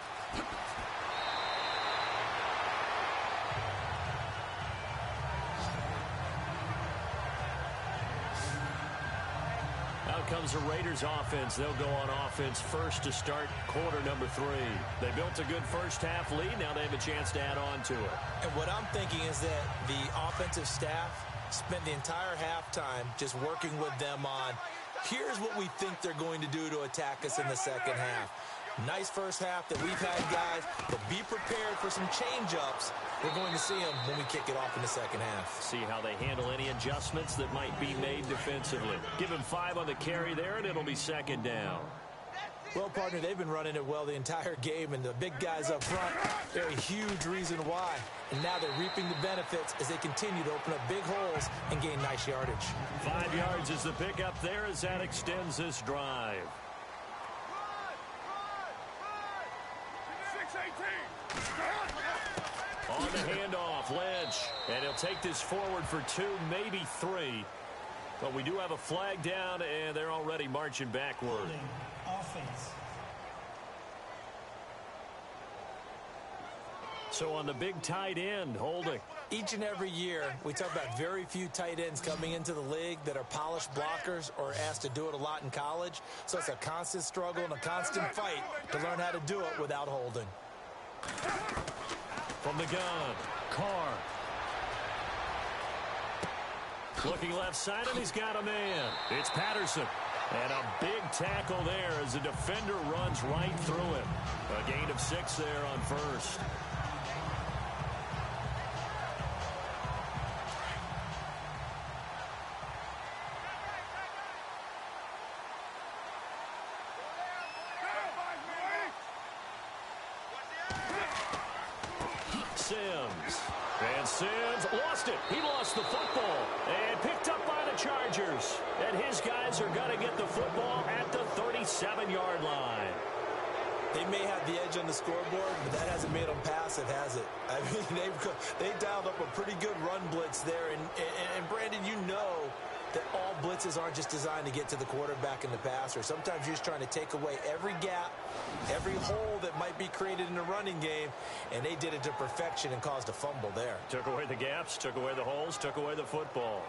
Out comes the Raiders offense. They'll go on offense first to start quarter number 3. They built a good first half lead. Now they have a chance to add on to it. And what I'm thinking is that the offensive staff spent the entire halftime just working with them on, here's what we think they're going to do to attack us in the second half. Nice first half that we've had, guys, but be prepared for some change-ups. We're going to see them when we kick it off in the second half. See how they handle any adjustments that might be made defensively. Give him 5 on the carry there, and it'll be second down. Well, partner, they've been running it well the entire game, and the big guys up front, they're a huge reason why. And now they're reaping the benefits as they continue to open up big holes and gain nice yardage. 5 yards is the pickup there as that extends this drive. On the handoff, Lynch. And he'll take this forward for 2, maybe 3. But we do have a flag down, and they're already marching backward. Offense. So on the big tight end, holding. Each and every year, we talk about very few tight ends coming into the league that are polished blockers or asked to do it a lot in college. So it's a constant struggle and a constant fight to learn how to do it without holding. From the gun, Carr. Looking left side, and he's got a man. It's Patterson. And a big tackle there as the defender runs right through him. A gain of 6 there on first. Sims lost it. He lost the football and picked up by the Chargers. And his guys are going to get the football at the 37-yard line. They may have the edge on the scoreboard, but that hasn't made them passive, has it? I mean, they dialed up a pretty good run blitz there. And Brandon, you know that all blitzes aren't just designed to get to the quarterback and the passer. Sometimes you're just trying to take away every gap, every hole that might be created in the running game, and they did it to perfection and caused a fumble there. Took away the gaps, took away the holes, took away the football.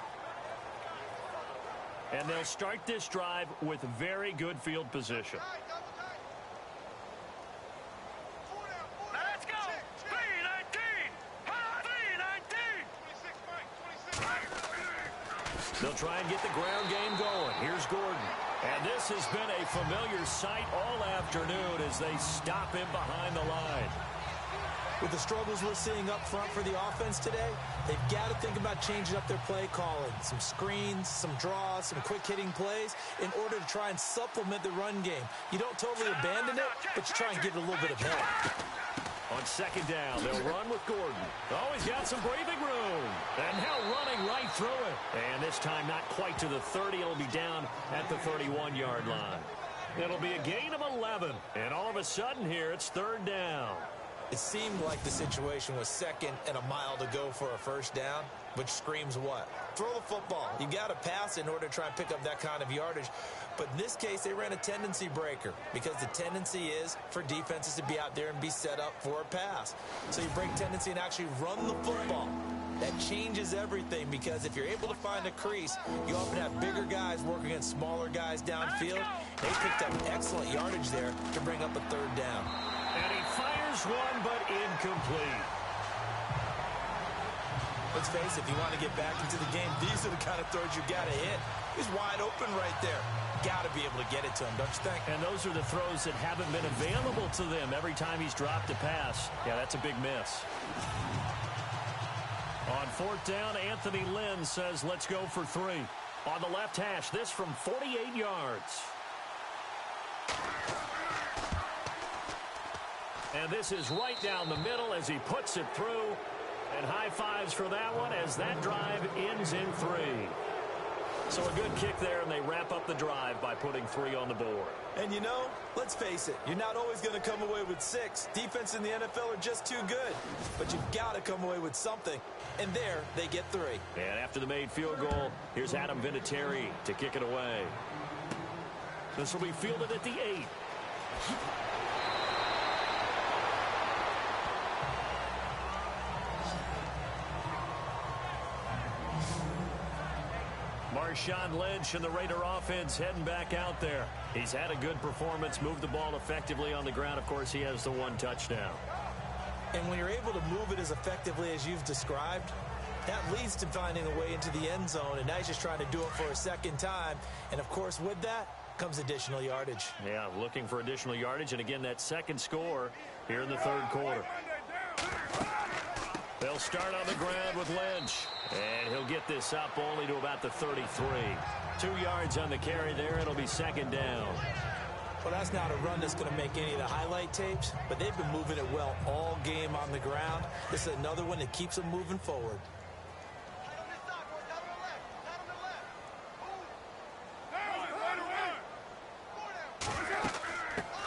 And they'll start this drive with very good field position. Let's go! 3-19! 3-19! They'll try and get the ground game going. Here's Gordon. And this has been a familiar sight all afternoon as they stop him behind the line. With the struggles we're seeing up front for the offense today, they've got to think about changing up their play calling. Some screens, some draws, some quick-hitting plays in order to try and supplement the run game. You don't totally abandon it, but you try and give it a little bit of help. On second down, they'll run with Gordon. Oh, he's got some breathing room. And now running right through it. And this time not quite to the 30. It'll be down at the 31-yard line. It'll be a gain of 11. And all of a sudden here, it's third down. It seemed like the situation was second and a mile to go for a first down, which screams what? Throw the football. You got to pass in order to try and pick up that kind of yardage. But in this case, they ran a tendency breaker because the tendency is for defenses to be out there and be set up for a pass. So you break tendency and actually run the football. That changes everything because if you're able to find a crease, you often have bigger guys working against smaller guys downfield. They picked up excellent yardage there to bring up a third down. And he fires Fires one, but incomplete. Let's face it, if you want to get back into the game, these are the kind of throws you got to hit. He's wide open right there. Got to be able to get it to him, don't you think? And those are the throws that haven't been available to them every time he's dropped a pass. Yeah, that's a big miss. On fourth down, Anthony Lynn says, let's go for 3. On the left hash, this from 48 yards. And this is right down the middle as he puts it through. And high fives for that one as that drive ends in 3. So a good kick there, and they wrap up the drive by putting 3 on the board. And you know, let's face it, you're not always going to come away with 6. Defense in the NFL are just too good. But you've got to come away with something. And there, they get 3. And after the made field goal, here's Adam Vinatieri to kick it away. This will be fielded at the 8. Marshawn Lynch and the Raider offense heading back out there. He's had a good performance, moved the ball effectively on the ground. Of course, he has the 1 touchdown. And when you're able to move it as effectively as you've described, that leads to finding a way into the end zone. And now he's just trying to do it for a second time. And, of course, with that comes additional yardage. Yeah, looking for additional yardage. And, again, that second score here in the third quarter. They'll start on the ground with Lynch. And he'll get this up only to about the 33. 2 yards on the carry there. It'll be second down. Well, that's not a run that's going to make any of the highlight tapes, but they've been moving it well all game on the ground. This is another one that keeps them moving forward.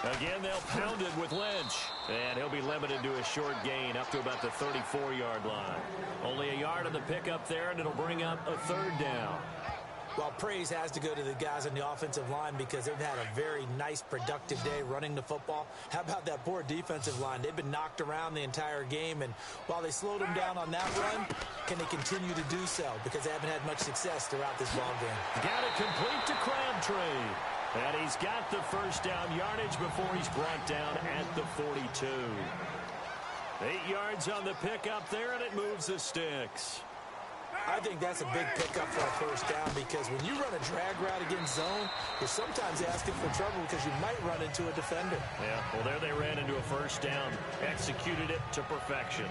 Again, they'll pound it with Lynch. And he'll be limited to a short gain up to about the 34-yard line. Only a yard on the pickup there, and it'll bring up a third down. Well, praise has to go to the guys on the offensive line because they've had a very nice, productive day running the football. How about that poor defensive line? They've been knocked around the entire game, and while they slowed them down on that run, can they continue to do so? Because they haven't had much success throughout this ballgame. Got it complete to Crabtree. And he's got the first down yardage before he's brought down at the 42. 8 yards on the pickup there, and it moves the sticks. I think that's a big pickup for a first down because when you run a drag route against zone, you're sometimes asking for trouble because you might run into a defender. Yeah, well, there they ran into a first down, executed it to perfection.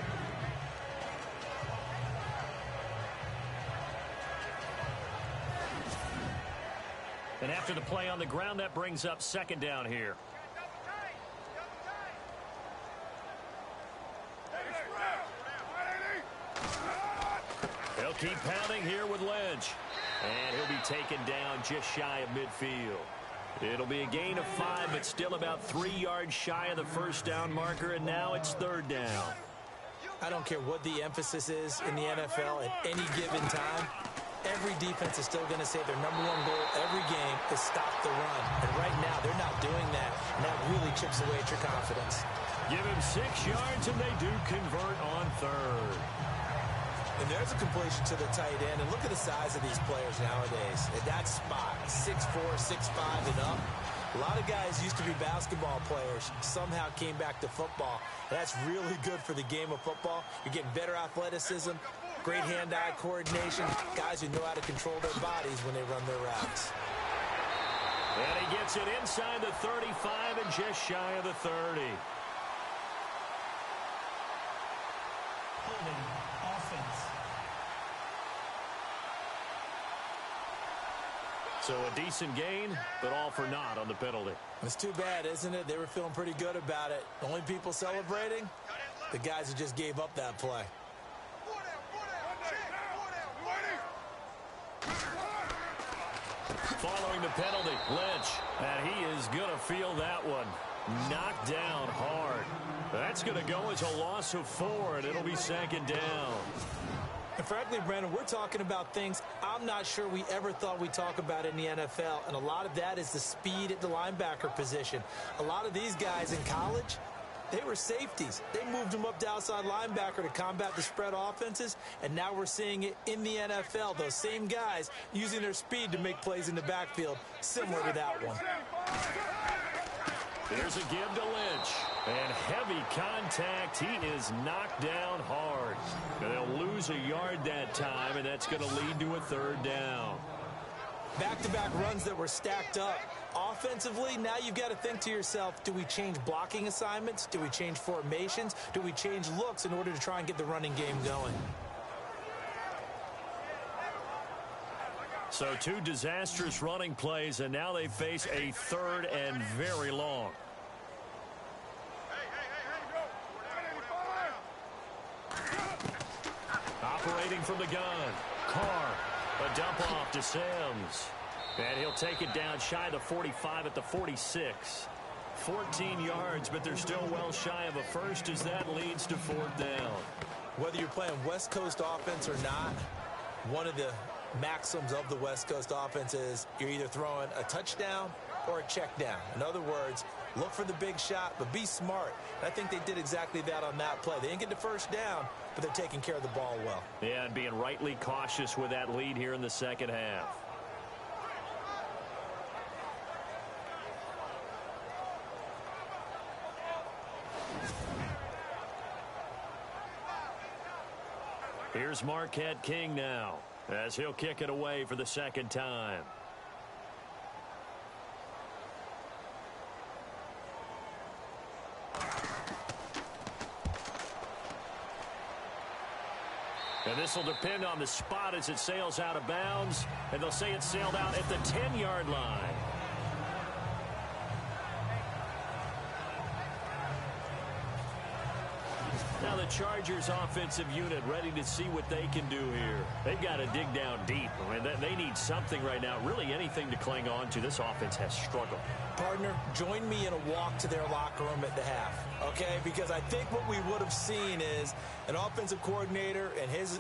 And after the play on the ground, that brings up second down here. They'll keep pounding here with Lynch. And he'll be taken down just shy of midfield. It'll be a gain of 5, but still about 3 yards shy of the first down marker, and now it's third down. I don't care what the emphasis is in the NFL at any given time. Every defense is still going to say their number 1 goal every game is stop the run. And right now, they're not doing that. And that really chips away at your confidence. Give him 6 yards, and they do convert on third. And there's a completion to the tight end. And look at the size of these players nowadays. At that spot, 6'4", 6'5", and up. A lot of guys used to be basketball players, somehow came back to football. That's really good for the game of football. You're getting better athleticism, great hand-eye coordination, guys who know how to control their bodies when they run their routes. And he gets it inside the 35 and just shy of the 30. Holding offense. So a decent gain, but all for naught on the penalty. It's too bad, isn't it? They were feeling pretty good about it. The only people celebrating, the guys who just gave up that play. Following the penalty, Lynch, and he is going to feel that one. Knocked down hard. That's going to go as a loss of 4, and it'll be second down. And frankly, Brandon, we're talking about things I'm not sure we ever thought we'd talk about in the NFL, and a lot of that is the speed at the linebacker position. A lot of these guys in college, they were safeties. They moved them up to outside linebacker to combat the spread offenses, and now we're seeing it in the NFL. Those same guys using their speed to make plays in the backfield, similar to that one. Here's a give to Lynch. And heavy contact. He is knocked down hard. And they'll lose a yard that time, and that's going to lead to a third down. Back-to-back runs that were stacked up. Offensively, now you've got to think to yourself, do we change blocking assignments? Do we change formations? Do we change looks in order to try and get the running game going? So 2 disastrous running plays, and now they face a third and very long. Operating from the gun, Carr, a dump off to Sims. And he'll take it down shy of the 45 at the 46. 14 yards, but they're still well shy of a first as that leads to fourth down. Whether you're playing West Coast offense or not, one of the maxims of the West Coast offense is you're either throwing a touchdown or a check down. In other words, look for the big shot, but be smart. And I think they did exactly that on that play. They didn't get the first down, but they're taking care of the ball well. Yeah, and being rightly cautious with that lead here in the second half. Here's Marquette King now, as he'll kick it away for the second time. And this will depend on the spot as it sails out of bounds. And they'll say it sailed out at the 10-yard line. Now the Chargers offensive unit ready to see what they can do here. They've got to dig down deep. I mean, they need something right now, really anything to cling on to. This offense has struggled. Partner, join me in a walk to their locker room at the half, okay? Because I think what we would have seen is an offensive coordinator and his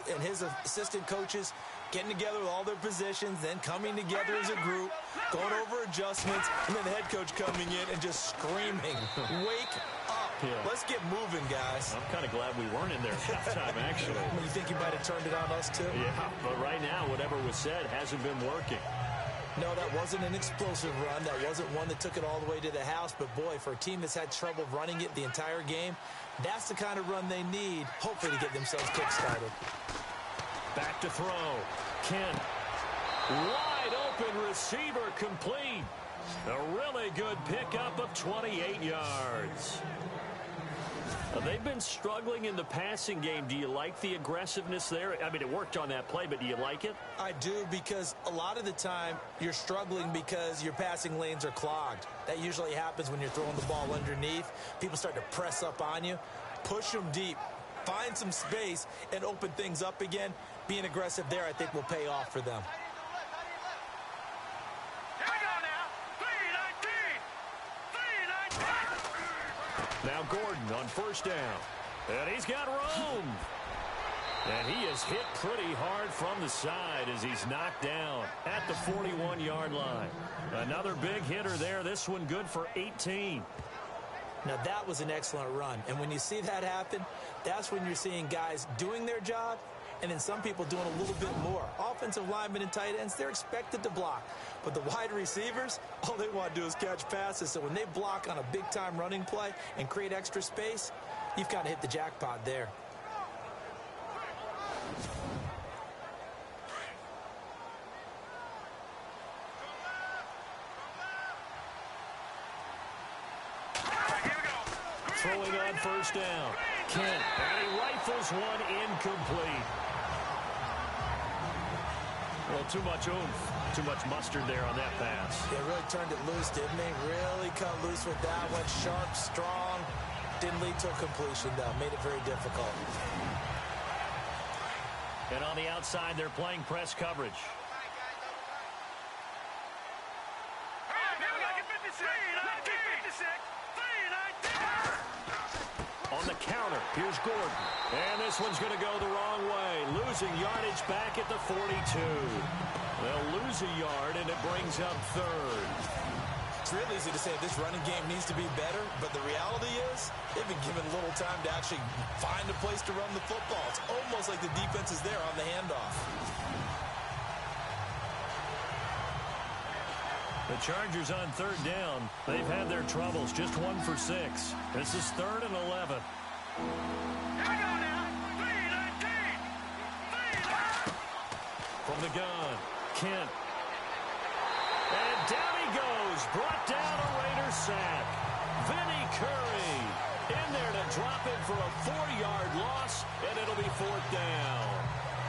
assistant coaches getting together with all their positions, then coming together as a group, going over adjustments, and then the head coach coming in and just screaming, wake up. Yeah. Let's get moving, guys. I'm kind of glad we weren't in there at halftime, actually. You think you might have turned it on us, too? Yeah, but right now, whatever was said hasn't been working. No, that wasn't an explosive run. That wasn't one that took it all the way to the house. But, boy, for a team that's had trouble running it the entire game, that's the kind of run they need, hopefully, to get themselves kick-started. Back to throw. Kent. Wide open receiver complete. A really good pickup of 28 yards. They've been struggling in the passing game. Do you like the aggressiveness there? I mean, it worked on that play, but do you like it? I do, because a lot of the time you're struggling because your passing lanes are clogged. That usually happens when you're throwing the ball underneath. People start to press up on you. Push them deep. Find some space and open things up again. Being aggressive there, I think, will pay off for them. Now Gordon on first down. And he's got room. And he is hit pretty hard from the side as he's knocked down at the 41-yard line. Another big hitter there. This one good for 18. Now, that was an excellent run. And when you see that happen, that's when you're seeing guys doing their job and then some people doing a little bit more. Offensive linemen and tight ends, they're expected to block. But the wide receivers, all they want to do is catch passes. So when they block on a big-time running play and create extra space, you've got to hit the jackpot there. Throwing on first down. Kent. And he rifles one incomplete. Well, too much oomph. Too much mustard there on that pass. Yeah, really turned it loose, didn't he? Really cut loose with that one. Sharp, strong. Didn't lead to a completion, though. Made it very difficult. And on the outside, they're playing press coverage. On the counter, here's Gordon. And this one's going to go the wrong way. Losing yardage back at the 42. They'll lose a yard, and it brings up third. It's really easy to say this running game needs to be better, but the reality is they've been given little time to actually find a place to run the football. It's almost like the defense is there on the handoff. The Chargers on third down. They've had their troubles. Just 1 for 6. This is 3rd and 11. From the gun, Kent. And down he goes. Brought down a Raider sack. Vinny Curry in there to drop it for a 4-yard loss, and it'll be 4th down.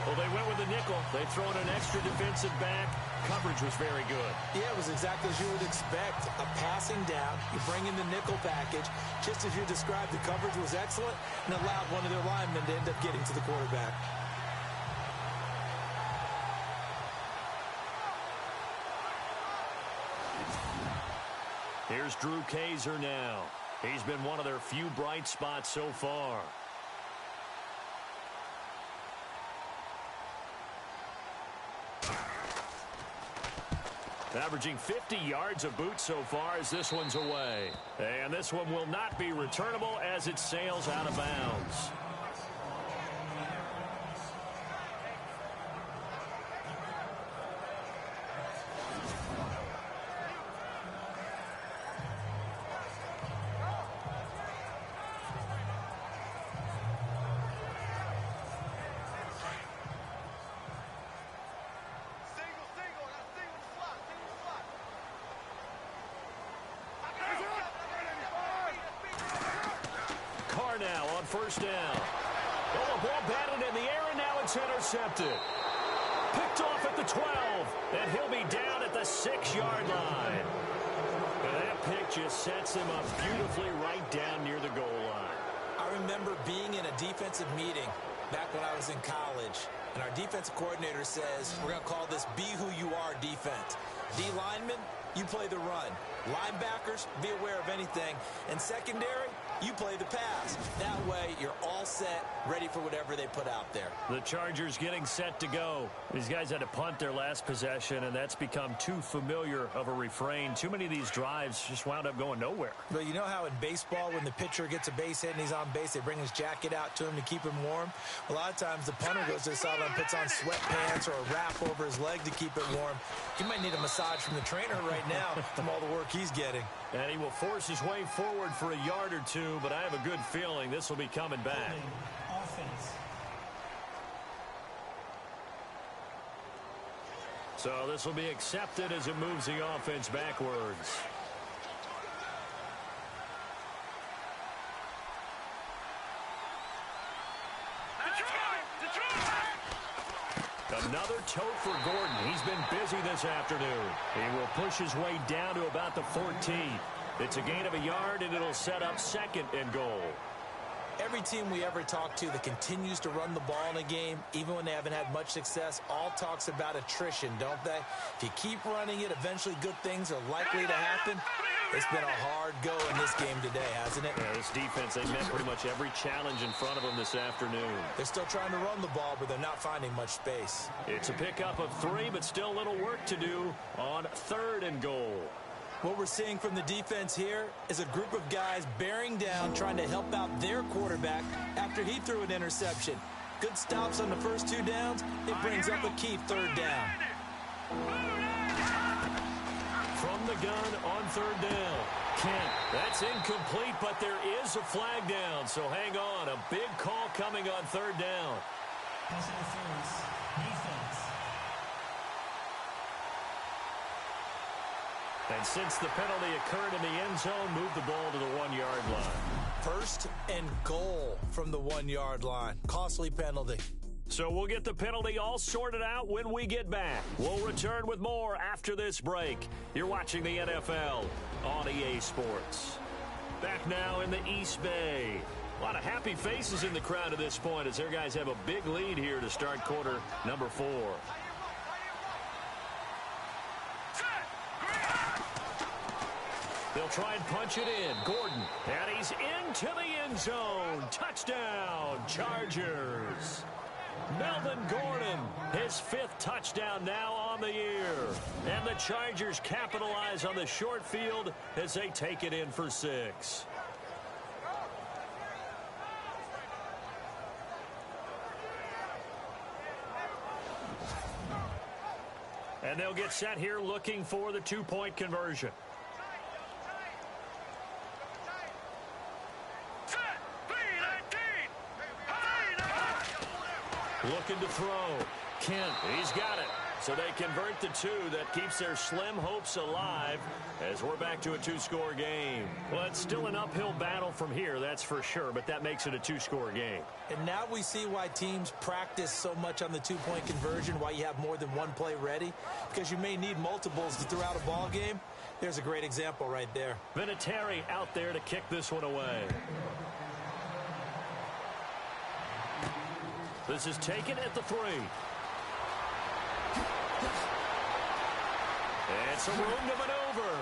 Well, they went with the nickel. They throw in an extra defensive back. Coverage was very good. Yeah, it was exactly as you would expect. A passing down. You bring in the nickel package. Just as you described, the coverage was excellent and allowed one of their linemen to end up getting to the quarterback. Here's Drew Kaiser now. He's been one of their few bright spots so far. Averaging 50 yards a boot so far as this one's away. And this one will not be returnable as it sails out of bounds. Now on first down. Oh, the ball batted in the air, and now it's intercepted. Picked off at the 12, and he'll be down at the 6-yard line. And that pick just sets him up beautifully right down near the goal line. I remember being in a defensive meeting back when I was in college, and our defensive coordinator says, we're going to call this Be Who You Are defense. D linemen, you play the run. Linebackers, be aware of anything. And secondary, you play the pass. That way, you're all set, ready for whatever they put out there. The Chargers getting set to go. These guys had to punt their last possession, and that's become too familiar of a refrain. Too many of these drives just wound up going nowhere. But you know how in baseball, when the pitcher gets a base hit and he's on base, they bring his jacket out to him to keep him warm? A lot of times, the punter goes to the sideline, puts on sweatpants or a wrap over his leg to keep it warm. He might need a massage from the trainer right now from all the work he's getting. And he will force his way forward for a yard or two, but I have a good feeling this will be coming back. Offense. So this will be accepted as it moves the offense backwards. Another tote for Gordon. He's been busy this afternoon. He will push his way down to about the 14. It's a gain of a yard, and it'll set up 2nd and goal. Every team we ever talk to that continues to run the ball in a game, even when they haven't had much success, all talks about attrition, don't they? If you keep running it, eventually good things are likely to happen. It's been a hard go in this game today, hasn't it? Yeah, this defense, they met pretty much every challenge in front of them this afternoon. They're still trying to run the ball, but they're not finding much space. It's a pickup of 3, but still a little work to do on 3rd and goal. What we're seeing from the defense here is a group of guys bearing down, trying to help out their quarterback after he threw an interception. Good stops on the first 2 downs. It brings up a key 3rd down. From the gun on 3rd down. Kent, that's incomplete, but there is a flag down, so hang on. A big call coming on 3rd down. Pass interference. Defense. And since the penalty occurred in the end zone, move the ball to the 1-yard line. 1st and goal from the 1-yard line. Costly penalty. So we'll get the penalty all sorted out when we get back. We'll return with more after this break. You're watching the NFL on EA Sports. Back now in the East Bay. A lot of happy faces in the crowd at this point as their guys have a big lead here to start quarter number 4. They'll try and punch it in. Gordon, and he's into the end zone. Touchdown, Chargers. Melvin Gordon, his 5th touchdown now on the year. And the Chargers capitalize on the short field as they take it in for 6. And they'll get set here looking for the two-point conversion. Looking to throw. Kent, he's got it. So they convert the two. That keeps their slim hopes alive as we're back to a two-score game. Well, it's still an uphill battle from here, that's for sure, but that makes it a two-score game. And now we see why teams practice so much on the two-point conversion, why you have more than one play ready, because you may need multiples to throw out a ball game. There's a great example right there. Vinatieri out there to kick this one away. This is taken at the 3. And some room to maneuver.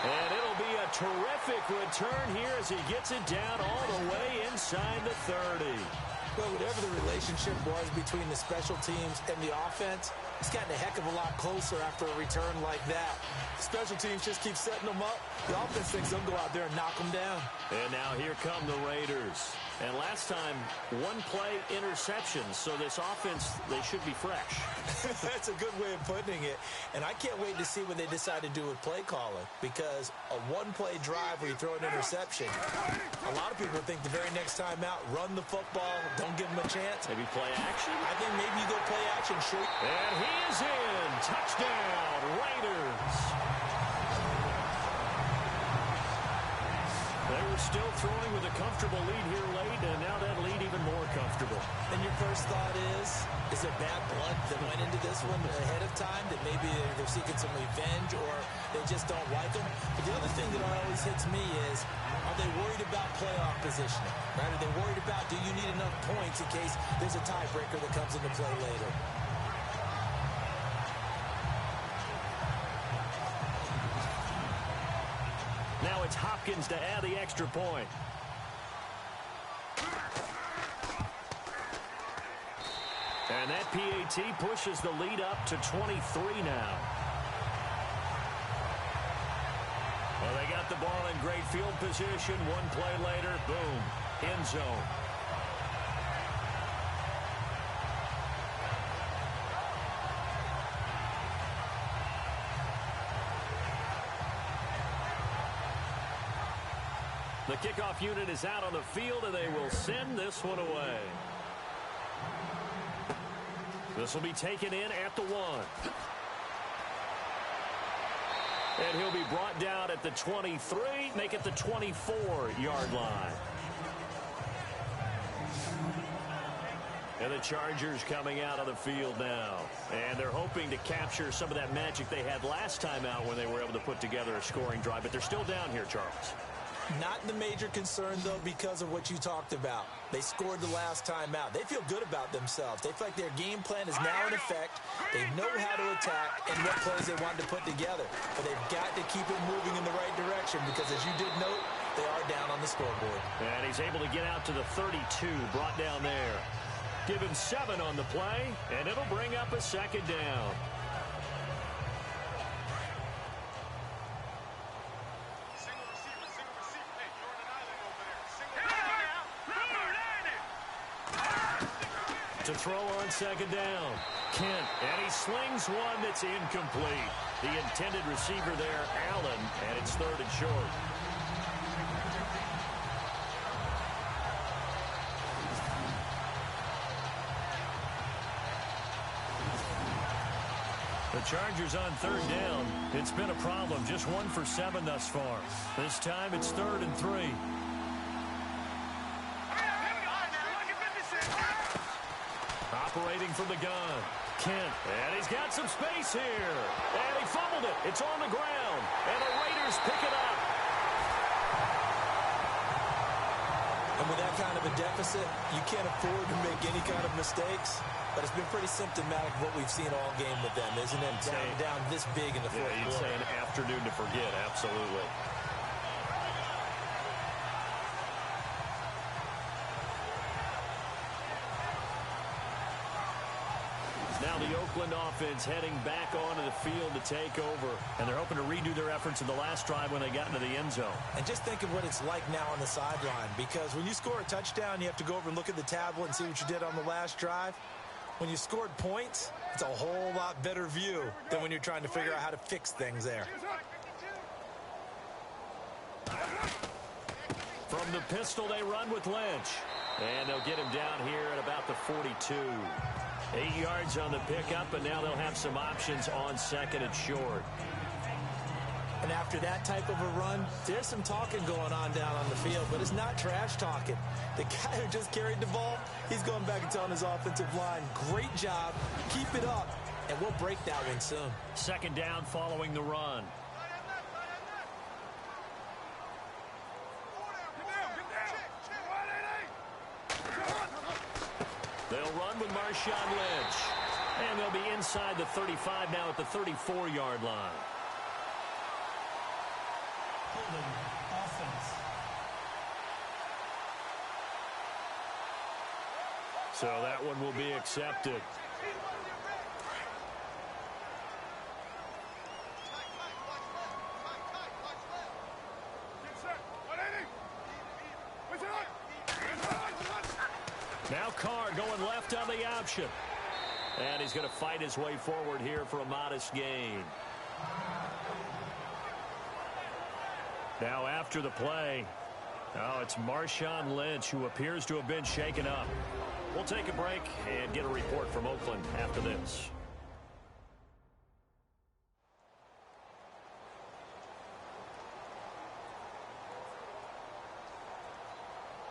And it'll be a terrific return here as he gets it down all the way inside the 30. Well, whatever the relationship was between the special teams and the offense, it's gotten a heck of a lot closer after a return like that. The special teams just keep setting them up. The offense thinks they'll go out there and knock them down. And now here come the Raiders. And last time, one-play interceptions, so this offense, they should be fresh. That's a good way of putting it. And I can't wait to see what they decide to do with play calling, because a one-play drive where you throw an interception, a lot of people think the very next time out, run the football, don't give them a chance. Maybe play action? I think maybe you go play action, sure. And he is in. Touchdown, Raiders. They were still throwing with a comfortable lead here late, and now that lead even more comfortable. And your first thought is there bad blood that went into this one ahead of time, that maybe they're seeking some revenge or they just don't like them? But the other thing that always hits me is, are they worried about playoff positioning? Right? Are they worried about, do you need enough points in case there's a tiebreaker that comes into play later? Now it's Hopkins to add the extra point. And that PAT pushes the lead up to 23 now. Well, they got the ball in great field position. One play later, boom, end zone. The kickoff unit is out on the field, and they will send this one away. This will be taken in at the 1. And he'll be brought down at the 23, make it the 24-yard line. And the Chargers coming out of the field now. And they're hoping to capture some of that magic they had last time out when they were able to put together a scoring drive. But they're still down here, Charles. Not the major concern, though, because of what you talked about. They scored the last time out. They feel good about themselves. They feel like their game plan is now in effect. They know how to attack and what plays they want to put together. But they've got to keep it moving in the right direction because, as you did note, they are down on the scoreboard. And he's able to get out to the 32, brought down there. Give him 7 on the play, and it'll bring up a second down. To throw on second down. Kent, and he slings one that's incomplete. The intended receiver there, Allen, and it's 3rd and short. The Chargers on 3rd down. It's been a problem. Just 1 for 7 thus far. This time it's 3rd and 3. Operating from the gun. Kent, and he's got some space here. And he fumbled it. It's on the ground. And the Raiders pick it up. And with that kind of a deficit, you can't afford to make any kind of mistakes. But it's been pretty symptomatic of what we've seen all game with them, isn't it? Down this big in the fourth quarter. You'd say an afternoon to forget, absolutely. Now the Oakland offense heading back onto the field to take over. And they're hoping to redo their efforts in the last drive when they got into the end zone. And just think of what it's like now on the sideline. Because when you score a touchdown, you have to go over and look at the tablet and see what you did on the last drive. when you scored points, it's a whole lot better view than when you're trying to figure out how to fix things there. From the pistol, they run with Lynch. And they'll get him down here at about the 42. 8 yards on the pickup, and now they'll have some options on second and short. And after that type of a run, there's some talking going on down on the field, but it's not trash talking. The guy who just carried the ball, he's going back and telling his offensive line, great job, keep it up, and we'll break that one soon. Second down following the run. They'll run with Marshawn Lynch. And they'll be inside the 35 now at the 34-yard line. Holding offense. So that one will be accepted. Now Carr going left on the option. And he's going to fight his way forward here for a modest gain. Now after the play, it's Marshawn Lynch who appears to have been shaken up. We'll take a break and get a report from Oakland after this.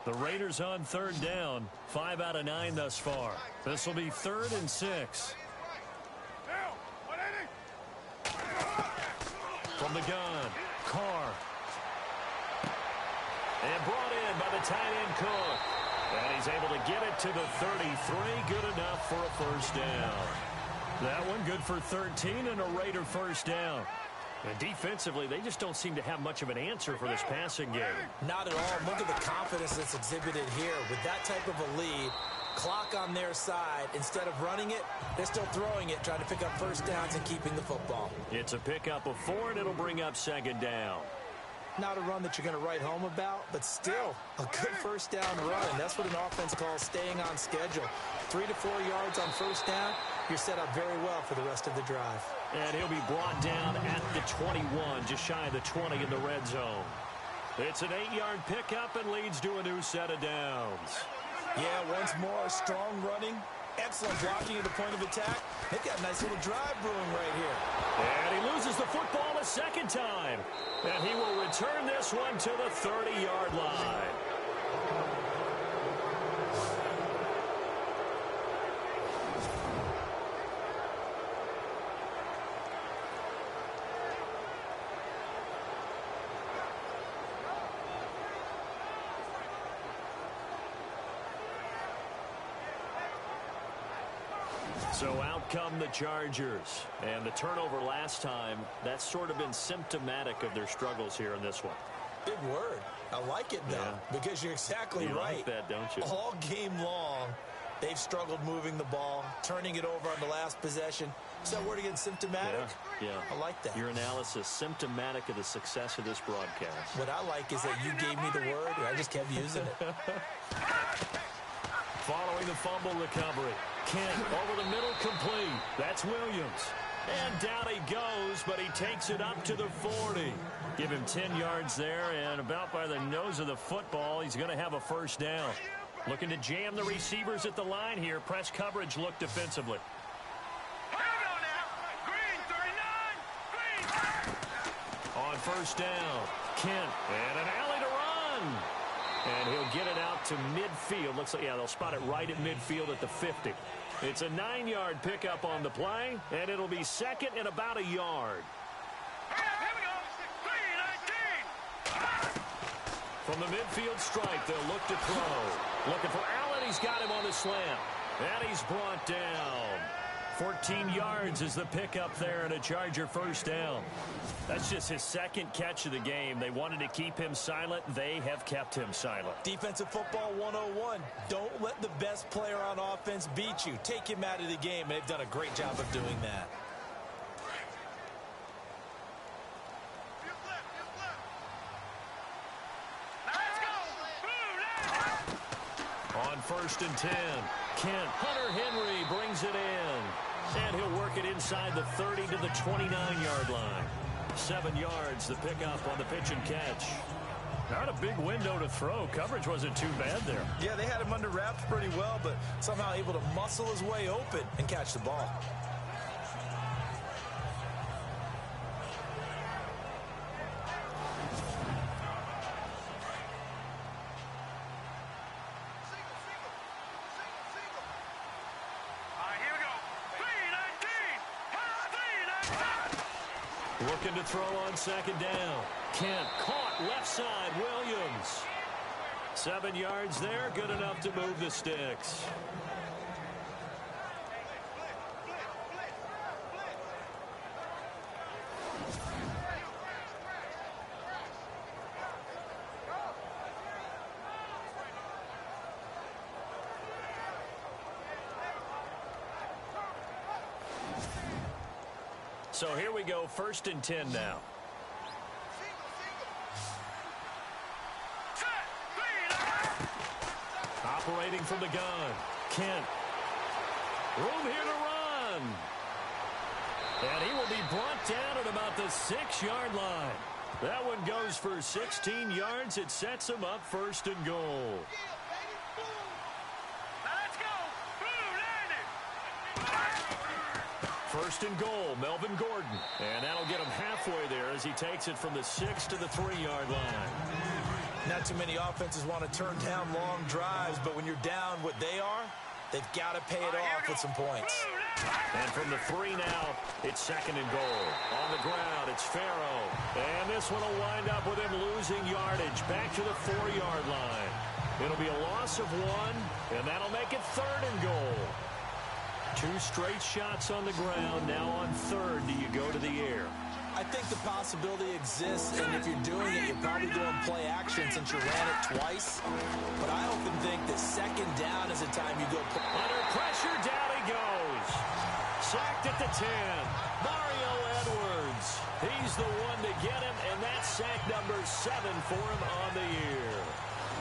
The Raiders on third down, 5 out of 9 thus far. This will be 3rd and 6. From the gun, Carr. And brought in by the tight end Cook. And he's able to get it to the 33. Good enough for a first down. That one good for 13 and a Raider first down. And defensively, they just don't seem to have much of an answer for this passing game. Not at all. Look at the confidence that's exhibited here. With that type of a lead, clock on their side, instead of running it, they're still throwing it, trying to pick up first downs and keeping the football. It's a pickup of 4, and it'll bring up second down. Not a run that you're going to write home about, but still a good first down run. That's what an offense calls staying on schedule. 3 to 4 yards on first down, you're set up very well for the rest of the drive. And he'll be brought down at the 21, just shy of the 20 in the red zone. It's an 8-yard pickup and leads to a new set of downs. Yeah, once more, strong running, excellent blocking at the point of attack. They've got a nice little drive brewing right here. And he loses the football a second time. And he will return this one to the 30-yard line. So out come the Chargers. And the turnover last time, that's sort of been symptomatic of their struggles here in this one. Big word. I like it, though, because you're exactly you right. Like that, don't you? All game long, they've struggled moving the ball, turning it over on the last possession. Is that word again, symptomatic? Yeah. I like that. Your analysis, symptomatic of the success of this broadcast. What I like is that you gave me the word, and I just kept using it. Following the fumble recovery. Kent over the middle, complete. That's Williams. And down he goes, but he takes it up to the 40. Give him 10 yards there, and about by the nose of the football, he's going to have a first down. Looking to jam the receivers at the line here. Press coverage look defensively. On first down, Kent, and an alley to run. And he'll get it out to midfield. Looks like, they'll spot it right at midfield at the 50. It's a 9-yard pickup on the play, and it'll be second and about a yard. From the midfield strike, they'll look to throw. Looking for Allen. He's got him on the slant. And he's brought down. 14 yards is the pickup there and a Charger first down. That's just his second catch of the game. They wanted to keep him silent. They have kept him silent. Defensive football 101. Don't let the best player on offense beat you. Take him out of the game. They've done a great job of doing that. On first and 10, Kent. Hunter Henry brings it in. And he'll work it inside the 30 to the 29-yard line. 7 yards, the pickup on the pitch and catch. Not a big window to throw. Coverage wasn't too bad there. Yeah, they had him under wraps pretty well, but somehow able to muscle his way open and catch the ball. Looking to throw on second down. Kent caught left side. Williams. 7 yards there. Good enough to move the sticks. So here we go, 1st and 10 now. Operating from the gun. Kent. Room here to run. And he will be brought down at about the 6-yard line. That one goes for 16 yards. It sets him up 1st and goal. First and goal, Melvin Gordon. And that'll get him halfway there as he takes it from the 6 to the 3-yard line. Not too many offenses want to turn down long drives, but when you're down what they are, they've got to pay it off with some points. And from the 3 now, it's 2nd and goal. On the ground, it's Farrow. And this one will wind up with him losing yardage back to the 4-yard line. It'll be a loss of 1, and that'll make it 3rd and goal. 2 straight shots on the ground. Now on 3rd, do you go to the air? I think the possibility exists, and if you're doing it, you're probably doing play action since you ran it twice. But I often think that 2nd down is the time you go. Under pressure, down he goes. Sacked at the 10. Mario Edwards. He's the one to get him, and that's sack number 7 for him on the year.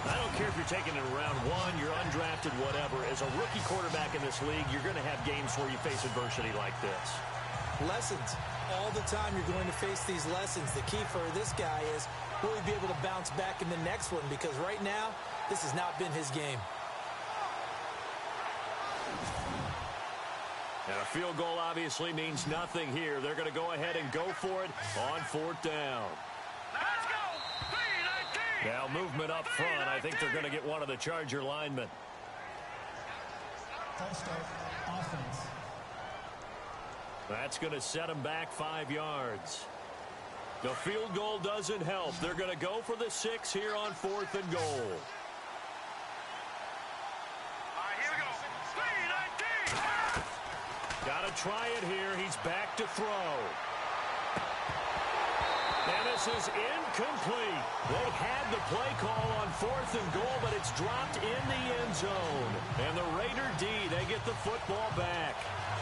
I don't care if you're taking it in round 1, you're undrafted, whatever. As a rookie quarterback in this league, you're going to have games where you face adversity like this. Lessons. All the time you're going to face these lessons. The key for this guy is, will he be able to bounce back in the next one? Because right now, this has not been his game. And a field goal obviously means nothing here. They're going to go ahead and go for it on 4th down. Now movement up front. I think they're going to get one of the Charger linemen. False start, offense. That's going to set them back 5 yards. The field goal doesn't help. They're going to go for the 6 here on 4th and goal. Here we go. Got to try it here. He's back to throw. And this is incomplete. They had the play call on 4th and goal, but it's dropped in the end zone. And the Raider D, they get the football back.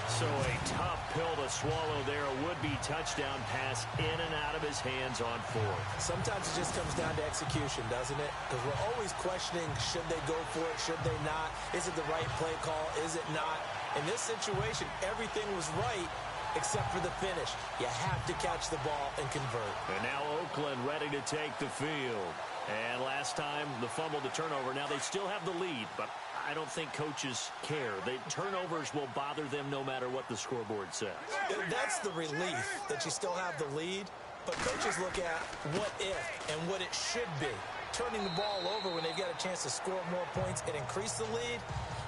So a tough pill to swallow there. A would-be touchdown pass in and out of his hands on 4th. Sometimes it just comes down to execution, doesn't it? Because we're always questioning, should they go for it, should they not? Is it the right play call? Is it not? In this situation, everything was right, except for the finish. You have to catch the ball and convert. And now Oakland ready to take the field. And last time, the fumble to turnover. Now they still have the lead, but I don't think coaches care. Turnovers will bother them no matter what the scoreboard says. That's the relief that you still have the lead, but coaches look at what if and what it should be. Turning the ball over when they've got a chance to score more points and increase the lead,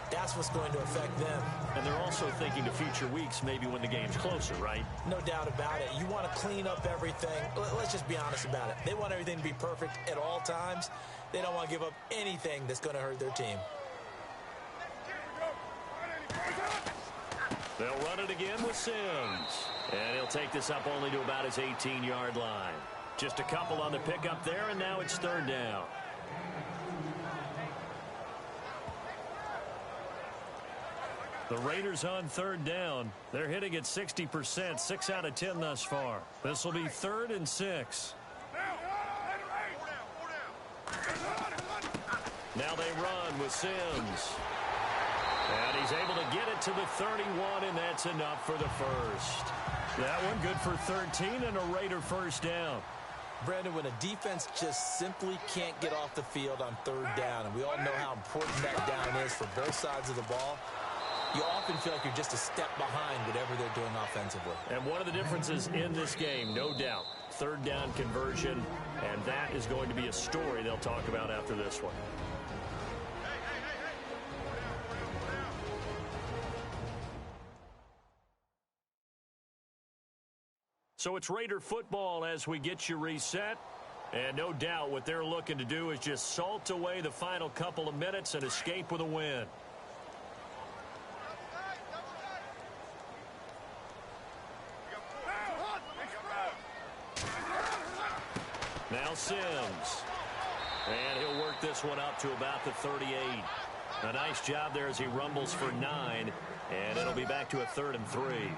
that's what's going to affect them. And they're also thinking to future weeks, maybe when the game's closer, right? No doubt about it. You want to clean up everything. Let's just be honest about it. They want everything to be perfect at all times. They don't want to give up anything that's going to hurt their team. They'll run it again with Sims. And he'll take this up only to about his 18-yard line. Just a couple on the pickup there, and now it's 3rd down. The Raiders on 3rd down. They're hitting at 60%, 6 out of 10 thus far. This will be 3rd and 6. Now they run with Sims. And he's able to get it to the 31, and that's enough for the first. That one good for 13 and a Raider first down. Brandon, when a defense just simply can't get off the field on third down, and we all know how important that down is for both sides of the ball, you often feel like you're just a step behind whatever they're doing offensively. And one of the differences in this game, no doubt, third down conversion, and that is going to be a story they'll talk about after this one. So it's Raider football as we get you reset. And no doubt what they're looking to do is just salt away the final couple of minutes and escape with a win. Now Sims. And he'll work this one up to about the 38. A nice job there as he rumbles for 9. And it'll be back to a 3rd and 3.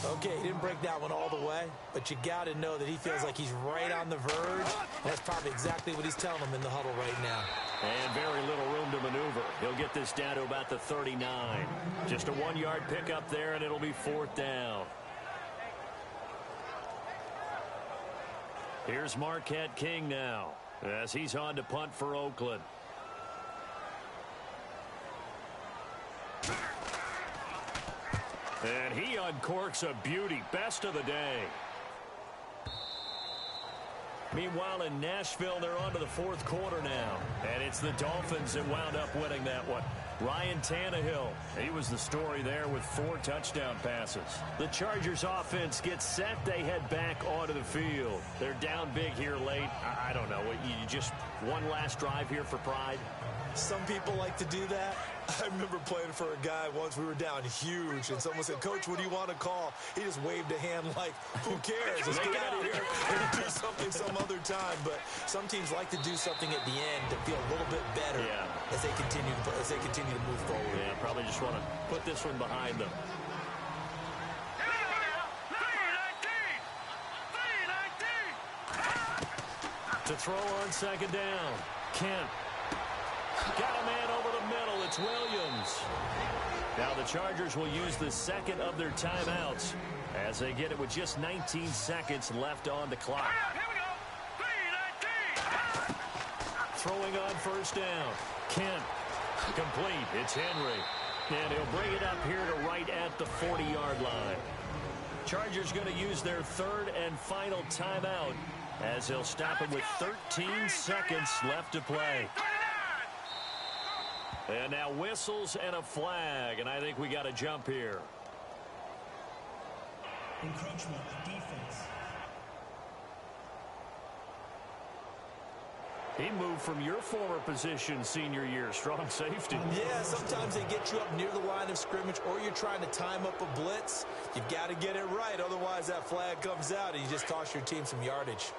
Okay, he didn't break that one all the way, but you got to know that he feels like he's right on the verge. And that's probably exactly what he's telling them in the huddle right now. And very little room to maneuver. He'll get this down to about the 39. Just a 1-yard pickup there, and it'll be 4th down. Here's Marquette King now as he's on to punt for Oakland. And he uncorks a beauty. Best of the day. Meanwhile, in Nashville, they're on to the 4th quarter now. And it's the Dolphins that wound up winning that one. Ryan Tannehill, he was the story there with 4 touchdown passes. The Chargers offense gets set. They head back onto the field. They're down big here late. I don't know. You just one last drive here for pride? Some people like to do that. I remember playing for a guy once. We were down huge, and someone said, "Coach, what do you want to call?" He just waved a hand like, "Who cares? Let's get out of here and do something some other time." But some teams like to do something at the end to feel a little bit better as they continue to move forward. Yeah, probably just want to put this one behind them. To throw on 2nd down, Kent. Got a man over the middle. It's Williams. Now the Chargers will use the 2nd of their timeouts as they get it with just 19 seconds left on the clock. Here we go. Throwing on 1st down. Kent. Complete. It's Henry. And he'll bring it up here to right at the 40-yard line. Chargers going to use their 3rd and final timeout as they'll stop him with 13 seconds left to play. And now whistles and a flag, and I think we got a jump here. Encroachment, defense. He moved from your former position senior year, strong safety. Yeah, sometimes they get you up near the line of scrimmage, or you're trying to time up a blitz. You've got to get it right, otherwise that flag comes out and you just toss your team some yardage.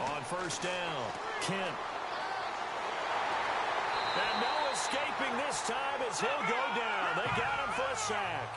On 1st down, Kent. And no escaping this time as he'll go down. They got him for a sack.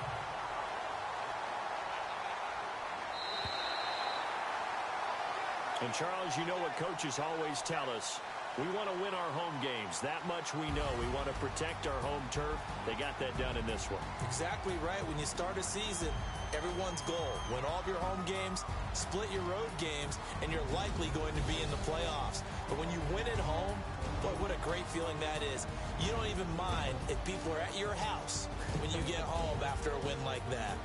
And Charles, you know what coaches always tell us. We want to win our home games. That much we know. We want to protect our home turf. They got that done in this one. Exactly right. When you start a season, everyone's goal: win all of your home games, split your road games, and you're likely going to be in the playoffs. But when you win at home, boy, what a great feeling that is. You don't even mind if people are at your house when you get home after a win like that.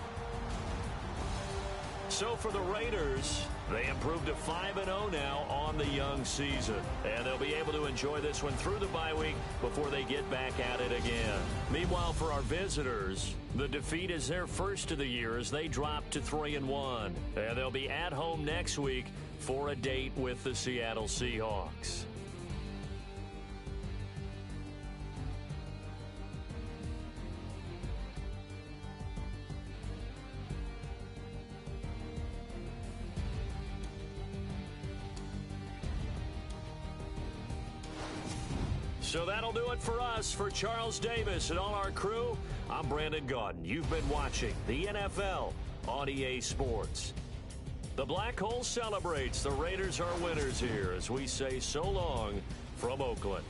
So for the Raiders, they improved to 5-0 now on the young season. And they'll be able to enjoy this one through the bye week before they get back at it again. Meanwhile, for our visitors, the defeat is their first of the year as they drop to 3-1. And they'll be at home next week for a date with the Seattle Seahawks. So that'll do it for us. For Charles Davis and all our crew, I'm Brandon Gaudin. You've been watching the NFL on EA Sports. The Black Hole celebrates. The Raiders are winners here as we say so long from Oakland.